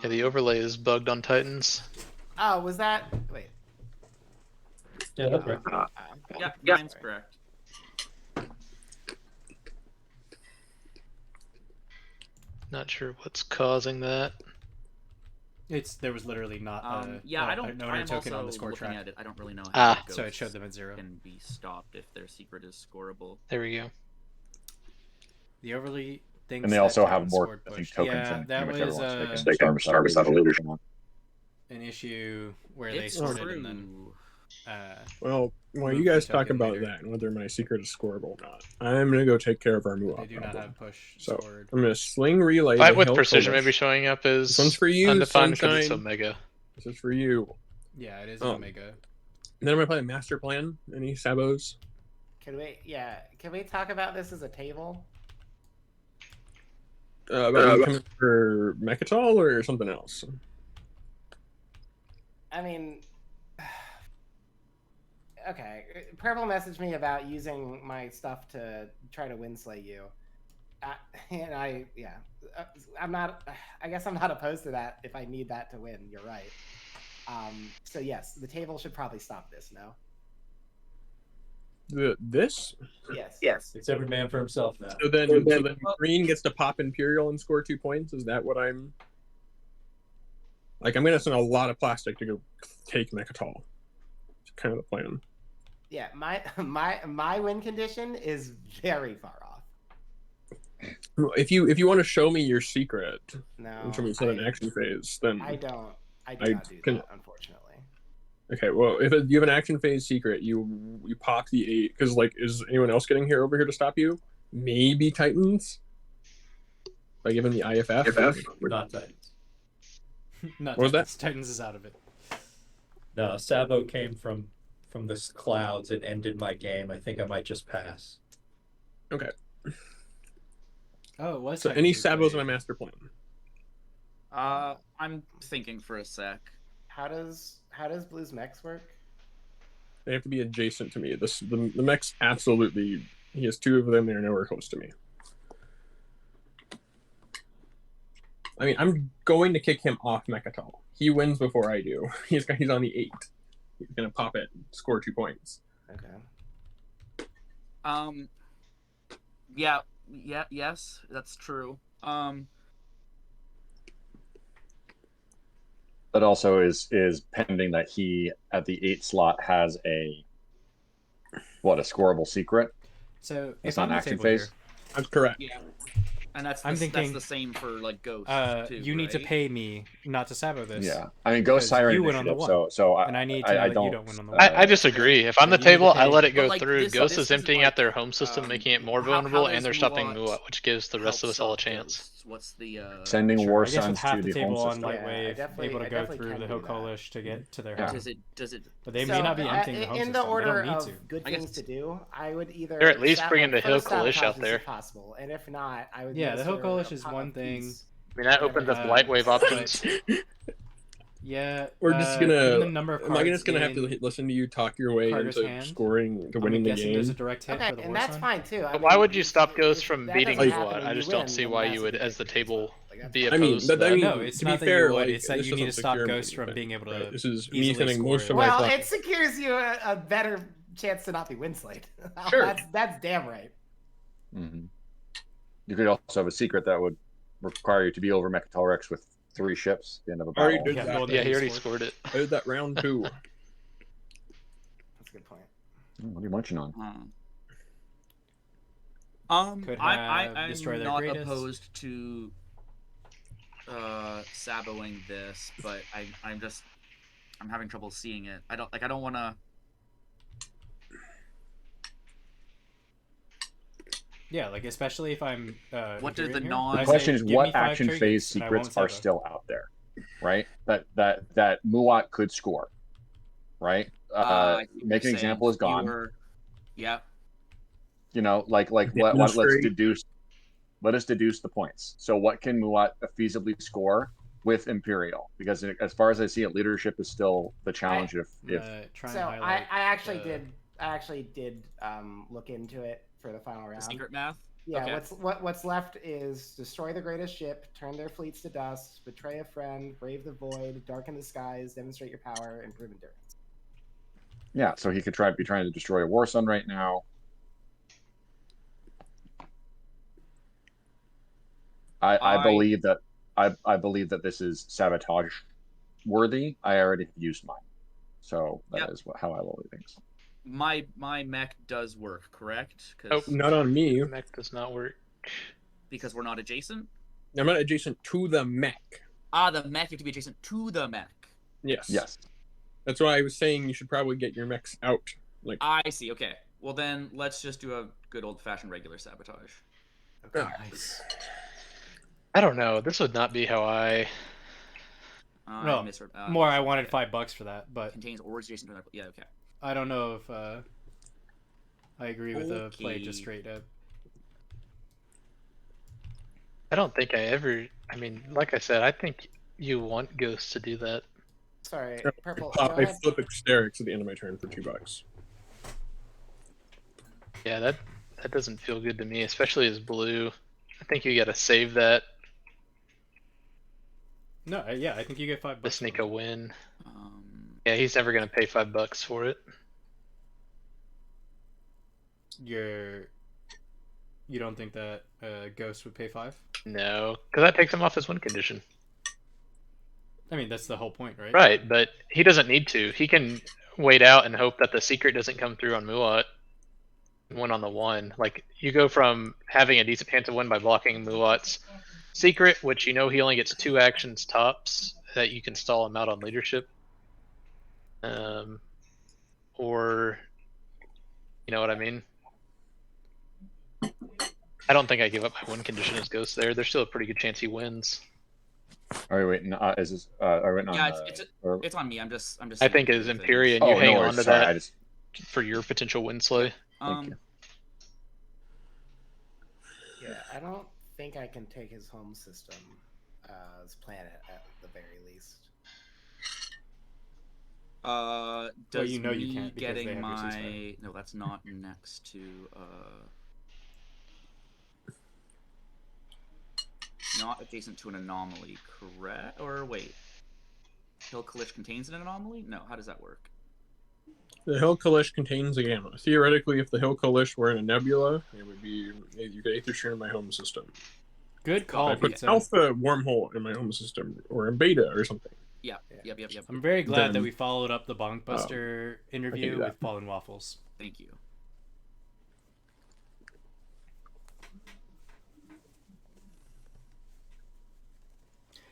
Yeah, the overlay is bugged on Titans. Oh, was that? Wait. Yeah, that's right. Yeah, mine's correct. Not sure what's causing that. There was literally not I don't. no I'm token also on the score looking track. at it. I don't really know Ah. how So it showed ghosts them at 0. can be stopped if their secret is scoreable. There we go. The overly things. And they that also Kevin have more, scored I think, pushed. tokens Yeah, than that pretty much was everyone. So they can start without a leadership. an issue where they It's scored true. it and then. Well, while you Move guys the talk token about later. that and whether my secret is scoreable or not, I'm gonna go take care of our They Muat do not problem. have push So scored. I'm gonna sling relay. Fight the with Hell precision Kodesh. maybe showing up as This one's for you, undefined because it's Sunshine. Omega. This is for you. Yeah, it is Oh. Omega. And then I'm gonna play a master plan. Any sabos? Can we talk about this as a table? About me coming for Mechatol or something else? I mean, okay. Purple messaged me about using my stuff to try to winslay you, and I'm not. I guess I'm not opposed to that if I need that to win. You're right. So yes, the table should probably stop this. No. This? Yes. It's every man for himself now. So then green gets to pop Imperial and score 2 points. Is that what I'm? Like, I'm gonna send a lot of plastic to go take Mechatol. It's kind of the plan. Yeah, my win condition is very far off. If you want to show me your secret, No, show me an action phase, then I don't. I do not do that, unfortunately. Okay, well, if you have an action phase secret, you pop the 8 because like, is anyone else getting here over here to stop you? Maybe Titans. By giving the IFF. Not Titans. Not What was that? Titans is out of it. No, Sabo came from the clouds and ended my game. I think I might just pass. Okay. Oh, it was. So Titans any you Sabos in played. my master plan? I'm thinking for a sec. How does Blue's mechs work? They have to be adjacent to me. The mechs absolutely. He has 2 of them. They're nowhere close to me. I mean, I'm going to kick him off Mechatol. He wins before I do. He's on the 8. He's gonna pop it, score 2 points. Okay. Yeah. Yes, that's true. But also is pending that he at the 8 slot has a scoreable secret. So It's if not I'm an the action table phase. here, That's correct. Yeah. And that's I'm thinking- that's the same for like Ghosts too. you need to right? pay me not to Sabo this. Yeah, I mean, Ghost because Siren you win on the initiative. one, So and I need to know I that don't. you don't win on the one. I disagree. If I'm So the you need to table, I pay- let it go But, like, through. this- Ghost this is is emptying like, out their home system, making it more how vulnerable, does and they're stopping Muat Muat, which gives the rest of us all a chance. Ghosts? What's the Sending Sure, War I guess with Sons half to the the home table on system. Lightwave, definitely- able to I go definitely through can the do Hill that. Coalish to get to their Yeah. house. does it But they may not be emptying the home in system. the order they don't need of to. good I things guess- to do, I would either They're at least bringing the Hill sabotage Coalish out this there. if possible, and if not, I would. Yeah, the Hill administer Coalish a is pot one of thing. peace. I mean, that opens up Lightwave options. Yeah, We're just given gonna. the number of Am I cards just gonna have to in listen to you talk your way Carter's into hand? scoring to I'm winning the guessing there's a game? direct hit Okay, for the and War that's Sun. fine too. I But why mean, would you stop Ghost if from that beating doesn't Muat? happen I and just you don't win, see then why that's you a would, good as the victory as well. table, Like, that's be fine. I mean, opposed that, to I that. mean, No, it's to not be that fair, you would. like, It's that this you need to doesn't stop secure me Ghost from anything, being able right? to This is me easily sending score most it. of my Well, plan. it secures you a better chance to not be winslayed. Sure. That's damn right. Mm-hmm. You could also have a secret that would require you to be over Mechatol Rex with 3 ships at the end of a Already battle. did Yeah, that. Golden Yeah, he Age already scored. scored it. I did that round 2. That's a good point. What are you munching on? Could I'm have Destroy Their not Greatest. opposed to saboing this, but I'm having trouble seeing it. I don't want to. Yeah, like especially if I'm. What do doing the here, non- I The say, question is, give me what 5 action trade phase goods, and I secrets won't are sabo. still out there, right? That Muat could score, right? I see what Make an you're example is saying. gone. Yeah. You know, like what? Let's Demonstrate. deduce. Let us deduce the points. So, what can Muat feasibly score with Imperial? Because as far as I see it, leadership is still the challenge. If Try and So highlight. I actually the- did. I actually did look into it for the final round. The secret math. Yeah, Okay. what's left is destroy the greatest ship, turn their fleets to dust, betray a friend, brave the void, darken the skies, demonstrate your power, and prove endurance. yeah, so he could be trying to destroy a War Sun right now. I believe that I believe that this is sabotage worthy. I already used mine, so that is how I look at things. My mech does work, correct? Oh, not on me. Mech does not work. Because we're not adjacent. I'm not adjacent to the mech. The mech you have to be adjacent to the mech. Yes. Yes. That's why I was saying you should probably get your mechs out. Like, I see. Okay. Well, then let's just do a good old-fashioned regular sabotage. Okay. Nice. I don't know. This would not be how I. No, I misread- more. I wanted $5 for that, but Contains or is adjacent to another. Yeah. Okay. I don't know if I agree with the play just straight up. I don't think I ever. I mean, like I said, I think you want Ghost to do that. Sorry, purple. Pop go a ahead. flip Exterix at the end of my turn for $2. Yeah, that doesn't feel good to me, especially as blue. I think you got to save that No, yeah, I think you get $5. to sneak a win. Um, Yeah, he's never gonna pay $5 for it. You don't think that Ghost would pay 5? No, because that takes him off his win condition. I mean, that's the whole point, right? Right, but he doesn't need to. He can wait out and hope that the secret doesn't come through on Muat. Win on the 1. Like, you go from having a decent chance of win by blocking Muat's secret, which you know he only gets 2 actions tops, that you can stall him out on leadership. Or, you know what I mean? I don't think I give up my win condition as Ghost there. There's still a pretty good chance he wins. Are we waiting? Is this? Are we waiting on? Yeah, it's on me. I'm just. I think as Empyrean, you Oh, hang no on worries. to Sorry, that for your potential win slay. Thank you. Yeah, I don't think I can take his home system as planet at the very least. Does you know me you can't because they getting have your my ceasefire. no, that's not next to not adjacent to an anomaly, correct? Or wait, Hill Kalish contains an anomaly? No, how does that work? The Hill Kalish contains a gamma. Theoretically, if the Hill Kalish were in a nebula, it would be you get Aether Stream in my home system. Good call, I put Pizza. Alpha Wormhole in my home system, or in Beta or something. Yeah, yep. I'm very glad that Then- we followed up the Bonkbuster interview that. with Fallen Waffles. Thank you.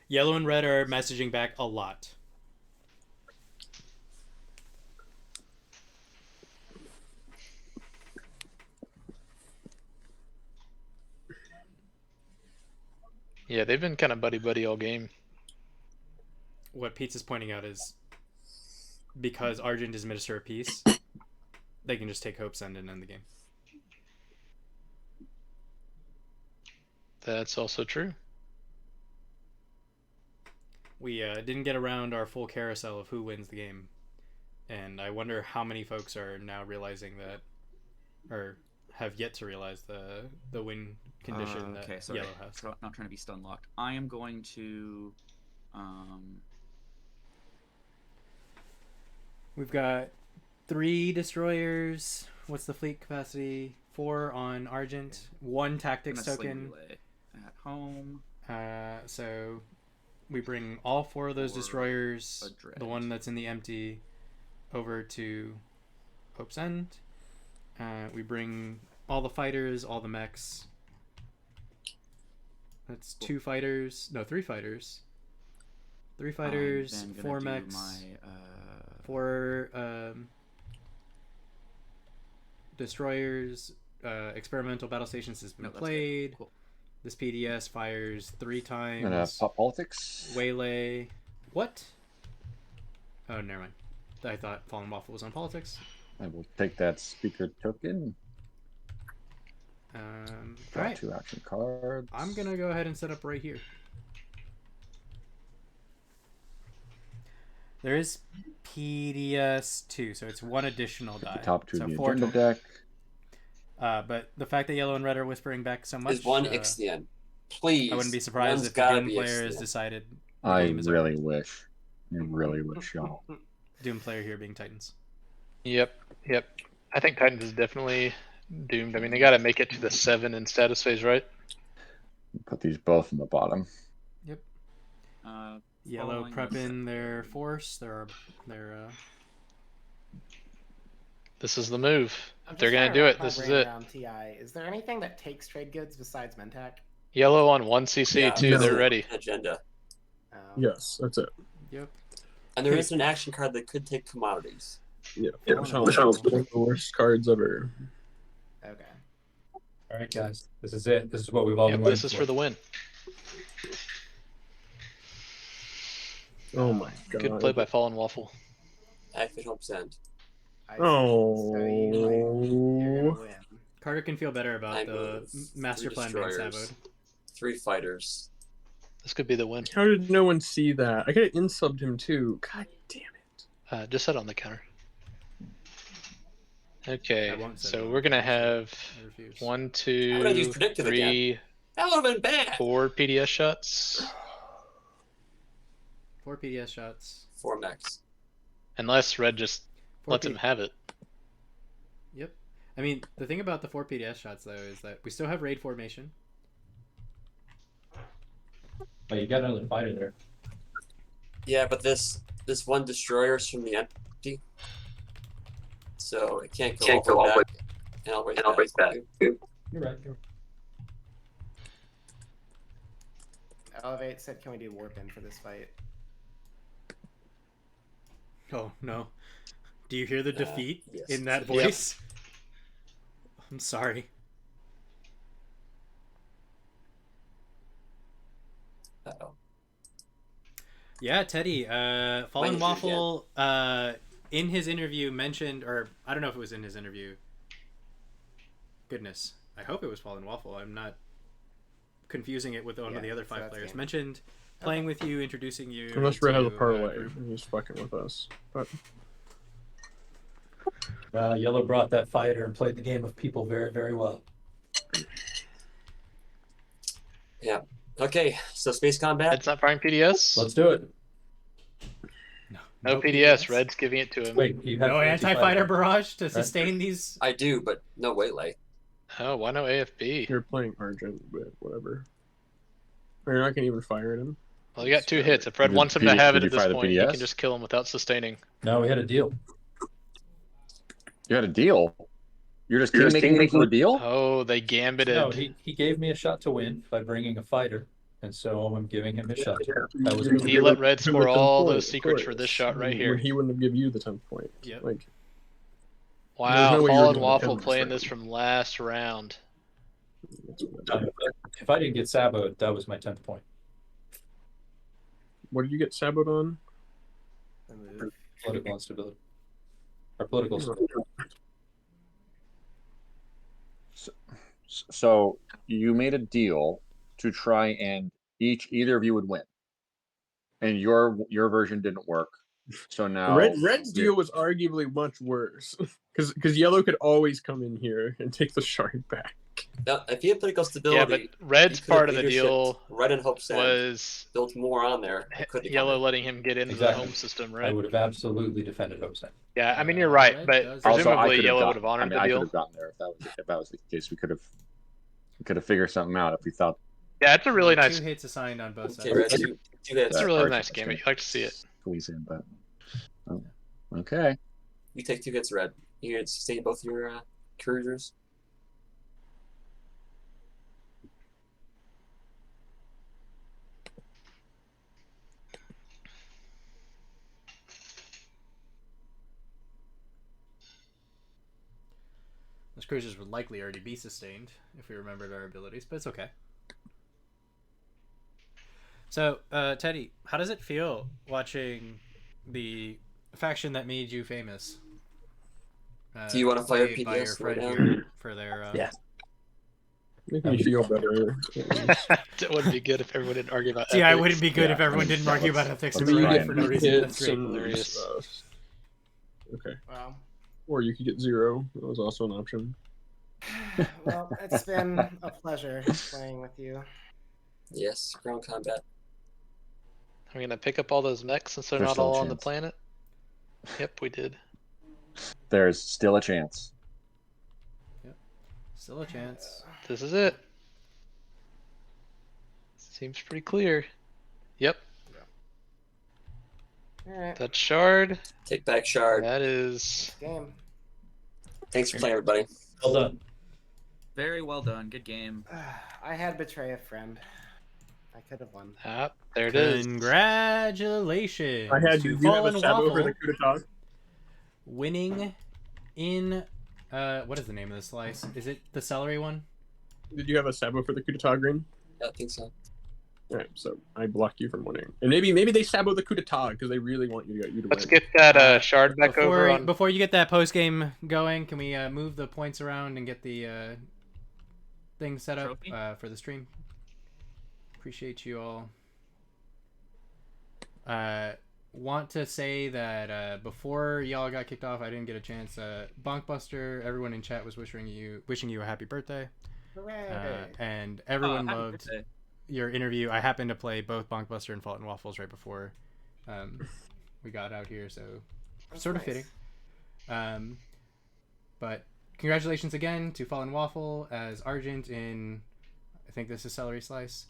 Yellow and red are messaging back a lot. Yeah, they've been kind of buddy-buddy all game. What Pizza's pointing out is because Argent is Minister of Peace, they can just take Hope's End and end the game. That's also true. We didn't get around our full carousel of who wins the game, and I wonder how many folks are now realizing that, or have yet to realize the win condition that Yellow has. Not trying to be stun locked. I am going to. We've got 3 destroyers. What's the fleet capacity? 4 on Argent. 1 tactics I'm gonna sling token. relay at home. So we bring all 4 of those For destroyers, a dread. the one that's in the empty, over to Hope's End. We bring all the fighters, all the mechs. That's 2 fighters. No, 3 fighters. 3 fighters, I'm then 4 gonna do mechs, my, 4 destroyers. Experimental battle stations has been No, that's good. played. Cool. This PDS fires 3 times. And pop politics. Waylay. What? Oh, never mind. I thought Fallen Waffle was on politics. I will take that speaker token. Draw Alright. 2 action cards. I'm gonna go ahead and set up right here. There is PDS 2, so it's 1 additional die. The top 2 so of the 4 agenda total. deck. But the fact that yellow and red are whispering back so much, Is one Ixtian. Please. I wouldn't be surprised One's if the gotta Doom be player has Ixtian. decided. The I game is really over. wish. I really wish, y'all. Doom player here being Titans. Yep. I think Titans is definitely doomed. I mean, they got to make it to the 7 in status phase, right? Put these both in the bottom. Yep. Yellow Following prep this- in their force. Their This is the move. I'm If they're just gonna trying do wrap it, my this is brain it. around TI. Is there anything that takes trade goods besides Mentak? Yellow on 1 CC Yeah, too. no. They're ready. Agenda. Yes, that's it. Yep. And there is an action card that could take commodities. Yeah, Yeah, which was one of the worst cards ever. Okay. All right, guys, this is it. This is what we've all Yep, been this waiting is for the win. Oh my god. Good play by Fallen Waffle. Activate Hope's End. I see. So you're gonna win. Carter can feel better about I the move master 3 plan being destroyers, saboed. 3 fighters. This could be the win. How did no one see that? I could have insubbed him too. God damn it. Just set on the counter. Okay, I won't set it so on we're the gonna counter. have I refuse. 1, I would have 2, used predictive 3, again. That would have been bad. 4 PDS shots. 4 PDS shots. 4 mechs. Unless Red just 4 lets him have it. Yep. I mean, the thing about the 4 PDS shots though is that we still have raid formation. Oh, you got another fighter there. Yeah, but this one destroyer is from the empty. so it can't go all the way back. And I'll raise that. You're right. Elevate said, "Can we do warp in for this fight?" Oh no! Do you hear the defeat yes. in that voice? Yep. I'm sorry. Uh-oh. Yeah, Teddy. Fallen Waffle. In his interview mentioned, or I don't know if it was in his interview. Goodness, I hope it was Fallen Waffle. I'm not confusing it with one of the other 5 players. Mentioned playing with you, introducing you. Unless Red has a parlay, and he's fucking with us. But Yellow brought that fighter and played the game of people very, very well. Yeah. Okay, so space combat. Red's not firing PDS. Let's do it. No PDS. Red's giving it to him. Wait, you have no anti-fighter barrage to sustain these. I do, but no waylay. Oh, why no AFB? you're playing Argent, but whatever. Or you're not gonna even fire at him. Well, you got 2 hits. If Red Did wants him PD to have it did at you fire this the point, you PDS? can just kill him without sustaining. No, we had a deal. You had a deal. You're just making for a deal. Oh, they gambited. No, he gave me a shot to win by bringing a fighter, and so I'm giving him his shot. That was He let Red score all those secrets for this shot right here. He wouldn't have given you the 10th point. Yep. Like, Wow, no way you're Fallen doing Waffle 10 playing straight. this from last round. If I didn't get saboed, that was my 10th point. what did you get saboed on? Political instability. Or political. So you made a deal to try and either of you would win, and your version didn't work. So now Red's deal was arguably much worse because Yellow could always come in here and take the shard back. Now, if he had political stability, Yeah, but Red's he could have part of the deal Red and Hope was built more on there. Yellow letting him get into the home system, I right? would have absolutely defended Hope Sen. Yeah, I mean you're right, Red but does- presumably Yellow would have honored the I could deal. have gotten there if that was the case. We could have figured something out if we thought. Yeah, it's a really nice. 2 hits assigned on both Okay, sides. Red, two hits. It's a really Archie nice was game. gonna You like to see it. Squeeze in, but okay. You take 2 hits, Red. You can sustain both your cruisers. Those cruisers would likely already be sustained if we remembered our abilities, but it's okay. So, Teddy, how does it feel watching the faction that made you famous? Do you want to fire played by your PDS friend right here for their Yeah. Make me feel better. It wouldn't be good if everyone didn't argue about Yeah, it ethics. wouldn't be good Yeah, if everyone I mean, didn't that argue was- about ethics that's and right. Ryan for no reason. Hits That's great. and Hilarious. stuff. Okay. Well, Or you could get 0. That was also an option. well, it's been a pleasure playing with you. Yes, ground combat. Are we gonna pick up all those mechs since they're There's not still a all on the chance. planet? Yep, we did. There's still a chance. Still a chance. This is it. Seems pretty clear. Yep, All right, that shard. Take back shard. That is. game. Thanks for playing, everybody. Well done. Very well done. Good game. I had betray a friend. I could have won. Ah, there it is. Congratulations I had to you have a Fallen sabo for Waffle the coup d'etat? winning in what is the name of the slice? Is it the celery one? Did you have a sabo for the coup d'etat, Green? Yeah, I think so. Alright, so I blocked you from winning. And maybe they sabo the coup d'etat because they really want you to Let's win. get that shard back over on. Before you get that post game going, can we move the points around and get the thing set up Trophy? for the stream? Appreciate you all. Want to say that before y'all got kicked off, I didn't get a chance. Bonkbuster, everyone in chat was wishing you a happy birthday. Hooray! And everyone happy loved birthday. your interview. I happened to play both Bonkbuster and Fault and Waffles right before we got out here, so That's sort of nice. fitting. But congratulations again to Fallen Waffle as Argent in, I think this is Celery Slice.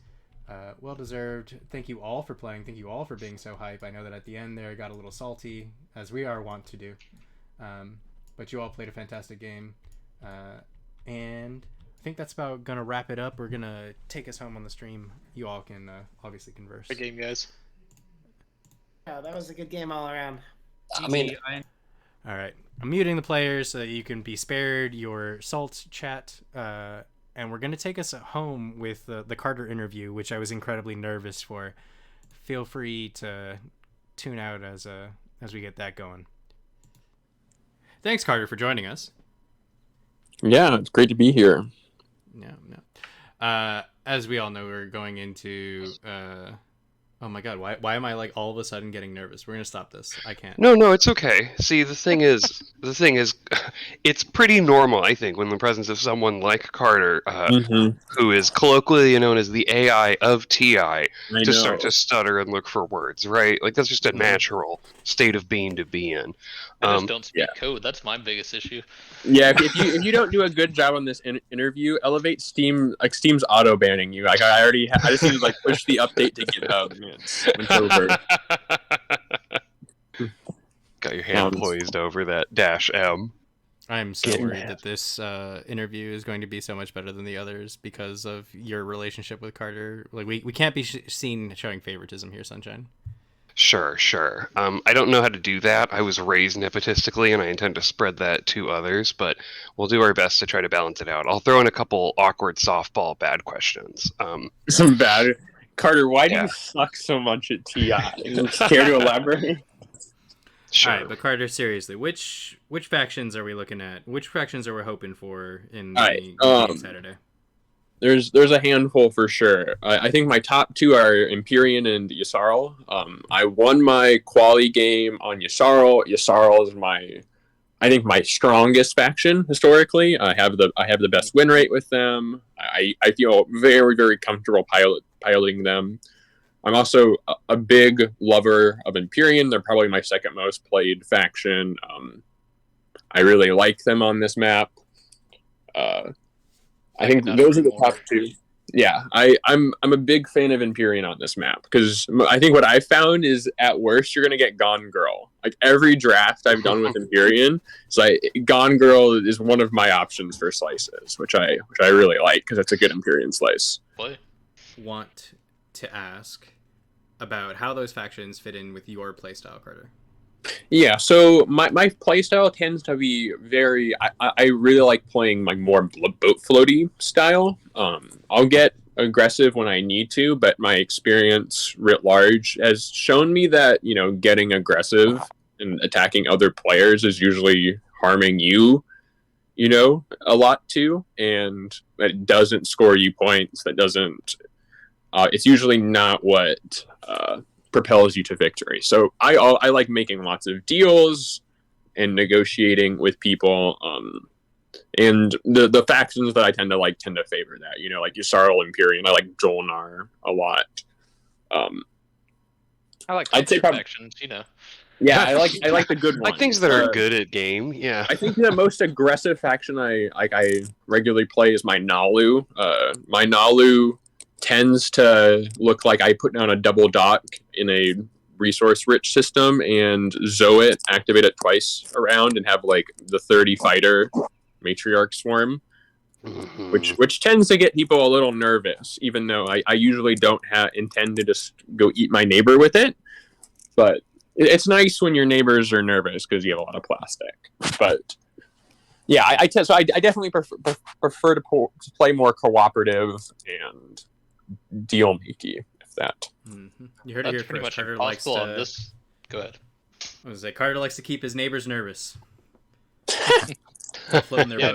Well deserved. Thank you all for playing. Thank you all for being so hype. I know that at the end there I got a little salty, as we are wont to do. but you all played a fantastic game. And I think that's about going to wrap it up. We're going to take us home on the stream. You all can obviously converse. Good game, guys. Yeah, that was a good game all around. I mean, All right. I'm muting the players so that you can be spared your salt chat. And we're going to take us home with the Carter interview, which I was incredibly nervous for. Feel free to tune out as we get that going. Thanks, Carter, for joining us. Yeah, it's great to be here. No. As we all know, we're going into... oh my god, why am I like all of a sudden getting nervous? We're gonna stop this. I can't. No, it's okay. See, the thing is, it's pretty normal, I think, when in the presence of someone like Carter, who is colloquially known as the AI of TI, to start to stutter and look for words, right? Like that's just a natural state of being to be in. I just don't speak code. That's my biggest issue. Yeah, if you don't do a good job on this interview, elevate Steam. Like Steam's auto banning you. Like I just need to like push the update to GitHub. It's over. Got your hand poised over that -M. I'm so worried that this interview is going to be so much better than the others because of your relationship with Carter. Like we can't be seen showing favoritism here, Sunshine. Sure. I don't know how to do that. I was raised nepotistically, and I intend to spread that to others, but we'll do our best to try to balance it out. I'll throw in a couple awkward softball bad questions. Some bad... Carter, why do you suck so much at TI? Care to elaborate? Sure. All right, but Carter, seriously, which factions are we looking at? Which factions are we hoping for in the game Saturday? There's a handful for sure. I think my top two are Empyrean and Yssaril. I won my quali game on Yssaril. Yssaril is my strongest faction historically. I have the best win rate with them. I feel very, very comfortable piloting them. I'm also a big lover of Empyrean. They're probably my second most played faction. I really like them on this map. I think those are the top two. Yeah, I'm a big fan of Empyrean on this map because I think what I found is at worst you're gonna get Gone Girl. Like every draft I've done with Empyrean, it's like Gone Girl is one of my options for slices, which I really like because it's a good Empyrean slice. Want to ask about how those factions fit in with your playstyle, Carter. Yeah, so my playstyle tends to be very... I really like playing like more boat floaty style. I'll get aggressive when I need to, but my experience writ large has shown me that, getting aggressive and attacking other players is usually harming you, a lot too, and it doesn't score you points. That doesn't... it's usually not what... propels you to victory. So I like making lots of deals and negotiating with people. And the factions that I tend to favor that. Like Yssaril, Empyrean. I like Jolnar a lot. I like factions. Yeah, I like the good ones. Like things that are good at game. Yeah. I think the most aggressive faction I regularly play is my Nalu. My Nalu tends to look like I put down a double dock in a resource-rich system and Zoe it, activate it twice around, and have like the 30 fighter matriarch swarm, which tends to get people a little nervous, even though I usually don't intend to just go eat my neighbor with it. But it's nice when your neighbors are nervous because you have a lot of plastic. But yeah, I definitely prefer to play more cooperative and deal makey, if that. You heard it here first. Carter likes to... on this. Go ahead. I was like, Carter likes to keep his neighbors nervous.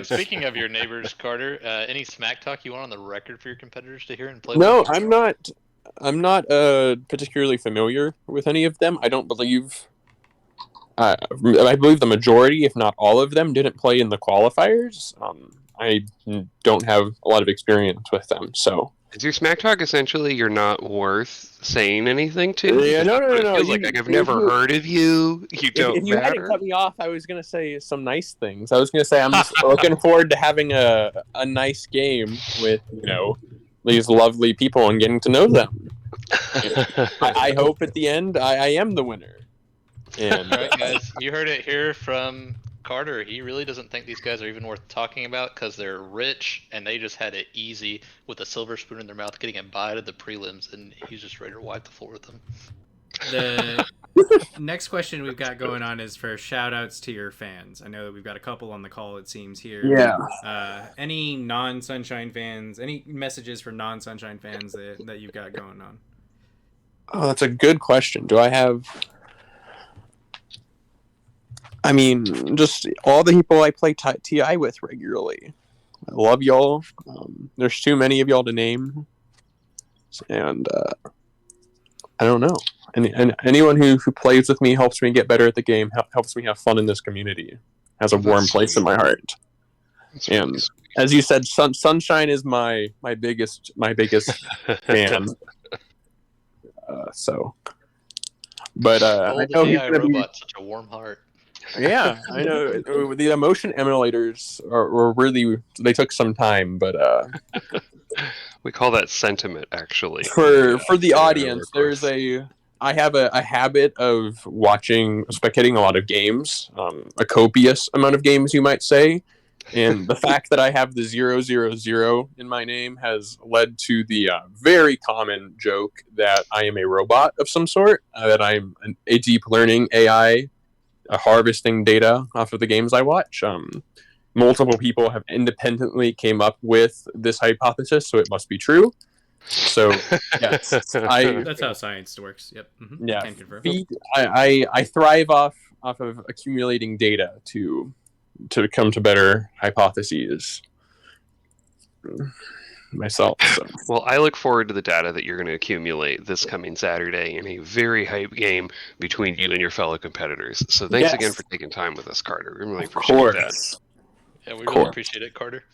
Speaking of your neighbors, Carter, any smack talk you want on the record for your competitors to hear and play? No, I'm not particularly familiar with any of them. I don't believe. I believe the majority, if not all of them, didn't play in the qualifiers. I don't have a lot of experience with them, so. Is your smack talk essentially you're not worth saying anything to? Yeah, no. It feels like I've never heard of you. You don't If you matter. hadn't cut me off, I was going to say some nice things. I was going to say I'm just looking forward to having a nice game with, these lovely people and getting to know them. I hope at the end I am the winner. And all right, guys, you heard it here from Carter, he really doesn't think these guys are even worth talking about because they're rich and they just had it easy with a silver spoon in their mouth getting a bite of the prelims, and he's just ready to wipe the floor with them. The next question we've got going on is for shout outs to your fans. I know that we've got a couple on the call, it seems, here. Yeah. Any non-Sunshine fans, any messages for non-Sunshine fans that you've got going on? Oh, that's a good question. Do I have... I mean, just all the people I play TI with regularly. I love y'all. There's too many of y'all to name. And I don't know. And anyone who plays with me helps me get better at the game, helps me have fun in this community. Has a warm place in my heart. And as you said, Sunshine is my biggest fan. But I know he's gonna robot, such a warm heart. Yeah, I know the emotion emulators are really, they took some time, but we call that sentiment, actually. For the audience, I have a habit of spectating a lot of games, a copious amount of games, you might say. And the fact that I have the 000 in my name has led to the very common joke that I am a robot of some sort, that I'm a deep learning AI harvesting data off of the games I watch. Multiple people have independently came up with this hypothesis, so it must be true. So yes, that's how science works. Yep. Mm-hmm. Yeah. Can confirm. I thrive off of accumulating data to come to better hypotheses myself. So. Well, I look forward to the data that you're going to accumulate this coming Saturday in a very hype game between you and your fellow competitors. So thanks again for taking time with us, Carter. We really appreciate that. Yeah, we really appreciate it, Carter.